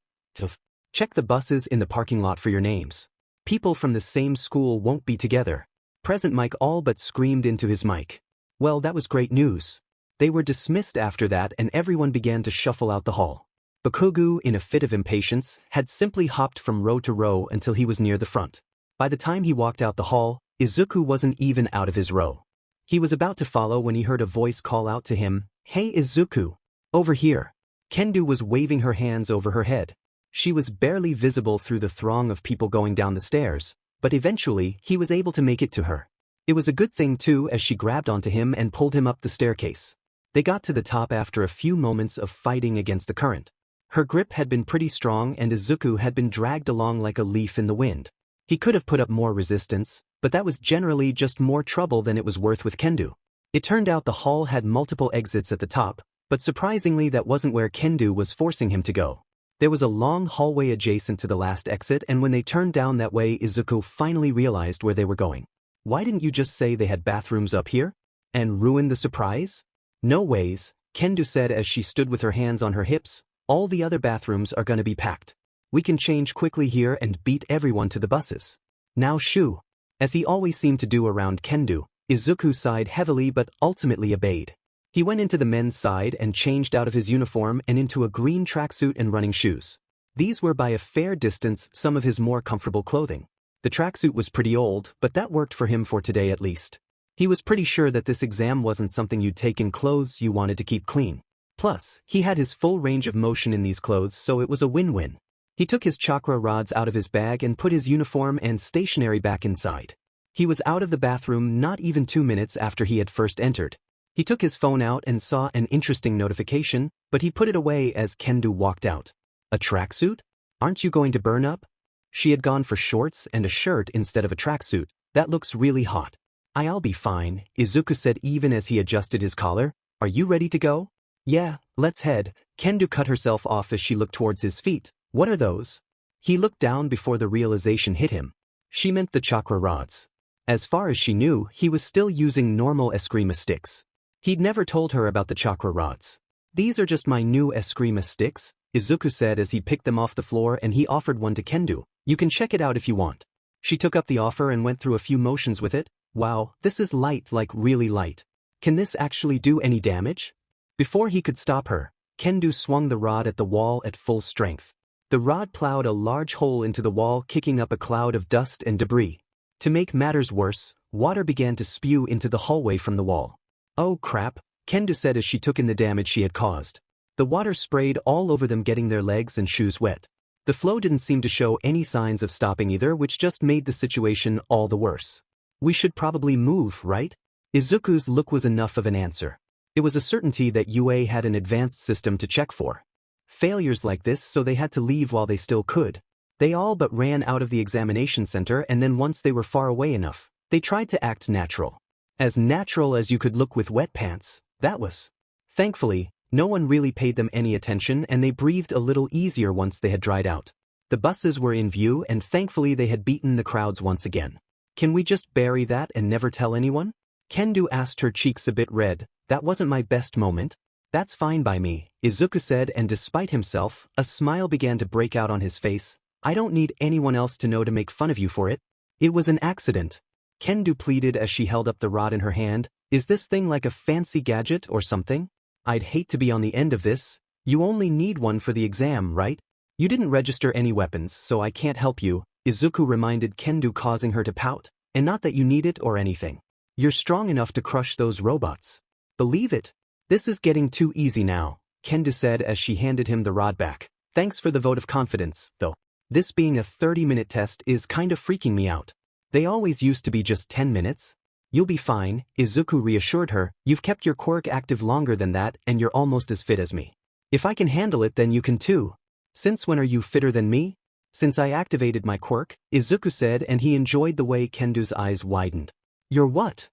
Check the buses in the parking lot for your names. People from the same school won't be together. Present Mike all but screamed into his mic. Well, that was great news. They were dismissed after that and everyone began to shuffle out the hall. Bakugou, in a fit of impatience, had simply hopped from row to row until he was near the front. By the time he walked out the hall, Izuku wasn't even out of his row. He was about to follow when he heard a voice call out to him, "Hey Izuku! Over here!" Kendo was waving her hands over her head. She was barely visible through the throng of people going down the stairs, but eventually he was able to make it to her. It was a good thing too, as she grabbed onto him and pulled him up the staircase. They got to the top after a few moments of fighting against the current. Her grip had been pretty strong and Izuku had been dragged along like a leaf in the wind. He could have put up more resistance, but that was generally just more trouble than it was worth with Kendo. It turned out the hall had multiple exits at the top, but surprisingly that wasn't where Kendo was forcing him to go. There was a long hallway adjacent to the last exit, and when they turned down that way, Izuku finally realized where they were going. Why didn't you just say they had bathrooms up here? And ruin the surprise? No ways, Kendo said as she stood with her hands on her hips. All the other bathrooms are gonna be packed. We can change quickly here and beat everyone to the buses. Now shoo. As he always seemed to do around Kendo, Izuku sighed heavily but ultimately obeyed. He went into the men's side and changed out of his uniform and into a green tracksuit and running shoes. These were by a fair distance some of his more comfortable clothing. The tracksuit was pretty old, but that worked for him for today at least. He was pretty sure that this exam wasn't something you'd take in clothes you wanted to keep clean. Plus, he had his full range of motion in these clothes, so it was a win-win. He took his chakra rods out of his bag and put his uniform and stationery back inside. He was out of the bathroom not even 2 minutes after he had first entered. He took his phone out and saw an interesting notification, but he put it away as Kendo walked out. A tracksuit? Aren't you going to burn up? She had gone for shorts and a shirt instead of a tracksuit. That looks really hot. I'll be fine, Izuku said even as he adjusted his collar. Are you ready to go? Yeah, let's head. Kendo cut herself off as she looked towards his feet. What are those? He looked down before the realization hit him. She meant the chakra rods. As far as she knew, he was still using normal eskrima sticks. He'd never told her about the chakra rods. These are just my new eskrima sticks, Izuku said as he picked them off the floor and he offered one to Kendo. You can check it out if you want. She took up the offer and went through a few motions with it. Wow, this is light, like really light. Can this actually do any damage? Before he could stop her, Kendo swung the rod at the wall at full strength. The rod plowed a large hole into the wall, kicking up a cloud of dust and debris. To make matters worse, water began to spew into the hallway from the wall. Oh crap, Kendo said as she took in the damage she had caused. The water sprayed all over them, getting their legs and shoes wet. The flow didn't seem to show any signs of stopping either, which just made the situation all the worse. We should probably move, right? Izuku's look was enough of an answer. It was a certainty that UA had an advanced system to check for failures like this, so they had to leave while they still could. They all but ran out of the examination center, and then once they were far away enough, they tried to act natural. As natural as you could look with wet pants, that was. Thankfully, no one really paid them any attention and they breathed a little easier once they had dried out. The buses were in view and thankfully they had beaten the crowds once again. Can we just bury that and never tell anyone? Kendo asked, her cheeks a bit red. That wasn't my best moment. That's fine by me, Izuku said, and despite himself, a smile began to break out on his face. I don't need anyone else to know to make fun of you for it. It was an accident. Kendo pleaded as she held up the rod in her hand. Is this thing like a fancy gadget or something? I'd hate to be on the end of this. You only need one for the exam, right? You didn't register any weapons, so I can't help you, Izuku reminded Kendo, causing her to pout. And not that you need it or anything. You're strong enough to crush those robots. Believe it. This is getting too easy now, Kendo said as she handed him the rod back. Thanks for the vote of confidence, though. This being a 30-minute test is kind of freaking me out. They always used to be just 10 minutes. You'll be fine, Izuku reassured her. You've kept your quirk active longer than that and you're almost as fit as me. If I can handle it, then you can too. Since when are you fitter than me? Since I activated my quirk, Izuku said, and he enjoyed the way Kendo's eyes widened. You're what?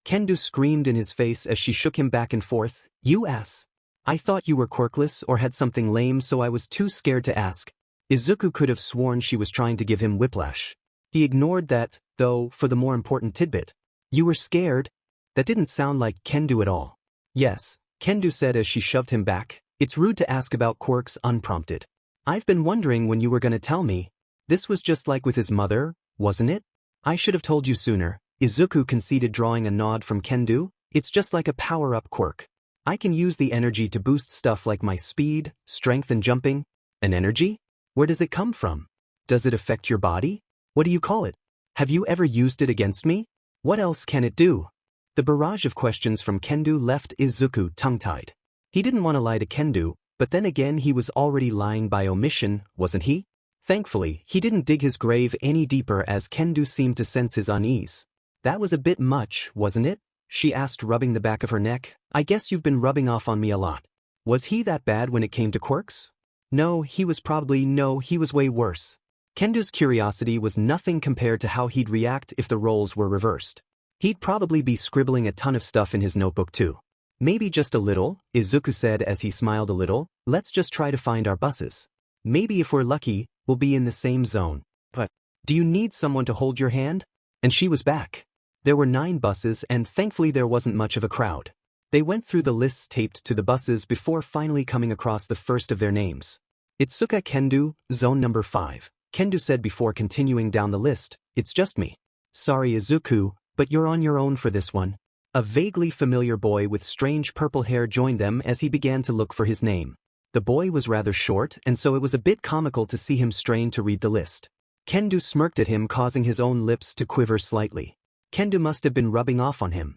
Kendo screamed in his face as she shook him back and forth. You ass. I thought you were quirkless or had something lame, so I was too scared to ask. Izuku could have sworn she was trying to give him whiplash. He ignored that, though, for the more important tidbit. You were scared? That didn't sound like Kendo at all. Yes, Kendo said as she shoved him back. It's rude to ask about quirks unprompted. I've been wondering when you were gonna tell me. This was just like with his mother, wasn't it? I should have told you sooner, Izuku conceded, drawing a nod from Kendo. It's just like a power-up quirk. I can use the energy to boost stuff like my speed, strength and jumping. An energy? Where does it come from? Does it affect your body? What do you call it? Have you ever used it against me? What else can it do? The barrage of questions from Kendo left Izuku tongue-tied. He didn't want to lie to Kendo, but then again he was already lying by omission, wasn't he? Thankfully, he didn't dig his grave any deeper as Kendo seemed to sense his unease. That was a bit much, wasn't it? She asked, rubbing the back of her neck. I guess you've been rubbing off on me a lot. Was he that bad when it came to quirks? No, he was way worse. Kendo's curiosity was nothing compared to how he'd react if the roles were reversed. He'd probably be scribbling a ton of stuff in his notebook too. Maybe just a little, Izuku said as he smiled a little. Let's just try to find our buses. Maybe if we're lucky, we'll be in the same zone. But, do you need someone to hold your hand? And she was back. There were 9 buses and thankfully there wasn't much of a crowd. They went through the lists taped to the buses before finally coming across the first of their names. Itsuka Kendo, zone number 5. Kendo said before continuing down the list, it's just me. Sorry Izuku, but you're on your own for this one. A vaguely familiar boy with strange purple hair joined them as he began to look for his name. The boy was rather short and so it was a bit comical to see him strain to read the list. Kendo smirked at him, causing his own lips to quiver slightly. Kendo must have been rubbing off on him.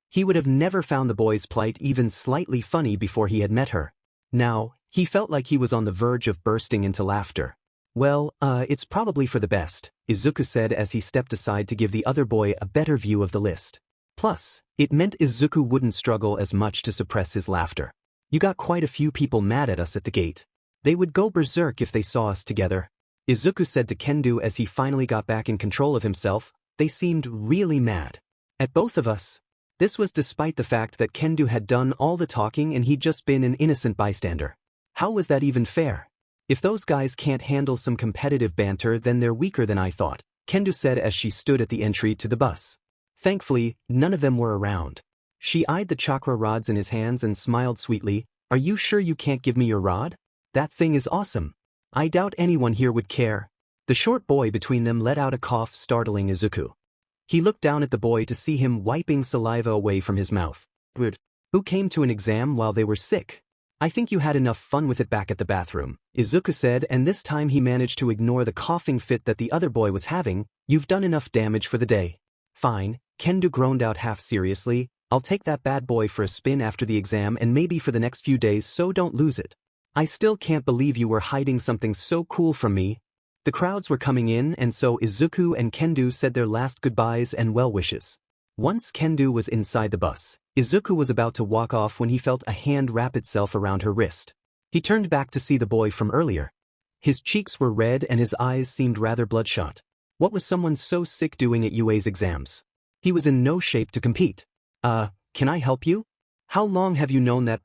He would have never found the boy's plight even slightly funny before he had met her. Now, he felt like he was on the verge of bursting into laughter. Well, it's probably for the best, Izuku said as he stepped aside to give the other boy a better view of the list. Plus, it meant Izuku wouldn't struggle as much to suppress his laughter. You got quite a few people mad at us at the gate. They would go berserk if they saw us together. Izuku said to Kendo as he finally got back in control of himself. They seemed really mad. At both of us. This was despite the fact that Kendo had done all the talking and he'd just been an innocent bystander. How was that even fair? If those guys can't handle some competitive banter then they're weaker than I thought, Kendo said as she stood at the entry to the bus. Thankfully, none of them were around. She eyed the chakra rods in his hands and smiled sweetly. Are you sure you can't give me your rod? That thing is awesome. I doubt anyone here would care. The short boy between them let out a cough, startling Izuku. He looked down at the boy to see him wiping saliva away from his mouth. Who came to an exam while they were sick? I think you had enough fun with it back at the bathroom, Izuku said, and this time he managed to ignore the coughing fit that the other boy was having. You've done enough damage for the day. Fine, Kendo groaned out half seriously. I'll take that bad boy for a spin after the exam and maybe for the next few days, so don't lose it. I still can't believe you were hiding something so cool from me. The crowds were coming in and so Izuku and Kendo said their last goodbyes and well wishes. Once Kendo was inside the bus, Izuku was about to walk off when he felt a hand wrap itself around her wrist. He turned back to see the boy from earlier. His cheeks were red and his eyes seemed rather bloodshot. What was someone so sick doing at UA's exams? He was in no shape to compete. Can I help you? How long have you known that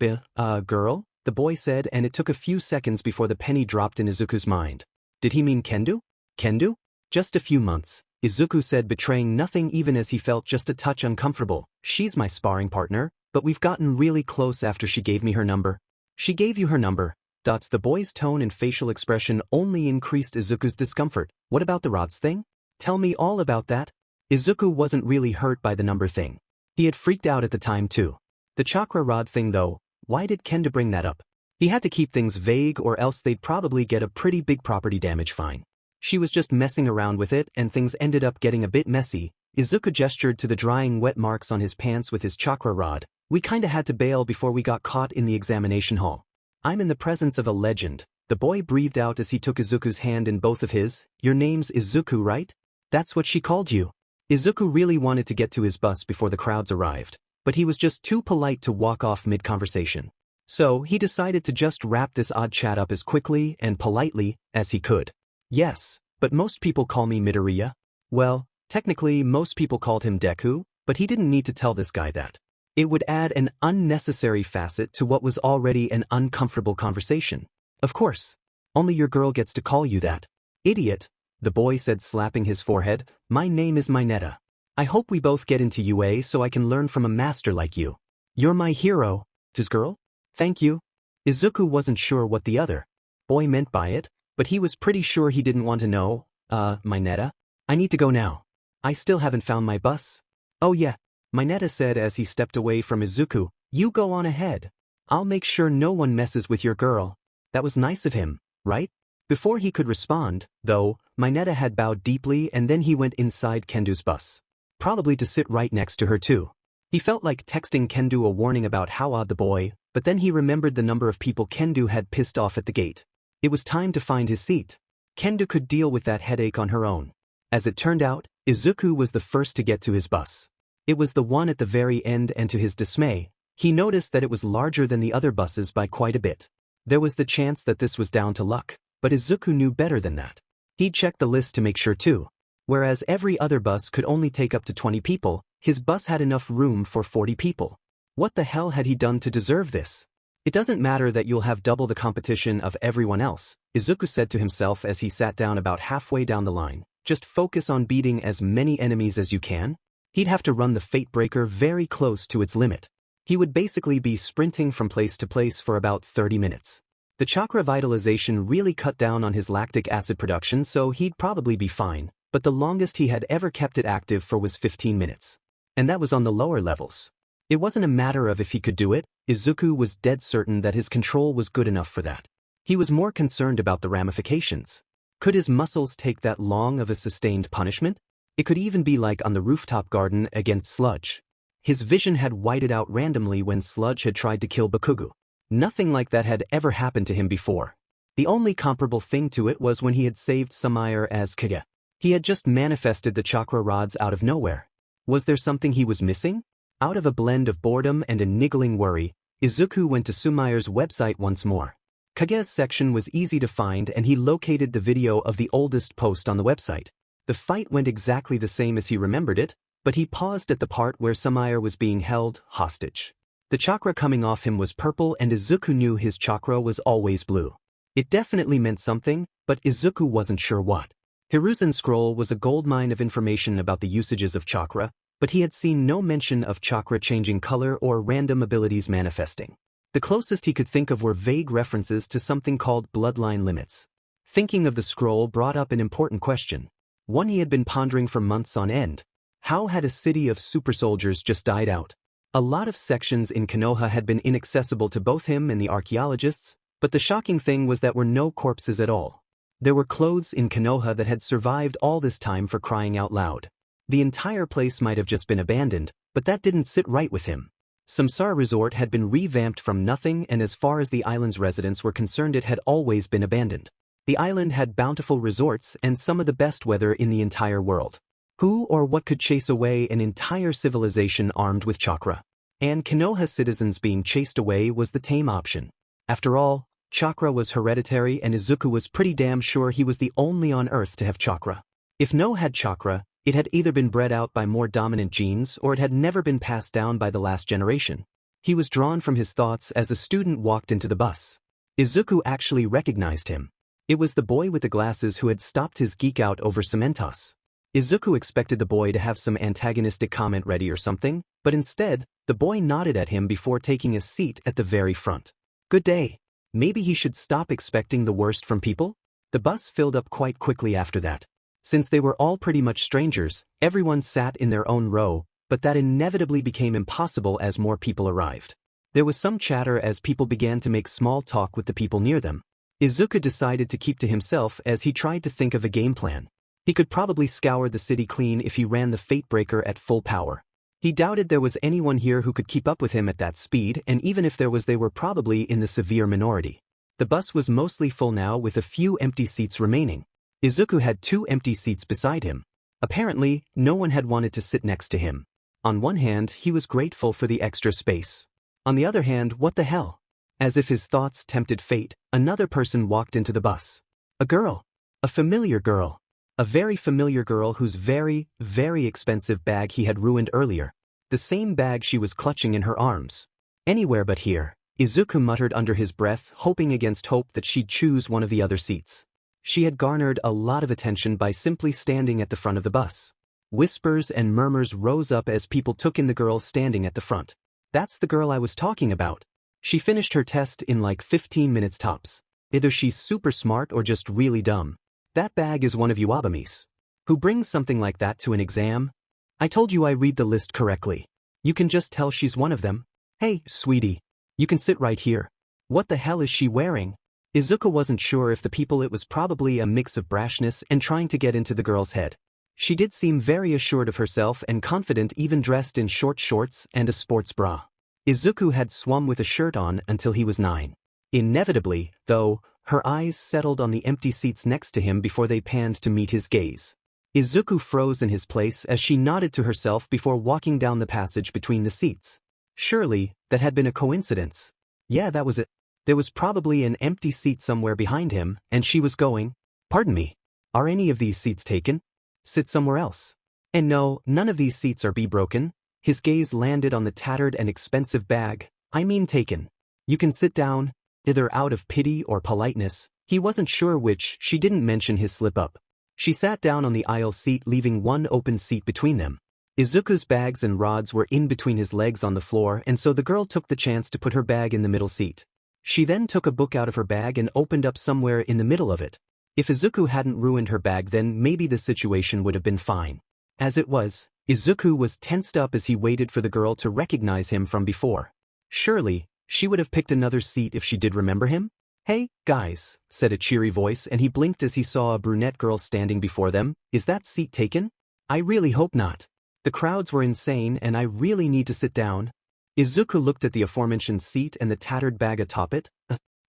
girl? The boy said, and it took a few seconds before the penny dropped in Izuku's mind. Did he mean Kendo? Kendo? Just a few months, Izuku said, betraying nothing even as he felt just a touch uncomfortable. She's my sparring partner, but we've gotten really close after she gave me her number. She gave you her number. The boy's tone and facial expression only increased Izuku's discomfort. What about the rods thing? Tell me all about that. Izuku wasn't really hurt by the number thing. He had freaked out at the time too. The chakra rod thing though, why did Kendo bring that up? He had to keep things vague or else they'd probably get a pretty big property damage fine. She was just messing around with it and things ended up getting a bit messy. Izuku gestured to the drying wet marks on his pants with his chakra rod. We kinda had to bail before we got caught in the examination hall. I'm in the presence of a legend. The boy breathed out as he took Izuku's hand in both of his. Your name's Izuku, right? That's what she called you. Izuku really wanted to get to his bus before the crowds arrived, but he was just too polite to walk off mid-conversation. So he decided to just wrap this odd chat up as quickly and politely as he could. Yes, but most people call me Midoriya. Well, technically most people called him Deku, but he didn't need to tell this guy that. It would add an unnecessary facet to what was already an uncomfortable conversation. Of course, only your girl gets to call you that. Idiot, the boy said, slapping his forehead. My name is Mineta. I hope we both get into UA so I can learn from a master like you. You're my hero. His girl? Thank you. Izuku wasn't sure what the other boy meant by it, but he was pretty sure he didn't want to know. Mineta? I need to go now. I still haven't found my bus. Oh yeah, Mineta said as he stepped away from Izuku. You go on ahead. I'll make sure no one messes with your girl. That was nice of him, right? Before he could respond, though, Mineta had bowed deeply and then he went inside Kendo's bus. Probably to sit right next to her too. He felt like texting Kendo a warning about how odd the boy, but then he remembered the number of people Kendo had pissed off at the gate. It was time to find his seat. Kendo could deal with that headache on her own. As it turned out, Izuku was the first to get to his bus. It was the one at the very end and to his dismay, he noticed that it was larger than the other buses by quite a bit. There was the chance that this was down to luck, but Izuku knew better than that. He checked the list to make sure too. Whereas every other bus could only take up to 20 people, His bus had enough room for 40 people. What the hell had he done to deserve this? It doesn't matter that you'll have double the competition of everyone else, Izuku said to himself as he sat down about halfway down the line. Just focus on beating as many enemies as you can. He'd have to run the Fate Breaker very close to its limit. He would basically be sprinting from place to place for about 30 minutes. The chakra vitalization really cut down on his lactic acid production, so he'd probably be fine, but the longest he had ever kept it active for was 15 minutes. And that was on the lower levels. It wasn't a matter of if he could do it, Izuku was dead certain that his control was good enough for that. He was more concerned about the ramifications. Could his muscles take that long of a sustained punishment? It could even be like on the rooftop garden against Sludge. His vision had whited out randomly when Sludge had tried to kill Bakugou. Nothing like that had ever happened to him before. The only comparable thing to it was when he had saved Sumire as Kage. He had just manifested the chakra rods out of nowhere. Was there something he was missing? Out of a blend of boredom and a niggling worry, Izuku went to Sumire's website once more. Kage's section was easy to find and he located the video of the oldest post on the website. The fight went exactly the same as he remembered it, but he paused at the part where Sumire was being held hostage. The chakra coming off him was purple and Izuku knew his chakra was always blue. It definitely meant something, but Izuku wasn't sure what. Hiruzen's scroll was a goldmine of information about the usages of chakra, but he had seen no mention of chakra changing color or random abilities manifesting. The closest he could think of were vague references to something called bloodline limits. Thinking of the scroll brought up an important question, one he had been pondering for months on end. How had a city of super soldiers just died out? A lot of sections in Konoha had been inaccessible to both him and the archaeologists, but the shocking thing was that there were no corpses at all. There were clothes in Konoha that had survived all this time, for crying out loud. The entire place might have just been abandoned, but that didn't sit right with him. Samsara Resort had been revamped from nothing, and as far as the island's residents were concerned, it had always been abandoned. The island had bountiful resorts and some of the best weather in the entire world. Who or what could chase away an entire civilization armed with chakra? And Konoha citizens being chased away was the tame option. After all, chakra was hereditary and Izuku was pretty damn sure he was the only on Earth to have chakra. If no had chakra, it had either been bred out by more dominant genes or it had never been passed down by the last generation. He was drawn from his thoughts as a student walked into the bus. Izuku actually recognized him. It was the boy with the glasses who had stopped his geek out over Cementos. Izuku expected the boy to have some antagonistic comment ready or something, but instead, the boy nodded at him before taking a seat at the very front. Good day. Maybe he should stop expecting the worst from people? The bus filled up quite quickly after that. Since they were all pretty much strangers, everyone sat in their own row, but that inevitably became impossible as more people arrived. There was some chatter as people began to make small talk with the people near them. Izuku decided to keep to himself as he tried to think of a game plan. He could probably scour the city clean if he ran the Fate Breaker at full power. He doubted there was anyone here who could keep up with him at that speed, and even if there was, they were probably in the severe minority. The bus was mostly full now, with a few empty seats remaining. Izuku had 2 empty seats beside him. Apparently, no one had wanted to sit next to him. On one hand, he was grateful for the extra space. On the other hand, what the hell? As if his thoughts tempted fate, another person walked into the bus. A girl. A familiar girl. A very familiar girl whose very, very expensive bag he had ruined earlier. The same bag she was clutching in her arms. Anywhere but here, Izuku muttered under his breath, hoping against hope that she'd choose one of the other seats. She had garnered a lot of attention by simply standing at the front of the bus. Whispers and murmurs rose up as people took in the girl standing at the front. That's the girl I was talking about. She finished her test in like 15 minutes tops. Either she's super smart or just really dumb. That bag is one of you Abamis. Who brings something like that to an exam? I told you I read the list correctly. You can just tell she's one of them. Hey, sweetie. You can sit right here. What the hell is she wearing? Izuku wasn't sure if the people, it was probably a mix of brashness and trying to get into the girl's head. She did seem very assured of herself and confident, even dressed in short shorts and a sports bra. Izuku had swum with a shirt on until he was 9. Inevitably, though, her eyes settled on the empty seats next to him before they panned to meet his gaze. Izuku froze in his place as she nodded to herself before walking down the passage between the seats. Surely, that had been a coincidence. Yeah, that was it. There was probably an empty seat somewhere behind him, and she was going, "Pardon me, are any of these seats taken? Sit somewhere else." And no, none of these seats are be broken. His gaze landed on the tattered and expensive bag. I mean taken. You can sit down, either out of pity or politeness. He wasn't sure which. She didn't mention his slip-up. She sat down on the aisle seat, leaving one open seat between them. Izuku's bags and rods were in between his legs on the floor, and so the girl took the chance to put her bag in the middle seat. She then took a book out of her bag and opened up somewhere in the middle of it. If Izuku hadn't ruined her bag, then maybe the situation would have been fine. As it was, Izuku was tensed up as he waited for the girl to recognize him from before. Surely, she would have picked another seat if she did remember him? Hey, guys, said a cheery voice, and he blinked as he saw a brunette girl standing before them. Is that seat taken? I really hope not. The crowds were insane and I really need to sit down. Izuku looked at the aforementioned seat and the tattered bag atop it.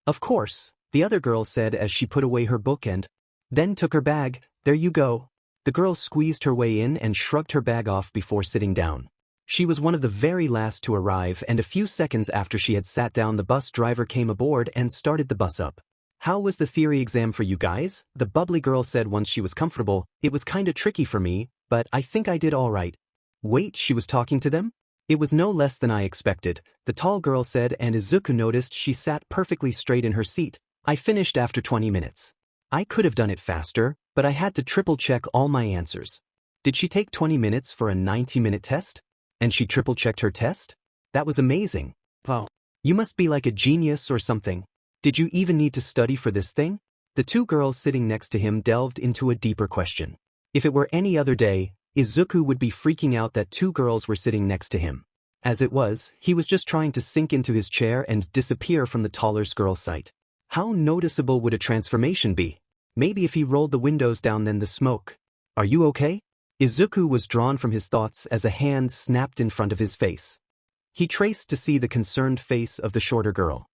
Of course, the other girl said as she put away her book and then took her bag. There you go. The girl squeezed her way in and shrugged her bag off before sitting down. She was one of the very last to arrive, and a few seconds after she had sat down, the bus driver came aboard and started the bus up. How was the theory exam for you guys? The bubbly girl said once she was comfortable. It was kinda tricky for me, but I think I did all right. Wait, she was talking to them? It was no less than I expected, the tall girl said, and Izuku noticed she sat perfectly straight in her seat. I finished after 20 minutes. I could have done it faster, but I had to triple-check all my answers. Did she take 20 minutes for a 90-minute test? And she triple-checked her test? That was amazing. Wow. You must be like a genius or something. Did you even need to study for this thing? The two girls sitting next to him delved into a deeper question. If it were any other day, Izuku would be freaking out that two girls were sitting next to him. As it was, he was just trying to sink into his chair and disappear from the taller girl's sight. How noticeable would a transformation be? Maybe if he rolled the windows down, then the smoke. Are you okay? Izuku was drawn from his thoughts as a hand snapped in front of his face. He traced to see the concerned face of the shorter girl.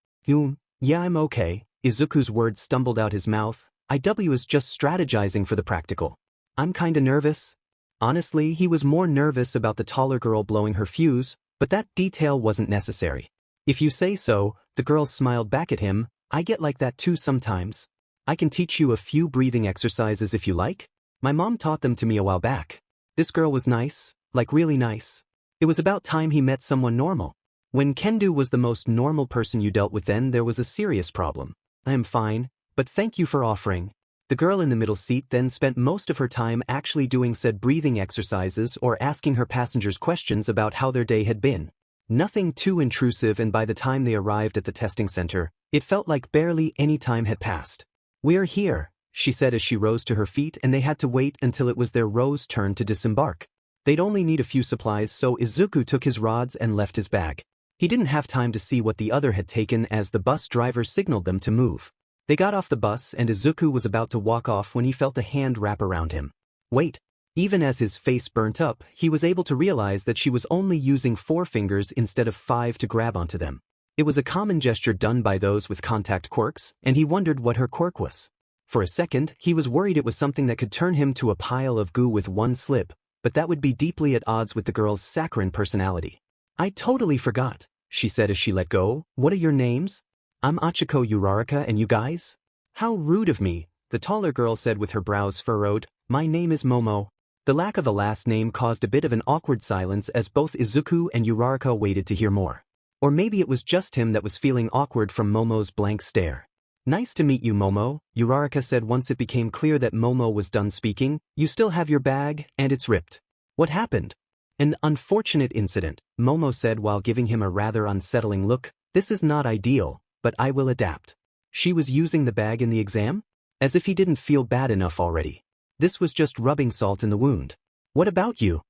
Yeah, I'm okay. Izuku's words stumbled out his mouth. I was just strategizing for the practical. I'm kinda nervous. Honestly, he was more nervous about the taller girl blowing her fuse, but that detail wasn't necessary. If you say so, the girl smiled back at him. I get like that too sometimes. I can teach you a few breathing exercises if you like. My mom taught them to me a while back. This girl was nice, like really nice. It was about time he met someone normal. When Kendo was the most normal person you dealt with, then there was a serious problem. I am fine, but thank you for offering. The girl in the middle seat then spent most of her time actually doing said breathing exercises or asking her passengers questions about how their day had been. Nothing too intrusive, and by the time they arrived at the testing center, it felt like barely any time had passed. We're here, she said as she rose to her feet, and they had to wait until it was their row's turn to disembark. They'd only need a few supplies, so Izuku took his rods and left his bag. He didn't have time to see what the other had taken as the bus driver signaled them to move. They got off the bus and Izuku was about to walk off when he felt a hand wrap around him. Wait. Even as his face burnt up, he was able to realize that she was only using 4 fingers instead of 5 to grab onto them. It was a common gesture done by those with contact quirks, and he wondered what her quirk was. For a second, he was worried it was something that could turn him to a pile of goo with one slip, but that would be deeply at odds with the girl's saccharine personality. I totally forgot, she said as she let go. What are your names? I'm Achiko Uraraka, and you guys? How rude of me, the taller girl said with her brows furrowed. My name is Momo. The lack of a last name caused a bit of an awkward silence as both Izuku and Uraraka waited to hear more. Or maybe it was just him that was feeling awkward from Momo's blank stare. Nice to meet you, Momo, Uraraka said once it became clear that Momo was done speaking. You still have your bag, and it's ripped. What happened? An unfortunate incident, Momo said while giving him a rather unsettling look. This is not ideal, but I will adapt. She was using the bag in the exam? As if he didn't feel bad enough already. This was just rubbing salt in the wound. What about you?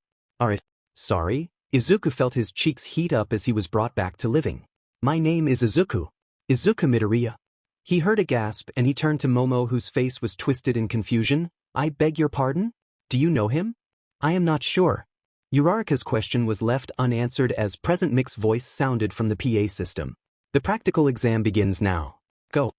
Sorry? Izuku felt his cheeks heat up as he was brought back to living. My name is Izuku. Izuku Midoriya. He heard a gasp and he turned to Momo, whose face was twisted in confusion. I beg your pardon? Do you know him? I am not sure. Uraraka's question was left unanswered as Present Mix's voice sounded from the PA system. The practical exam begins now. Go.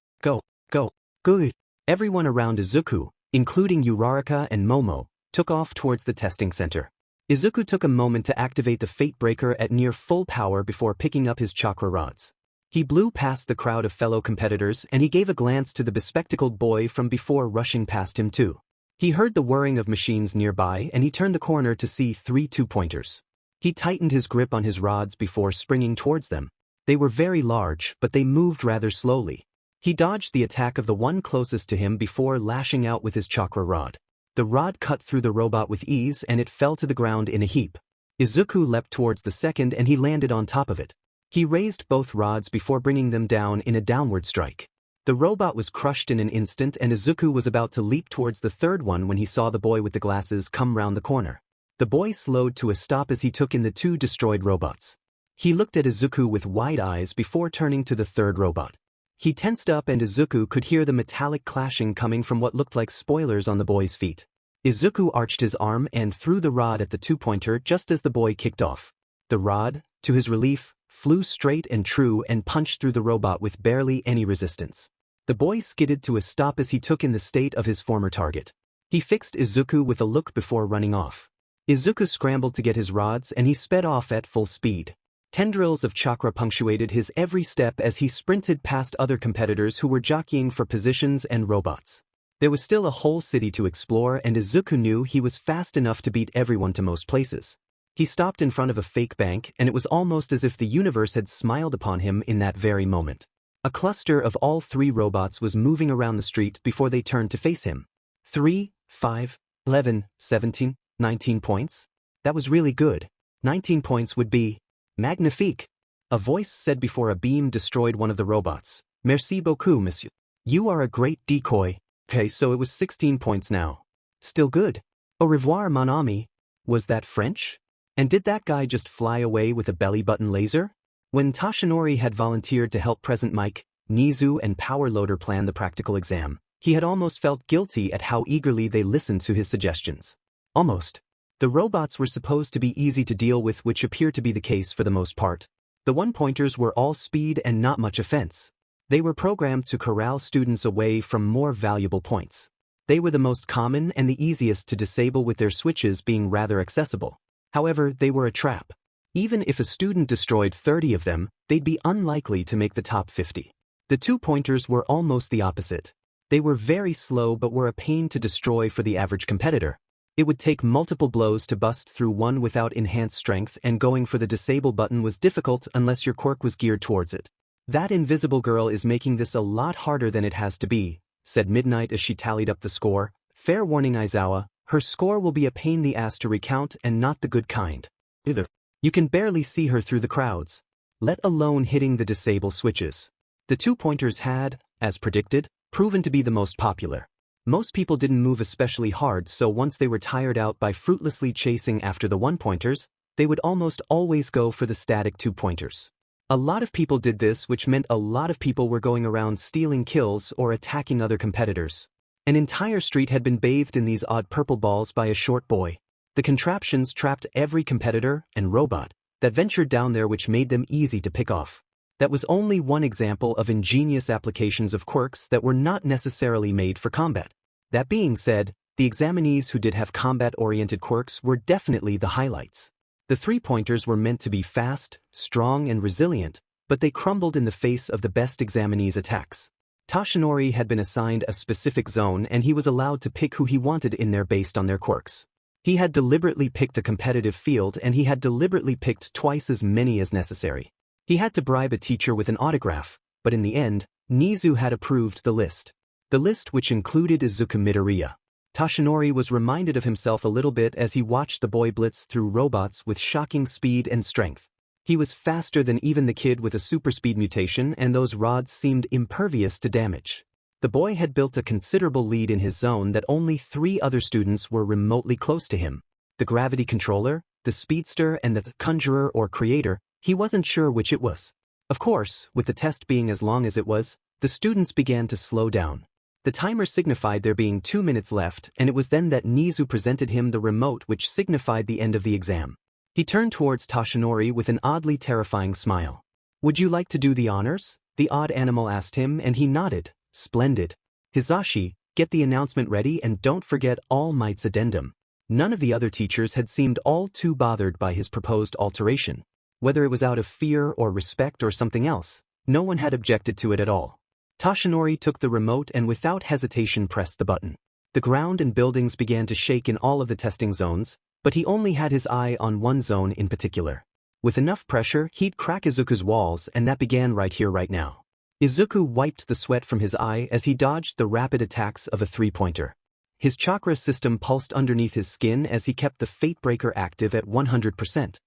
Good. Everyone around Izuku, including Uraraka and Momo, took off towards the testing center. Izuku took a moment to activate the Fate Breaker at near full power before picking up his chakra rods. He blew past the crowd of fellow competitors and he gave a glance to the bespectacled boy from before rushing past him too. He heard the whirring of machines nearby and he turned the corner to see 3 two-pointers. He tightened his grip on his rods before springing towards them. They were very large, but they moved rather slowly. He dodged the attack of the one closest to him before lashing out with his chakra rod. The rod cut through the robot with ease and it fell to the ground in a heap. Izuku leapt towards the second and he landed on top of it. He raised both rods before bringing them down in a downward strike. The robot was crushed in an instant and Izuku was about to leap towards the third one when he saw the boy with the glasses come round the corner. The boy slowed to a stop as he took in the 2 destroyed robots. He looked at Izuku with wide eyes before turning to the third robot. He tensed up and Izuku could hear the metallic clashing coming from what looked like spoilers on the boy's feet. Izuku arched his arm and threw the rod at the two-pointer just as the boy kicked off. The rod, to his relief, flew straight and true and punched through the robot with barely any resistance. The boy skidded to a stop as he took in the state of his former target. He fixed Izuku with a look before running off. Izuku scrambled to get his rods and he sped off at full speed. Tendrils of chakra punctuated his every step as he sprinted past other competitors who were jockeying for positions and robots. There was still a whole city to explore and Izuku knew he was fast enough to beat everyone to most places. He stopped in front of a fake bank and it was almost as if the universe had smiled upon him in that very moment. A cluster of all 3 robots was moving around the street before they turned to face him. 3, 5, 11, 17, 19 points? That was really good. 19 points would be magnifique. A voice said before a beam destroyed one of the robots. Merci beaucoup, monsieur. You are a great decoy. Okay, so it was 16 points now. Still good. Au revoir, mon ami. Was that French? And did that guy just fly away with a belly button laser? When Toshinori had volunteered to help Present Mike, Nizu and Power Loader plan the practical exam, he had almost felt guilty at how eagerly they listened to his suggestions. Almost. The robots were supposed to be easy to deal with, which appeared to be the case for the most part. The one-pointers were all speed and not much offense. They were programmed to corral students away from more valuable points. They were the most common and the easiest to disable, with their switches being rather accessible. However, they were a trap. Even if a student destroyed 30 of them, they'd be unlikely to make the top 50. The two-pointers were almost the opposite. They were very slow but were a pain to destroy for the average competitor. It would take multiple blows to bust through one without enhanced strength, and going for the disable button was difficult unless your quirk was geared towards it. That invisible girl is making this a lot harder than it has to be, said Midnight as she tallied up the score. Fair warning, Aizawa, her score will be a pain in the ass to recount and not the good kind. Either. You can barely see her through the crowds, let alone hitting the disable switches. The two-pointers had, as predicted, proven to be the most popular. Most people didn't move especially hard, so once they were tired out by fruitlessly chasing after the one-pointers, they would almost always go for the static two-pointers. A lot of people did this, which meant a lot of people were going around stealing kills or attacking other competitors. An entire street had been bathed in these odd purple balls by a short boy. The contraptions trapped every competitor and robot that ventured down there, which made them easy to pick off. That was only one example of ingenious applications of quirks that were not necessarily made for combat. That being said, the examinees who did have combat-oriented quirks were definitely the highlights. The three-pointers were meant to be fast, strong, and resilient, but they crumbled in the face of the best examinees' attacks. Toshinori had been assigned a specific zone and he was allowed to pick who he wanted in there based on their quirks. He had deliberately picked a competitive field and he had deliberately picked twice as many as necessary. He had to bribe a teacher with an autograph, but in the end, Nizu had approved the list. The list, which included Izuku Midoriya. Toshinori was reminded of himself a little bit as he watched the boy blitz through robots with shocking speed and strength. He was faster than even the kid with a super speed mutation, and those rods seemed impervious to damage. The boy had built a considerable lead in his zone that only 3 other students were remotely close to him. The gravity controller, the speedster, and the conjurer or creator, he wasn't sure which it was. Of course, with the test being as long as it was, the students began to slow down. The timer signified there being 2 minutes left, and it was then that Nizu presented him the remote, which signified the end of the exam. He turned towards Toshinori with an oddly terrifying smile. "Would you like to do the honors?" the odd animal asked him, and he nodded. "Splendid. Hisashi, get the announcement ready and don't forget All Might's addendum." None of the other teachers had seemed all too bothered by his proposed alteration. Whether it was out of fear or respect or something else, no one had objected to it at all. Toshinori took the remote and without hesitation pressed the button. The ground and buildings began to shake in all of the testing zones, but he only had his eye on one zone in particular. With enough pressure, he'd crack Izuku's walls, and that began right here right now. Izuku wiped the sweat from his eye as he dodged the rapid attacks of a three-pointer. His chakra system pulsed underneath his skin as he kept the Fate Breaker active at 100%.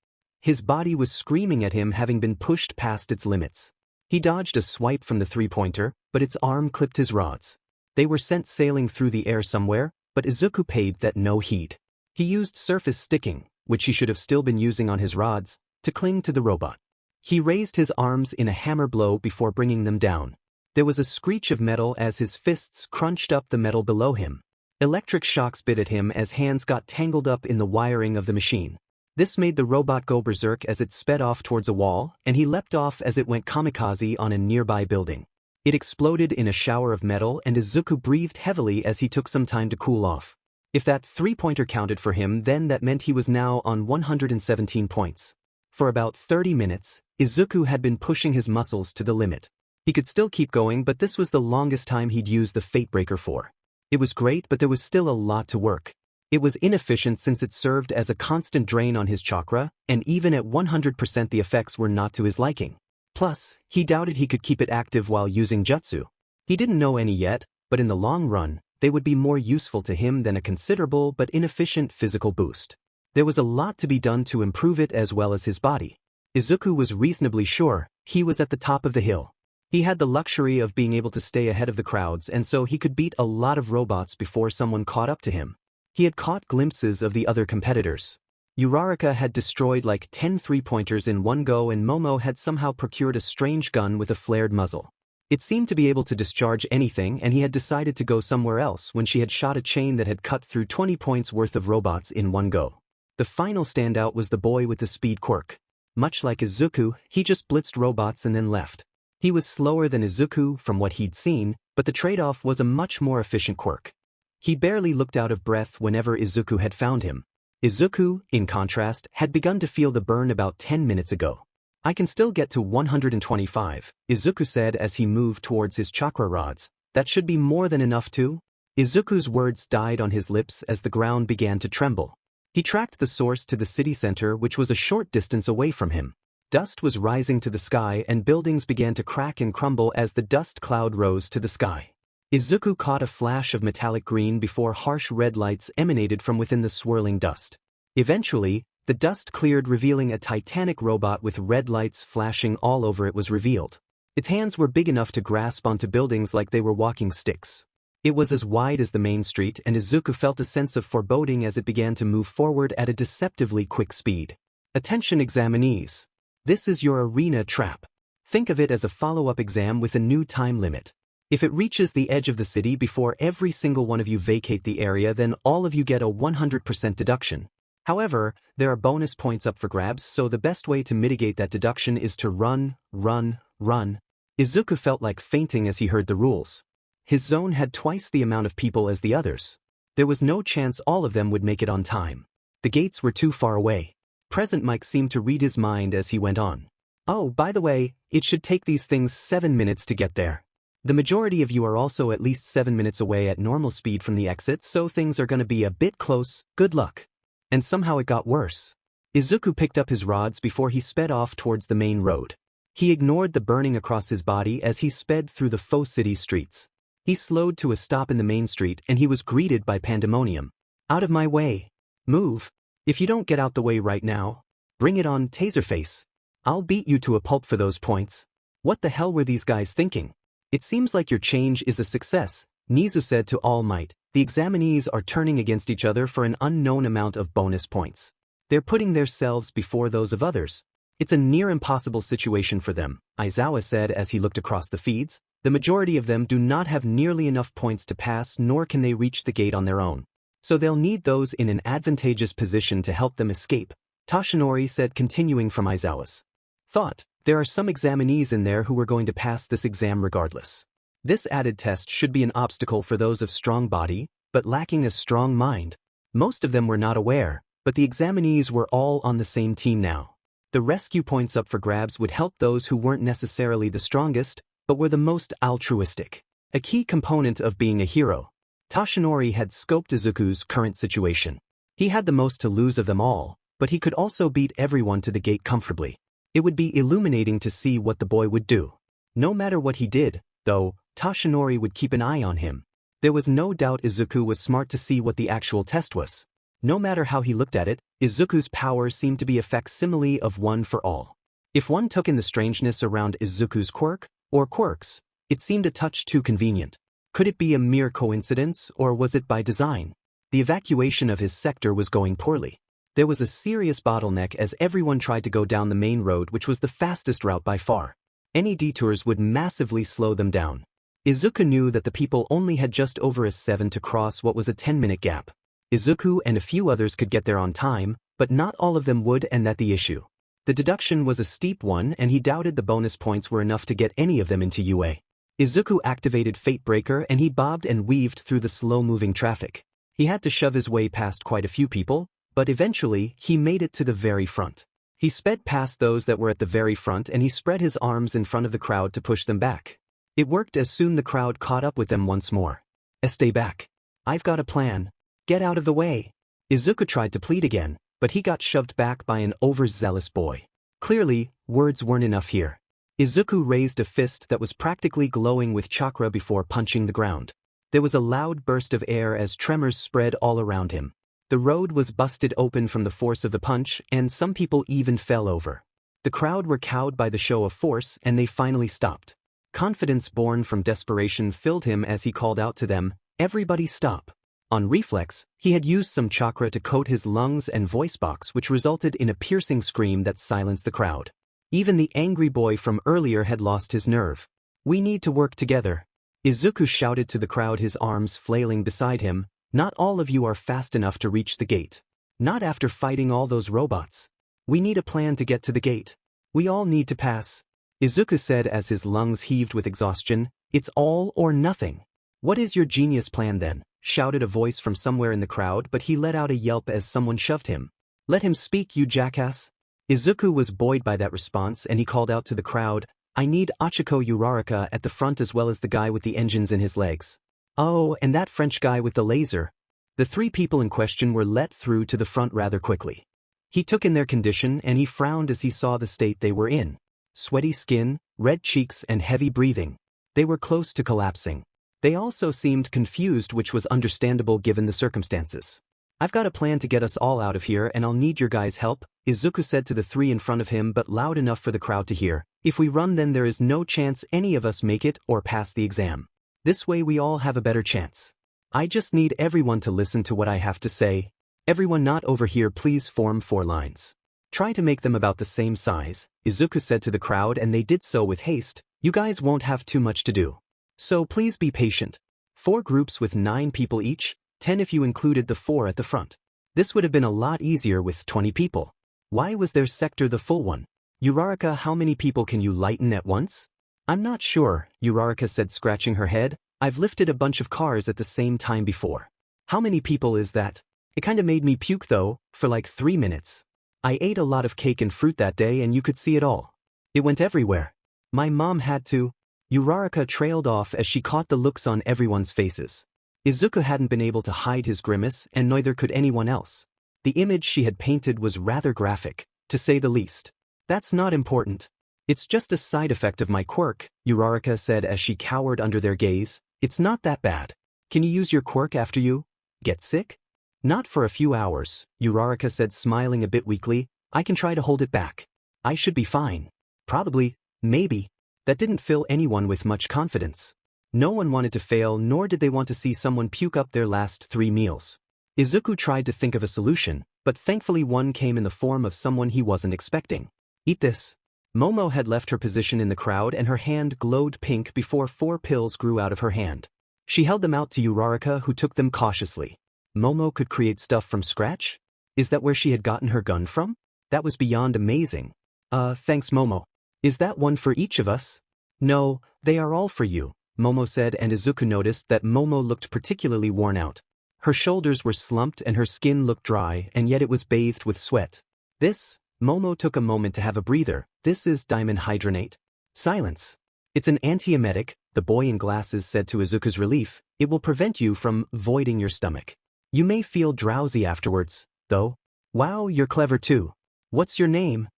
His body was screaming at him, having been pushed past its limits. He dodged a swipe from the three-pointer, but its arm clipped his rods. They were sent sailing through the air somewhere, but Izuku paid that no heed. He used surface sticking, which he should have still been using on his rods, to cling to the robot. He raised his arms in a hammer blow before bringing them down. There was a screech of metal as his fists crunched up the metal below him. Electric shocks bit at him as hands got tangled up in the wiring of the machine. This made the robot go berserk as it sped off towards a wall, and he leapt off as it went kamikaze on a nearby building. It exploded in a shower of metal, and Izuku breathed heavily as he took some time to cool off. If that three-pointer counted for him, then that meant he was now on 117 points. For about 30 minutes, Izuku had been pushing his muscles to the limit. He could still keep going, but this was the longest time he'd used the Fate Breaker for. It was great, but there was still a lot to work. It was inefficient since it served as a constant drain on his chakra, and even at 100% the effects were not to his liking. Plus, he doubted he could keep it active while using jutsu. He didn't know any yet, but in the long run, they would be more useful to him than a considerable but inefficient physical boost. There was a lot to be done to improve it as well as his body. Izuku was reasonably sure he was at the top of the hill. He had the luxury of being able to stay ahead of the crowds, and so he could beat a lot of robots before someone caught up to him. He had caught glimpses of the other competitors. Uraraka had destroyed like 10 three-pointers in one go, and Momo had somehow procured a strange gun with a flared muzzle. It seemed to be able to discharge anything, and he had decided to go somewhere else when she had shot a chain that had cut through 20 points worth of robots in one go. The final standout was the boy with the speed quirk. Much like Izuku, he just blitzed robots and then left. He was slower than Izuku from what he'd seen, but the trade-off was a much more efficient quirk. He barely looked out of breath whenever Izuku had found him. Izuku, in contrast, had begun to feel the burn about 10 minutes ago. I can still get to 125, Izuku said as he moved towards his chakra rods. That should be more than enough too? Izuku's words died on his lips as the ground began to tremble. He tracked the source to the city center, which was a short distance away from him. Dust was rising to the sky, and buildings began to crack and crumble as the dust cloud rose to the sky. Izuku caught a flash of metallic green before harsh red lights emanated from within the swirling dust. Eventually, the dust cleared, revealing a titanic robot with red lights flashing all over it was revealed. Its hands were big enough to grasp onto buildings like they were walking sticks. It was as wide as the main street, and Izuku felt a sense of foreboding as it began to move forward at a deceptively quick speed. Attention examinees. This is your arena trap. Think of it as a follow-up exam with a new time limit. If it reaches the edge of the city before every single one of you vacate the area, then all of you get a 100% deduction. However, there are bonus points up for grabs, so the best way to mitigate that deduction is to run, run, run. Izuku felt like fainting as he heard the rules. His zone had twice the amount of people as the others. There was no chance all of them would make it on time. The gates were too far away. Present Mike seemed to read his mind as he went on. Oh, by the way, it should take these things 7 minutes to get there. The majority of you are also at least 7 minutes away at normal speed from the exit, so things are going to be a bit close. Good luck. And somehow it got worse. Izuku picked up his rods before he sped off towards the main road. He ignored the burning across his body as he sped through the faux city streets. He slowed to a stop in the main street, and he was greeted by pandemonium. Out of my way. Move. If you don't get out the way right now, bring it on, Taserface. I'll beat you to a pulp for those points. What the hell were these guys thinking? It seems like your change is a success, Nizu said to All Might. The examinees are turning against each other for an unknown amount of bonus points. They're putting themselves before those of others. It's a near impossible situation for them, Aizawa said as he looked across the feeds. The majority of them do not have nearly enough points to pass, nor can they reach the gate on their own. So they'll need those in an advantageous position to help them escape, Toshinori said, continuing from Aizawa's thought. There are some examinees in there who are going to pass this exam regardless. This added test should be an obstacle for those of strong body, but lacking a strong mind. Most of them were not aware, but the examinees were all on the same team now. The rescue points up for grabs would help those who weren't necessarily the strongest, but were the most altruistic. A key component of being a hero. Toshinori had scoped Izuku's current situation. He had the most to lose of them all, but he could also beat everyone to the gate comfortably. It would be illuminating to see what the boy would do. No matter what he did, though, Toshinori would keep an eye on him. There was no doubt Izuku was smart to see what the actual test was. No matter how he looked at it, Izuku's power seemed to be a facsimile of one for all. If one took in the strangeness around Izuku's quirk, or quirks, it seemed a touch too convenient. Could it be a mere coincidence, or was it by design? The evacuation of his sector was going poorly. There was a serious bottleneck as everyone tried to go down the main road, which was the fastest route by far. Any detours would massively slow them down. Izuku knew that the people only had just over a 7 to cross what was a 10-minute gap. Izuku and a few others could get there on time, but not all of them would, and that the issue. The deduction was a steep one, and he doubted the bonus points were enough to get any of them into UA. Izuku activated Fate Breaker and he bobbed and weaved through the slow-moving traffic. He had to shove his way past quite a few people, but eventually he made it to the very front. He sped past those that were at the very front and he spread his arms in front of the crowd to push them back. It worked as soon the crowd caught up with them once more. Stay back. I've got a plan. Get out of the way. Izuku tried to plead again, but he got shoved back by an overzealous boy. Clearly, words weren't enough here. Izuku raised a fist that was practically glowing with chakra before punching the ground. There was a loud burst of air as tremors spread all around him. The road was busted open from the force of the punch, and some people even fell over. The crowd were cowed by the show of force, and they finally stopped. Confidence born from desperation filled him as he called out to them, "Everybody stop." On reflex, he had used some chakra to coat his lungs and voice box, which resulted in a piercing scream that silenced the crowd. Even the angry boy from earlier had lost his nerve. "We need to work together." Izuku shouted to the crowd, his arms flailing beside him, "Not all of you are fast enough to reach the gate. Not after fighting all those robots. We need a plan to get to the gate. We all need to pass." Izuku said as his lungs heaved with exhaustion, "It's all or nothing." "What is your genius plan then?" shouted a voice from somewhere in the crowd, but he let out a yelp as someone shoved him. "Let him speak, you jackass." Izuku was buoyed by that response and he called out to the crowd, "I need Achiko Uraraka at the front as well as the guy with the engines in his legs. Oh, and that French guy with the laser." The 3 people in question were let through to the front rather quickly. He took in their condition and he frowned as he saw the state they were in. Sweaty skin, red cheeks and heavy breathing. They were close to collapsing. They also seemed confused, which was understandable given the circumstances. "I've got a plan to get us all out of here and I'll need your guys' help," Izuku said to the 3 in front of him, but loud enough for the crowd to hear. "If we run, then there is no chance any of us make it or pass the exam. This way we all have a better chance. I just need everyone to listen to what I have to say. Everyone not over here, please form 4 lines. Try to make them about the same size," Izuku said to the crowd, and they did so with haste. "You guys won't have too much to do. So please be patient. 4 groups with 9 people each, 10 if you included the 4 at the front. This would have been a lot easier with 20 people. Why was their sector the full one? Uraraka, how many people can you lighten at once?" "I'm not sure," Uraraka said, scratching her head. "I've lifted a bunch of cars at the same time before." "How many people is that?" "It kinda made me puke though, for like 3 minutes. I ate a lot of cake and fruit that day and you could see it all. It went everywhere. My mom had to." Uraraka trailed off as she caught the looks on everyone's faces. Izuku hadn't been able to hide his grimace, and neither could anyone else. The image she had painted was rather graphic, to say the least. "That's not important. It's just a side effect of my quirk," Uraraka said as she cowered under their gaze. "It's not that bad. Can you use your quirk after you get sick?" "Not for a few hours," Uraraka said, smiling a bit weakly. "I can try to hold it back. I should be fine. Probably, maybe." That didn't fill anyone with much confidence. No one wanted to fail, nor did they want to see someone puke up their last 3 meals. Izuku tried to think of a solution, but thankfully one came in the form of someone he wasn't expecting. "Eat this." Momo had left her position in the crowd and her hand glowed pink before 4 pills grew out of her hand. She held them out to Uraraka, who took them cautiously. Momo could create stuff from scratch? Is that where she had gotten her gun from? That was beyond amazing. Thanks Momo. Is that one for each of us?" "No, they are all for you," Momo said, and Izuku noticed that Momo looked particularly worn out. Her shoulders were slumped and her skin looked dry, and yet it was bathed with sweat. "This?" Momo took a moment to have a breather. "This is diamond hydronate." "Silence. It's an antiemetic," the boy in glasses said to Izuku's relief. It will prevent you from voiding your stomach. You may feel drowsy afterwards, though. Wow, you're clever too. What's your name?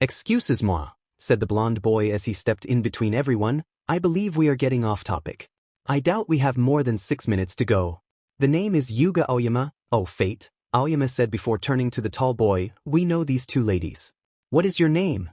Excusez-moi, said the blonde boy as he stepped in between everyone. I believe we are getting off topic. I doubt we have more than 6 minutes to go. The name is Yuga Aoyama. Oh, fate, Aoyama said before turning to the tall boy. We know these two ladies. What is your name?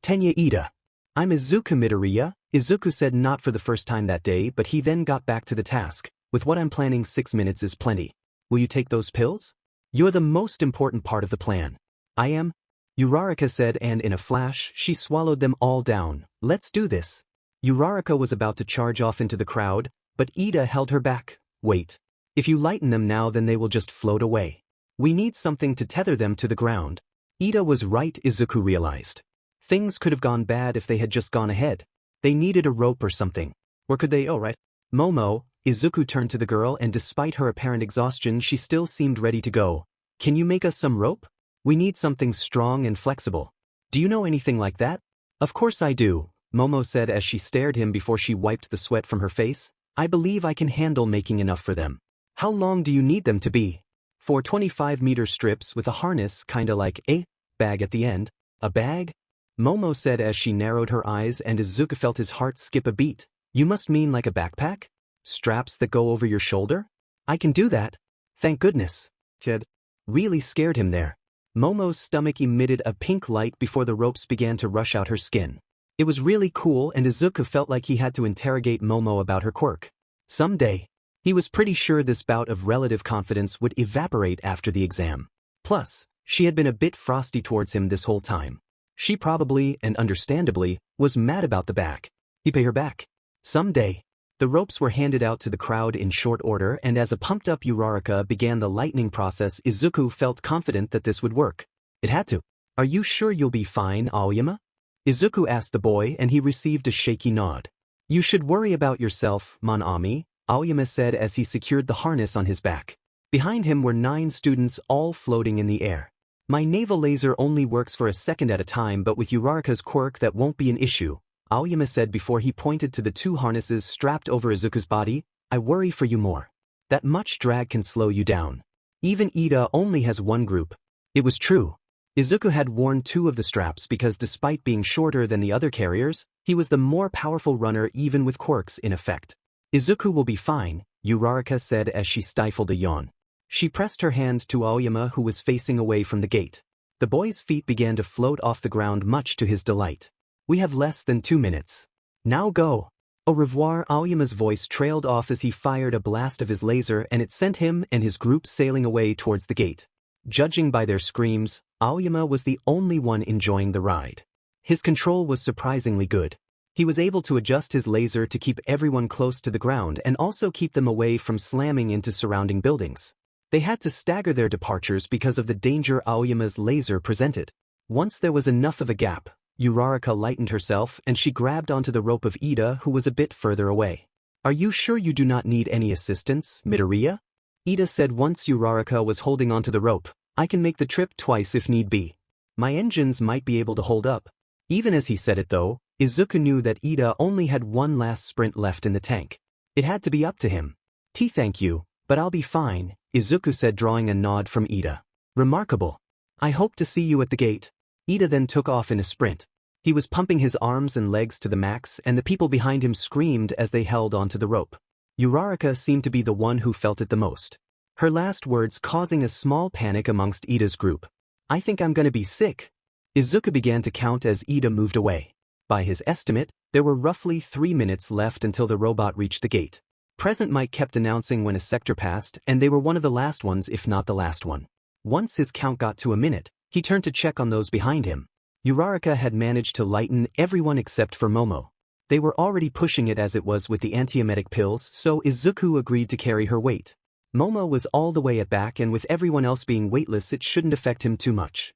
Tenya Ida. I'm Izuku Midoriya, Izuku said, not for the first time that day, but he then got back to the task. With what I'm planning, 6 minutes is plenty. Will you take those pills? You're the most important part of the plan. I am? Uraraka said, and in a flash, she swallowed them all down. Let's do this. Uraraka was about to charge off into the crowd, but Ida held her back. Wait. If you lighten them now, then they will just float away. We need something to tether them to the ground. Ida was right, Izuku realized. Things could have gone bad if they had just gone ahead. They needed a rope or something. Or could they? Oh, right. Momo, Izuku turned to the girl, and despite her apparent exhaustion, she still seemed ready to go. Can you make us some rope? We need something strong and flexible. Do you know anything like that? Of course I do, Momo said as she stared him before she wiped the sweat from her face. I believe I can handle making enough for them. How long do you need them to be? For 25-meter strips with a harness, kinda like a bag at the end. A bag? Momo said as she narrowed her eyes, and Izuku felt his heart skip a beat. You must mean like a backpack? Straps that go over your shoulder? I can do that. Thank goodness. Kid. Really scared him there. Momo's stomach emitted a pink light before the ropes began to rush out her skin. It was really cool, and Izuku felt like he had to interrogate Momo about her quirk. Someday. He was pretty sure this bout of relative confidence would evaporate after the exam. Plus, she had been a bit frosty towards him this whole time. She probably, and understandably, was mad about the bag. He paid her back. Someday. The ropes were handed out to the crowd in short order, and as a pumped-up Uraraka began the lightning process, Izuku felt confident that this would work. It had to. Are you sure you'll be fine, Aoyama? Izuku asked the boy, and he received a shaky nod. You should worry about yourself, Mon Ami, Aoyama said as he secured the harness on his back. Behind him were 9 students, all floating in the air. My naval laser only works for a second at a time, but with Uraraka's quirk that won't be an issue, Aoyama said before he pointed to the 2 harnesses strapped over Izuku's body. I worry for you more. That much drag can slow you down. Even Ida only has 1 group. It was true. Izuku had worn 2 of the straps because despite being shorter than the other carriers, he was the more powerful runner even with quirks in effect. Izuku will be fine, Uraraka said as she stifled a yawn. She pressed her hand to Aoyama, who was facing away from the gate. The boy's feet began to float off the ground, much to his delight. We have less than 2 minutes. Now go. Au revoir. Aoyama's voice trailed off as he fired a blast of his laser, and it sent him and his group sailing away towards the gate. Judging by their screams, Aoyama was the only one enjoying the ride. His control was surprisingly good. He was able to adjust his laser to keep everyone close to the ground and also keep them away from slamming into surrounding buildings. They had to stagger their departures because of the danger Aoyama's laser presented. Once there was enough of a gap, Uraraka lightened herself and she grabbed onto the rope of Ida, who was a bit further away. Are you sure you do not need any assistance, Midoriya? Ida said once Uraraka was holding onto the rope. I can make the trip twice if need be. My engines might be able to hold up. Even as he said it though, Izuku knew that Ida only had 1 last sprint left in the tank. It had to be up to him. Thank you, but I'll be fine, Izuku said, drawing a nod from Ida. Remarkable. I hope to see you at the gate. Ida then took off in a sprint. He was pumping his arms and legs to the max, and the people behind him screamed as they held onto the rope. Uraraka seemed to be the one who felt it the most. Her last words causing a small panic amongst Ida's group. I think I'm gonna be sick. Izuku began to count as Ida moved away. By his estimate, there were roughly 3 minutes left until the robot reached the gate. Present Mike kept announcing when a sector passed, and they were one of the last ones, if not the last one. Once his count got to a minute, he turned to check on those behind him. Uraraka had managed to lighten everyone except for Momo. They were already pushing it as it was with the antiemetic pills, so Izuku agreed to carry her weight. Momo was all the way at back, and with everyone else being weightless, it shouldn't affect him too much.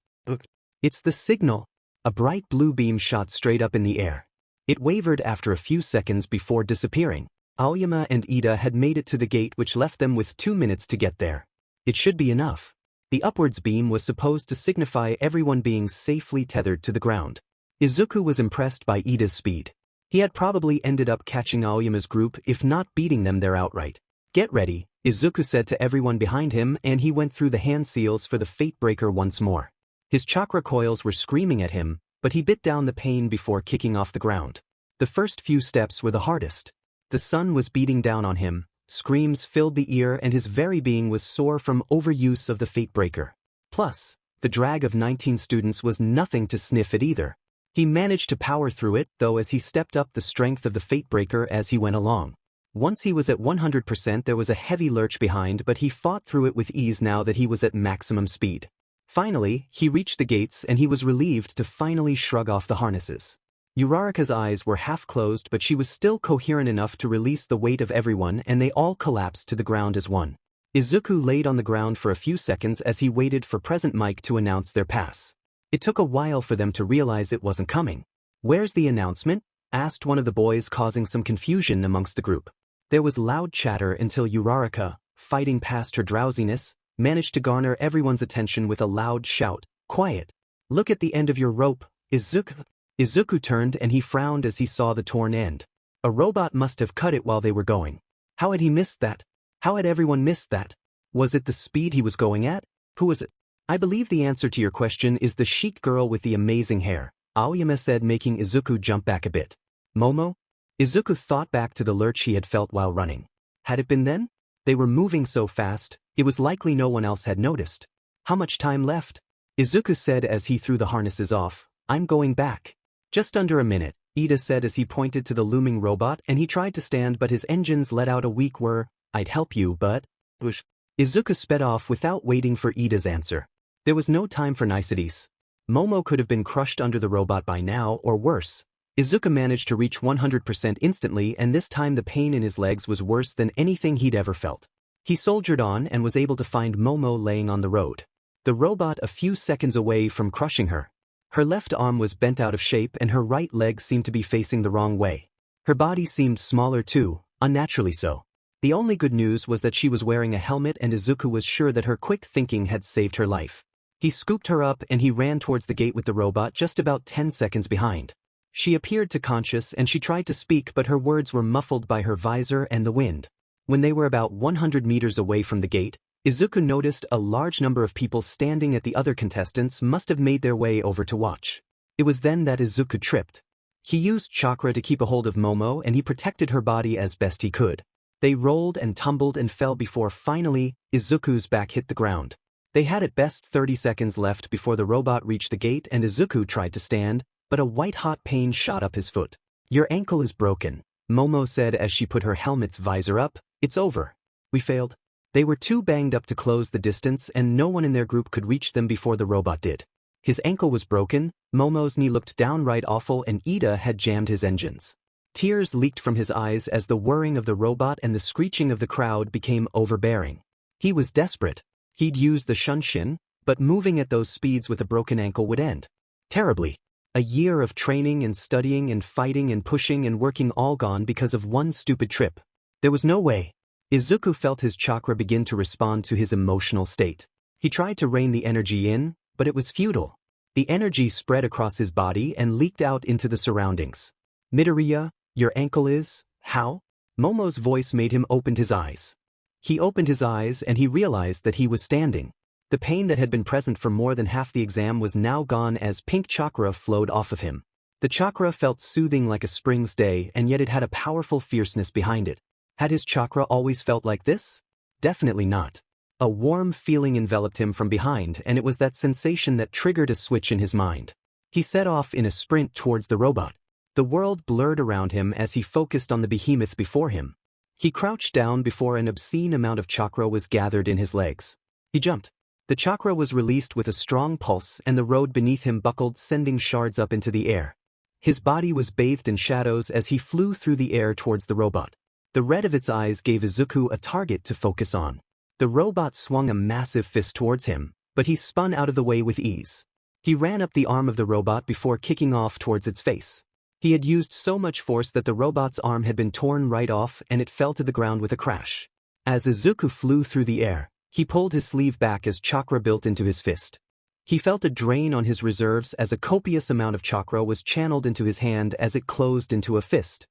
It's the signal. A bright blue beam shot straight up in the air. It wavered after a few seconds before disappearing. Aoyama and Ida had made it to the gate, which left them with 2 minutes to get there. It should be enough. The upwards beam was supposed to signify everyone being safely tethered to the ground. Izuku was impressed by Ida's speed. He had probably ended up catching Aoyama's group, if not beating them there outright. Get ready, Izuku said to everyone behind him, and he went through the hand seals for the Fate Breaker once more. His chakra coils were screaming at him, but he bit down the pain before kicking off the ground. The first few steps were the hardest. The sun was beating down on him, screams filled the ear, and his very being was sore from overuse of the Fate Breaker. Plus, the drag of 19 students was nothing to sniff at either. He managed to power through it, though, as he stepped up the strength of the Fate Breaker as he went along. Once he was at 100%, there was a heavy lurch behind, but he fought through it with ease now that he was at maximum speed. Finally, he reached the gates, and he was relieved to finally shrug off the harnesses. Uraraka's eyes were half closed, but she was still coherent enough to release the weight of everyone, and they all collapsed to the ground as one. Izuku laid on the ground for a few seconds as he waited for Present Mike to announce their pass. It took a while for them to realize it wasn't coming. "Where's the announcement?" asked one of the boys, causing some confusion amongst the group. There was loud chatter until Uraraka, fighting past her drowsiness, managed to garner everyone's attention with a loud shout, "Quiet! Look at the end of your rope, Izuku." Izuku turned and he frowned as he saw the torn end. A robot must have cut it while they were going. How had he missed that? How had everyone missed that? Was it the speed he was going at? Who was it? "I believe the answer to your question is the chic girl with the amazing hair," Aoyama said, making Izuku jump back a bit. "Momo?" Izuku thought back to the lurch he had felt while running. Had it been then? They were moving so fast, it was likely no one else had noticed. "How much time left?" Izuku said as he threw the harnesses off. "I'm going back." "Just under a minute," Ida said as he pointed to the looming robot, and he tried to stand, but his engines let out a weak whir. "I'd help you, but..." Whoosh. Izuku sped off without waiting for Ida's answer. There was no time for niceties. Momo could have been crushed under the robot by now, or worse. Izuku managed to reach 100% instantly, and this time the pain in his legs was worse than anything he'd ever felt. He soldiered on and was able to find Momo laying on the road. The robot a few seconds away from crushing her. Her left arm was bent out of shape and her right leg seemed to be facing the wrong way. Her body seemed smaller too, unnaturally so. The only good news was that she was wearing a helmet, and Izuku was sure that her quick thinking had saved her life. He scooped her up and he ran towards the gate with the robot just about 10 seconds behind. She appeared to conscious and she tried to speak, but her words were muffled by her visor and the wind. When they were about 100 meters away from the gate, Izuku noticed a large number of people standing at the other contestants must have made their way over to watch. It was then that Izuku tripped. He used Chakra to keep a hold of Momo and he protected her body as best he could. They rolled and tumbled and fell before finally, Izuku's back hit the ground. They had at best 30 seconds left before the robot reached the gate and Izuku tried to stand, but a white-hot pain shot up his foot. "Your ankle is broken," Momo said as she put her helmet's visor up. "It's over. We failed." They were too banged up to close the distance and no one in their group could reach them before the robot did. His ankle was broken, Momo's knee looked downright awful, and Ida had jammed his engines. Tears leaked from his eyes as the whirring of the robot and the screeching of the crowd became overbearing. He was desperate. He'd used the shunshin, but moving at those speeds with a broken ankle would end terribly. A year of training and studying and fighting and pushing and working all gone because of one stupid trip. There was no way. Izuku felt his chakra begin to respond to his emotional state. He tried to rein the energy in, but it was futile. The energy spread across his body and leaked out into the surroundings. "Midoriya, your ankle is... how?" Momo's voice made him open his eyes. He opened his eyes and he realized that he was standing. The pain that had been present for more than half the exam was now gone as pink chakra flowed off of him. The chakra felt soothing like a spring's day, and yet it had a powerful fierceness behind it. Had his chakra always felt like this? Definitely not. A warm feeling enveloped him from behind, and it was that sensation that triggered a switch in his mind. He set off in a sprint towards the robot. The world blurred around him as he focused on the behemoth before him. He crouched down before an obscene amount of chakra was gathered in his legs. He jumped. The chakra was released with a strong pulse and the road beneath him buckled, sending shards up into the air. His body was bathed in shadows as he flew through the air towards the robot. The red of its eyes gave Izuku a target to focus on. The robot swung a massive fist towards him, but he spun out of the way with ease. He ran up the arm of the robot before kicking off towards its face. He had used so much force that the robot's arm had been torn right off and it fell to the ground with a crash. As Izuku flew through the air, he pulled his sleeve back as chakra built into his fist. He felt a drain on his reserves as a copious amount of chakra was channeled into his hand as it closed into a fist.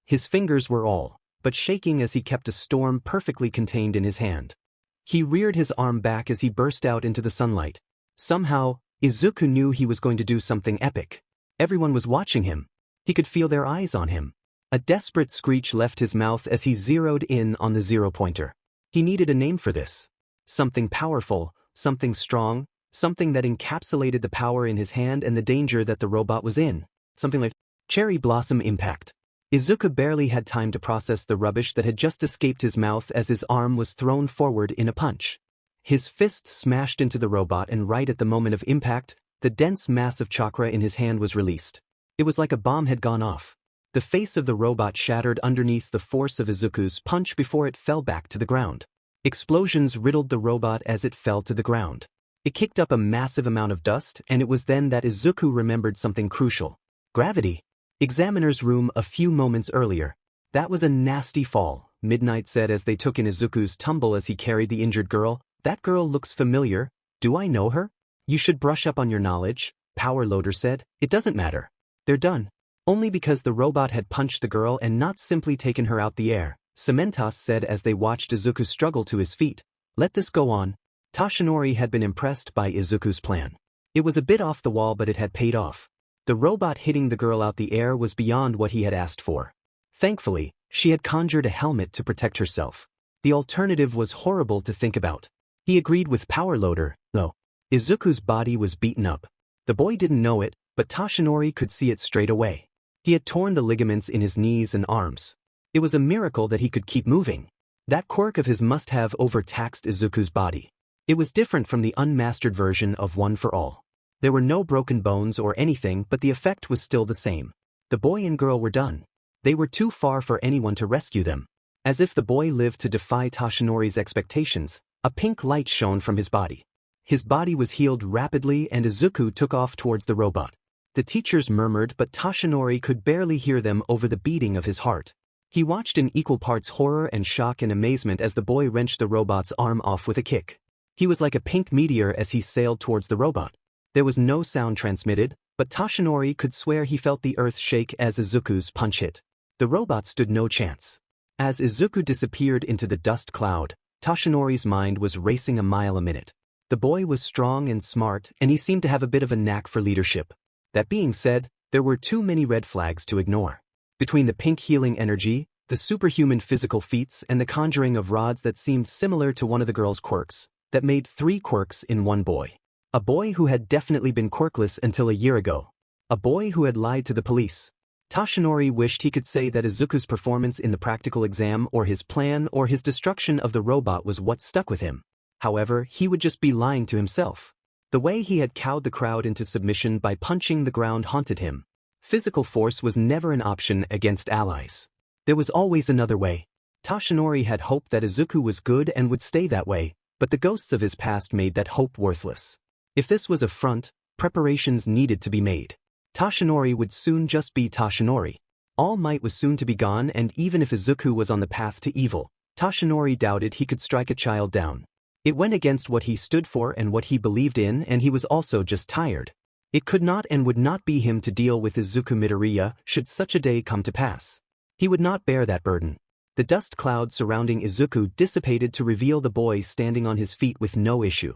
His fingers were all but shaking as he kept a storm perfectly contained in his hand. He reared his arm back as he burst out into the sunlight. Somehow, Izuku knew he was going to do something epic. Everyone was watching him. He could feel their eyes on him. A desperate screech left his mouth as he zeroed in on the zero-pointer. He needed a name for this. Something powerful, something strong, something that encapsulated the power in his hand and the danger that the robot was in. Something like Cherry Blossom Impact. Izuku barely had time to process the rubbish that had just escaped his mouth as his arm was thrown forward in a punch. His fist smashed into the robot, and right at the moment of impact, the dense mass of chakra in his hand was released. It was like a bomb had gone off. The face of the robot shattered underneath the force of Izuku's punch before it fell back to the ground. Explosions riddled the robot as it fell to the ground. It kicked up a massive amount of dust, and it was then that Izuku remembered something crucial. Gravity. Examiner's room a few moments earlier. That was a nasty fall, Midnight said as they took in Izuku's tumble as he carried the injured girl. That girl looks familiar. Do I know her? You should brush up on your knowledge, Power Loader said. It doesn't matter. They're done. Only because the robot had punched the girl and not simply taken her out the air, Cementos said as they watched Izuku struggle to his feet. Let this go on. Toshinori had been impressed by Izuku's plan. It was a bit off the wall, but it had paid off. The robot hitting the girl out the air was beyond what he had asked for. Thankfully, she had conjured a helmet to protect herself. The alternative was horrible to think about. He agreed with Power Loader, though. Izuku's body was beaten up. The boy didn't know it, but Toshinori could see it straight away. He had torn the ligaments in his knees and arms. It was a miracle that he could keep moving. That quirk of his must have overtaxed Izuku's body. It was different from the unmastered version of One for All. There were no broken bones or anything, but the effect was still the same. The boy and girl were done. They were too far for anyone to rescue them. As if the boy lived to defy Toshinori's expectations, a pink light shone from his body. His body was healed rapidly, and Izuku took off towards the robot. The teachers murmured, but Toshinori could barely hear them over the beating of his heart. He watched in equal parts horror and shock and amazement as the boy wrenched the robot's arm off with a kick. He was like a pink meteor as he sailed towards the robot. There was no sound transmitted, but Toshinori could swear he felt the earth shake as Izuku's punch hit. The robot stood no chance. As Izuku disappeared into the dust cloud, Toshinori's mind was racing a mile a minute. The boy was strong and smart, and he seemed to have a bit of a knack for leadership. That being said, there were too many red flags to ignore. Between the pink healing energy, the superhuman physical feats, and the conjuring of rods that seemed similar to one of the girl's quirks, that made 3 quirks in one boy. A boy who had definitely been quirkless until a year ago. A boy who had lied to the police. Toshinori wished he could say that Izuku's performance in the practical exam or his plan or his destruction of the robot was what stuck with him. However, he would just be lying to himself. The way he had cowed the crowd into submission by punching the ground haunted him. Physical force was never an option against allies. There was always another way. Toshinori had hoped that Izuku was good and would stay that way, but the ghosts of his past made that hope worthless. If this was a front, preparations needed to be made. Toshinori would soon just be Toshinori. All Might was soon to be gone, and even if Izuku was on the path to evil, Toshinori doubted he could strike a child down. It went against what he stood for and what he believed in, and he was also just tired. It could not and would not be him to deal with Izuku Midoriya should such a day come to pass. He would not bear that burden. The dust cloud surrounding Izuku dissipated to reveal the boy standing on his feet with no issue.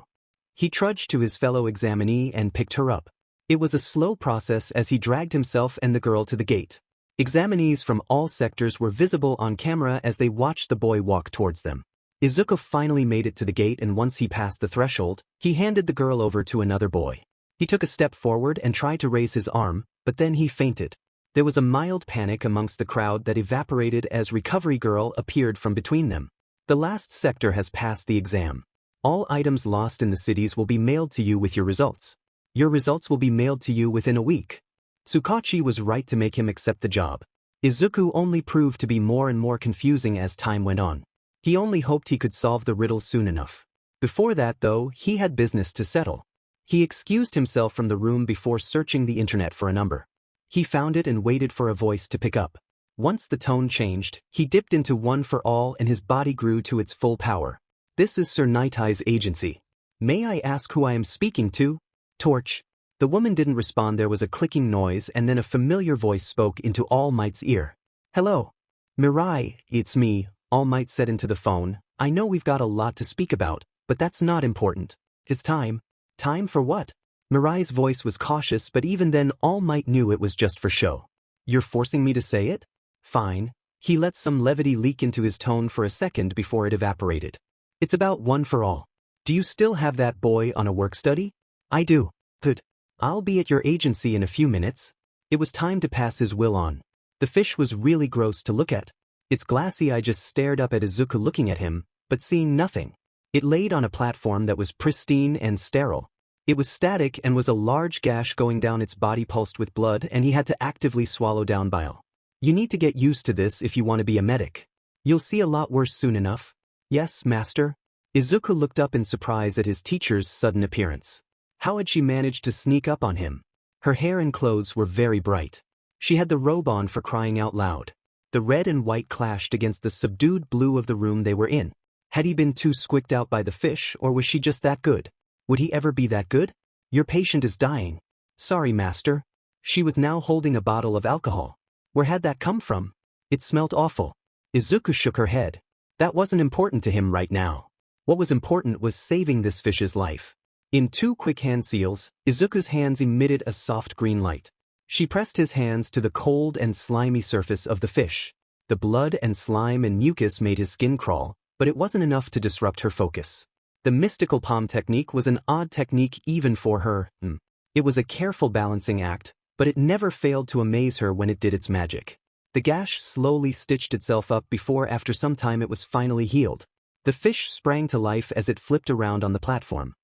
He trudged to his fellow examinee and picked her up. It was a slow process as he dragged himself and the girl to the gate. Examinees from all sectors were visible on camera as they watched the boy walk towards them. Izuku finally made it to the gate, and once he passed the threshold, he handed the girl over to another boy. He took a step forward and tried to raise his arm, but then he fainted. There was a mild panic amongst the crowd that evaporated as Recovery Girl appeared from between them. The last sector has passed the exam. All items lost in the cities will be mailed to you with your results. Your results will be mailed to you within a week. Tsukachi was right to make him accept the job. Izuku only proved to be more and more confusing as time went on. He only hoped he could solve the riddle soon enough. Before that, though, he had business to settle. He excused himself from the room before searching the internet for a number. He found it and waited for a voice to pick up. Once the tone changed, he dipped into One for All and his body grew to its full power. This is Sir Nightie's agency. May I ask who I am speaking to? Torch. The woman didn't respond. There was a clicking noise, and then a familiar voice spoke into All Might's ear. Hello. Mirai, it's me, All Might said into the phone. I know we've got a lot to speak about, but that's not important. It's time. Time for what? Mirai's voice was cautious, but even then All Might knew it was just for show. You're forcing me to say it? Fine. He let some levity leak into his tone for a second before it evaporated. It's about one for all. Do you still have that boy on a work study? I do. Good. I'll be at your agency in a few minutes. It was time to pass his will on. The fish was really gross to look at. Its glassy eye just stared up at Izuku looking at him, but seeing nothing. It laid on a platform that was pristine and sterile. It was static and was a large gash going down its body pulsed with blood, and he had to actively swallow down bile. You need to get used to this if you want to be a medic. You'll see a lot worse soon enough. Yes, master. Izuku looked up in surprise at his teacher's sudden appearance. How had she managed to sneak up on him? Her hair and clothes were very bright. She had the robe on for crying out loud. The red and white clashed against the subdued blue of the room they were in. Had he been too squicked out by the fish, or was she just that good? Would he ever be that good? Your patient is dying. Sorry, master. She was now holding a bottle of alcohol. Where had that come from? It smelt awful. Izuku shook her head. That wasn't important to him right now. What was important was saving this fish's life. In 2 quick hand seals, Izuku's hands emitted a soft green light. She pressed his hands to the cold and slimy surface of the fish. The blood and slime and mucus made his skin crawl, but it wasn't enough to disrupt her focus. The mystical palm technique was an odd technique even for her. It was a careful balancing act, but it never failed to amaze her when it did its magic. The gash slowly stitched itself up before after some time it was finally healed. The fish sprang to life as it flipped around on the platform.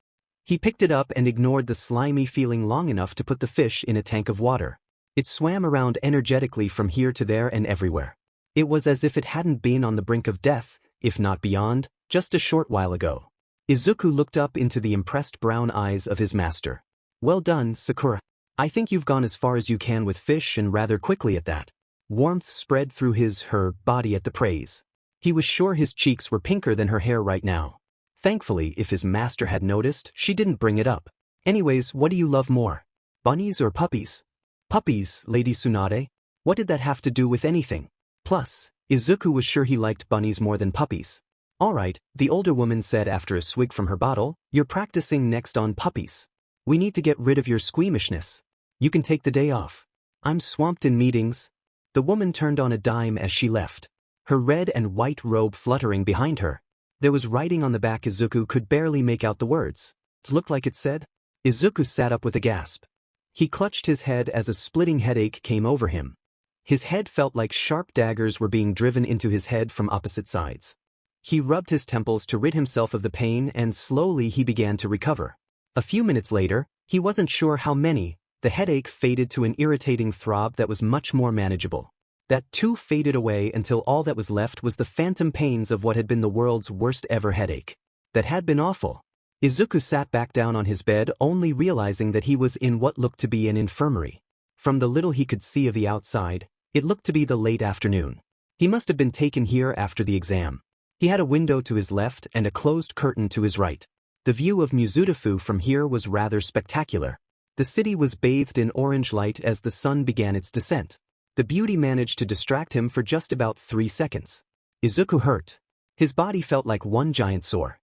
He picked it up and ignored the slimy feeling long enough to put the fish in a tank of water. It swam around energetically from here to there and everywhere. It was as if it hadn't been on the brink of death, if not beyond, just a short while ago. Izuku looked up into the impressed brown eyes of his master. Well done, Sakura. I think you've gone as far as you can with fish, and rather quickly at that. Warmth spread through her body at the praise. He was sure his cheeks were pinker than her hair right now. Thankfully, if his master had noticed, she didn't bring it up. Anyways, what do you love more? Bunnies or puppies? Puppies, Lady Tsunade. What did that have to do with anything? Plus, Izuku was sure he liked bunnies more than puppies. Alright, the older woman said after a swig from her bottle, you're practicing next on puppies. We need to get rid of your squeamishness. You can take the day off. I'm swamped in meetings. The woman turned on a dime as she left. Her red and white robe fluttering behind her. There was writing on the back Izuku could barely make out the words. It looked like it said. Izuku sat up with a gasp. He clutched his head as a splitting headache came over him. His head felt like sharp daggers were being driven into his head from opposite sides. He rubbed his temples to rid himself of the pain, and slowly he began to recover. A few minutes later, he wasn't sure how many, the headache faded to an irritating throb that was much more manageable. That too faded away until all that was left was the phantom pains of what had been the world's worst ever headache. That had been awful. Izuku sat back down on his bed, only realizing that he was in what looked to be an infirmary. From the little he could see of the outside, it looked to be the late afternoon. He must have been taken here after the exam. He had a window to his left and a closed curtain to his right. The view of Mizudafu from here was rather spectacular. The city was bathed in orange light as the sun began its descent. The beauty managed to distract him for just about 3 seconds. Izuku hurt. His body felt like one giant sore.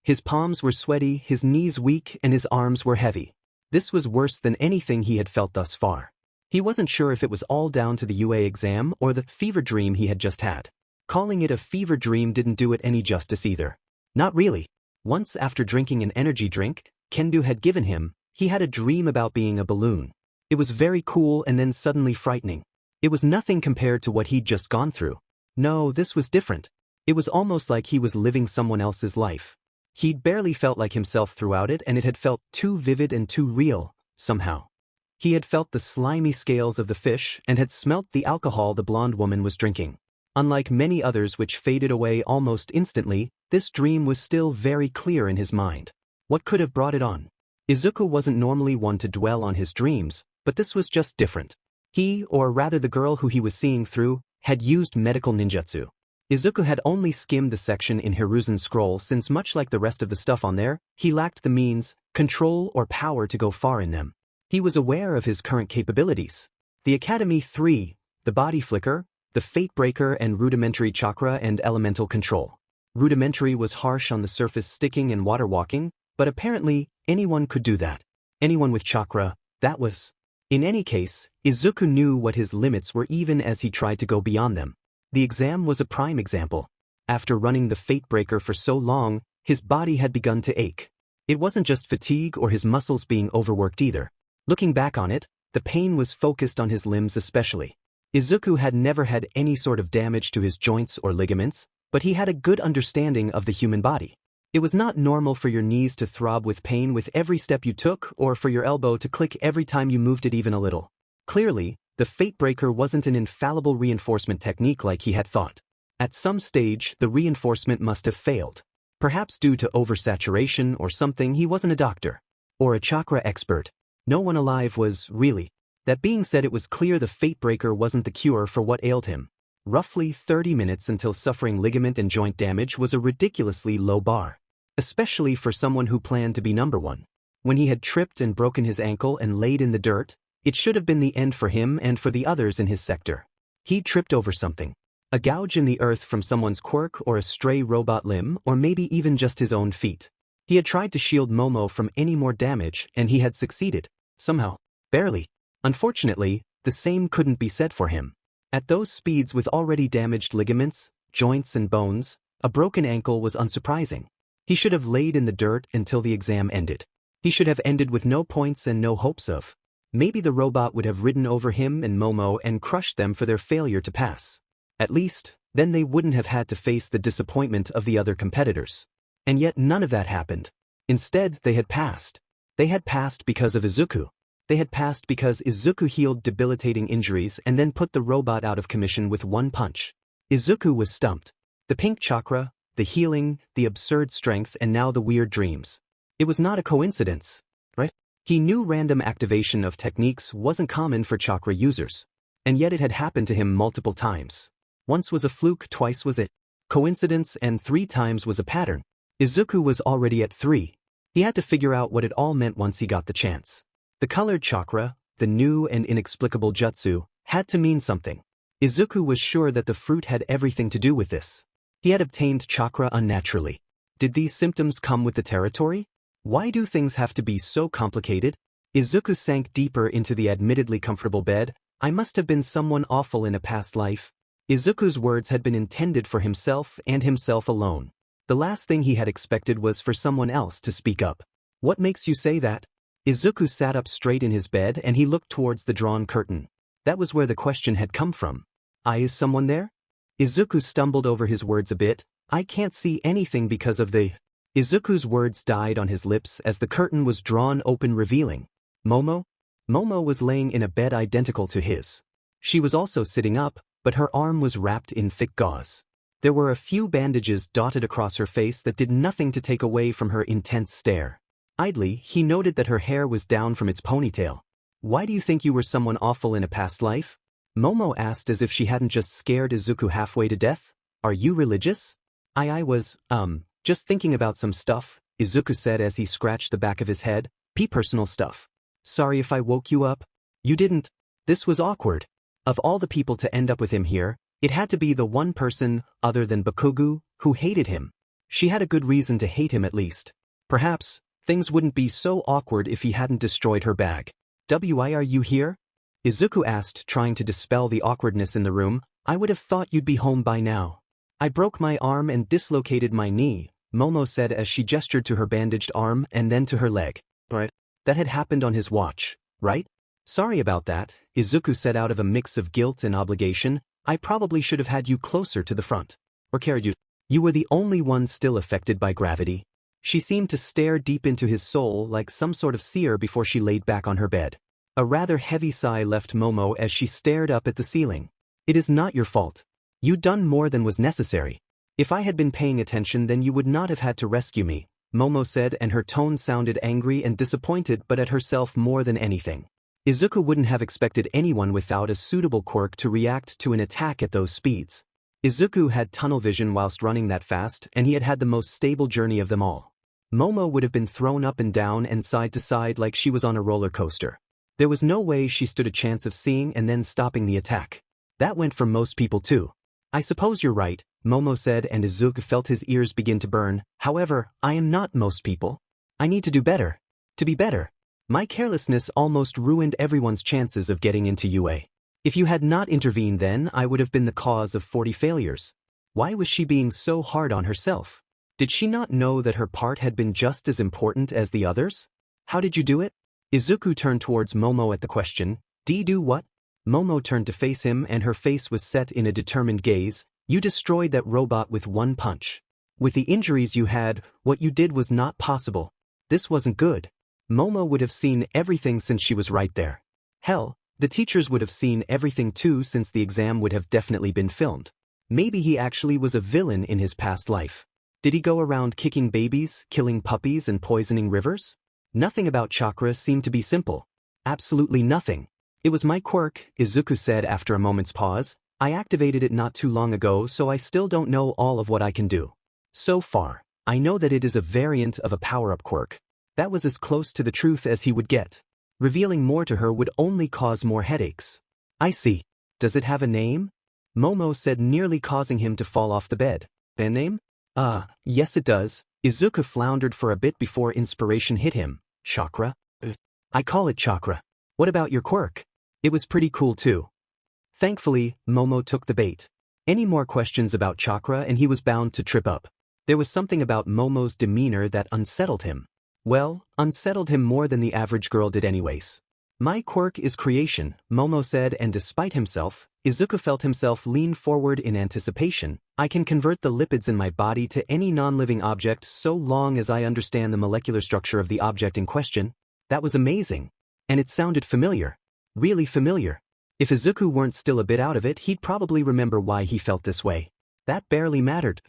His palms were sweaty, his knees weak, and his arms were heavy. This was worse than anything he had felt thus far. He wasn't sure if it was all down to the UA exam or the fever dream he had just had. Calling it a fever dream didn't do it any justice either. Not really. Once after drinking an energy drink Kendo had given him, he had a dream about being a balloon. It was very cool and then suddenly frightening. It was nothing compared to what he'd just gone through. No, this was different. It was almost like he was living someone else's life. He'd barely felt like himself throughout it, and it had felt too vivid and too real, somehow. He had felt the slimy scales of the fish and had smelt the alcohol the blonde woman was drinking. Unlike many others which faded away almost instantly, this dream was still very clear in his mind. What could have brought it on? Izuku wasn't normally one to dwell on his dreams, but this was just different. He, or rather the girl who he was seeing through, had used medical ninjutsu. Izuku had only skimmed the section in Hiruzen's scroll since, much like the rest of the stuff on there, he lacked the means, control, or power to go far in them. He was aware of his current capabilities. The Academy 3, the body flicker, the Fate Breaker and rudimentary chakra and elemental control. Rudimentary was harsh on the surface, sticking and water walking, but apparently, anyone could do that. Anyone with chakra, that was. In any case, Izuku knew what his limits were even as he tried to go beyond them. The exam was a prime example. After running the Fate Breaker for so long, his body had begun to ache. It wasn't just fatigue or his muscles being overworked either. Looking back on it, the pain was focused on his limbs especially. Izuku had never had any sort of damage to his joints or ligaments, but he had a good understanding of the human body. It was not normal for your knees to throb with pain with every step you took or for your elbow to click every time you moved it even a little. Clearly, the Fate Breaker wasn't an infallible reinforcement technique like he had thought. At some stage, the reinforcement must have failed. Perhaps due to oversaturation or something. He wasn't a doctor. Or a chakra expert. No one alive was, really. That being said, it was clear the Fate Breaker wasn't the cure for what ailed him. Roughly 30 minutes until suffering ligament and joint damage was a ridiculously low bar. Especially for someone who planned to be number one. When he had tripped and broken his ankle and laid in the dirt, it should have been the end for him and for the others in his sector. He tripped over something. A gouge in the earth from someone's quirk or a stray robot limb or maybe even just his own feet. He had tried to shield Momo from any more damage and he had succeeded. Somehow. Barely. Unfortunately, the same couldn't be said for him. At those speeds with already damaged ligaments, joints and bones, a broken ankle was unsurprising. He should have laid in the dirt until the exam ended. He should have ended with no points and no hopes of. Maybe the robot would have ridden over him and Momo and crushed them for their failure to pass. At least, then they wouldn't have had to face the disappointment of the other competitors. And yet none of that happened. Instead, they had passed. They had passed because of Izuku. They had passed because Izuku healed debilitating injuries and then put the robot out of commission with one punch. Izuku was stumped. The pink chakra, the healing, the absurd strength, and now the weird dreams. It was not a coincidence, right? He knew random activation of techniques wasn't common for chakra users. And yet it had happened to him multiple times. Once was a fluke, twice was it coincidence, and 3 times was a pattern. Izuku was already at 3. He had to figure out what it all meant once he got the chance. The colored chakra, the new and inexplicable jutsu, had to mean something. Izuku was sure that the fruit had everything to do with this. He had obtained chakra unnaturally. Did these symptoms come with the territory? Why do things have to be so complicated? Izuku sank deeper into the admittedly comfortable bed. I must have been someone awful in a past life. Izuku's words had been intended for himself and himself alone. The last thing he had expected was for someone else to speak up. What makes you say that? Izuku sat up straight in his bed and he looked towards the drawn curtain. That was where the question had come from. Is someone there? Izuku stumbled over his words a bit. I can't see anything because of the... Izuku's words died on his lips as the curtain was drawn open, revealing Momo? Momo was laying in a bed identical to his. She was also sitting up, but her arm was wrapped in thick gauze. There were a few bandages dotted across her face that did nothing to take away from her intense stare. Idly, he noted that her hair was down from its ponytail. Why do you think you were someone awful in a past life? Momo asked as if she hadn't just scared Izuku halfway to death. Are you religious? I was, just thinking about some stuff, Izuku said as he scratched the back of his head. Personal stuff. Sorry if I woke you up. You didn't. This was awkward. Of all the people to end up with him here, it had to be the one person, other than Bakugou, who hated him. She had a good reason to hate him at least. Perhaps, things wouldn't be so awkward if he hadn't destroyed her bag. Why are you here? Izuku asked, trying to dispel the awkwardness in the room. I would have thought you'd be home by now. I broke my arm and dislocated my knee, Momo said as she gestured to her bandaged arm and then to her leg. Right. That had happened on his watch, right? Sorry about that, Izuku said out of a mix of guilt and obligation. I probably should have had you closer to the front. Or carried you. You were the only one still affected by gravity. She seemed to stare deep into his soul like some sort of seer before she laid back on her bed. A rather heavy sigh left Momo as she stared up at the ceiling. It is not your fault. You'd done more than was necessary. If I had been paying attention, then you would not have had to rescue me, Momo said, and her tone sounded angry and disappointed, but at herself more than anything. Izuku wouldn't have expected anyone without a suitable quirk to react to an attack at those speeds. Izuku had tunnel vision whilst running that fast, and he had had the most stable journey of them all. Momo would have been thrown up and down and side to side like she was on a roller coaster. There was no way she stood a chance of seeing and then stopping the attack. That went for most people too. I suppose you're right, Momo said, and Izuku felt his ears begin to burn. However, I am not most people. I need to do better. To be better. My carelessness almost ruined everyone's chances of getting into UA. If you had not intervened then, I would have been the cause of 40 failures. Why was she being so hard on herself? Did she not know that her part had been just as important as the others? How did you do it? Izuku turned towards Momo at the question. Do what? Momo turned to face him and her face was set in a determined gaze. You destroyed that robot with one punch. With the injuries you had, what you did was not possible. This wasn't good. Momo would have seen everything since she was right there. Hell, the teachers would have seen everything too since the exam would have definitely been filmed. Maybe he actually was a villain in his past life. Did he go around kicking babies, killing puppies and poisoning rivers? Nothing about Chakra seemed to be simple. Absolutely nothing. It was my quirk, Izuku said after a moment's pause. I activated it not too long ago, so I still don't know all of what I can do. So far, I know that it is a variant of a power-up quirk. That was as close to the truth as he would get. Revealing more to her would only cause more headaches. I see. Does it have a name? Momo said, nearly causing him to fall off the bed. A name? Yes it does. Izuku floundered for a bit before inspiration hit him. Chakra? I call it Chakra. What about your quirk? It was pretty cool too. Thankfully, Momo took the bait. Any more questions about Chakra and he was bound to trip up. There was something about Momo's demeanor that unsettled him. Well, unsettled him more than the average girl did anyways. My quirk is creation, Momo said, and despite himself, Izuku felt himself lean forward in anticipation. I can convert the lipids in my body to any non-living object so long as I understand the molecular structure of the object in question. That was amazing. And it sounded familiar. Really familiar. If Izuku weren't still a bit out of it, he'd probably remember why he felt this way. That barely mattered.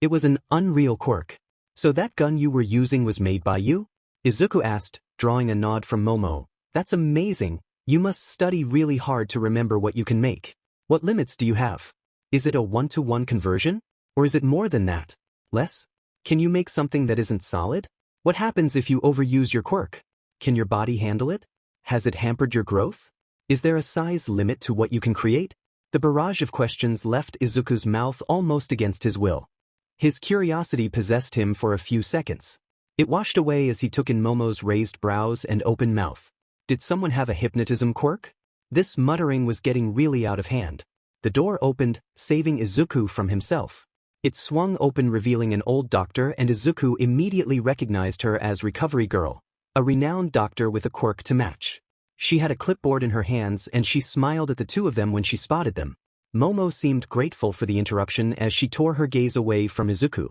It was an unreal quirk. So that gun you were using was made by you? Izuku asked, drawing a nod from Momo. That's amazing. You must study really hard to remember what you can make. What limits do you have? Is it a one-to-one conversion? Or is it more than that? Less? Can you make something that isn't solid? What happens if you overuse your quirk? Can your body handle it? Has it hampered your growth? Is there a size limit to what you can create? The barrage of questions left Izuku's mouth almost against his will. His curiosity possessed him for a few seconds. It washed away as he took in Momo's raised brows and open mouth. Did someone have a hypnotism quirk? This muttering was getting really out of hand. The door opened, saving Izuku from himself. It swung open, revealing an old doctor, and Izuku immediately recognized her as Recovery Girl, a renowned doctor with a quirk to match. She had a clipboard in her hands and she smiled at the two of them when she spotted them. Momo seemed grateful for the interruption as she tore her gaze away from Izuku.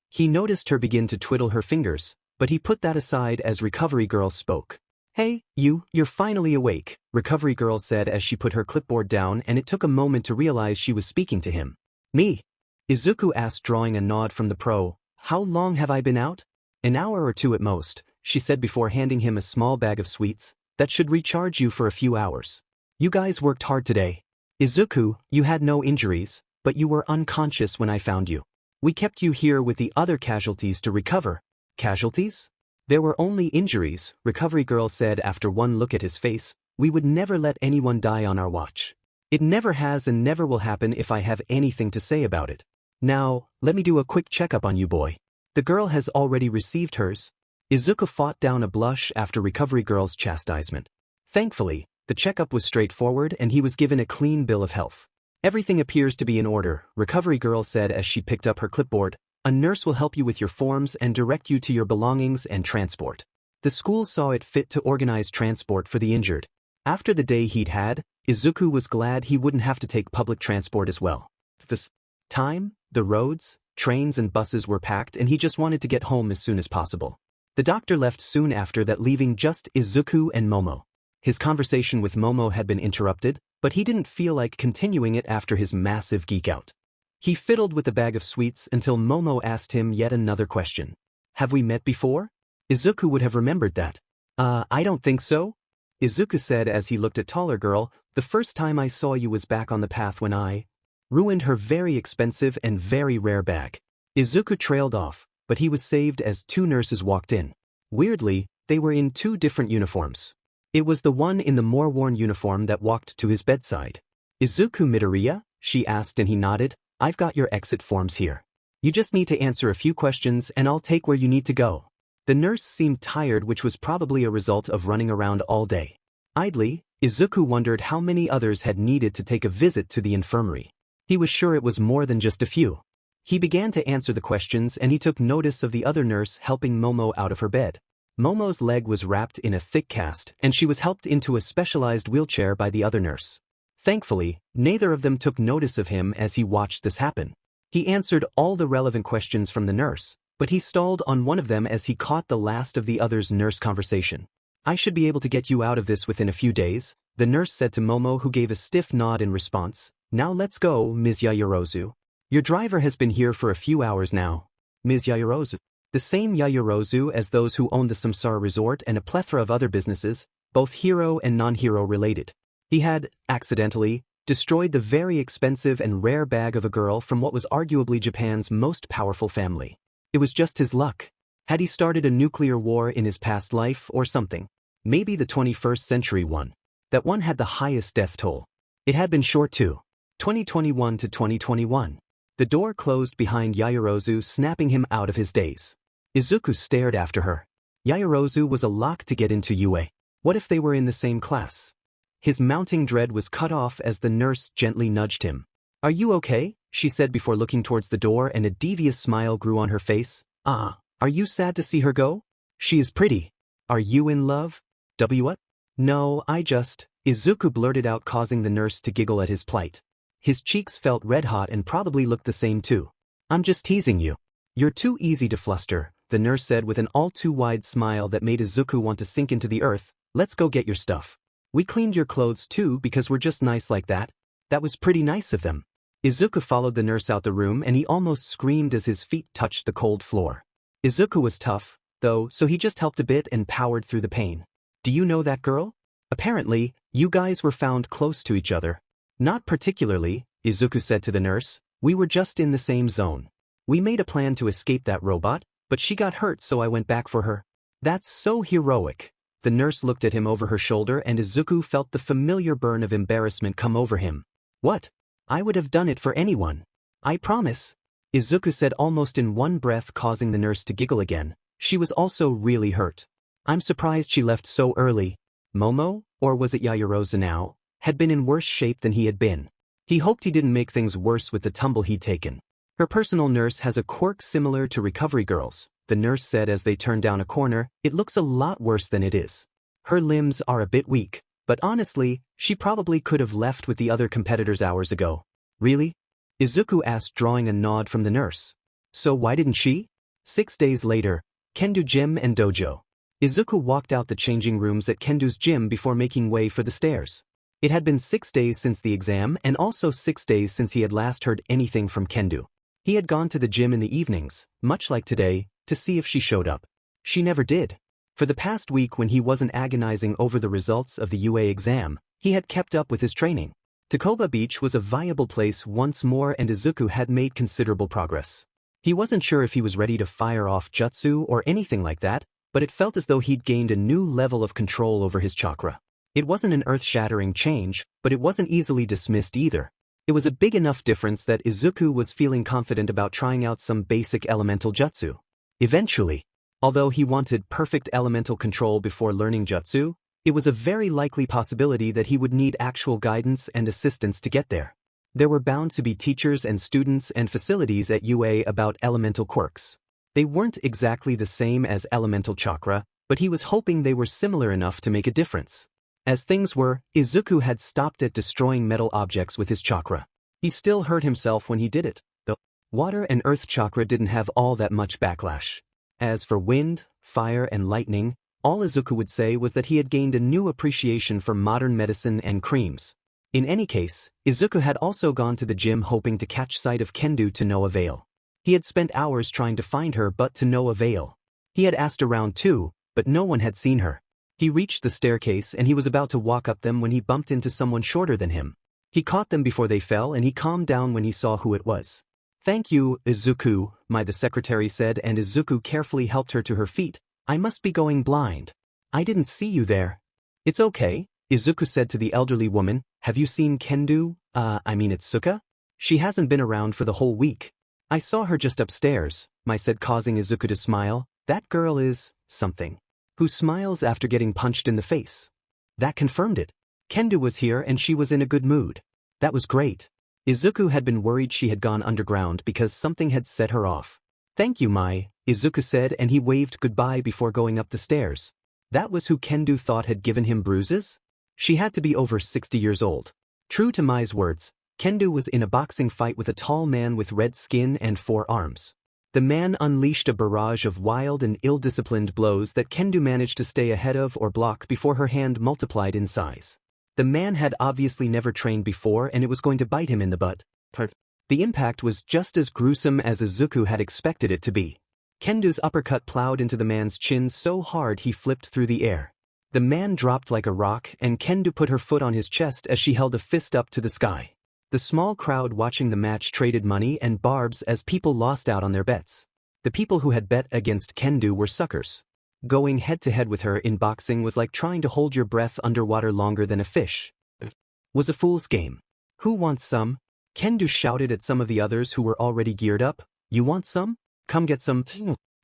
He noticed her begin to twiddle her fingers, but he put that aside as Recovery Girl spoke. Hey, you're finally awake, Recovery Girl said as she put her clipboard down, and it took a moment to realize she was speaking to him. Me? Izuku asked, drawing a nod from the pro. How long have I been out? An hour or two at most, she said before handing him a small bag of sweets. That should recharge you for a few hours. You guys worked hard today. Izuku, you had no injuries, but you were unconscious when I found you. We kept you here with the other casualties to recover. Casualties? There were only injuries, Recovery Girl said after one look at his face. We would never let anyone die on our watch. It never has and never will happen if I have anything to say about it. Now, let me do a quick checkup on you, boy. The girl has already received hers. Izuku fought down a blush after Recovery Girl's chastisement. Thankfully, the checkup was straightforward and he was given a clean bill of health. Everything appears to be in order, Recovery Girl said as she picked up her clipboard. A nurse will help you with your forms and direct you to your belongings and transport. The school saw it fit to organize transport for the injured. After the day he'd had, Izuku was glad he wouldn't have to take public transport as well. This time, the roads, trains and buses were packed and he just wanted to get home as soon as possible. The doctor left soon after that, leaving just Izuku and Momo. His conversation with Momo had been interrupted, but he didn't feel like continuing it after his massive geek-out. He fiddled with the bag of sweets until Momo asked him yet another question. Have we met before? Izuku would have remembered that. I don't think so. Izuku said as he looked at taller girl. The first time I saw you was back on the path when I ruined her very expensive and very rare bag. Izuku trailed off, but he was saved as two nurses walked in. Weirdly, they were in two different uniforms. It was the one in the more worn uniform that walked to his bedside. Izuku Midoriya? She asked and he nodded. I've got your exit forms here. You just need to answer a few questions and I'll take where you need to go. The nurse seemed tired, which was probably a result of running around all day. Idly, Izuku wondered how many others had needed to take a visit to the infirmary. He was sure it was more than just a few. He began to answer the questions and he took notice of the other nurse helping Momo out of her bed. Momo's leg was wrapped in a thick cast and she was helped into a specialized wheelchair by the other nurse. Thankfully, neither of them took notice of him as he watched this happen. He answered all the relevant questions from the nurse, but he stalled on one of them as he caught the last of the other's nurse conversation. I should be able to get you out of this within a few days, the nurse said to Momo, who gave a stiff nod in response. Now let's go, Ms. Yaoyorozu. Your driver has been here for a few hours now. Ms. Yaoyorozu. The same Yaoyorozu as those who owned the Samsara Resort and a plethora of other businesses, both hero and non-hero related. He had, accidentally, destroyed the very expensive and rare bag of a girl from what was arguably Japan's most powerful family. It was just his luck. Had he started a nuclear war in his past life or something? Maybe the 21st century one. That one had the highest death toll. It had been short too. 2021 to 2021. The door closed behind Yaoyorozu, snapping him out of his daze. Izuku stared after her. Yaoyorozu was a lock to get into UA. What if they were in the same class? His mounting dread was cut off as the nurse gently nudged him. Are you okay? She said before looking towards the door, and a devious smile grew on her face. Ah, are you sad to see her go? She is pretty. Are you in love? What? No, Izuku blurted out, causing the nurse to giggle at his plight. His cheeks felt red-hot and probably looked the same too. I'm just teasing you. You're too easy to fluster, the nurse said with an all-too-wide smile that made Izuku want to sink into the earth. Let's go get your stuff. We cleaned your clothes too because we're just nice like that. That was pretty nice of them. Izuku followed the nurse out the room and he almost screamed as his feet touched the cold floor. Izuku was tough, though, so he just helped a bit and powered through the pain. Do you know that girl? Apparently, you guys were found close to each other. Not particularly, Izuku said to the nurse. We were just in the same zone. We made a plan to escape that robot, but she got hurt, so I went back for her. That's so heroic. The nurse looked at him over her shoulder and Izuku felt the familiar burn of embarrassment come over him. What? I would have done it for anyone. I promise. Izuku said almost in one breath, causing the nurse to giggle again. She was also really hurt. I'm surprised she left so early. Momo, or was it Yaoyorozu now, had been in worse shape than he had been. He hoped he didn't make things worse with the tumble he'd taken. Her personal nurse has a quirk similar to recovery girls, the nurse said as they turned down a corner. It looks a lot worse than it is. Her limbs are a bit weak, but honestly, she probably could have left with the other competitors hours ago. Really? Izuku asked, drawing a nod from the nurse. So why didn't she? 6 days later, Kendo gym and dojo. Izuku walked out the changing rooms at Kendo's gym before making way for the stairs. It had been 6 days since the exam and also 6 days since he had last heard anything from Kendo. He had gone to the gym in the evenings, much like today, to see if she showed up. She never did. For the past week, when he wasn't agonizing over the results of the UA exam, he had kept up with his training. Takoba Beach was a viable place once more and Izuku had made considerable progress. He wasn't sure if he was ready to fire off jutsu or anything like that, but it felt as though he'd gained a new level of control over his chakra. It wasn't an earth-shattering change, but it wasn't easily dismissed either. It was a big enough difference that Izuku was feeling confident about trying out some basic elemental jutsu. Eventually, although he wanted perfect elemental control before learning jutsu, it was a very likely possibility that he would need actual guidance and assistance to get there. There were bound to be teachers and students and facilities at UA about elemental quirks. They weren't exactly the same as elemental chakra, but he was hoping they were similar enough to make a difference. As things were, Izuku had stopped at destroying metal objects with his chakra. He still hurt himself when he did it, though. Water and earth chakra didn't have all that much backlash. As for wind, fire and lightning, all Izuku would say was that he had gained a new appreciation for modern medicine and creams. In any case, Izuku had also gone to the gym hoping to catch sight of Kendo to no avail. He had spent hours trying to find her but to no avail. He had asked around too, but no one had seen her. He reached the staircase and he was about to walk up them when he bumped into someone shorter than him. He caught them before they fell and he calmed down when he saw who it was. Thank you, Izuku, the secretary said, and Izuku carefully helped her to her feet. I must be going blind. I didn't see you there. It's okay, Izuku said to the elderly woman, have you seen Kendo? Itsuka? She hasn't been around for the whole week. I saw her just upstairs, Mai said, causing Izuku to smile. That girl is something. Who smiles after getting punched in the face? That confirmed it. Kendo was here and she was in a good mood. That was great. Izuku had been worried she had gone underground because something had set her off. Thank you, Mai, Izuku said, and he waved goodbye before going up the stairs. That was who Kendo thought had given him bruises? She had to be over 60 years old. True to Mai's words, Kendo was in a boxing fight with a tall man with red skin and 4 arms. The man unleashed a barrage of wild and ill-disciplined blows that Kendo managed to stay ahead of or block before her hand multiplied in size. The man had obviously never trained before and it was going to bite him in the butt. The impact was just as gruesome as Izuku had expected it to be. Kendo's uppercut plowed into the man's chin so hard he flipped through the air. The man dropped like a rock and Kendo put her foot on his chest as she held a fist up to the sky. The small crowd watching the match traded money and barbs as people lost out on their bets. The people who had bet against Kendo were suckers. Going head-to-head with her in boxing was like trying to hold your breath underwater longer than a fish. Was a fool's game. Who wants some? Kendo shouted at some of the others who were already geared up. You want some? Come get some.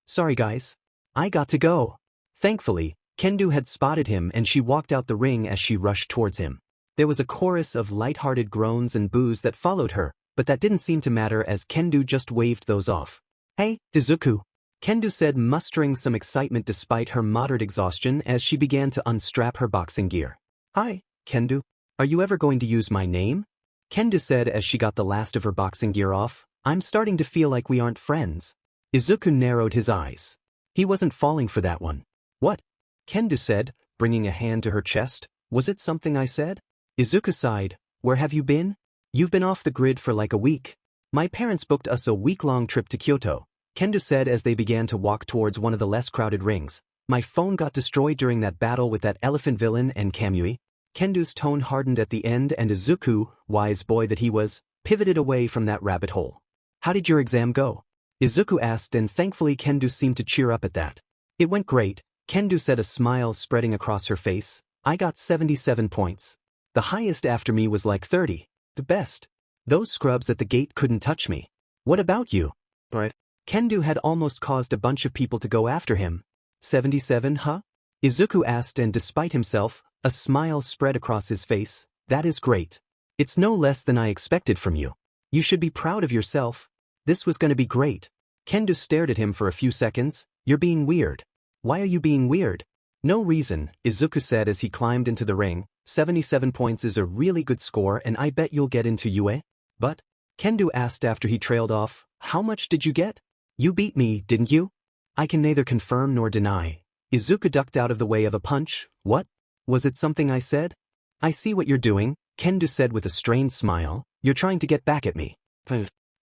Sorry guys. I got to go. Thankfully, Kendo had spotted him and she walked out the ring as she rushed towards him. There was a chorus of light-hearted groans and boos that followed her, but that didn't seem to matter as Kendo just waved those off. Hey, Izuku, Kendo said, mustering some excitement despite her moderate exhaustion as she began to unstrap her boxing gear. Hi, Kendo. Are you ever going to use my name? Kendo said as she got the last of her boxing gear off. I'm starting to feel like we aren't friends. Izuku narrowed his eyes. He wasn't falling for that one. What? Kendo said, bringing a hand to her chest. Was it something I said? Izuku sighed. Where have you been? You've been off the grid for like a week. My parents booked us a week-long trip to Kyoto, Kendo said as they began to walk towards one of the less crowded rings. My phone got destroyed during that battle with that elephant villain and Kamui. Kendo's tone hardened at the end and Izuku, wise boy that he was, pivoted away from that rabbit hole. How did your exam go? Izuku asked, and thankfully Kendo seemed to cheer up at that. It went great, Kendo said, a smile spreading across her face. I got 77 points. The highest after me was like 30. The best. Those scrubs at the gate couldn't touch me. What about you? Right. Kendo had almost caused a bunch of people to go after him. 77, huh? Izuku asked, and despite himself, a smile spread across his face. That is great. It's no less than I expected from you. You should be proud of yourself. This was going to be great. Kendo stared at him for a few seconds. You're being weird. Why are you being weird? No reason, Izuku said as he climbed into the ring. 77 points is a really good score and I bet you'll get into UA. But? Kendo asked after he trailed off. How much did you get? You beat me, didn't you? I can neither confirm nor deny. Izuku ducked out of the way of a punch. What? Was it something I said? I see what you're doing, Kendo said with a strained smile. You're trying to get back at me.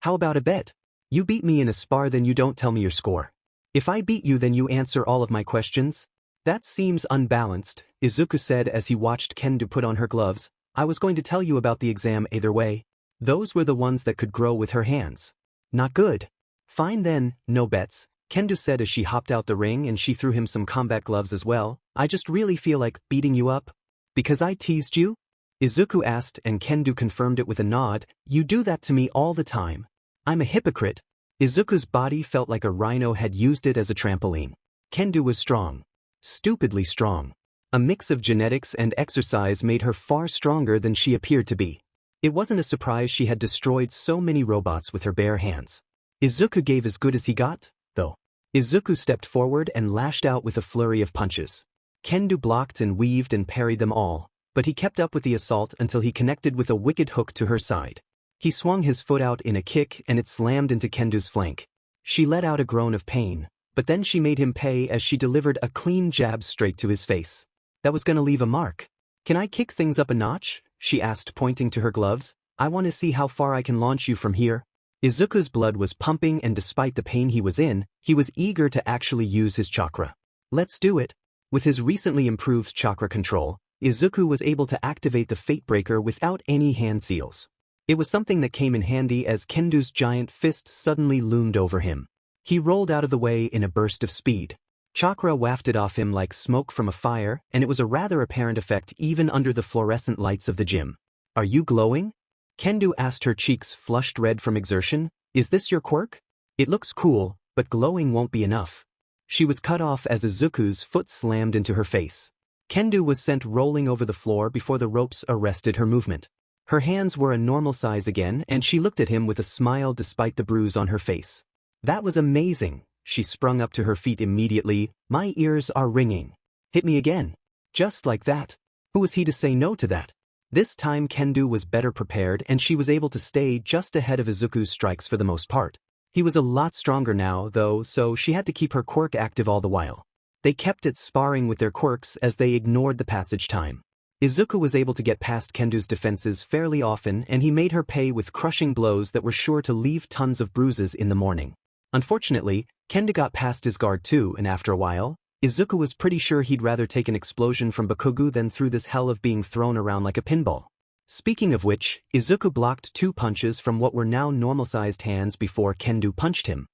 How about a bet? You beat me in a spar, then you don't tell me your score. If I beat you, then you answer all of my questions? That seems unbalanced, Izuku said as he watched Kendo put on her gloves. I was going to tell you about the exam either way. Those were the ones that could grow with her hands. Not good. Fine then, no bets, Kendo said as she hopped out the ring and she threw him some combat gloves as well. I just really feel like beating you up. Because I teased you? Izuku asked, and Kendo confirmed it with a nod. You do that to me all the time. I'm a hypocrite. Izuku's body felt like a rhino had used it as a trampoline. Kendo was strong. Stupidly strong. A mix of genetics and exercise made her far stronger than she appeared to be. It wasn't a surprise she had destroyed so many robots with her bare hands. Izuku gave as good as he got, though. Izuku stepped forward and lashed out with a flurry of punches. Kendo blocked and weaved and parried them all, but he kept up with the assault until he connected with a wicked hook to her side. He swung his foot out in a kick and it slammed into Kendo's flank. She let out a groan of pain, but then she made him pay as she delivered a clean jab straight to his face. That was gonna leave a mark. Can I kick things up a notch? She asked, pointing to her gloves. I want to see how far I can launch you from here. Izuku's blood was pumping and despite the pain he was in, he was eager to actually use his chakra. Let's do it. With his recently improved chakra control, Izuku was able to activate the Fate Breaker without any hand seals. It was something that came in handy as Kendo's giant fist suddenly loomed over him. He rolled out of the way in a burst of speed. Chakra wafted off him like smoke from a fire, and it was a rather apparent effect even under the fluorescent lights of the gym. Are you glowing? Kendo asked, her cheeks flushed red from exertion. Is this your quirk? It looks cool, but glowing won't be enough. She was cut off as Izuku's foot slammed into her face. Kendo was sent rolling over the floor before the ropes arrested her movement. Her hands were a normal size again, and she looked at him with a smile despite the bruise on her face. That was amazing. She sprung up to her feet immediately. My ears are ringing. Hit me again. Just like that. Who was he to say no to that? This time Kendo was better prepared, and she was able to stay just ahead of Izuku's strikes for the most part. He was a lot stronger now, though, so she had to keep her quirk active all the while. They kept it sparring with their quirks as they ignored the passage time. Izuku was able to get past Kendo's defenses fairly often, and he made her pay with crushing blows that were sure to leave tons of bruises in the morning. Unfortunately, Kendo got past his guard too, and after a while, Izuku was pretty sure he'd rather take an explosion from Bakugou than through this hell of being thrown around like a pinball. Speaking of which, Izuku blocked 2 punches from what were now normal-sized hands before Kendo punched him.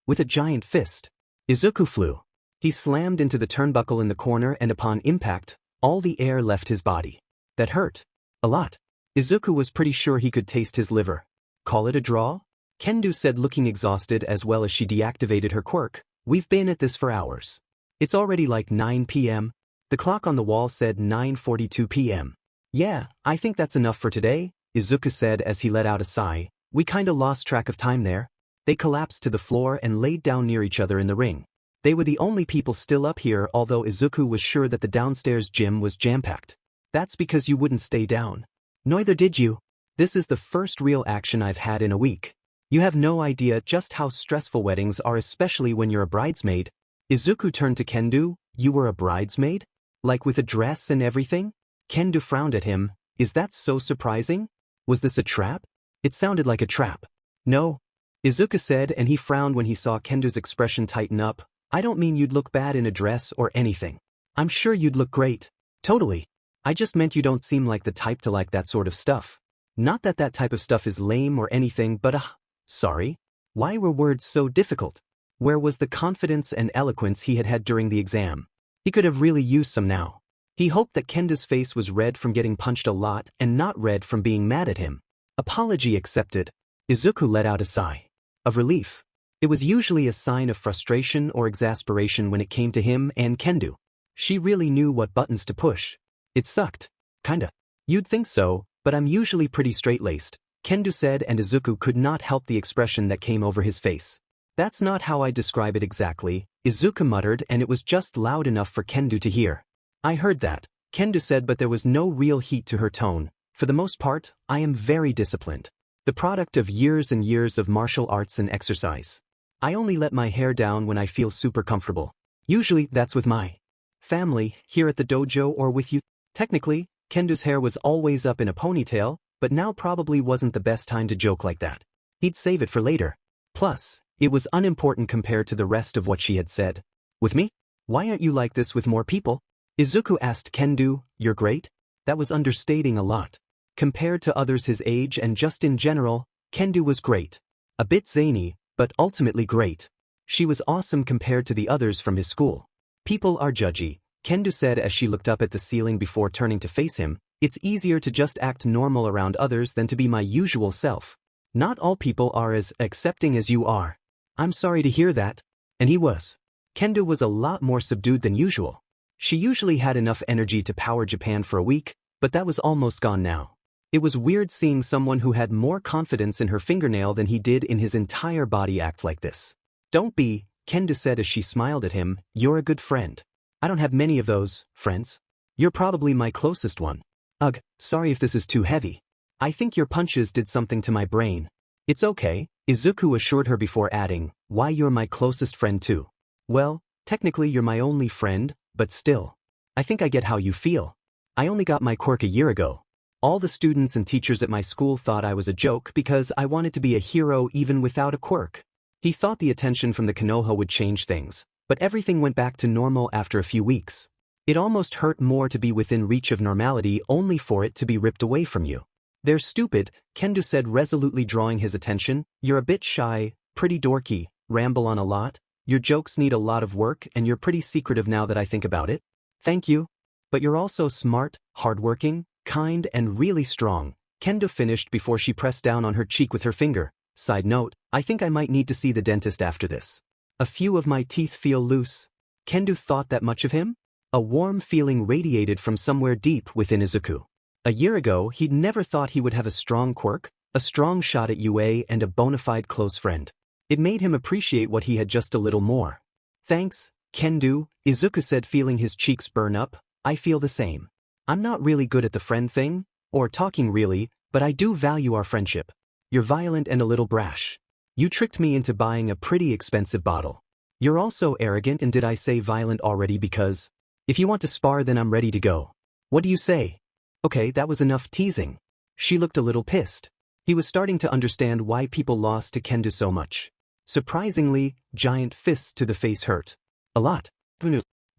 With a giant fist. Izuku flew. He slammed into the turnbuckle in the corner, and upon impact, all the air left his body. That hurt. A lot. Izuku was pretty sure he could taste his liver. Call it a draw? Kendo said, looking exhausted as well as she deactivated her quirk. We've been at this for hours. It's already like 9 p.m. The clock on the wall said 9:42 p.m. Yeah, I think that's enough for today, Izuku said as he let out a sigh. We kinda lost track of time there. They collapsed to the floor and laid down near each other in the ring. They were the only people still up here, although Izuku was sure that the downstairs gym was jam-packed. That's because you wouldn't stay down. Neither did you. This is the first real action I've had in a week. You have no idea just how stressful weddings are, especially when you're a bridesmaid. Izuku turned to Kendo. You were a bridesmaid? Like with a dress and everything? Kendo frowned at him. Is that so surprising? Was this a trap? It sounded like a trap. No. Izuku said, and he frowned when he saw Kendo's expression tighten up. I don't mean you'd look bad in a dress or anything. I'm sure you'd look great. Totally. I just meant you don't seem like the type to like that sort of stuff. Not that that type of stuff is lame or anything, but sorry? Why were words so difficult? Where was the confidence and eloquence he had had during the exam? He could have really used some now. He hoped that Kendo's face was red from getting punched a lot and not red from being mad at him. Apology accepted. Izuku let out a sigh. Of relief. It was usually a sign of frustration or exasperation when it came to him and Kendo. She really knew what buttons to push. It sucked. Kinda. You'd think so, but I'm usually pretty straight-laced, Kendo said, and Izuku could not help the expression that came over his face. That's not how I describe it exactly, Izuku muttered, and it was just loud enough for Kendo to hear. I heard that, Kendo said, but there was no real heat to her tone. For the most part, I am very disciplined. The product of years and years of martial arts and exercise. I only let my hair down when I feel super comfortable. Usually that's with my family, here at the dojo or with you. Technically, Kendo's hair was always up in a ponytail, but now probably wasn't the best time to joke like that. He'd save it for later. Plus, it was unimportant compared to the rest of what she had said. With me? Why aren't you like this with more people? Izuku asked Kendo. You're great? That was understating a lot. Compared to others his age and just in general, Kendo was great. A bit zany, but ultimately great. She was awesome compared to the others from his school. People are judgy, Kendo said as she looked up at the ceiling before turning to face him. It's easier to just act normal around others than to be my usual self. Not all people are as accepting as you are. I'm sorry to hear that. And he was. Kendo was a lot more subdued than usual. She usually had enough energy to power Japan for a week, but that was almost gone now. It was weird seeing someone who had more confidence in her fingernail than he did in his entire body act like this. Don't be, Kendo said as she smiled at him. You're a good friend. I don't have many of those, friends. You're probably my closest one. Ugh, sorry if this is too heavy. I think your punches did something to my brain. It's okay, Izuku assured her before adding, why you're my closest friend too. Well, technically you're my only friend, but still. I think I get how you feel. I only got my quirk a year ago. All the students and teachers at my school thought I was a joke because I wanted to be a hero even without a quirk. He thought the attention from the Konoha would change things, but everything went back to normal after a few weeks. It almost hurt more to be within reach of normality only for it to be ripped away from you. They're stupid, Kendo said, resolutely drawing his attention. You're a bit shy, pretty dorky, ramble on a lot. Your jokes need a lot of work and you're pretty secretive now that I think about it. Thank you. But you're also smart, hardworking, kind and really strong. Kendo finished before she pressed down on her cheek with her finger. Side note, I think I might need to see the dentist after this. A few of my teeth feel loose. Kendo thought that much of him? A warm feeling radiated from somewhere deep within Izuku. A year ago, he'd never thought he would have a strong quirk, a strong shot at UA and a bona fide close friend. It made him appreciate what he had just a little more. Thanks, Kendo, Izuku said, feeling his cheeks burn up. I feel the same. I'm not really good at the friend thing, or talking really, but I do value our friendship. You're violent and a little brash. You tricked me into buying a pretty expensive bottle. You're also arrogant, and did I say violent already? Because if you want to spar, then I'm ready to go. What do you say? Okay, that was enough teasing. She looked a little pissed. He was starting to understand why people lost to Kendo so much. Surprisingly, giant fists to the face hurt. A lot.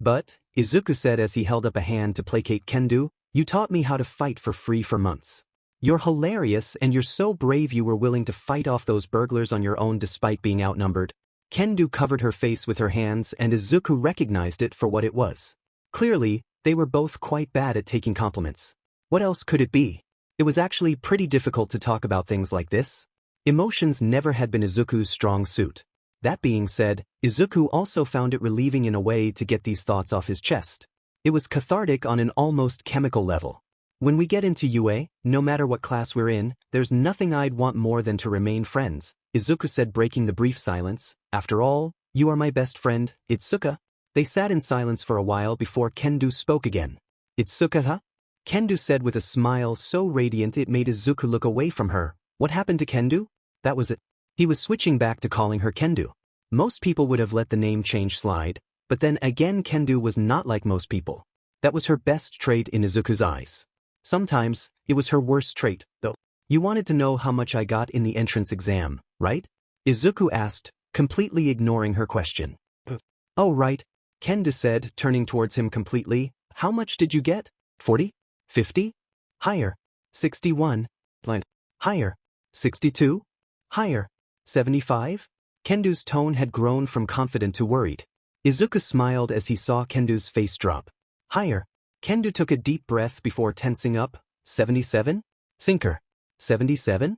But, Izuku said as he held up a hand to placate Kendo, you taught me how to fight for free for months. You're hilarious and you're so brave you were willing to fight off those burglars on your own despite being outnumbered. Kendo covered her face with her hands and Izuku recognized it for what it was. Clearly, they were both quite bad at taking compliments. What else could it be? It was actually pretty difficult to talk about things like this. Emotions never had been Izuku's strong suit. That being said, Izuku also found it relieving in a way to get these thoughts off his chest. It was cathartic on an almost chemical level. When we get into UA, no matter what class we're in, there's nothing I'd want more than to remain friends, Izuku said, breaking the brief silence. After all, you are my best friend, Itsuka. They sat in silence for a while before Kendo spoke again. Itsuka, huh? Kendo said with a smile so radiant it made Izuku look away from her. What happened to Kendo? That was it. He was switching back to calling her Kendo. Most people would have let the name change slide, but then again Kendo was not like most people. That was her best trait in Izuku's eyes. Sometimes, it was her worst trait, though. You wanted to know how much I got in the entrance exam, right? Izuku asked, completely ignoring her question. Oh right, Kendo said, turning towards him completely. How much did you get? 40? 50? Higher. 61. Higher. 62? Higher. 75? Kendo's tone had grown from confident to worried. Izuku smiled as he saw Kendo's face drop. Higher. Kendo took a deep breath before tensing up. 77? Sinker. 77?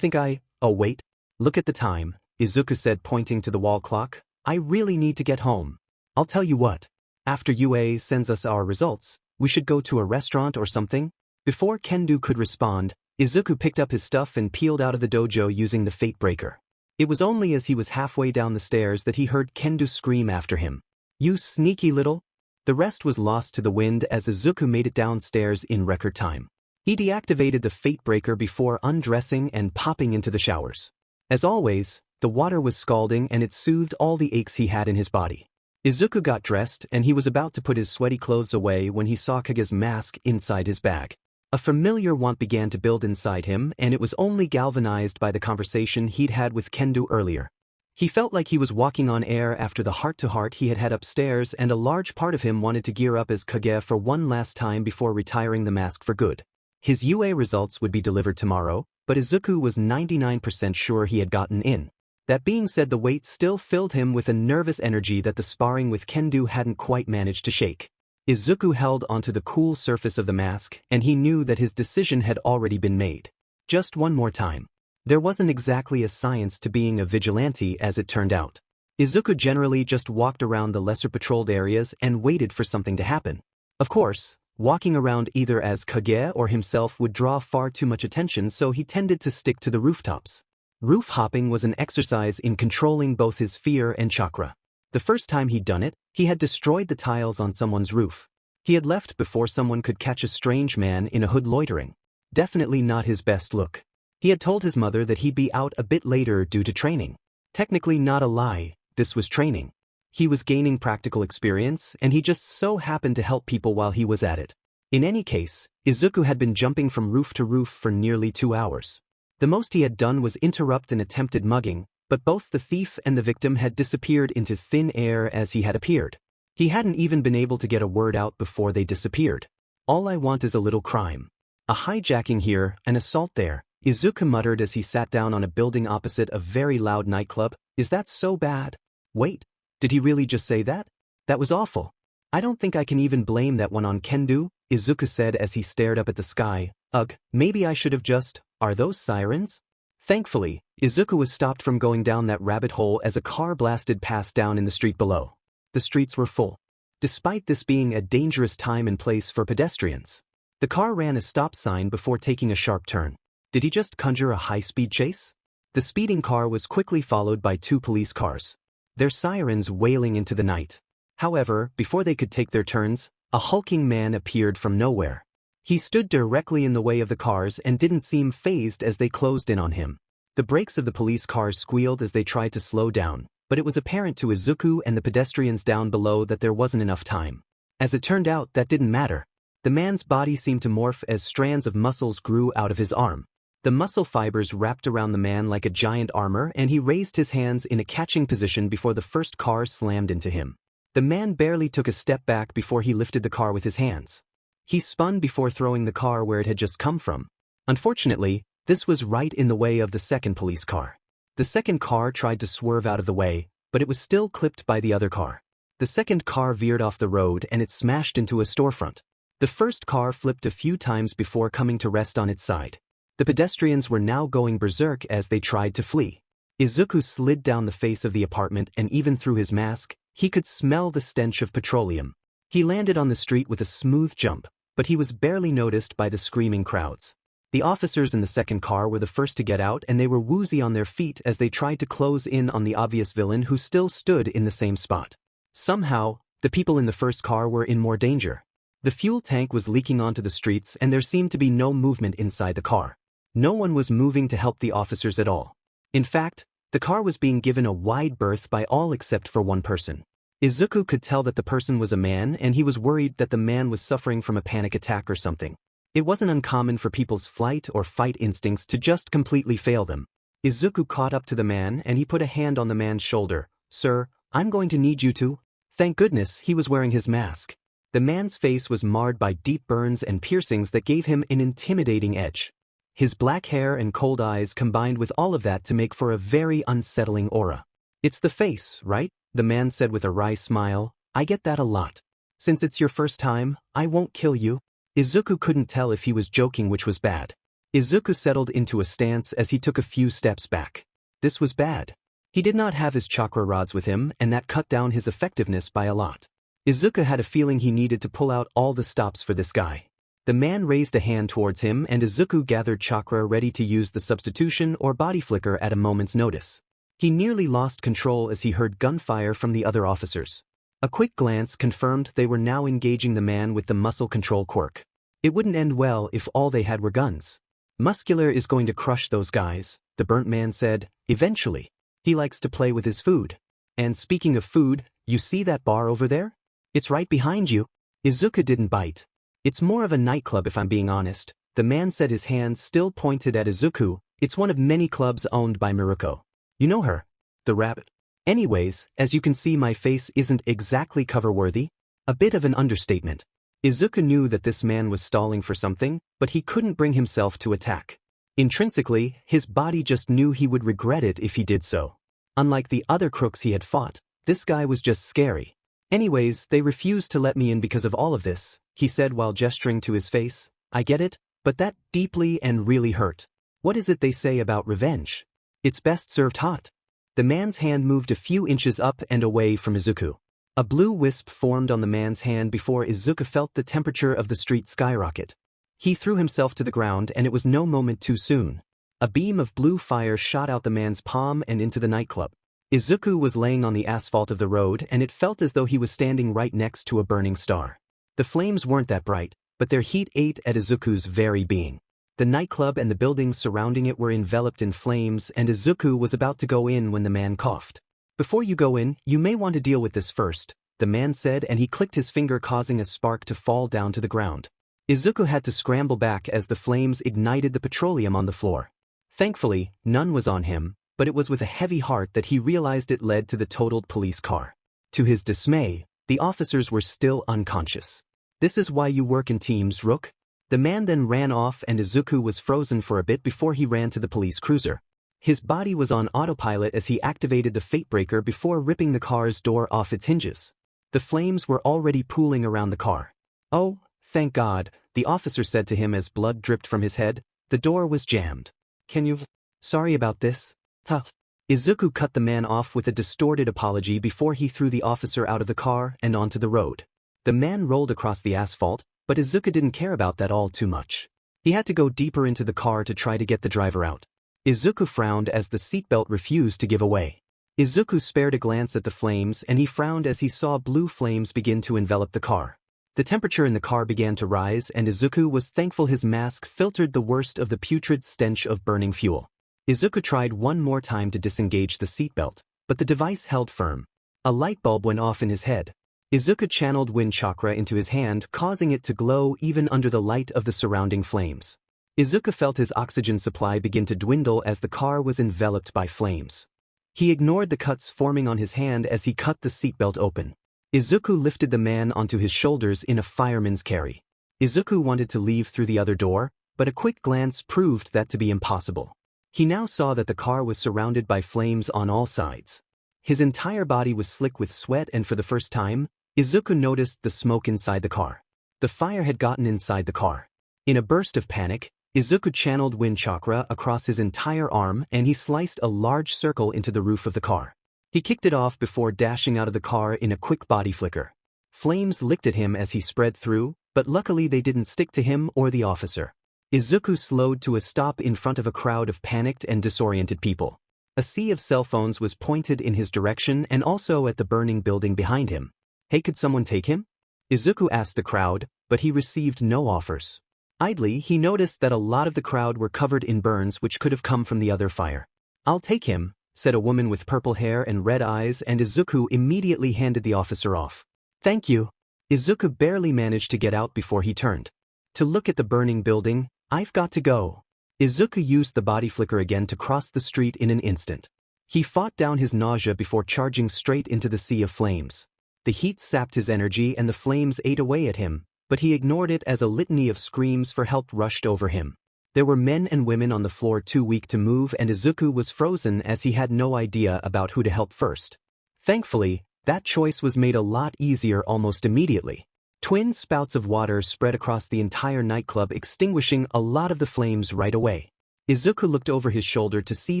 Oh wait. Look at the time, Izuku said, pointing to the wall clock. I really need to get home. I'll tell you what. After UA sends us our results, we should go to a restaurant or something? Before Kendo could respond, Izuku picked up his stuff and peeled out of the dojo using the fate breaker. It was only as he was halfway down the stairs that he heard Kendo scream after him. You sneaky little... The rest was lost to the wind as Izuku made it downstairs in record time. He deactivated the fate breaker before undressing and popping into the showers. As always, the water was scalding and it soothed all the aches he had in his body. Izuku got dressed and he was about to put his sweaty clothes away when he saw Kage's mask inside his bag. A familiar want began to build inside him, and it was only galvanized by the conversation he'd had with Kendo earlier. He felt like he was walking on air after the heart-to-heart he had had upstairs, and a large part of him wanted to gear up as Kage for one last time before retiring the mask for good. His UA results would be delivered tomorrow, but Izuku was 99% sure he had gotten in. That being said, the weight still filled him with a nervous energy that the sparring with Kendo hadn't quite managed to shake. Izuku held onto the cool surface of the mask, and he knew that his decision had already been made. Just one more time. There wasn't exactly a science to being a vigilante as it turned out. Izuku generally just walked around the lesser patrolled areas and waited for something to happen. Of course, walking around either as Kage or himself would draw far too much attention, so he tended to stick to the rooftops. Roof hopping was an exercise in controlling both his fear and chakra. The first time he'd done it, he had destroyed the tiles on someone's roof. He had left before someone could catch a strange man in a hood loitering. Definitely not his best look. He had told his mother that he'd be out a bit later due to training. Technically not a lie, this was training. He was gaining practical experience, and he just so happened to help people while he was at it. In any case, Izuku had been jumping from roof to roof for nearly 2 hours. The most he had done was interrupt an attempted mugging, but both the thief and the victim had disappeared into thin air as he had appeared. He hadn't even been able to get a word out before they disappeared. All I want is a little crime. A hijacking here, an assault there, Izuku muttered as he sat down on a building opposite a very loud nightclub. Is that so bad? Wait, Did he really just say that? That was awful. I don't think I can even blame that one on Kendo, Izuku said as he stared up at the sky. Ugh, maybe I should have just. Are those sirens? Thankfully, Izuku was stopped from going down that rabbit hole as a car blasted past down in the street below. The streets were full. Despite this being a dangerous time and place for pedestrians, the car ran a stop sign before taking a sharp turn. Did he just conjure a high-speed chase? The speeding car was quickly followed by 2 police cars, their sirens wailing into the night. However, before they could take their turns, a hulking man appeared from nowhere. He stood directly in the way of the cars and didn't seem fazed as they closed in on him. The brakes of the police cars squealed as they tried to slow down, but it was apparent to Izuku and the pedestrians down below that there wasn't enough time. As it turned out, that didn't matter. The man's body seemed to morph as strands of muscles grew out of his arm. The muscle fibers wrapped around the man like a giant armor, and he raised his hands in a catching position before the first car slammed into him. The man barely took a step back before he lifted the car with his hands. He spun before throwing the car where it had just come from. Unfortunately, this was right in the way of the second police car. The second car tried to swerve out of the way, but it was still clipped by the other car. The second car veered off the road and it smashed into a storefront. The first car flipped a few times before coming to rest on its side. The pedestrians were now going berserk as they tried to flee. Izuku slid down the face of the apartment, and even through his mask, he could smell the stench of petroleum. He landed on the street with a smooth jump, but he was barely noticed by the screaming crowds. The officers in the second car were the first to get out, and they were woozy on their feet as they tried to close in on the obvious villain who still stood in the same spot. Somehow, the people in the first car were in more danger. The fuel tank was leaking onto the streets and there seemed to be no movement inside the car. No one was moving to help the officers at all. In fact, the car was being given a wide berth by all except for one person. Izuku could tell that the person was a man, and he was worried that the man was suffering from a panic attack or something. It wasn't uncommon for people's flight or fight instincts to just completely fail them. Izuku caught up to the man and he put a hand on the man's shoulder. "Sir, I'm going to need you to." Thank goodness he was wearing his mask. The man's face was marred by deep burns and piercings that gave him an intimidating edge. His black hair and cold eyes combined with all of that to make for a very unsettling aura. "It's the face, right?" the man said with a wry smile. "I get that a lot. Since it's your first time, I won't kill you." Izuku couldn't tell if he was joking, which was bad. Izuku settled into a stance as he took a few steps back. This was bad. He did not have his chakra rods with him, and that cut down his effectiveness by a lot. Izuku had a feeling he needed to pull out all the stops for this guy. The man raised a hand towards him, and Izuku gathered chakra ready to use the substitution or body flicker at a moment's notice. He nearly lost control as he heard gunfire from the other officers. A quick glance confirmed they were now engaging the man with the muscle control quirk. It wouldn't end well if all they had were guns. "Muscular is going to crush those guys," the burnt man said. "Eventually. He likes to play with his food. And speaking of food, you see that bar over there? It's right behind you." Izuku didn't bite. "It's more of a nightclub if I'm being honest," the man said, his hands still pointed at Izuku. "It's one of many clubs owned by Miruko. You know her? The rabbit. Anyways, as you can see, my face isn't exactly cover-worthy." A bit of an understatement. Izuku knew that this man was stalling for something, but he couldn't bring himself to attack. Intrinsically, his body just knew he would regret it if he did so. Unlike the other crooks he had fought, this guy was just scary. "Anyways, they refused to let me in because of all of this," he said while gesturing to his face. "I get it, but that deeply and really hurt. What is it they say about revenge? It's best served hot." The man's hand moved a few inches up and away from Izuku. A blue wisp formed on the man's hand before Izuku felt the temperature of the street skyrocket. He threw himself to the ground, and it was no moment too soon. A beam of blue fire shot out the man's palm and into the nightclub. Izuku was laying on the asphalt of the road, and it felt as though he was standing right next to a burning star. The flames weren't that bright, but their heat ate at Izuku's very being. The nightclub and the buildings surrounding it were enveloped in flames, and Izuku was about to go in when the man coughed. "Before you go in, you may want to deal with this first," the man said, and he clicked his finger, causing a spark to fall down to the ground. Izuku had to scramble back as the flames ignited the petroleum on the floor. Thankfully, none was on him, but it was with a heavy heart that he realized it led to the totaled police car. To his dismay, the officers were still unconscious. "This is why you work in teams, Rook." The man then ran off, and Izuku was frozen for a bit before he ran to the police cruiser. His body was on autopilot as he activated the fate breaker before ripping the car's door off its hinges. The flames were already pooling around the car. "Oh, thank God," the officer said to him as blood dripped from his head. "The door was jammed. Can you... Sorry about this." Tough. Izuku cut the man off with a distorted apology before he threw the officer out of the car and onto the road. The man rolled across the asphalt, but Izuku didn't care about that all too much. He had to go deeper into the car to try to get the driver out. Izuku frowned as the seatbelt refused to give away. Izuku spared a glance at the flames and he frowned as he saw blue flames begin to envelop the car. The temperature in the car began to rise and Izuku was thankful his mask filtered the worst of the putrid stench of burning fuel. Izuku tried one more time to disengage the seatbelt, but the device held firm. A light bulb went off in his head. Izuku channeled wind chakra into his hand, causing it to glow even under the light of the surrounding flames. Izuku felt his oxygen supply begin to dwindle as the car was enveloped by flames. He ignored the cuts forming on his hand as he cut the seatbelt open. Izuku lifted the man onto his shoulders in a fireman's carry. Izuku wanted to leave through the other door, but a quick glance proved that to be impossible. He now saw that the car was surrounded by flames on all sides. His entire body was slick with sweat and for the first time, Izuku noticed the smoke inside the car. The fire had gotten inside the car. In a burst of panic, Izuku channeled wind chakra across his entire arm and he sliced a large circle into the roof of the car. He kicked it off before dashing out of the car in a quick body flicker. Flames licked at him as he spread through, but luckily they didn't stick to him or the officer. Izuku slowed to a stop in front of a crowd of panicked and disoriented people. A sea of cell phones was pointed in his direction and also at the burning building behind him. "Hey, could someone take him?" Izuku asked the crowd, but he received no offers. Idly, he noticed that a lot of the crowd were covered in burns which could have come from the other fire. "I'll take him," said a woman with purple hair and red eyes, and Izuku immediately handed the officer off. "Thank you." Izuku barely managed to get out before he turned to look at the burning building. "I've got to go." Izuku used the body flicker again to cross the street in an instant. He fought down his nausea before charging straight into the sea of flames. The heat sapped his energy and the flames ate away at him, but he ignored it as a litany of screams for help rushed over him. There were men and women on the floor too weak to move and Izuku was frozen as he had no idea about who to help first. Thankfully, that choice was made a lot easier almost immediately. Twin spouts of water spread across the entire nightclub, extinguishing a lot of the flames right away. Izuku looked over his shoulder to see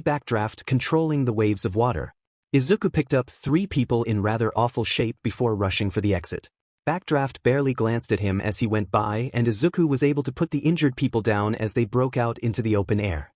Backdraft controlling the waves of water. Izuku picked up 3 people in rather awful shape before rushing for the exit. Backdraft barely glanced at him as he went by and Izuku was able to put the injured people down as they broke out into the open air.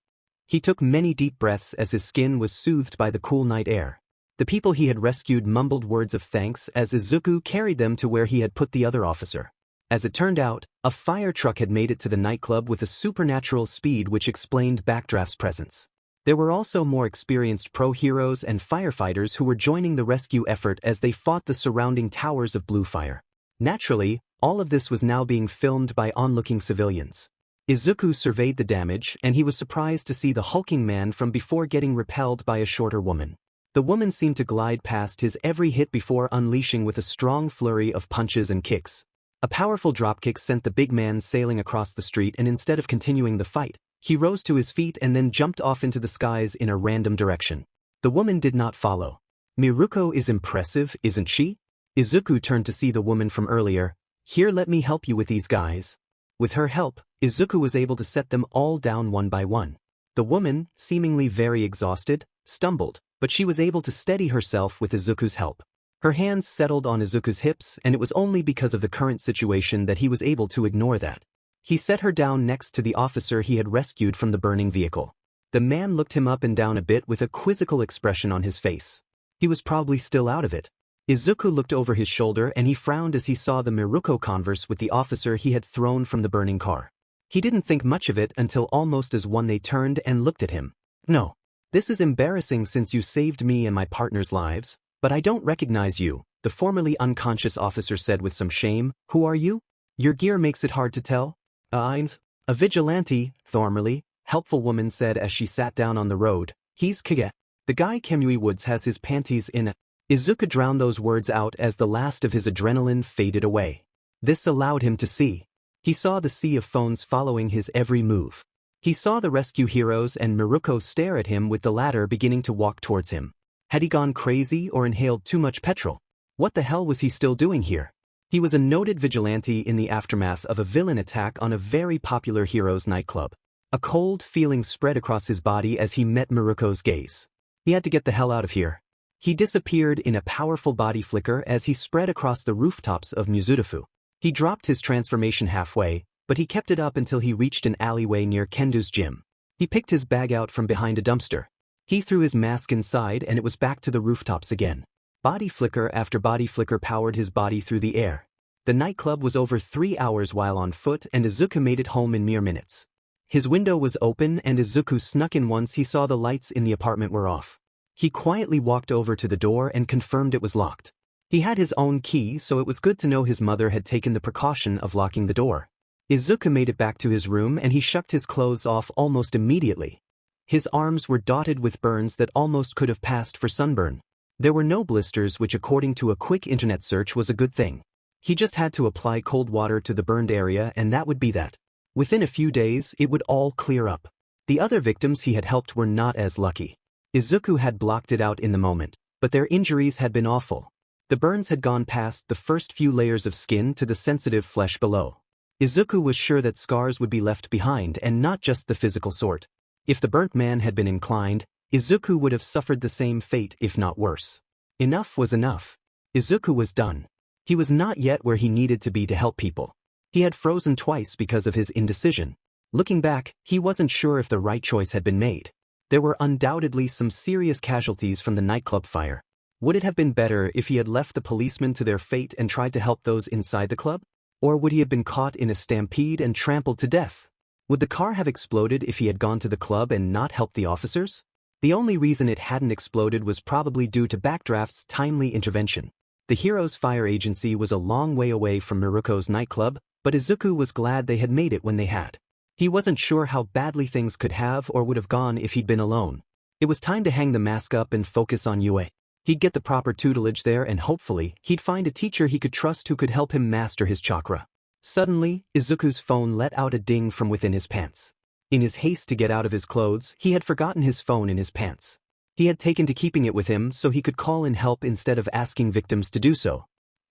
He took many deep breaths as his skin was soothed by the cool night air. The people he had rescued mumbled words of thanks as Izuku carried them to where he had put the other officer. As it turned out, a fire truck had made it to the nightclub with a supernatural speed which explained Backdraft's presence. There were also more experienced pro-heroes and firefighters who were joining the rescue effort as they fought the surrounding towers of blue fire. Naturally, all of this was now being filmed by onlooking civilians. Izuku surveyed the damage and he was surprised to see the hulking man from before getting repelled by a shorter woman. The woman seemed to glide past his every hit before unleashing with a strong flurry of punches and kicks. A powerful dropkick sent the big man sailing across the street and instead of continuing the fight, he rose to his feet and then jumped off into the skies in a random direction. The woman did not follow. "Miruko is impressive, isn't she?" Izuku turned to see the woman from earlier. "Here, let me help you with these guys." With her help, Izuku was able to set them all down one by one. The woman, seemingly very exhausted, stumbled, but she was able to steady herself with Izuku's help. Her hands settled on Izuku's hips and it was only because of the current situation that he was able to ignore that. He set her down next to the officer he had rescued from the burning vehicle. The man looked him up and down a bit with a quizzical expression on his face. He was probably still out of it. Izuku looked over his shoulder and he frowned as he saw the Miruko converse with the officer he had thrown from the burning car. He didn't think much of it until almost as one they turned and looked at him. "No. This is embarrassing since you saved me and my partner's lives, but I don't recognize you," the formerly unconscious officer said with some shame. "Who are you? Your gear makes it hard to tell." "I'm a vigilante," formerly helpful woman said as she sat down on the road. "He's Kage. The guy Kemui Woods has his panties in." Izuku drowned those words out as the last of his adrenaline faded away. This allowed him to see. He saw the sea of phones following his every move. He saw the rescue heroes and Miruko stare at him with the latter beginning to walk towards him. Had he gone crazy or inhaled too much petrol? What the hell was he still doing here? He was a noted vigilante in the aftermath of a villain attack on a very popular heroes nightclub. A cold feeling spread across his body as he met Miruko's gaze. He had to get the hell out of here. He disappeared in a powerful body flicker as he spread across the rooftops of Mizudafu. He dropped his transformation halfway, but he kept it up until he reached an alleyway near Kendo's gym. He picked his bag out from behind a dumpster. He threw his mask inside and it was back to the rooftops again. Body flicker after body flicker powered his body through the air. The nightclub was over 3 hours while on foot and Izuku made it home in mere minutes. His window was open and Izuku snuck in once he saw the lights in the apartment were off. He quietly walked over to the door and confirmed it was locked. He had his own key, so it was good to know his mother had taken the precaution of locking the door. Izuku made it back to his room and he shucked his clothes off almost immediately. His arms were dotted with burns that almost could have passed for sunburn. There were no blisters, which according to a quick internet search was a good thing. He just had to apply cold water to the burned area and that would be that. Within a few days, it would all clear up. The other victims he had helped were not as lucky. Izuku had blocked it out in the moment, but their injuries had been awful. The burns had gone past the first few layers of skin to the sensitive flesh below. Izuku was sure that scars would be left behind and not just the physical sort. If the burnt man had been inclined, Izuku would have suffered the same fate if not worse. Enough was enough. Izuku was done. He was not yet where he needed to be to help people. He had frozen twice because of his indecision. Looking back, he wasn't sure if the right choice had been made. There were undoubtedly some serious casualties from the nightclub fire. Would it have been better if he had left the policemen to their fate and tried to help those inside the club? Or would he have been caught in a stampede and trampled to death? Would the car have exploded if he had gone to the club and not helped the officers? The only reason it hadn't exploded was probably due to Backdraft's timely intervention. The Heroes Fire Agency was a long way away from Miruko's nightclub, but Izuku was glad they had made it when they had. He wasn't sure how badly things could have or would have gone if he'd been alone. It was time to hang the mask up and focus on Yue. He'd get the proper tutelage there and hopefully, he'd find a teacher he could trust who could help him master his chakra. Suddenly, Izuku's phone let out a ding from within his pants. In his haste to get out of his clothes, he had forgotten his phone in his pants. He had taken to keeping it with him so he could call in help instead of asking victims to do so.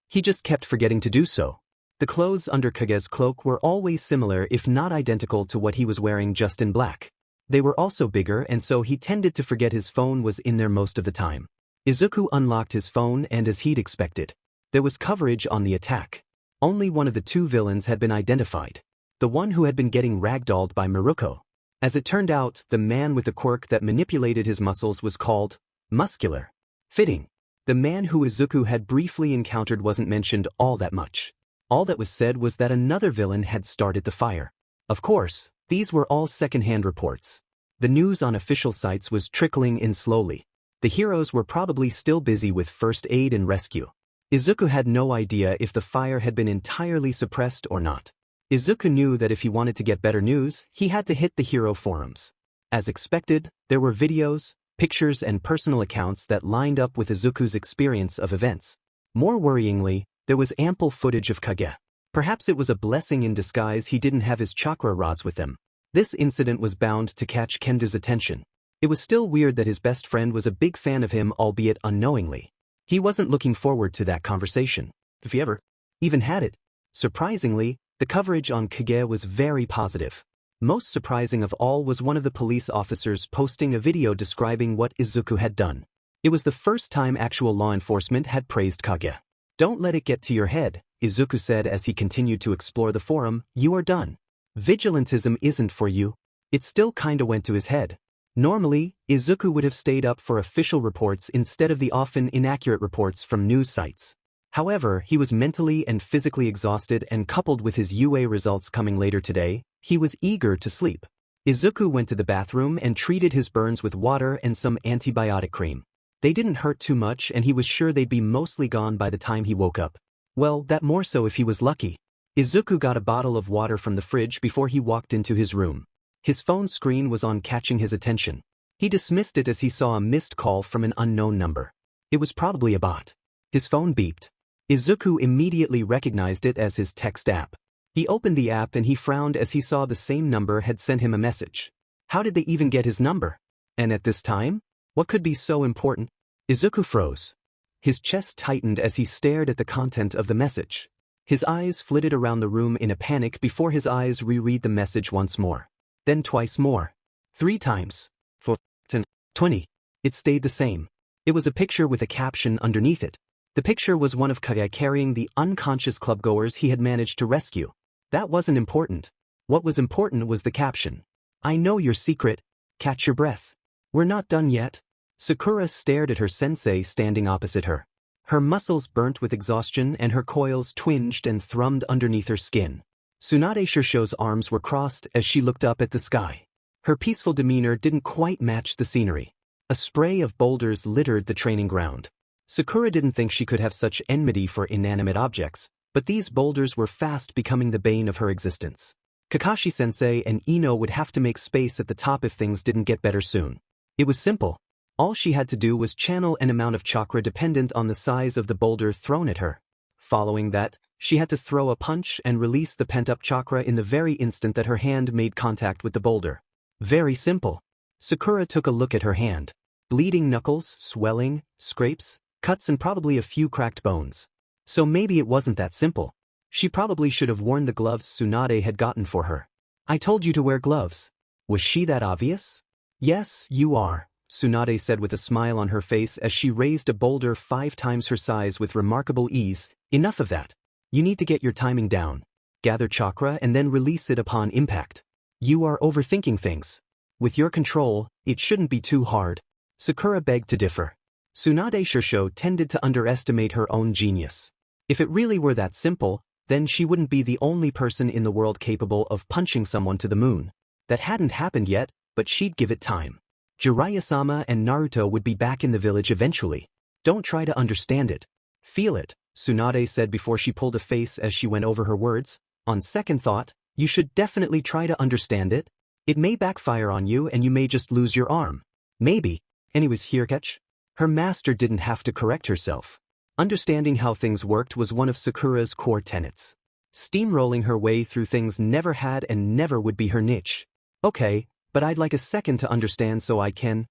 He just kept forgetting to do so. The clothes under Kage's cloak were always similar if not identical to what he was wearing, just in black. They were also bigger and so he tended to forget his phone was in there most of the time. Izuku unlocked his phone and as he'd expected, there was coverage on the attack. Only one of the two villains had been identified. The one who had been getting ragdolled by Miruko. As it turned out, the man with the quirk that manipulated his muscles was called Muscular. Fitting. The man who Izuku had briefly encountered wasn't mentioned all that much. All that was said was that another villain had started the fire. Of course, these were all second-hand reports. The news on official sites was trickling in slowly. The heroes were probably still busy with first aid and rescue. Izuku had no idea if the fire had been entirely suppressed or not. Izuku knew that if he wanted to get better news, he had to hit the hero forums. As expected, there were videos, pictures and personal accounts that lined up with Izuku's experience of events. More worryingly, there was ample footage of Kage. Perhaps it was a blessing in disguise he didn't have his chakra rods with him. This incident was bound to catch Kendo's attention. It was still weird that his best friend was a big fan of him, albeit unknowingly. He wasn't looking forward to that conversation, if he ever even had it. Surprisingly, the coverage on Kage was very positive. Most surprising of all was one of the police officers posting a video describing what Izuku had done. It was the first time actual law enforcement had praised Kage. "Don't let it get to your head," Izuku said as he continued to explore the forum. "You are done. Vigilantism isn't for you." It still kinda went to his head. Normally, Izuku would have stayed up for official reports instead of the often inaccurate reports from news sites. However, he was mentally and physically exhausted and coupled with his UA results coming later today, he was eager to sleep. Izuku went to the bathroom and treated his burns with water and some antibiotic cream. They didn't hurt too much and he was sure they'd be mostly gone by the time he woke up. Well, that more so if he was lucky. Izuku got a bottle of water from the fridge before he walked into his room. His phone screen was on, catching his attention. He dismissed it as he saw a missed call from an unknown number. It was probably a bot. His phone beeped. Izuku immediately recognized it as his text app. He opened the app and he frowned as he saw the same number had sent him a message. How did they even get his number? And at this time? What could be so important? Izuku froze. His chest tightened as he stared at the content of the message. His eyes flitted around the room in a panic before his eyes reread the message once more. Then twice more. 3 times. 4, 10, 20. It stayed the same. It was a picture with a caption underneath it. The picture was one of Kage carrying the unconscious clubgoers he had managed to rescue. That wasn't important. What was important was the caption. I know your secret. Catch your breath. We're not done yet. Sakura stared at her sensei standing opposite her. Her muscles burnt with exhaustion and her coils twinged and thrummed underneath her skin. Tsunade Shirsho's arms were crossed as she looked up at the sky. Her peaceful demeanor didn't quite match the scenery. A spray of boulders littered the training ground. Sakura didn't think she could have such enmity for inanimate objects, but these boulders were fast becoming the bane of her existence. Kakashi-sensei and Ino would have to make space at the top if things didn't get better soon. It was simple. All she had to do was channel an amount of chakra dependent on the size of the boulder thrown at her. Following that, she had to throw a punch and release the pent-up chakra in the very instant that her hand made contact with the boulder. Very simple. Sakura took a look at her hand. Bleeding knuckles, swelling, scrapes, cuts and probably a few cracked bones. So maybe it wasn't that simple. She probably should have worn the gloves Tsunade had gotten for her. I told you to wear gloves. Was she that obvious? Yes, you are, Tsunade said with a smile on her face as she raised a boulder 5 times her size with remarkable ease. Enough of that. You need to get your timing down. Gather chakra and then release it upon impact. You are overthinking things. With your control, it shouldn't be too hard. Sakura begged to differ. Tsunade Shirsho tended to underestimate her own genius. If it really were that simple, then she wouldn't be the only person in the world capable of punching someone to the moon. That hadn't happened yet, but she'd give it time. Jiraiya-sama and Naruto would be back in the village eventually. Don't try to understand it. Feel it, Tsunade said before she pulled a face as she went over her words. On second thought, you should definitely try to understand it. It may backfire on you and you may just lose your arm. Maybe. Anyways, here catch. Her master didn't have to correct herself. Understanding how things worked was one of Sakura's core tenets. Steamrolling her way through things never had and never would be her niche. Okay, but I'd like a second to understand so I can.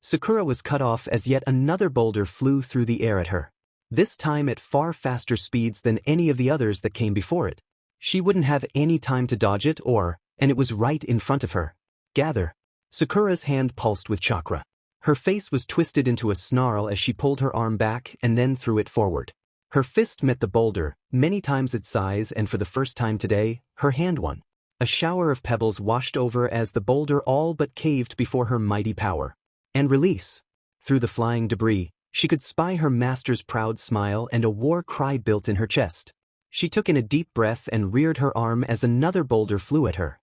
Sakura was cut off as yet another boulder flew through the air at her. This time at far faster speeds than any of the others that came before it. She wouldn't have any time to dodge it and it was right in front of her. Gather. Sakura's hand pulsed with chakra. Her face was twisted into a snarl as she pulled her arm back and then threw it forward. Her fist met the boulder, many times its size, and for the first time today, her hand won. A shower of pebbles washed over as the boulder all but caved before her mighty power. And release. Through the flying debris, she could spy her master's proud smile and a war cry built in her chest. She took in a deep breath and reared her arm as another boulder flew at her.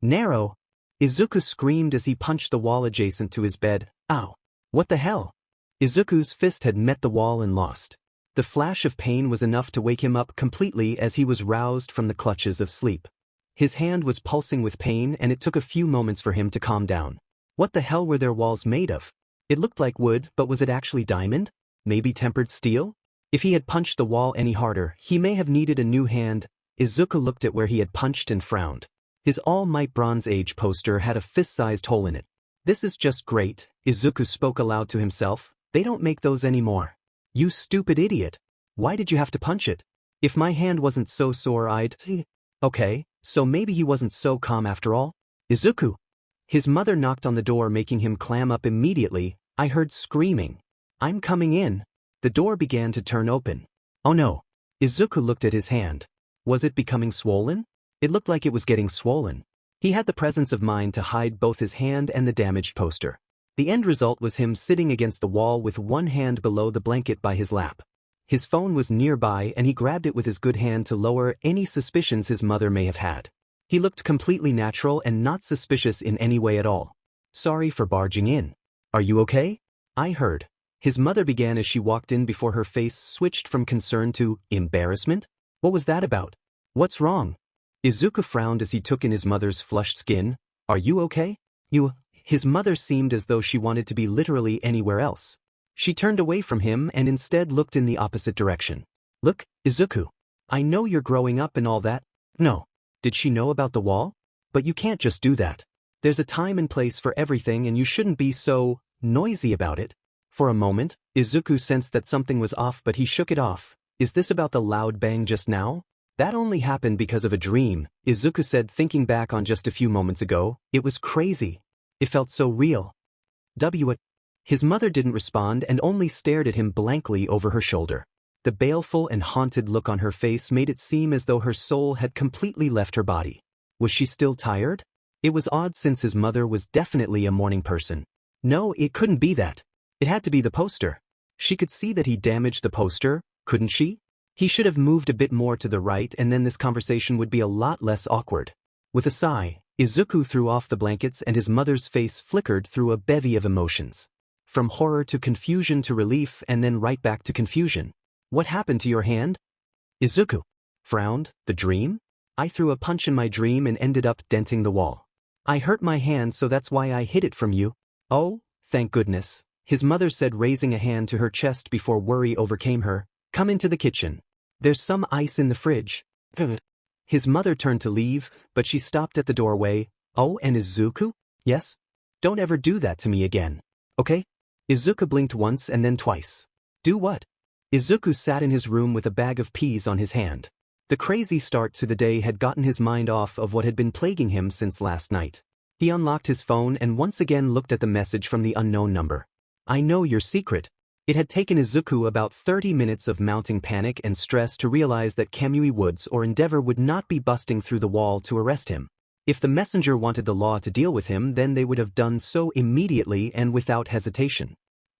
Narrow. Izuku screamed as he punched the wall adjacent to his bed. Ow. What the hell? Izuku's fist had met the wall and lost. The flash of pain was enough to wake him up completely as he was roused from the clutches of sleep. His hand was pulsing with pain and it took a few moments for him to calm down. What the hell were their walls made of? It looked like wood, but was it actually diamond? Maybe tempered steel? If he had punched the wall any harder, he may have needed a new hand. Izuku looked at where he had punched and frowned. His All Might Bronze Age poster had a fist-sized hole in it. This is just great, Izuku spoke aloud to himself. They don't make those anymore. You stupid idiot. Why did you have to punch it? If my hand wasn't so sore I'd... Okay, so maybe he wasn't so calm after all? Izuku. His mother knocked on the door making him clam up immediately. I heard screaming. I'm coming in. The door began to turn open. Oh no. Izuku looked at his hand. Was it becoming swollen? It looked like it was getting swollen. He had the presence of mind to hide both his hand and the damaged poster. The end result was him sitting against the wall with one hand below the blanket by his lap. His phone was nearby and he grabbed it with his good hand to lower any suspicions his mother may have had. He looked completely natural and not suspicious in any way at all. Sorry for barging in. Are you okay? I heard. His mother began as she walked in before her face switched from concern to embarrassment. What was that about? What's wrong? Izuku frowned as he took in his mother's flushed skin. Are you okay? His mother seemed as though she wanted to be literally anywhere else. She turned away from him and instead looked in the opposite direction. Look, Izuku. I know you're growing up and all that, No. Did she know about the wall? But you can't just do that. There's a time and place for everything and you shouldn't be so noisy about it. For a moment, Izuku sensed that something was off but he shook it off. Is this about the loud bang just now? That only happened because of a dream, Izuku said, thinking back on just a few moments ago. It was crazy. It felt so real. His mother didn't respond and only stared at him blankly over her shoulder. The baleful and haunted look on her face made it seem as though her soul had completely left her body. Was she still tired? It was odd since his mother was definitely a morning person. No, it couldn't be that. It had to be the poster. She could see that he damaged the poster, couldn't she? He should have moved a bit more to the right and then this conversation would be a lot less awkward. With a sigh, Izuku threw off the blankets and his mother's face flickered through a bevy of emotions. From horror to confusion to relief and then right back to confusion. What happened to your hand? Izuku frowned. The dream? I threw a punch in my dream and ended up denting the wall. I hurt my hand so that's why I hid it from you. Oh, thank goodness, his mother said, raising a hand to her chest before worry overcame her. Come into the kitchen. There's some ice in the fridge. His mother turned to leave, but she stopped at the doorway. Oh, and Izuku? Yes? Don't ever do that to me again. Okay? Izuku blinked once and then twice. Do what? Izuku sat in his room with a bag of peas on his hand. The crazy start to the day had gotten his mind off of what had been plaguing him since last night. He unlocked his phone and once again looked at the message from the unknown number. I know your secret. It had taken Izuku about 30 minutes of mounting panic and stress to realize that Kamui Woods or Endeavor would not be busting through the wall to arrest him. If the messenger wanted the law to deal with him, then they would have done so immediately and without hesitation.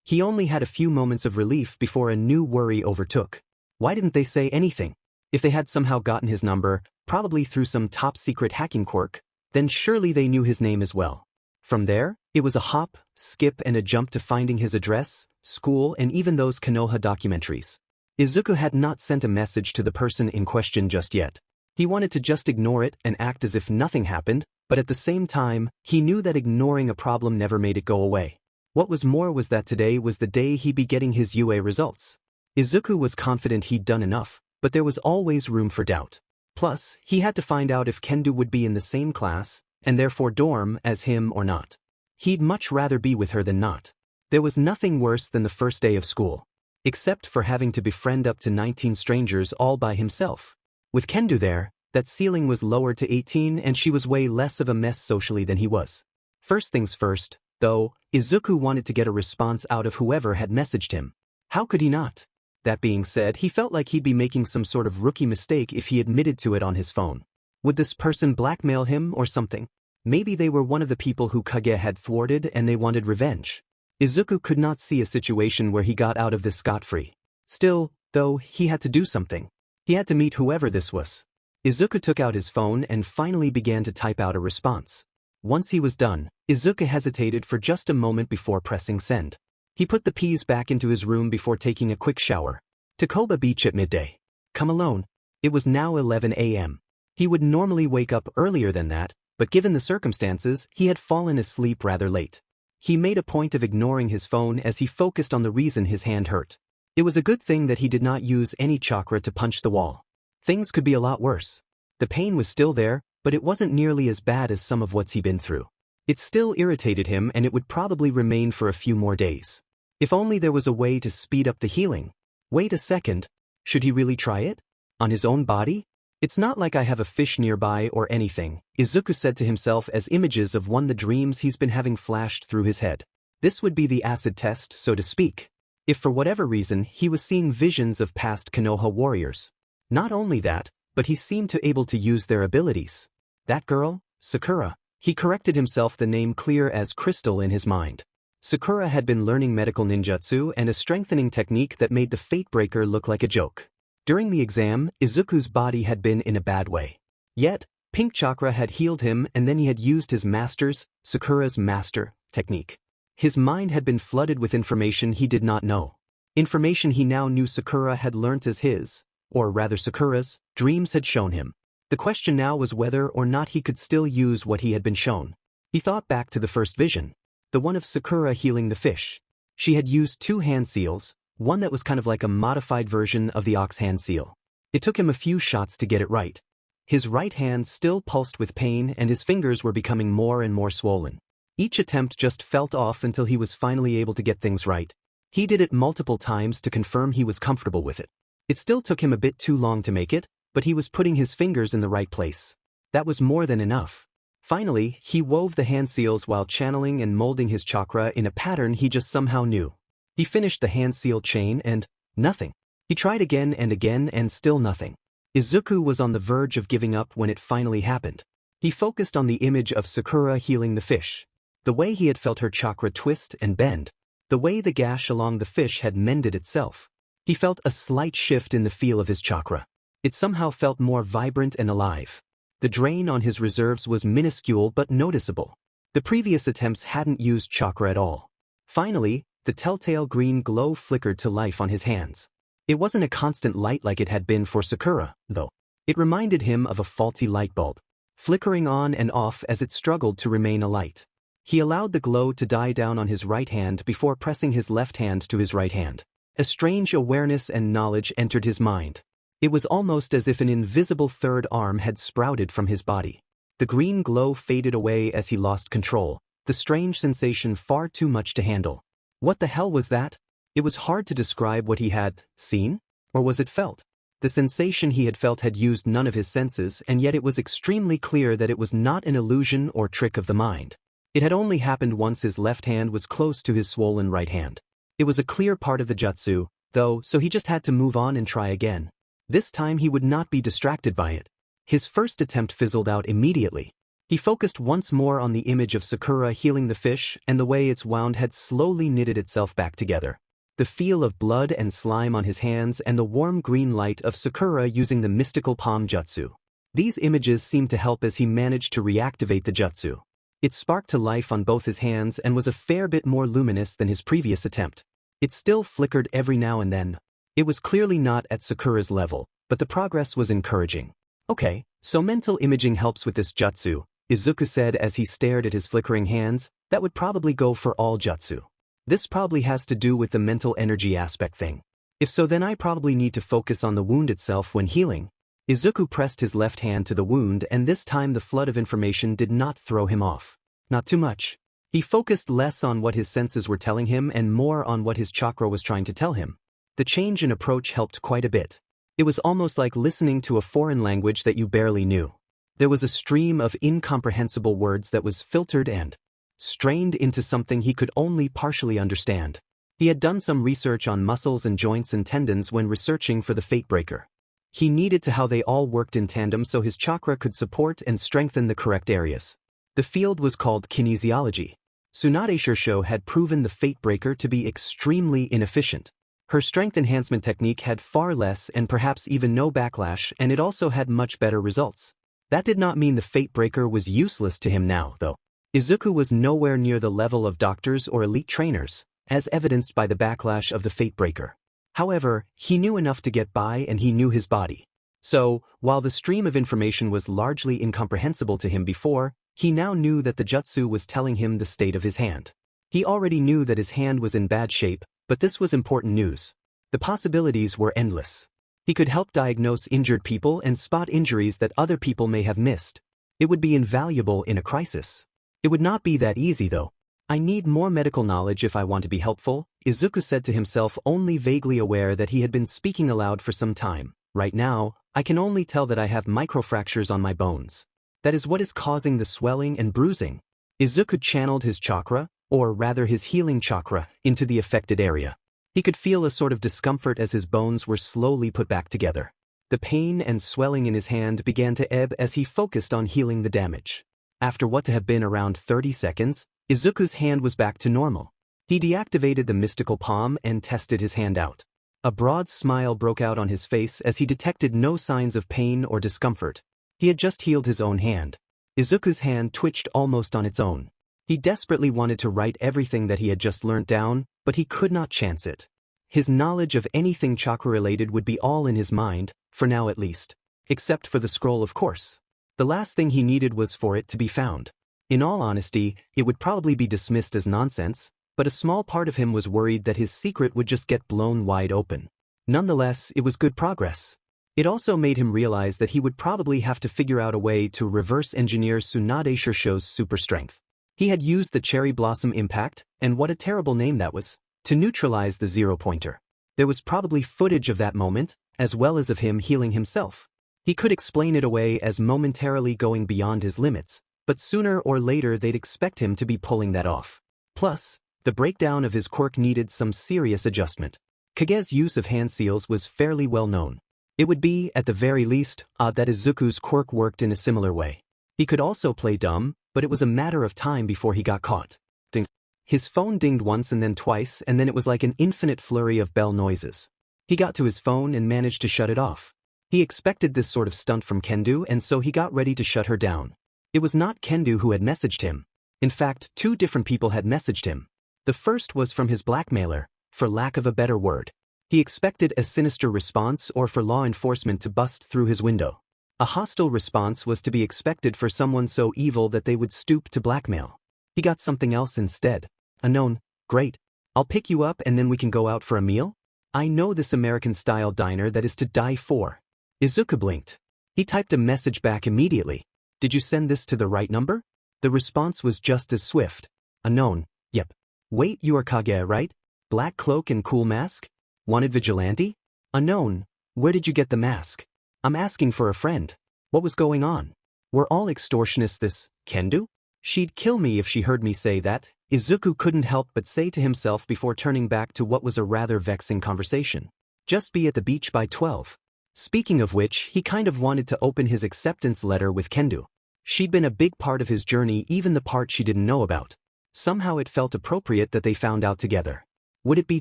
He only had a few moments of relief before a new worry overtook. Why didn't they say anything? If they had somehow gotten his number, probably through some top-secret hacking quirk, then surely they knew his name as well. From there, it was a hop, skip and a jump to finding his address, school and even those Konoha documentaries. Izuku had not sent a message to the person in question just yet. He wanted to just ignore it and act as if nothing happened, but at the same time, he knew that ignoring a problem never made it go away. What was more was that today was the day he'd be getting his UA results. Izuku was confident he'd done enough, but there was always room for doubt. Plus, he had to find out if Kendo would be in the same class, and therefore dorm, as him or not. He'd much rather be with her than not. There was nothing worse than the first day of school. Except for having to befriend up to 19 strangers all by himself. With Kendo there, that ceiling was lowered to 18 and she was way less of a mess socially than he was. First things first, though, Izuku wanted to get a response out of whoever had messaged him. How could he not? That being said, he felt like he'd be making some sort of rookie mistake if he admitted to it on his phone. Would this person blackmail him or something? Maybe they were one of the people who Kage had thwarted and they wanted revenge. Izuku could not see a situation where he got out of this scot-free. Still, though, he had to do something. He had to meet whoever this was. Izuku took out his phone and finally began to type out a response. Once he was done, Izuku hesitated for just a moment before pressing send. He put the peas back into his room before taking a quick shower. Takoba Beach at midday. Come alone. It was now 11 a.m. He would normally wake up earlier than that, but given the circumstances, he had fallen asleep rather late. He made a point of ignoring his phone as he focused on the reason his hand hurt. It was a good thing that he did not use any chakra to punch the wall. Things could be a lot worse. The pain was still there, but it wasn't nearly as bad as some of what's he been through. It still irritated him and it would probably remain for a few more days. If only there was a way to speed up the healing. Wait a second. Should he really try it? On his own body? It's not like I have a fish nearby or anything, Izuku said to himself as images of the dreams he's been having flashed through his head. This would be the acid test, so to speak. If for whatever reason he was seeing visions of past Konoha warriors. Not only that, but he seemed to able to use their abilities. That girl, Sakura. He corrected himself, the name clear as crystal in his mind. Sakura had been learning medical ninjutsu and a strengthening technique that made the Fate Breaker look like a joke. During the exam, Izuku's body had been in a bad way. Yet, Pink Chakra had healed him and then he had used his master's, Sakura's master, technique. His mind had been flooded with information he did not know. Information he now knew Sakura had learnt as his, or rather Sakura's, dreams had shown him. The question now was whether or not he could still use what he had been shown. He thought back to the first vision. The one of Sakura healing the fish. She had used 2 hand seals, one that was kind of like a modified version of the ox hand seal. It took him a few shots to get it right. His right hand still pulsed with pain and his fingers were becoming more and more swollen. Each attempt just felt off until he was finally able to get things right. He did it multiple times to confirm he was comfortable with it. It still took him a bit too long to make it, but he was putting his fingers in the right place. That was more than enough. Finally, he wove the hand seals while channeling and molding his chakra in a pattern he just somehow knew. He finished the hand seal chain and nothing. He tried again and still nothing. Izuku was on the verge of giving up when it finally happened. He focused on the image of Sakura healing the fish. The way he had felt her chakra twist and bend. The way the gash along the fish had mended itself. He felt a slight shift in the feel of his chakra. It somehow felt more vibrant and alive. The drain on his reserves was minuscule but noticeable. The previous attempts hadn't used chakra at all. Finally, the telltale green glow flickered to life on his hands. It wasn't a constant light like it had been for Sakura, though. It reminded him of a faulty light bulb, flickering on and off as it struggled to remain alight. He allowed the glow to die down on his right hand before pressing his left hand to his right hand. A strange awareness and knowledge entered his mind. It was almost as if an invisible third arm had sprouted from his body. The green glow faded away as he lost control, the strange sensation far too much to handle. What the hell was that? It was hard to describe what he had seen, or was it felt? The sensation he had felt had used none of his senses, and yet it was extremely clear that it was not an illusion or trick of the mind. It had only happened once his left hand was close to his swollen right hand. It was a clear part of the jutsu, though, so he just had to move on and try again. This time he would not be distracted by it. His first attempt fizzled out immediately. He focused once more on the image of Sakura healing the fish and the way its wound had slowly knitted itself back together. The feel of blood and slime on his hands and the warm green light of Sakura using the mystical palm jutsu. These images seemed to help as he managed to reactivate the jutsu. It sparked to life on both his hands and was a fair bit more luminous than his previous attempt. It still flickered every now and then. It was clearly not at Sakura's level, but the progress was encouraging. Okay, so mental imaging helps with this jutsu, Izuku said as he stared at his flickering hands. That would probably go for all jutsu. This probably has to do with the mental energy aspect thing. If so, then I probably need to focus on the wound itself when healing. Izuku pressed his left hand to the wound and this time the flood of information did not throw him off. Not too much. He focused less on what his senses were telling him and more on what his chakra was trying to tell him. The change in approach helped quite a bit. It was almost like listening to a foreign language that you barely knew. There was a stream of incomprehensible words that was filtered and strained into something he could only partially understand. He had done some research on muscles and joints and tendons when researching for the Fate Breaker. He needed to how they all worked in tandem so his chakra could support and strengthen the correct areas. The field was called kinesiology. Tsunade Shirsho had proven the Fate Breaker to be extremely inefficient. Her strength enhancement technique had far less and perhaps even no backlash, and it also had much better results. That did not mean the Fate Breaker was useless to him now, though. Izuku was nowhere near the level of doctors or elite trainers, as evidenced by the backlash of the Fate Breaker. However, he knew enough to get by and he knew his body. So, while the stream of information was largely incomprehensible to him before, he now knew that the jutsu was telling him the state of his hand. He already knew that his hand was in bad shape, but this was important news. The possibilities were endless. He could help diagnose injured people and spot injuries that other people may have missed. It would be invaluable in a crisis. It would not be that easy though. I need more medical knowledge if I want to be helpful, Izuku said to himself, only vaguely aware that he had been speaking aloud for some time. Right now, I can only tell that I have microfractures on my bones. That is what is causing the swelling and bruising. Izuku channeled his chakra, or rather his healing chakra, into the affected area. He could feel a sort of discomfort as his bones were slowly put back together. The pain and swelling in his hand began to ebb as he focused on healing the damage. After what to have been around 30 seconds, Izuku's hand was back to normal. He deactivated the mystical palm and tested his hand out. A broad smile broke out on his face as he detected no signs of pain or discomfort. He had just healed his own hand. Izuku's hand twitched almost on its own. He desperately wanted to write everything that he had just learnt down, but he could not chance it. His knowledge of anything chakra-related would be all in his mind, for now at least. Except for the scroll, of course. The last thing he needed was for it to be found. In all honesty, it would probably be dismissed as nonsense, but a small part of him was worried that his secret would just get blown wide open. Nonetheless, it was good progress. It also made him realize that he would probably have to figure out a way to reverse engineer Tsunade Shirosho's super strength. He had used the Cherry Blossom Impact, and what a terrible name that was, to neutralize the zero-pointer. There was probably footage of that moment, as well as of him healing himself. He could explain it away as momentarily going beyond his limits, but sooner or later they'd expect him to be pulling that off. Plus, the breakdown of his quirk needed some serious adjustment. Kage's use of hand seals was fairly well known. It would be, at the very least, odd that Izuku's quirk worked in a similar way. He could also play dumb, but it was a matter of time before he got caught. Ding. His phone dinged once and then twice, and then it was like an infinite flurry of bell noises. He got to his phone and managed to shut it off. He expected this sort of stunt from Kendo, and so he got ready to shut her down. It was not Kendo who had messaged him. In fact, two different people had messaged him. The first was from his blackmailer, for lack of a better word. He expected a sinister response or for law enforcement to bust through his window. A hostile response was to be expected for someone so evil that they would stoop to blackmail. He got something else instead. A known, "Great. I'll pick you up and then we can go out for a meal? I know this American-style diner that is to die for." Izuku blinked. He typed a message back immediately. "Did you send this to the right number?" The response was just as swift. A known, "Yep. Wait, you are Kage, right? Black cloak and cool mask? Wanted vigilante?" Unknown, "Where did you get the mask? I'm asking for a friend. What was going on? Were all extortionists this, Kendo? She'd kill me if she heard me say that," Izuku couldn't help but say to himself before turning back to what was a rather vexing conversation. Just be at the beach by 12. Speaking of which, he kind of wanted to open his acceptance letter with Kendo. She'd been a big part of his journey, even the part she didn't know about. Somehow it felt appropriate that they found out together. Would it be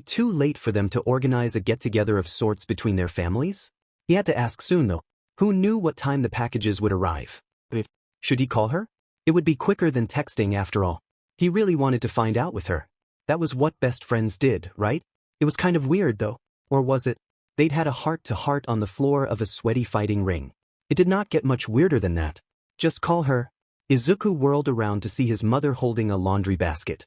too late for them to organize a get-together of sorts between their families? He had to ask soon though. Who knew what time the packages would arrive? Should he call her? It would be quicker than texting after all. He really wanted to find out with her. That was what best friends did, right? It was kind of weird though. Or was it? They'd had a heart-to-heart on the floor of a sweaty fighting ring. It did not get much weirder than that. Just call her. Izuku whirled around to see his mother holding a laundry basket.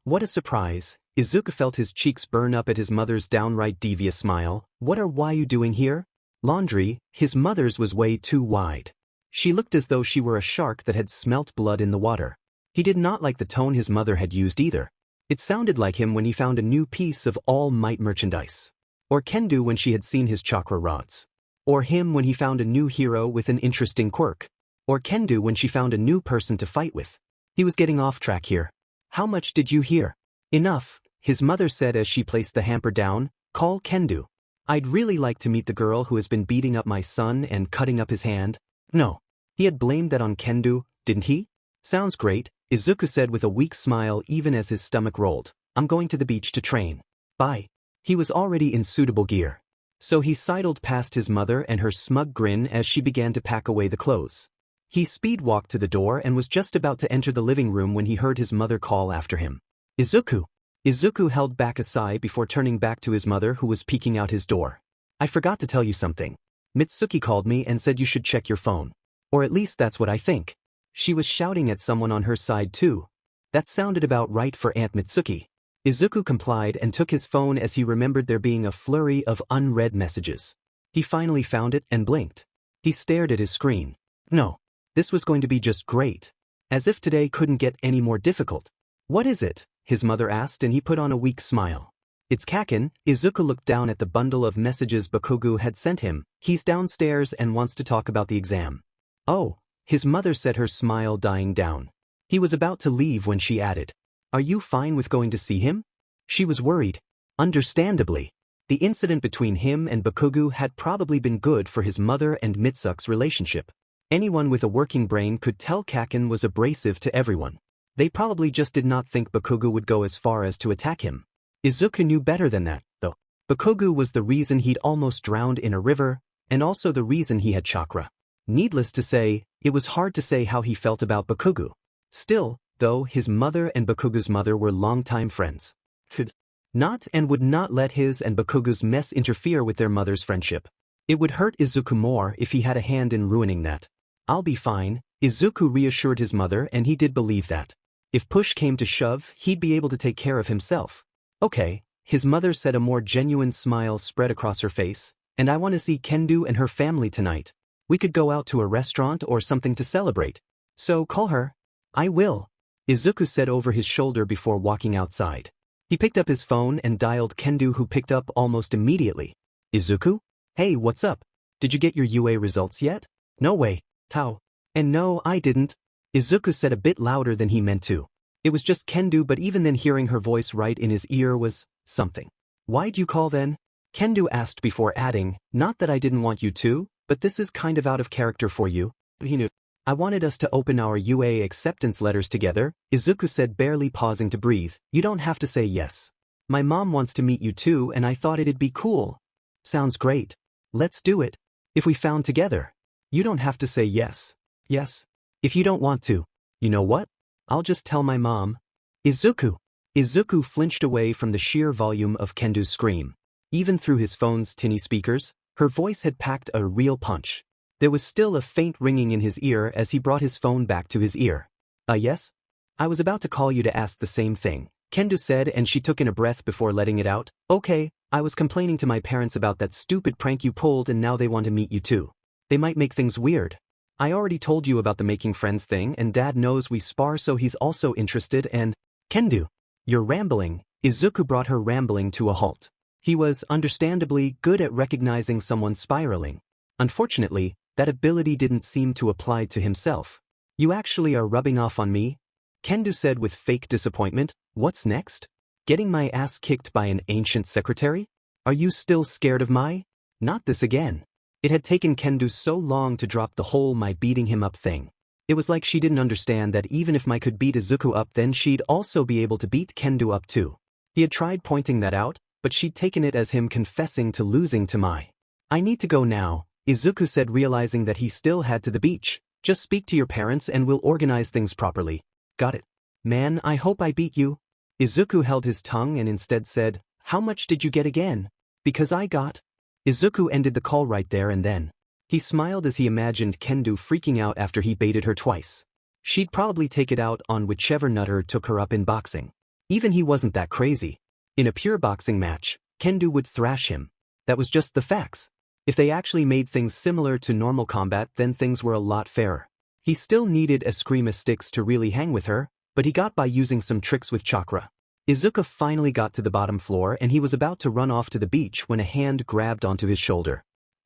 What a surprise. Izuku felt his cheeks burn up at his mother's downright devious smile. "What are you doing here?" Laundry, his mother's was way too wide. She looked as though she were a shark that had smelt blood in the water. He did not like the tone his mother had used either. It sounded like him when he found a new piece of All Might merchandise. Or Kendo when she had seen his chakra rods. Or him when he found a new hero with an interesting quirk. Or Kendo when she found a new person to fight with. He was getting off track here. "How much did you hear?" "Enough," his mother said as she placed the hamper down. "Call Kendo. I'd really like to meet the girl who has been beating up my son and cutting up his hand." No. He had blamed that on Kendo, didn't he? "Sounds great," Izuku said with a weak smile even as his stomach rolled. "I'm going to the beach to train. Bye." He was already in suitable gear. So he sidled past his mother and her smug grin as she began to pack away the clothes. He speed-walked to the door and was just about to enter the living room when he heard his mother call after him. "Izuku." Izuku held back a sigh before turning back to his mother who was peeking out his door. "I forgot to tell you something. Mitsuki called me and said you should check your phone. Or at least that's what I think." She was shouting at someone on her side too. That sounded about right for Aunt Mitsuki. Izuku complied and took his phone as he remembered there being a flurry of unread messages. He finally found it and blinked. He stared at his screen. No. This was going to be just great. As if today couldn't get any more difficult. "What is it?" his mother asked, and he put on a weak smile. "It's Kaken." Izuku looked down at the bundle of messages Bakugou had sent him. "He's downstairs and wants to talk about the exam." "Oh," his mother said, her smile dying down. He was about to leave when she added, "Are you fine with going to see him?" She was worried. Understandably. The incident between him and Bakugou had probably been good for his mother and Mitsuki's relationship. Anyone with a working brain could tell Kaken was abrasive to everyone. They probably just did not think Bakugou would go as far as to attack him. Izuku knew better than that, though. Bakugou was the reason he'd almost drowned in a river, and also the reason he had chakra. Needless to say, it was hard to say how he felt about Bakugou. Still, though, his mother and Bakugou's mother were longtime friends. Could not and would not let his and Bakugou's mess interfere with their mother's friendship. It would hurt Izuku more if he had a hand in ruining that. "I'll be fine," Izuku reassured his mother, and he did believe that. If push came to shove, he'd be able to take care of himself. "Okay," his mother said, a more genuine smile spread across her face, And I want to see Kendo and her family tonight. We could go out to a restaurant or something to celebrate. So call her. I will, Izuku said over his shoulder before walking outside. He picked up his phone and dialed Kendo, who picked up almost immediately. Izuku? Hey, what's up? Did you get your UA results yet? No way, Tao. And no, I didn't, Izuku said a bit louder than he meant to. It was just Kendo, but even then hearing her voice right in his ear was something. Why'd you call then? Kendo asked before adding, not that I didn't want you to, but this is kind of out of character for you. He knew. I wanted us to open our UA acceptance letters together, Izuku said, barely pausing to breathe. You don't have to say yes. My mom wants to meet you too, and I thought it'd be cool. Sounds great. Let's do it. If we found together. You don't have to say yes. Yes. If you don't want to. You know what? I'll just tell my mom. Izuku. Izuku flinched away from the sheer volume of Kendo's scream. Even through his phone's tinny speakers, her voice had packed a real punch. There was still a faint ringing in his ear as he brought his phone back to his ear. Yes? I was about to call you to ask the same thing, Kendo said, and she took in a breath before letting it out. Okay, I was complaining to my parents about that stupid prank you pulled, and now they want to meet you too. They might make things weird. I already told you about the making friends thing, and Dad knows we spar, so he's also interested. And Kendo, you're rambling. Izuku brought her rambling to a halt. He was, understandably, good at recognizing someone spiraling. Unfortunately, that ability didn't seem to apply to himself. You actually are rubbing off on me? Kendo said with fake disappointment. What's next? Getting my ass kicked by an ancient secretary? Are you still scared of my? Not this again. It had taken Kendo so long to drop the whole my beating him up thing. It was like she didn't understand that even if Mai could beat Izuku up, then she'd also be able to beat Kendo up too. He had tried pointing that out, but she'd taken it as him confessing to losing to Mai. I need to go now, Izuku said, realizing that he still had to the beach. Just speak to your parents and we'll organize things properly. Got it. Man, I hope I beat you. Izuku held his tongue and instead said, how much did you get again? Because I got. Izuku ended the call right there and then. He smiled as he imagined Kendo freaking out after he baited her twice. She'd probably take it out on whichever nutter took her up in boxing. Even he wasn't that crazy. In a pure boxing match, Kendo would thrash him. That was just the facts. If they actually made things similar to normal combat, then things were a lot fairer. He still needed Eskrima sticks to really hang with her, but he got by using some tricks with Chakra. Izuku finally got to the bottom floor and he was about to run off to the beach when a hand grabbed onto his shoulder.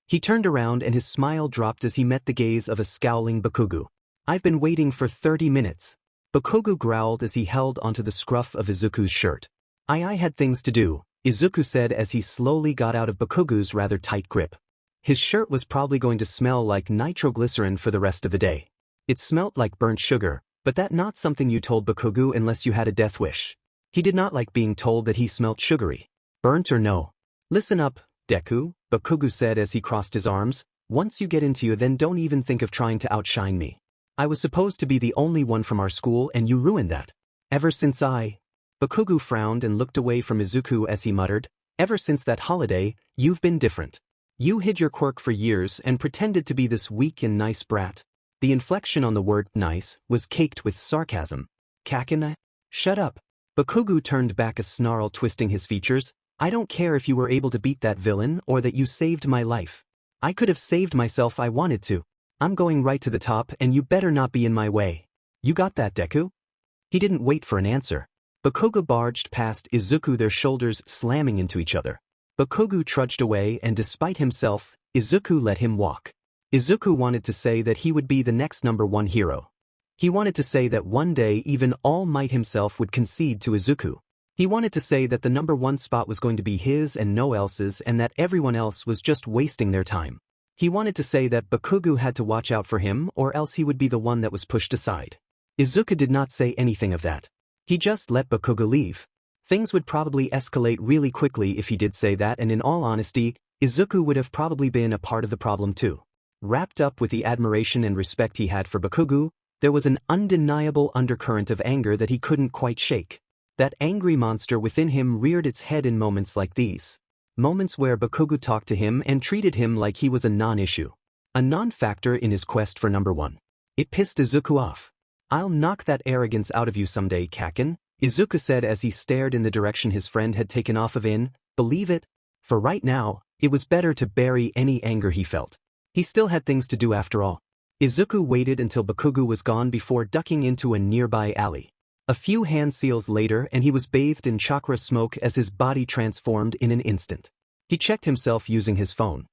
He turned around and his smile dropped as he met the gaze of a scowling Bakugou. I've been waiting for 30 minutes. Bakugou growled as he held onto the scruff of Izuku's shirt. I had things to do, Izuku said as he slowly got out of Bakugou's rather tight grip. His shirt was probably going to smell like nitroglycerin for the rest of the day. It smelt like burnt sugar, but that not something you told Bakugou unless you had a death wish. He did not like being told that he smelt sugary. Burnt or no. Listen up, Deku, Bakugou said as he crossed his arms. Once you get into you, then don't even think of trying to outshine me. I was supposed to be the only one from our school and you ruined that. Ever since Bakugou frowned and looked away from Izuku as he muttered, ever since that holiday, you've been different. You hid your quirk for years and pretended to be this weak and nice brat. The inflection on the word nice was caked with sarcasm. Kakin? Shut up. Bakugou turned back, a snarl twisting his features. I don't care if you were able to beat that villain or that you saved my life. I could have saved myself I wanted to. I'm going right to the top and you better not be in my way. You got that, Deku? He didn't wait for an answer. Bakugou barged past Izuku, their shoulders slamming into each other. Bakugou trudged away and despite himself, Izuku let him walk. Izuku wanted to say that he would be the next #1 hero. He wanted to say that one day even All Might himself would concede to Izuku. He wanted to say that the #1 spot was going to be his and no else's and that everyone else was just wasting their time. He wanted to say that Bakugou had to watch out for him or else he would be the one that was pushed aside. Izuku did not say anything of that. He just let Bakugou leave. Things would probably escalate really quickly if he did say that, and in all honesty, Izuku would have probably been a part of the problem too. Wrapped up with the admiration and respect he had for Bakugou, there was an undeniable undercurrent of anger that he couldn't quite shake. That angry monster within him reared its head in moments like these. Moments where Bakugou talked to him and treated him like he was a non-issue. A non-factor in his quest for #1. It pissed Izuku off. I'll knock that arrogance out of you someday, Kakin, Izuku said as he stared in the direction his friend had taken off of. Believe it? For right now, It was better to bury any anger he felt. He still had things to do after all. Izuku waited until Bakugou was gone before ducking into a nearby alley. A few hand seals later and he was bathed in chakra smoke as his body transformed in an instant. He checked himself using his phone.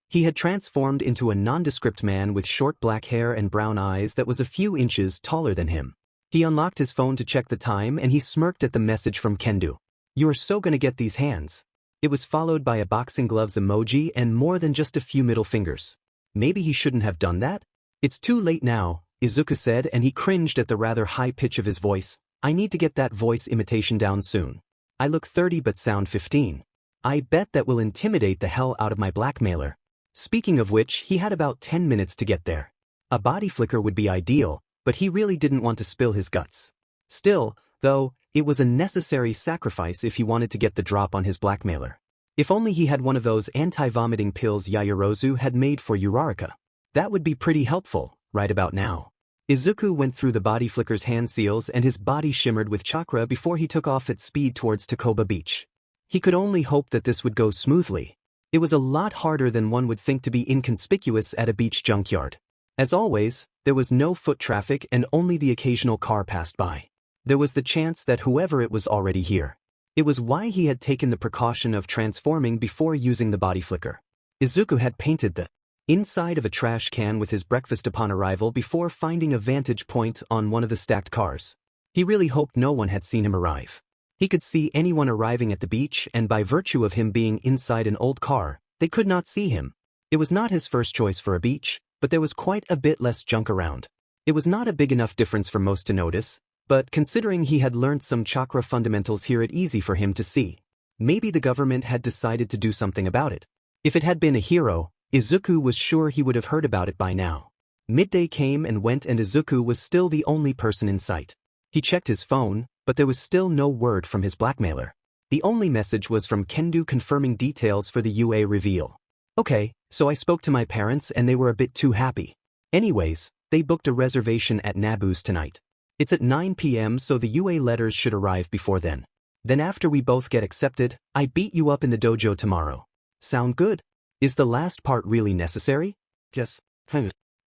He had transformed into a nondescript man with short black hair and brown eyes that was a few inches taller than him. He unlocked his phone to check the time and he smirked at the message from Kendo. "You are so gonna get these hands." It was followed by a boxing gloves emoji and more than just a few middle fingers. Maybe he shouldn't have done that? "It's too late now," Izuku said, and he cringed at the rather high pitch of his voice. "I need to get that voice imitation down soon. I look 30 but sound 15. I bet that will intimidate the hell out of my blackmailer." Speaking of which, he had about 10 minutes to get there. A body flicker would be ideal, but he really didn't want to spill his guts. Still, though, it was a necessary sacrifice if he wanted to get the drop on his blackmailer. If only he had one of those anti-vomiting pills Yaoyorozu had made for Uraraka. That would be pretty helpful, right about now. Izuku went through the body flicker's hand seals and his body shimmered with chakra before he took off at speed towards Takoba Beach. He could only hope that this would go smoothly. It was a lot harder than one would think to be inconspicuous at a beach junkyard. As always, there was no foot traffic and only the occasional car passed by. There was the chance that whoever it was already here. It was why he had taken the precaution of transforming before using the body flicker. Izuku had painted the inside of a trash can with his breakfast upon arrival before finding a vantage point on one of the stacked cars. He really hoped no one had seen him arrive. He could see anyone arriving at the beach and by virtue of him being inside an old car, they could not see him. It was not his first choice for a beach, but there was quite a bit less junk around. It was not a big enough difference for most to notice, but considering he had learned some chakra fundamentals here it easy for him to see. Maybe the government had decided to do something about it. If it had been a hero, Izuku was sure he would have heard about it by now. Midday came and went and Izuku was still the only person in sight. He checked his phone, but there was still no word from his blackmailer. The only message was from Kendo confirming details for the UA reveal. "Okay, so I spoke to my parents and they were a bit too happy. Anyways, they booked a reservation at Nabu's tonight. It's at 9 p.m. so the UA letters should arrive before then. Then after we both get accepted, I beat you up in the dojo tomorrow. Sound good? Is the last part really necessary?" "Yes.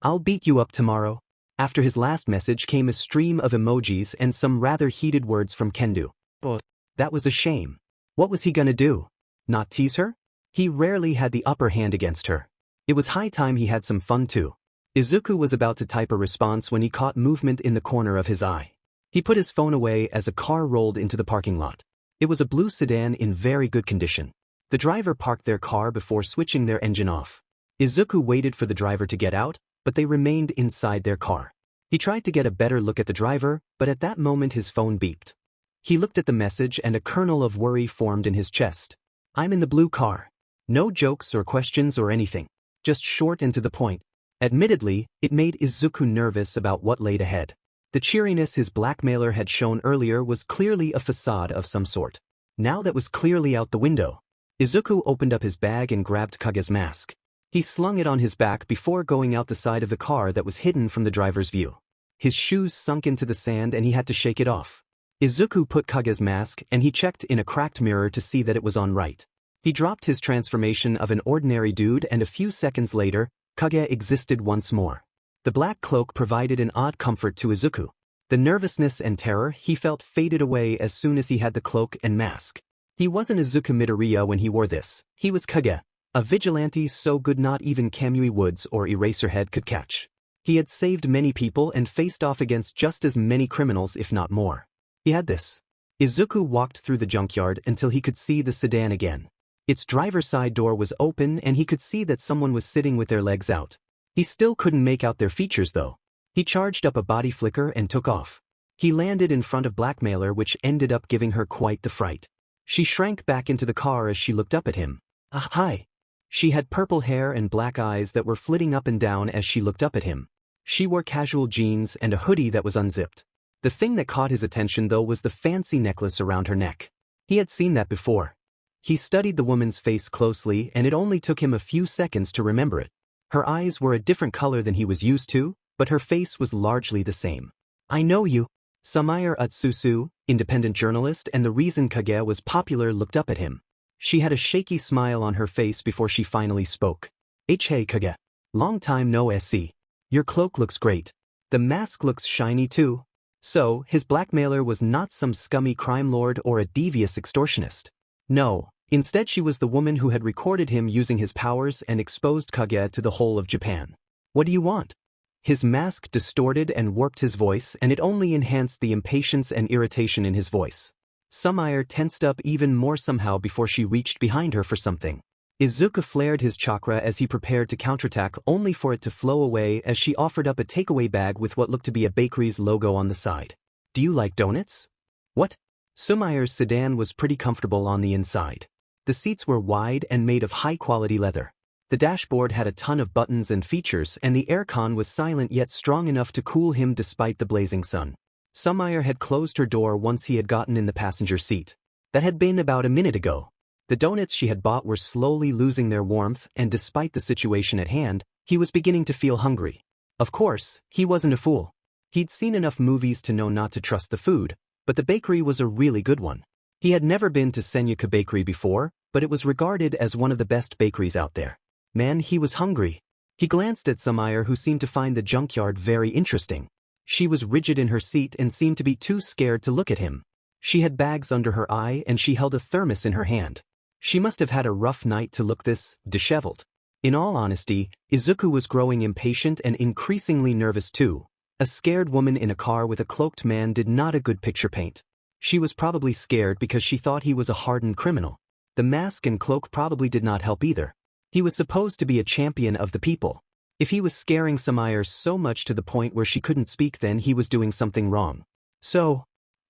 I'll beat you up tomorrow." After his last message came a stream of emojis and some rather heated words from Kendo. But that was a shame. What was he gonna do? Not tease her? He rarely had the upper hand against her. It was high time he had some fun too. Izuku was about to type a response when he caught movement in the corner of his eye. He put his phone away as a car rolled into the parking lot. It was a blue sedan in very good condition. The driver parked their car before switching their engine off. Izuku waited for the driver to get out, but they remained inside their car. He tried to get a better look at the driver, but at that moment his phone beeped. He looked at the message and a kernel of worry formed in his chest. "I'm in the blue car. No jokes or questions or anything. Just short and to the point." Admittedly, it made Izuku nervous about what laid ahead. The cheeriness his blackmailer had shown earlier was clearly a facade of some sort. Now that was clearly out the window. Izuku opened up his bag and grabbed Kage's mask. He slung it on his back before going out the side of the car that was hidden from the driver's view. His shoes sunk into the sand and he had to shake it off. Izuku put Kage's mask and he checked in a cracked mirror to see that it was on right. He dropped his transformation of an ordinary dude and a few seconds later, Kage existed once more. The black cloak provided an odd comfort to Izuku. The nervousness and terror he felt faded away as soon as he had the cloak and mask. He wasn't Izuku Midoriya when he wore this. He was Kage, a vigilante so good not even Kamui Woods or Eraserhead could catch. He had saved many people and faced off against just as many criminals if not more. He had this. Izuku walked through the junkyard until he could see the sedan again. Its driver's side door was open and he could see that someone was sitting with their legs out. He still couldn't make out their features though. He charged up a body flicker and took off. He landed in front of Blackmailer, which ended up giving her quite the fright. She shrank back into the car as she looked up at him. Hi. She had purple hair and black eyes that were flitting up and down as she looked up at him. She wore casual jeans and a hoodie that was unzipped. The thing that caught his attention though was the fancy necklace around her neck. He had seen that before. He studied the woman's face closely and it only took him a few seconds to remember it. Her eyes were a different color than he was used to, but her face was largely the same. "I know you." Samaire Utsusu, independent journalist and the reason Kage was popular, looked up at him. She had a shaky smile on her face before she finally spoke. Hey Kage. Long time no see. Your cloak looks great. The mask looks shiny too. So, his blackmailer was not some scummy crime lord or a devious extortionist. No, instead she was the woman who had recorded him using his powers and exposed Kage to the whole of Japan. What do you want? His mask distorted and warped his voice, and it only enhanced the impatience and irritation in his voice. Sumire tensed up even more somehow before she reached behind her for something. Izuku flared his chakra as he prepared to counterattack, only for it to flow away as she offered up a takeaway bag with what looked to be a bakery's logo on the side. Do you like donuts? What? Sumire's sedan was pretty comfortable on the inside. The seats were wide and made of high-quality leather. The dashboard had a ton of buttons and features, and the aircon was silent yet strong enough to cool him despite the blazing sun. Sumire had closed her door once he had gotten in the passenger seat. That had been about a minute ago. The donuts she had bought were slowly losing their warmth, and despite the situation at hand, he was beginning to feel hungry. Of course, he wasn't a fool. He'd seen enough movies to know not to trust the food, but the bakery was a really good one. He had never been to Senyuka Bakery before, but it was regarded as one of the best bakeries out there. Man, he was hungry. He glanced at Sumire, who seemed to find the junkyard very interesting. She was rigid in her seat and seemed to be too scared to look at him. She had bags under her eye and she held a thermos in her hand. She must have had a rough night to look this disheveled. In all honesty, Izuku was growing impatient and increasingly nervous too. A scared woman in a car with a cloaked man did not a good picture paint. She was probably scared because she thought he was a hardened criminal. The mask and cloak probably did not help either. He was supposed to be a champion of the people. If he was scaring Sumire so much to the point where she couldn't speak, then he was doing something wrong. So,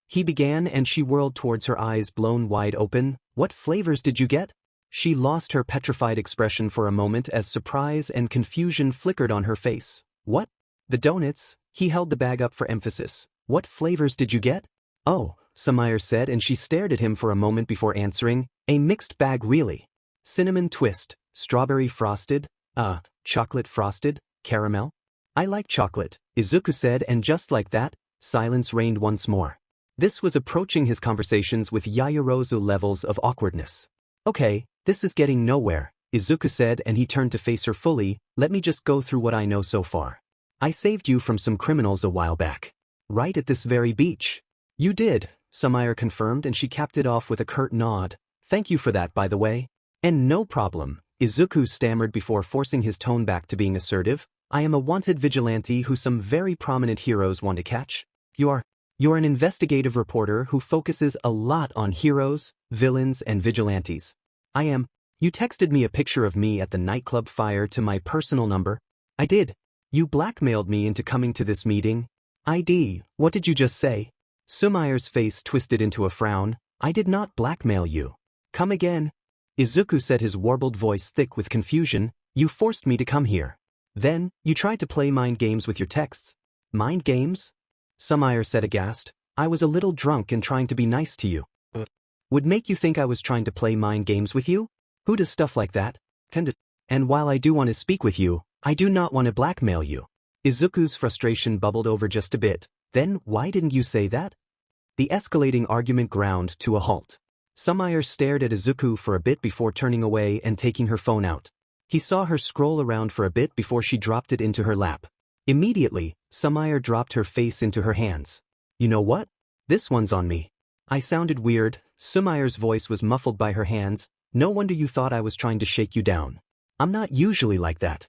he began, and she whirled towards her, eyes blown wide open. What flavors did you get? She lost her petrified expression for a moment as surprise and confusion flickered on her face. What? The donuts? He held the bag up for emphasis. What flavors did you get? Oh, Sumire said, and she stared at him for a moment before answering. A mixed bag really. Cinnamon twist, strawberry frosted, chocolate frosted, caramel? I like chocolate, Izuku said, and just like that, silence reigned once more. This was approaching his conversations with Yaoyorozu levels of awkwardness. Okay, this is getting nowhere, Izuku said, and he turned to face her fully. Let me just go through what I know so far. I saved you from some criminals a while back. Right at this very beach. You did, Sumire confirmed, and she capped it off with a curt nod. Thank you for that, by the way. And no problem, Izuku stammered before forcing his tone back to being assertive. I am a wanted vigilante who some very prominent heroes want to catch. You're an investigative reporter who focuses a lot on heroes, villains, and vigilantes. I am. You texted me a picture of me at the nightclub fire to my personal number. I did. You blackmailed me into coming to this meeting. What did you just say? Sumire's face twisted into a frown. I did not blackmail you. Come again. Izuku said, his warbled voice thick with confusion. You forced me to come here. Then, you tried to play mind games with your texts. Mind games? Sumire said aghast. I was a little drunk and trying to be nice to you. Would make you think I was trying to play mind games with you? Who does stuff like that? And while I do want to speak with you, I do not want to blackmail you. Izuku's frustration bubbled over just a bit. Then, why didn't you say that? The escalating argument ground to a halt. Sumire stared at Izuku for a bit before turning away and taking her phone out. He saw her scroll around for a bit before she dropped it into her lap. Immediately, Sumire dropped her face into her hands. You know what? This one's on me. I sounded weird. Sumire's voice was muffled by her hands. No wonder you thought I was trying to shake you down. I'm not usually like that.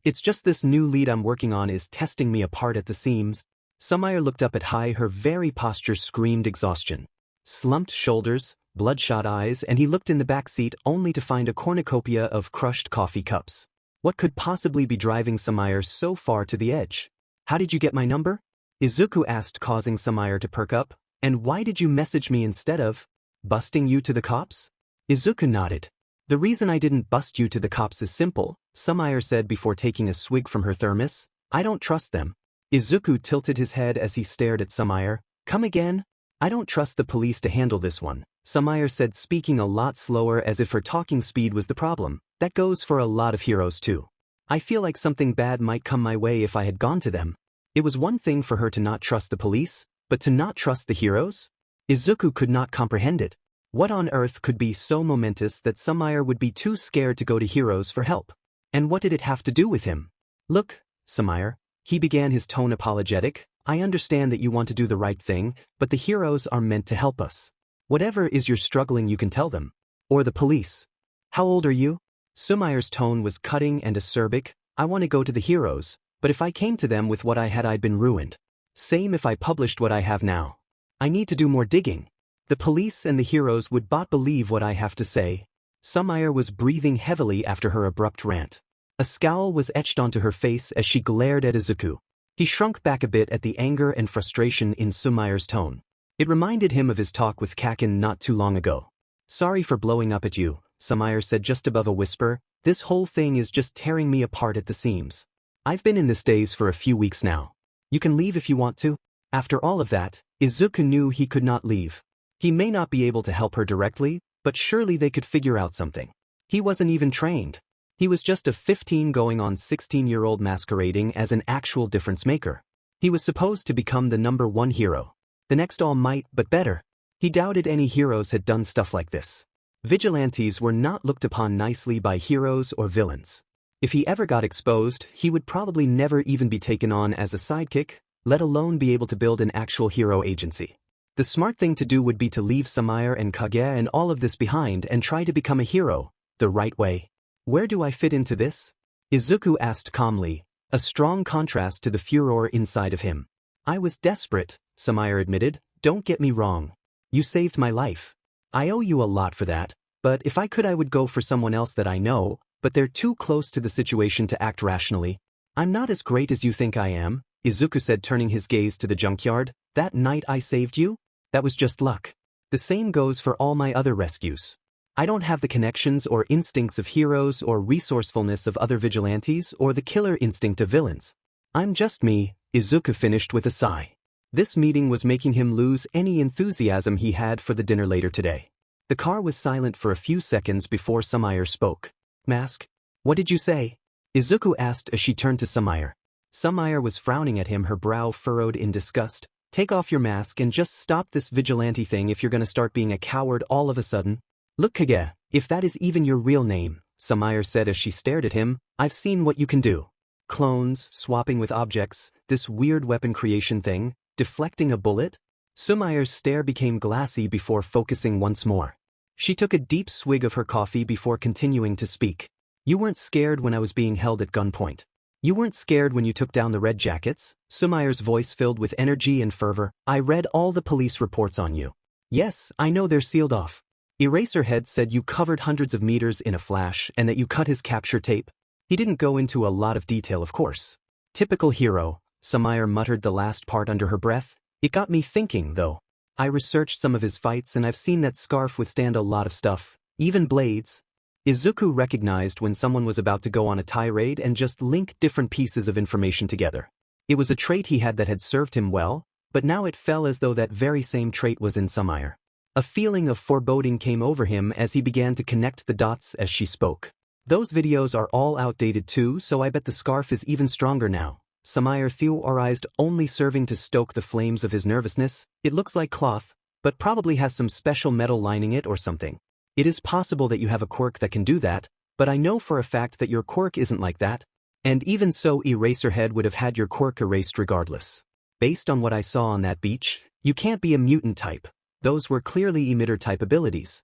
It's just this new lead I'm working on is testing me apart at the seams. Sumire looked up at high, her very posture screamed exhaustion. Slumped shoulders, bloodshot eyes, and he looked in the back seat only to find a cornucopia of crushed coffee cups. What could possibly be driving Sumire so far to the edge? How did you get my number? Izuku asked, causing Sumire to perk up. And why did you message me instead of busting you to the cops? Izuku nodded. The reason I didn't bust you to the cops is simple, Sumire said before taking a swig from her thermos. I don't trust them. Izuku tilted his head as he stared at Sumire. Come again? I don't trust the police to handle this one, Sumire said, speaking a lot slower as if her talking speed was the problem. That goes for a lot of heroes too. I feel like something bad might come my way if I had gone to them. It was one thing for her to not trust the police, but to not trust the heroes? Izuku could not comprehend it. What on earth could be so momentous that Sumire would be too scared to go to Heroes for help? And what did it have to do with him? Look, Sumire, he began, his tone apologetic, I understand that you want to do the right thing, but the Heroes are meant to help us. Whatever is you're struggling, you can tell them. Or the police. How old are you? Sumire's tone was cutting and acerbic. I want to go to the Heroes, but if I came to them with what I had, I'd been ruined. Same if I published what I have now. I need to do more digging. The police and the Heroes would not believe what I have to say. Sumire was breathing heavily after her abrupt rant. A scowl was etched onto her face as she glared at Izuku. He shrunk back a bit at the anger and frustration in Sumire's tone. It reminded him of his talk with Kaken not too long ago. Sorry for blowing up at you, Sumire said just above a whisper. This whole thing is just tearing me apart at the seams. I've been in this daze for a few weeks now. You can leave if you want to. After all of that, Izuku knew he could not leave. He may not be able to help her directly, but surely they could figure out something. He wasn't even trained. He was just a 15 going on 16-year-old masquerading as an actual difference maker. He was supposed to become the #1 hero. The next All Might, but better. He doubted any heroes had done stuff like this. Vigilantes were not looked upon nicely by heroes or villains. If he ever got exposed, he would probably never even be taken on as a sidekick, let alone be able to build an actual hero agency. The smart thing to do would be to leave Sumire and Kage and all of this behind and try to become a hero, the right way. Where do I fit into this? Izuku asked calmly, a strong contrast to the furor inside of him. I was desperate, Sumire admitted, don't get me wrong. You saved my life. I owe you a lot for that, but if I could I would go for someone else that I know, but they're too close to the situation to act rationally. I'm not as great as you think I am, Izuku said, turning his gaze to the junkyard. That night I saved you? That was just luck. The same goes for all my other rescues. I don't have the connections or instincts of heroes or resourcefulness of other vigilantes or the killer instinct of villains. I'm just me, Izuku finished with a sigh. This meeting was making him lose any enthusiasm he had for the dinner later today. The car was silent for a few seconds before Sumire spoke. Mask? What did you say? Izuku asked as she turned to Sumire. Sumire was frowning at him, her brow furrowed in disgust. Take off your mask and just stop this vigilante thing if you're gonna start being a coward all of a sudden. Look, Kage, if that is even your real name, Sumire said as she stared at him, I've seen what you can do. Clones, swapping with objects, this weird weapon creation thing, deflecting a bullet? Sumire's stare became glassy before focusing once more. She took a deep swig of her coffee before continuing to speak. You weren't scared when I was being held at gunpoint. You weren't scared when you took down the Red Jackets? Sumire's voice filled with energy and fervor. I read all the police reports on you. Yes, I know they're sealed off. Eraserhead said you covered hundreds of meters in a flash and that you cut his capture tape. He didn't go into a lot of detail, of course. Typical hero, Sumire muttered the last part under her breath. It got me thinking, though. I researched some of his fights and I've seen that scarf withstand a lot of stuff, even blades. Izuku recognized when someone was about to go on a tirade and just link different pieces of information together. It was a trait he had that had served him well, but now it fell as though that very same trait was in Sumire. A feeling of foreboding came over him as he began to connect the dots as she spoke. Those videos are all outdated too, so I bet the scarf is even stronger now. Sumire theorized, only serving to stoke the flames of his nervousness. It looks like cloth, but probably has some special metal lining it or something. It is possible that you have a quirk that can do that, but I know for a fact that your quirk isn't like that. And even so, Eraserhead would have had your quirk erased regardless. Based on what I saw on that beach, you can't be a mutant type. Those were clearly emitter-type abilities.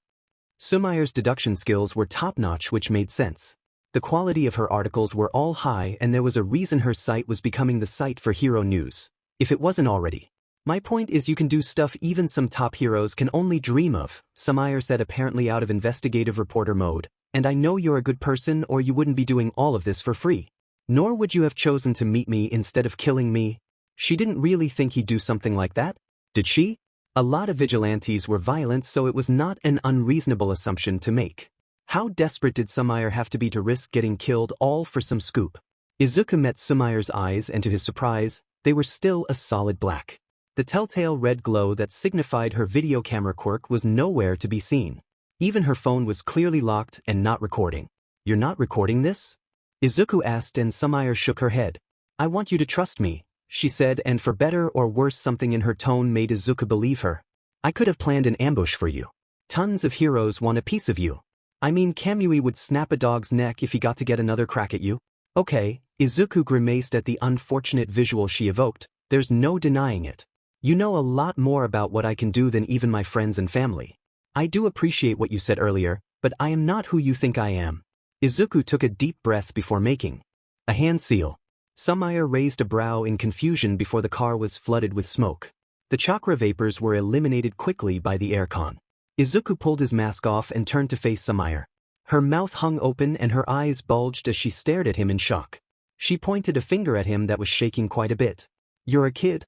Sumire's deduction skills were top-notch, which made sense. The quality of her articles were all high and there was a reason her site was becoming the site for hero news, if it wasn't already. My point is you can do stuff even some top heroes can only dream of, Sumire said, apparently out of investigative reporter mode, and I know you're a good person or you wouldn't be doing all of this for free. Nor would you have chosen to meet me instead of killing me. She didn't really think he'd do something like that, did she? A lot of vigilantes were violent, so it was not an unreasonable assumption to make. How desperate did Sumire have to be to risk getting killed all for some scoop? Izuku met Sumire's eyes and to his surprise, they were still a solid black. The telltale red glow that signified her video camera quirk was nowhere to be seen. Even her phone was clearly locked and not recording. You're not recording this? Izuku asked and Sumire shook her head. I want you to trust me, she said, and for better or worse something in her tone made Izuku believe her. I could have planned an ambush for you. Tons of heroes want a piece of you. I mean, Kamui would snap a dog's neck if he got to get another crack at you. Okay, Izuku grimaced at the unfortunate visual she evoked, there's no denying it. You know a lot more about what I can do than even my friends and family. I do appreciate what you said earlier, but I am not who you think I am. Izuku took a deep breath before making a hand seal. Sumire raised a brow in confusion before the car was flooded with smoke. The chakra vapors were eliminated quickly by the aircon. Izuku pulled his mask off and turned to face Sumire. Her mouth hung open and her eyes bulged as she stared at him in shock. She pointed a finger at him that was shaking quite a bit. You're a kid?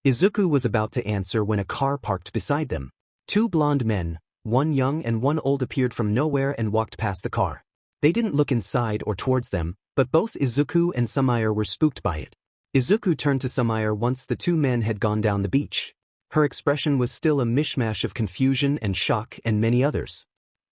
Izuku was about to answer when a car parked beside them. Two blonde men, one young and one old, appeared from nowhere and walked past the car. They didn't look inside or towards them, but both Izuku and Sumire were spooked by it. Izuku turned to Sumire once the two men had gone down the beach. Her expression was still a mishmash of confusion and shock and many others.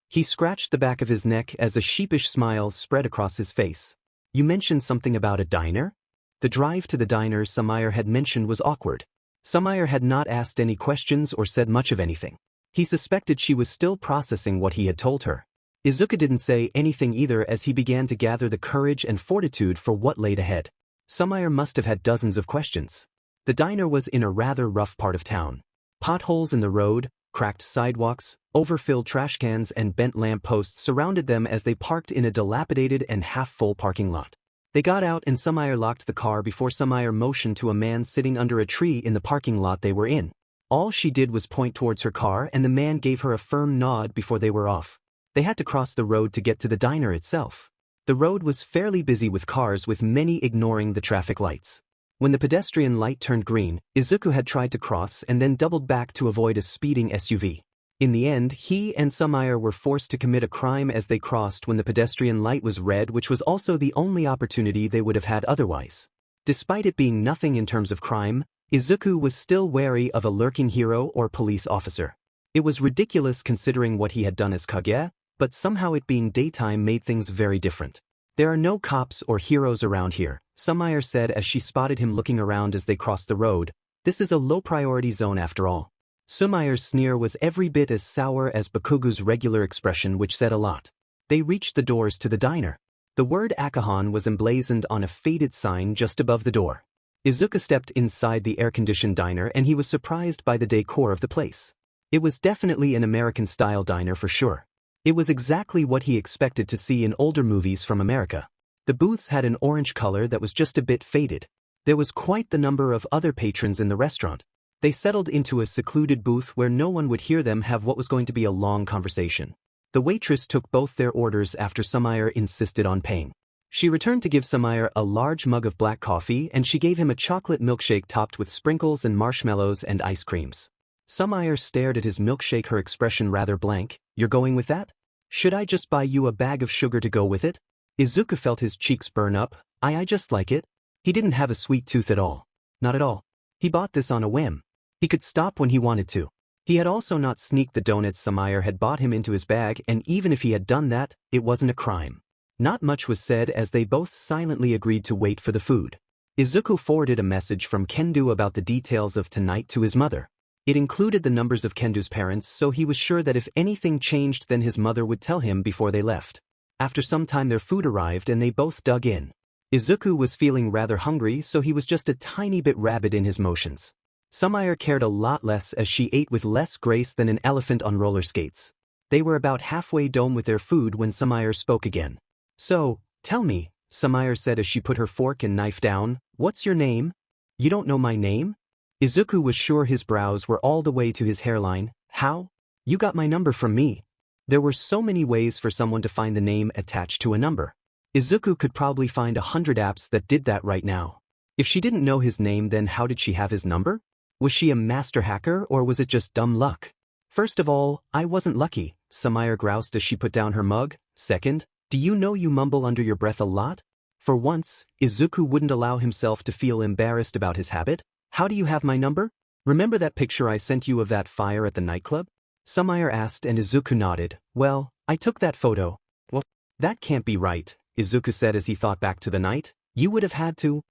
He scratched the back of his neck as a sheepish smile spread across his face. You mentioned something about a diner? The drive to the diner Sumire had mentioned was awkward. Sumire had not asked any questions or said much of anything. He suspected she was still processing what he had told her. Izuku didn't say anything either as he began to gather the courage and fortitude for what laid ahead. Sumire must have had dozens of questions. The diner was in a rather rough part of town. Potholes in the road, cracked sidewalks, overfilled trash cans and bent lamp posts surrounded them as they parked in a dilapidated and half-full parking lot. They got out and Sumire locked the car before Sumire motioned to a man sitting under a tree in the parking lot they were in. All she did was point towards her car and the man gave her a firm nod before they were off. They had to cross the road to get to the diner itself. The road was fairly busy with cars, with many ignoring the traffic lights. When the pedestrian light turned green, Izuku had tried to cross and then doubled back to avoid a speeding SUV. In the end, he and Sumire were forced to commit a crime as they crossed when the pedestrian light was red, which was also the only opportunity they would have had otherwise. Despite it being nothing in terms of crime, Izuku was still wary of a lurking hero or police officer. It was ridiculous considering what he had done as Kage, but somehow it being daytime made things very different. There are no cops or heroes around here, Sumire said as she spotted him looking around as they crossed the road. This is a low-priority zone after all. Sumire's sneer was every bit as sour as Bakugou's regular expression, which said a lot. They reached the doors to the diner. The word Akahan was emblazoned on a faded sign just above the door. Izuku stepped inside the air-conditioned diner and he was surprised by the decor of the place. It was definitely an American-style diner for sure. It was exactly what he expected to see in older movies from America. The booths had an orange color that was just a bit faded. There was quite the number of other patrons in the restaurant. They settled into a secluded booth where no one would hear them have what was going to be a long conversation. The waitress took both their orders after Sumire insisted on paying. She returned to give Sumire a large mug of black coffee and she gave him a chocolate milkshake topped with sprinkles and marshmallows and ice creams. Sumire stared at his milkshake, her expression rather blank. You're going with that? Should I just buy you a bag of sugar to go with it? Izuku felt his cheeks burn up. I just like it. He didn't have a sweet tooth at all. Not at all. He bought this on a whim. He could stop when he wanted to. He had also not sneaked the donuts Sumire had bought him into his bag, and even if he had done that, it wasn't a crime. Not much was said as they both silently agreed to wait for the food. Izuku forwarded a message from Kendo about the details of tonight to his mother. It included the numbers of Kendo's parents, so he was sure that if anything changed then his mother would tell him before they left. After some time their food arrived and they both dug in. Izuku was feeling rather hungry, so he was just a tiny bit rabid in his motions. Sumire cared a lot less as she ate with less grace than an elephant on roller skates. They were about halfway done with their food when Sumire spoke again. So, tell me, Sumire said as she put her fork and knife down, what's your name? You don't know my name? Izuku was sure his brows were all the way to his hairline. How? You got my number from me. There were so many ways for someone to find the name attached to a number. Izuku could probably find 100 apps that did that right now. If she didn't know his name, then how did she have his number? Was she a master hacker or was it just dumb luck? First of all, I wasn't lucky, Sumire groused as she put down her mug. Second, do you know you mumble under your breath a lot? For once, Izuku wouldn't allow himself to feel embarrassed about his habit. How do you have my number? Remember that picture I sent you of that fire at the nightclub? Sumire asked and Izuku nodded. Well, I took that photo. Well, that can't be right, Izuku said as he thought back to the night. You would have had to.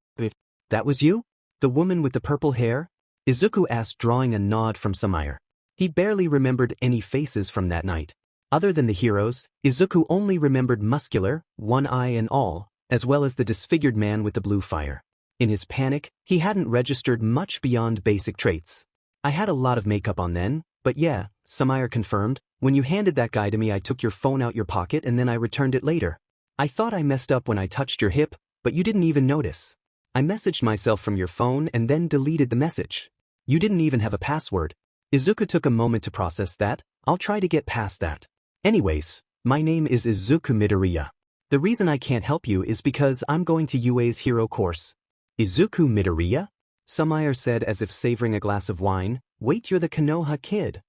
That was you? The woman with the purple hair? Izuku asked, drawing a nod from Sumire. He barely remembered any faces from that night. Other than the heroes, Izuku only remembered Muscular, one eye and all, as well as the disfigured man with the blue fire. In his panic, he hadn't registered much beyond basic traits. I had a lot of makeup on then, but yeah, Sumire confirmed, when you handed that guy to me I took your phone out your pocket and then I returned it later. I thought I messed up when I touched your hip, but you didn't even notice. I messaged myself from your phone and then deleted the message. You didn't even have a password. Izuku took a moment to process that. I'll try to get past that. Anyways, my name is Izuku Midoriya. The reason I can't help you is because I'm going to UA's hero course. Izuku Midoriya? Sumire said as if savoring a glass of wine. Wait, you're the Konoha kid.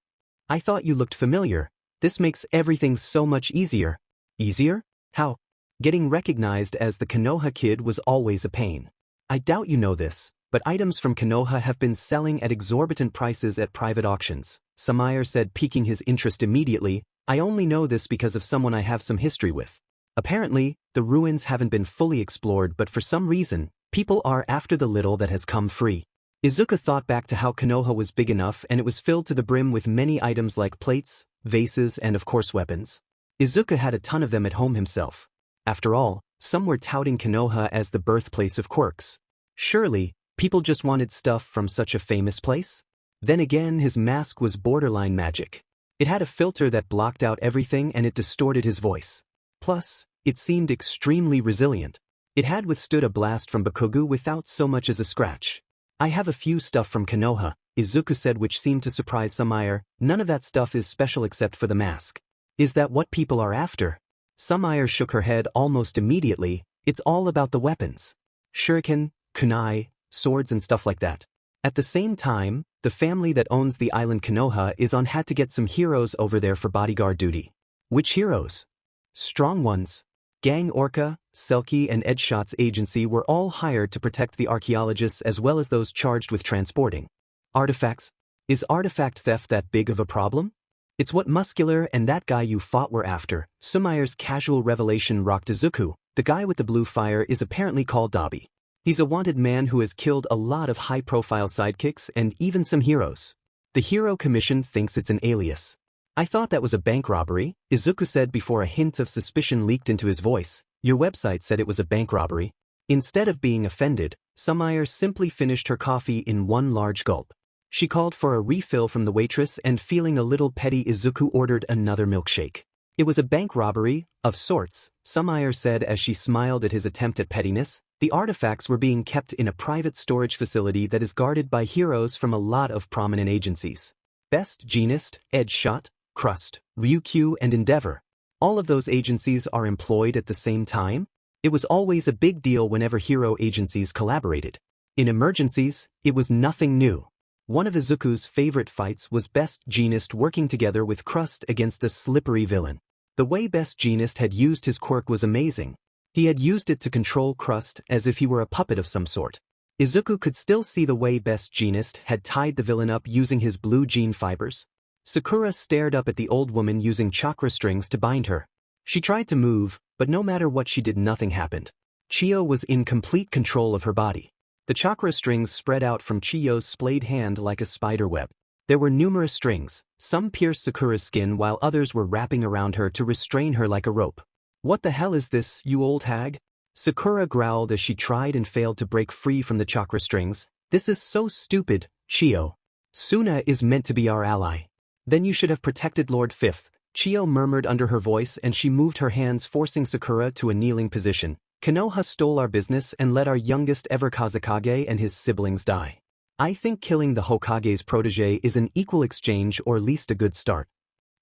I thought you looked familiar. This makes everything so much easier. Easier? How? Getting recognized as the Konoha kid was always a pain. I doubt you know this, but items from Konoha have been selling at exorbitant prices at private auctions, Sumire said, piquing his interest immediately. I only know this because of someone I have some history with. Apparently, the ruins haven't been fully explored, but for some reason, people are after the little that has come free. Izuku thought back to how Konoha was big enough and it was filled to the brim with many items like plates, vases and of course weapons. Izuku had a ton of them at home himself. After all, some were touting Konoha as the birthplace of quirks. Surely, people just wanted stuff from such a famous place? Then again, his mask was borderline magic. It had a filter that blocked out everything and it distorted his voice. Plus, it seemed extremely resilient. It had withstood a blast from Bakugou without so much as a scratch. I have a few stuff from Konoha, Izuku said, which seemed to surprise Sumire. None of that stuff is special except for the mask. Is that what people are after? Sumire shook her head almost immediately. It's all about the weapons. Shuriken, kunai, swords and stuff like that. At the same time, the family that owns the island Konoha is on hand to get some heroes over there for bodyguard duty. Which heroes? Strong ones. Gang Orca, Selkie and Edshot's agency were all hired to protect the archaeologists as well as those charged with transporting artifacts. Is artifact theft that big of a problem? It's what Muscular and that guy you fought were after. Sumire's casual revelation rocked Izuku. The guy with the blue fire is apparently called Dabi. He's a wanted man who has killed a lot of high-profile sidekicks and even some heroes. The Hero Commission thinks it's an alias. I thought that was a bank robbery, Izuku said before a hint of suspicion leaked into his voice. Your website said it was a bank robbery. Instead of being offended, Sumire simply finished her coffee in one large gulp. She called for a refill from the waitress and, feeling a little petty, Izuku ordered another milkshake. It was a bank robbery, of sorts, Sumire said as she smiled at his attempt at pettiness. The artifacts were being kept in a private storage facility that is guarded by heroes from a lot of prominent agencies. Best Jeanist, Edgeshot, Crust, Ryukyu and Endeavor. All of those agencies are employed at the same time. It was always a big deal whenever hero agencies collaborated. In emergencies, it was nothing new. One of Izuku's favorite fights was Best Jeanist working together with Crust against a slippery villain. The way Best Jeanist had used his quirk was amazing. He had used it to control Crust as if he were a puppet of some sort. Izuku could still see the way Best Jeanist had tied the villain up using his blue gene fibers. Sakura stared up at the old woman using chakra strings to bind her. She tried to move, but no matter what she did, nothing happened. Chiyo was in complete control of her body. The chakra strings spread out from Chiyo's splayed hand like a spider web. There were numerous strings, some pierced Sakura's skin while others were wrapping around her to restrain her like a rope. What the hell is this, you old hag? Sakura growled as she tried and failed to break free from the chakra strings. This is so stupid, Chiyo. Suna is meant to be our ally. Then you should have protected Lord Fifth, Chiyo murmured under her voice, and she moved her hands, forcing Sakura to a kneeling position. Konoha stole our business and let our youngest ever Kazekage and his siblings die. I think killing the Hokage's protege is an equal exchange, or at least a good start.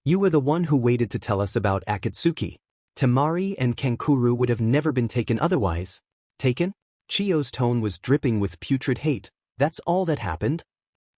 You were the one who waited to tell us about Akatsuki. Temari and Kankuro would have never been taken otherwise. Taken? Chiyo's tone was dripping with putrid hate. That's all that happened?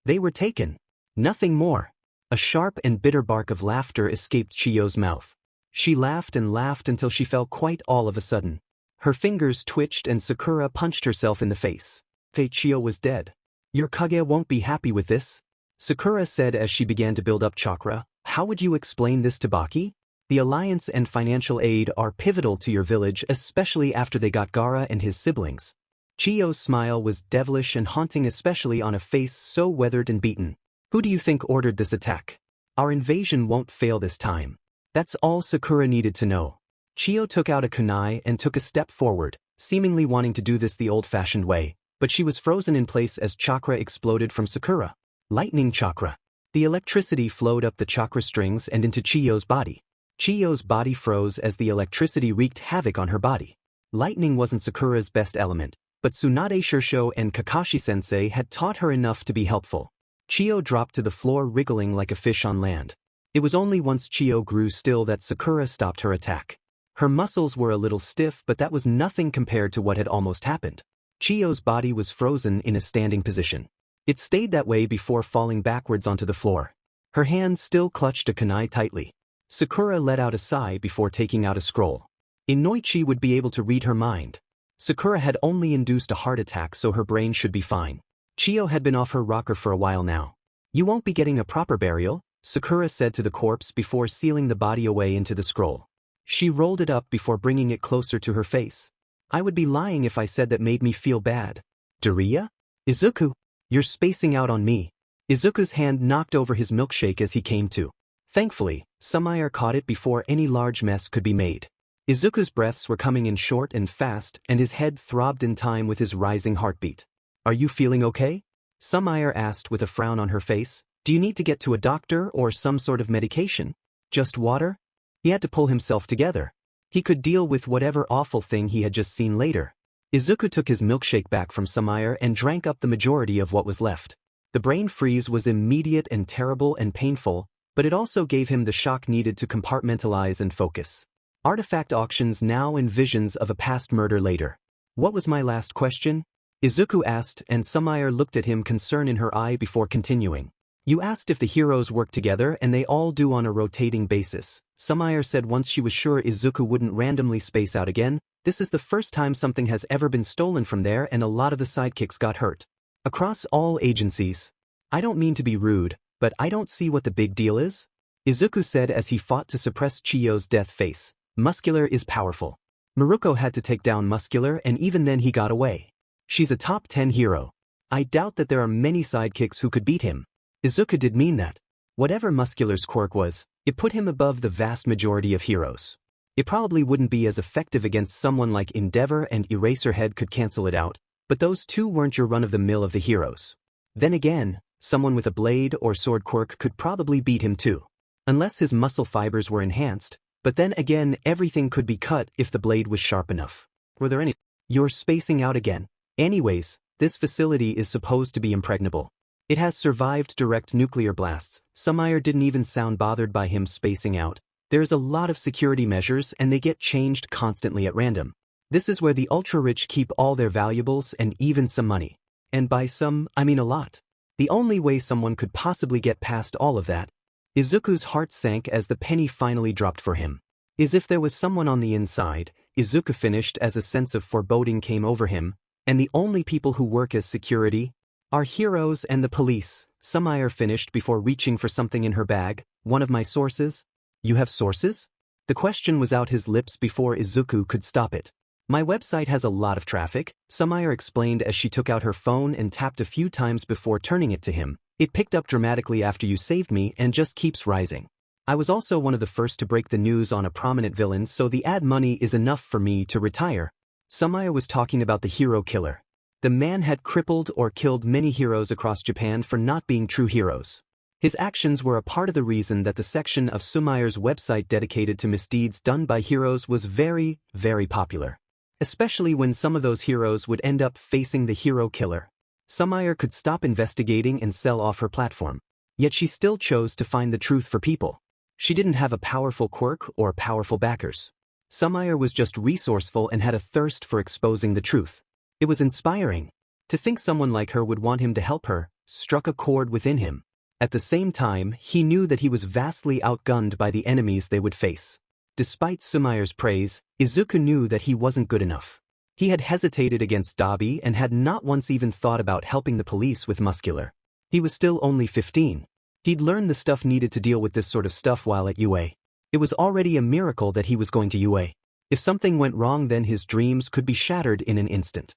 They were taken. Nothing more. A sharp and bitter bark of laughter escaped Chiyo's mouth. She laughed and laughed until she fell quite all of a sudden. Her fingers twitched and Sakura punched herself in the face. Chiyo was dead. Your Kage won't be happy with this, Sakura said as she began to build up chakra. How would you explain this to Baki? The alliance and financial aid are pivotal to your village, especially after they got Gaara and his siblings. Chiyo's smile was devilish and haunting, especially on a face so weathered and beaten. Who do you think ordered this attack? Our invasion won't fail this time. That's all Sakura needed to know. Chiyo took out a kunai and took a step forward, seemingly wanting to do this the old-fashioned way, but she was frozen in place as chakra exploded from Sakura. Lightning chakra. The electricity flowed up the chakra strings and into Chiyo's body. Chiyo's body froze as the electricity wreaked havoc on her body. Lightning wasn't Sakura's best element, but Tsunade Shirsho and Kakashi-sensei had taught her enough to be helpful. Chiyo dropped to the floor wriggling like a fish on land. It was only once Chiyo grew still that Sakura stopped her attack. Her muscles were a little stiff, but that was nothing compared to what had almost happened. Chiyo's body was frozen in a standing position. It stayed that way before falling backwards onto the floor. Her hands still clutched a kunai tightly. Sakura let out a sigh before taking out a scroll. Inoichi would be able to read her mind. Sakura had only induced a heart attack, so her brain should be fine. Chiyo had been off her rocker for a while now. You won't be getting a proper burial, Sakura said to the corpse before sealing the body away into the scroll. She rolled it up before bringing it closer to her face. I would be lying if I said that made me feel bad. Daria? Izuku? You're spacing out on me. Izuku's hand knocked over his milkshake as he came to. Thankfully, Sumire caught it before any large mess could be made. Izuku's breaths were coming in short and fast, and his head throbbed in time with his rising heartbeat. Are you feeling okay? Sumire asked with a frown on her face. Do you need to get to a doctor or some sort of medication? Just water? He had to pull himself together. He could deal with whatever awful thing he had just seen later. Izuku took his milkshake back from Sumire and drank up the majority of what was left. The brain freeze was immediate and terrible and painful, but it also gave him the shock needed to compartmentalize and focus. Artifact auctions now and visions of a past murder later. What was my last question? Izuku asked, and Sumire looked at him, concern in her eye before continuing. You asked if the heroes work together, and they all do on a rotating basis. Sumire said once she was sure Izuku wouldn't randomly space out again. This is the first time something has ever been stolen from there, and a lot of the sidekicks got hurt. Across all agencies. I don't mean to be rude, but I don't see what the big deal is. Izuku said as he fought to suppress Chiyo's death face. Muscular is powerful. Maruko had to take down Muscular, and even then he got away. She's a top 10 hero. I doubt that there are many sidekicks who could beat him. Izuku did mean that. Whatever Muscular's quirk was, it put him above the vast majority of heroes. It probably wouldn't be as effective against someone like Endeavor, and Eraserhead could cancel it out, but those two weren't your run-of-the-mill of the heroes. Then again, someone with a blade or sword quirk could probably beat him too. Unless his muscle fibers were enhanced, but then again everything could be cut if the blade was sharp enough. Were there any? You're spacing out again. Anyways, this facility is supposed to be impregnable. It has survived direct nuclear blasts. Sumire didn't even sound bothered by him spacing out. There's a lot of security measures and they get changed constantly at random. This is where the ultra-rich keep all their valuables and even some money. And by some, I mean a lot. The only way someone could possibly get past all of that. Izuku's heart sank as the penny finally dropped for him. As if there was someone on the inside, Izuku finished as a sense of foreboding came over him, and the only people who work as security are heroes and the police. Sumire finished before reaching for something in her bag. One of my sources? You have sources? The question was out his lips before Izuku could stop it. My website has a lot of traffic, Sumire explained as she took out her phone and tapped a few times before turning it to him. It picked up dramatically after you saved me and just keeps rising. I was also one of the first to break the news on a prominent villain, so the ad money is enough for me to retire. Sumire was talking about the hero killer. The man had crippled or killed many heroes across Japan for not being true heroes. His actions were a part of the reason that the section of Sumire's website dedicated to misdeeds done by heroes was very, very popular. Especially when some of those heroes would end up facing the hero killer. Sumire could stop investigating and sell off her platform. Yet she still chose to find the truth for people. She didn't have a powerful quirk or powerful backers. Sumire was just resourceful and had a thirst for exposing the truth. It was inspiring. To think someone like her would want him to help her struck a chord within him. At the same time, he knew that he was vastly outgunned by the enemies they would face. Despite Sumire's praise, Izuku knew that he wasn't good enough. He had hesitated against Dabi and had not once even thought about helping the police with Muscular. He was still only 15. He'd learned the stuff needed to deal with this sort of stuff while at UA. It was already a miracle that he was going to UA. If something went wrong, then his dreams could be shattered in an instant.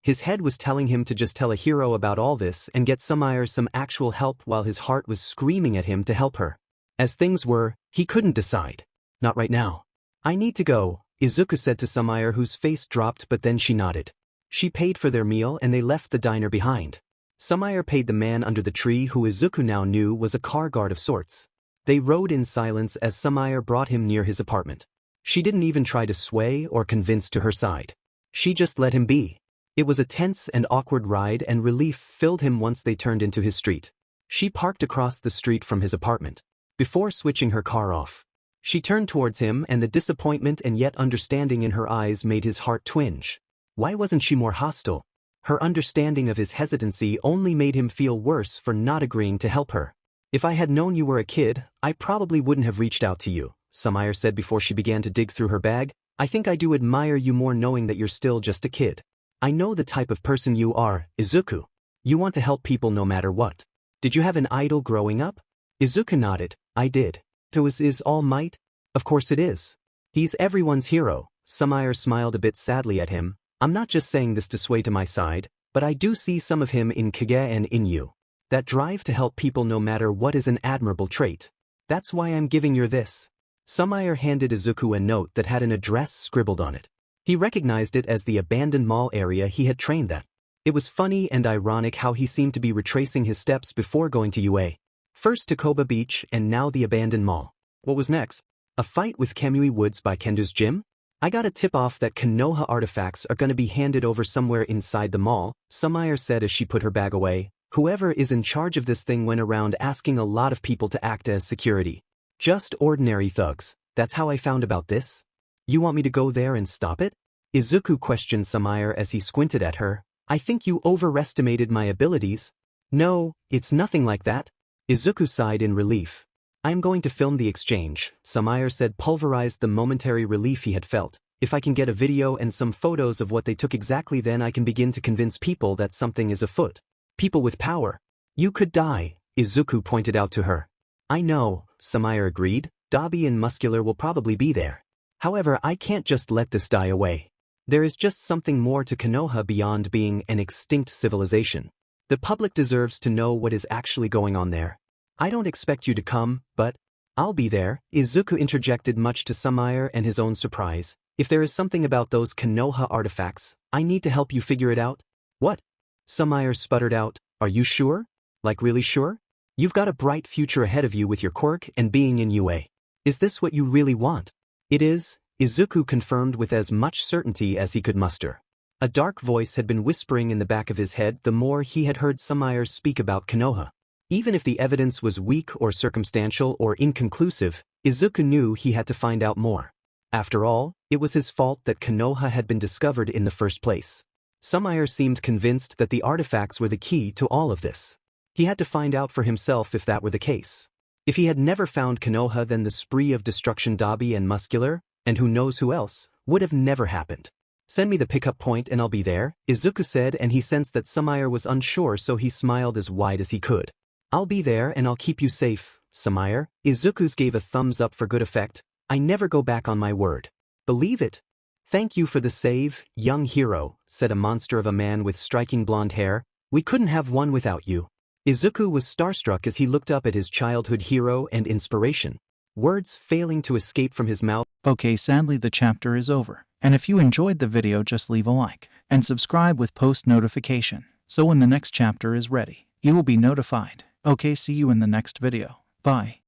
His head was telling him to just tell a hero about all this and get Sumire some actual help while his heart was screaming at him to help her. As things were, he couldn't decide. Not right now. I need to go, Izuku said to Sumire, whose face dropped, but then she nodded. She paid for their meal and they left the diner behind. Sumire paid the man under the tree, who Izuku now knew was a car guard of sorts. They rode in silence as Sumire brought him near his apartment. She didn't even try to sway or convince to her side. She just let him be. It was a tense and awkward ride, and relief filled him once they turned into his street. She parked across the street from his apartment. Before switching her car off, she turned towards him, and the disappointment and yet understanding in her eyes made his heart twinge. Why wasn't she more hostile? Her understanding of his hesitancy only made him feel worse for not agreeing to help her. If I had known you were a kid, I probably wouldn't have reached out to you, Sumire said before she began to dig through her bag. I think I do admire you more knowing that you're still just a kid. I know the type of person you are, Izuku. You want to help people no matter what. Did you have an idol growing up? Izuku nodded. I did. So is All Might? Of course it is. He's everyone's hero. Sumire smiled a bit sadly at him. I'm not just saying this to sway to my side, but I do see some of him in Kage and in you. That drive to help people no matter what is an admirable trait. That's why I'm giving you this. Sumire handed Izuku a note that had an address scribbled on it. He recognized it as the abandoned mall area he had trained at. It was funny and ironic how he seemed to be retracing his steps before going to UA. First to Koba Beach and now the abandoned mall. What was next? A fight with Kamui Woods by Kendo's gym? I got a tip-off that Konoha artifacts are going to be handed over somewhere inside the mall, Sumire said as she put her bag away. Whoever is in charge of this thing went around asking a lot of people to act as security. Just ordinary thugs. That's how I found about this? You want me to go there and stop it? Izuku questioned Sumire as he squinted at her. I think you overestimated my abilities. No, it's nothing like that. Izuku sighed in relief. I'm going to film the exchange, Sumire said, pulverized the momentary relief he had felt. If I can get a video and some photos of what they took exactly, then I can begin to convince people that something is afoot. People with power. You could die, Izuku pointed out to her. I know, Sumire agreed. Dabi and Muscular will probably be there. However, I can't just let this die away. There is just something more to Konoha beyond being an extinct civilization. The public deserves to know what is actually going on there. I don't expect you to come, but I'll be there, Izuku interjected, much to Sumire and his own surprise. If there is something about those Konoha artifacts, I need to help you figure it out. What? Sumire sputtered out. Are you sure? Like really sure? You've got a bright future ahead of you with your quirk and being in UA. Is this what you really want? It is, Izuku confirmed with as much certainty as he could muster. A dark voice had been whispering in the back of his head the more he had heard Sumire speak about Konoha. Even if the evidence was weak or circumstantial or inconclusive, Izuku knew he had to find out more. After all, it was his fault that Konoha had been discovered in the first place. Sumire seemed convinced that the artifacts were the key to all of this. He had to find out for himself if that were the case. If he had never found Konoha, then the spree of destruction Dabi and Muscular, and who knows who else, would have never happened. Send me the pickup point and I'll be there, Izuku said, and he sensed that Sumire was unsure, so he smiled as wide as he could. I'll be there and I'll keep you safe, Sumire. Izuku's gave a thumbs up for good effect. I never go back on my word. Believe it. Thank you for the save, young hero, said a monster of a man with striking blonde hair. We couldn't have one without you. Izuku was starstruck as he looked up at his childhood hero and inspiration. Words failing to escape from his mouth. Okay, sadly the chapter is over. And if you enjoyed the video, just leave a like and subscribe with post notification, so when the next chapter is ready, you will be notified. Okay, see you in the next video. Bye.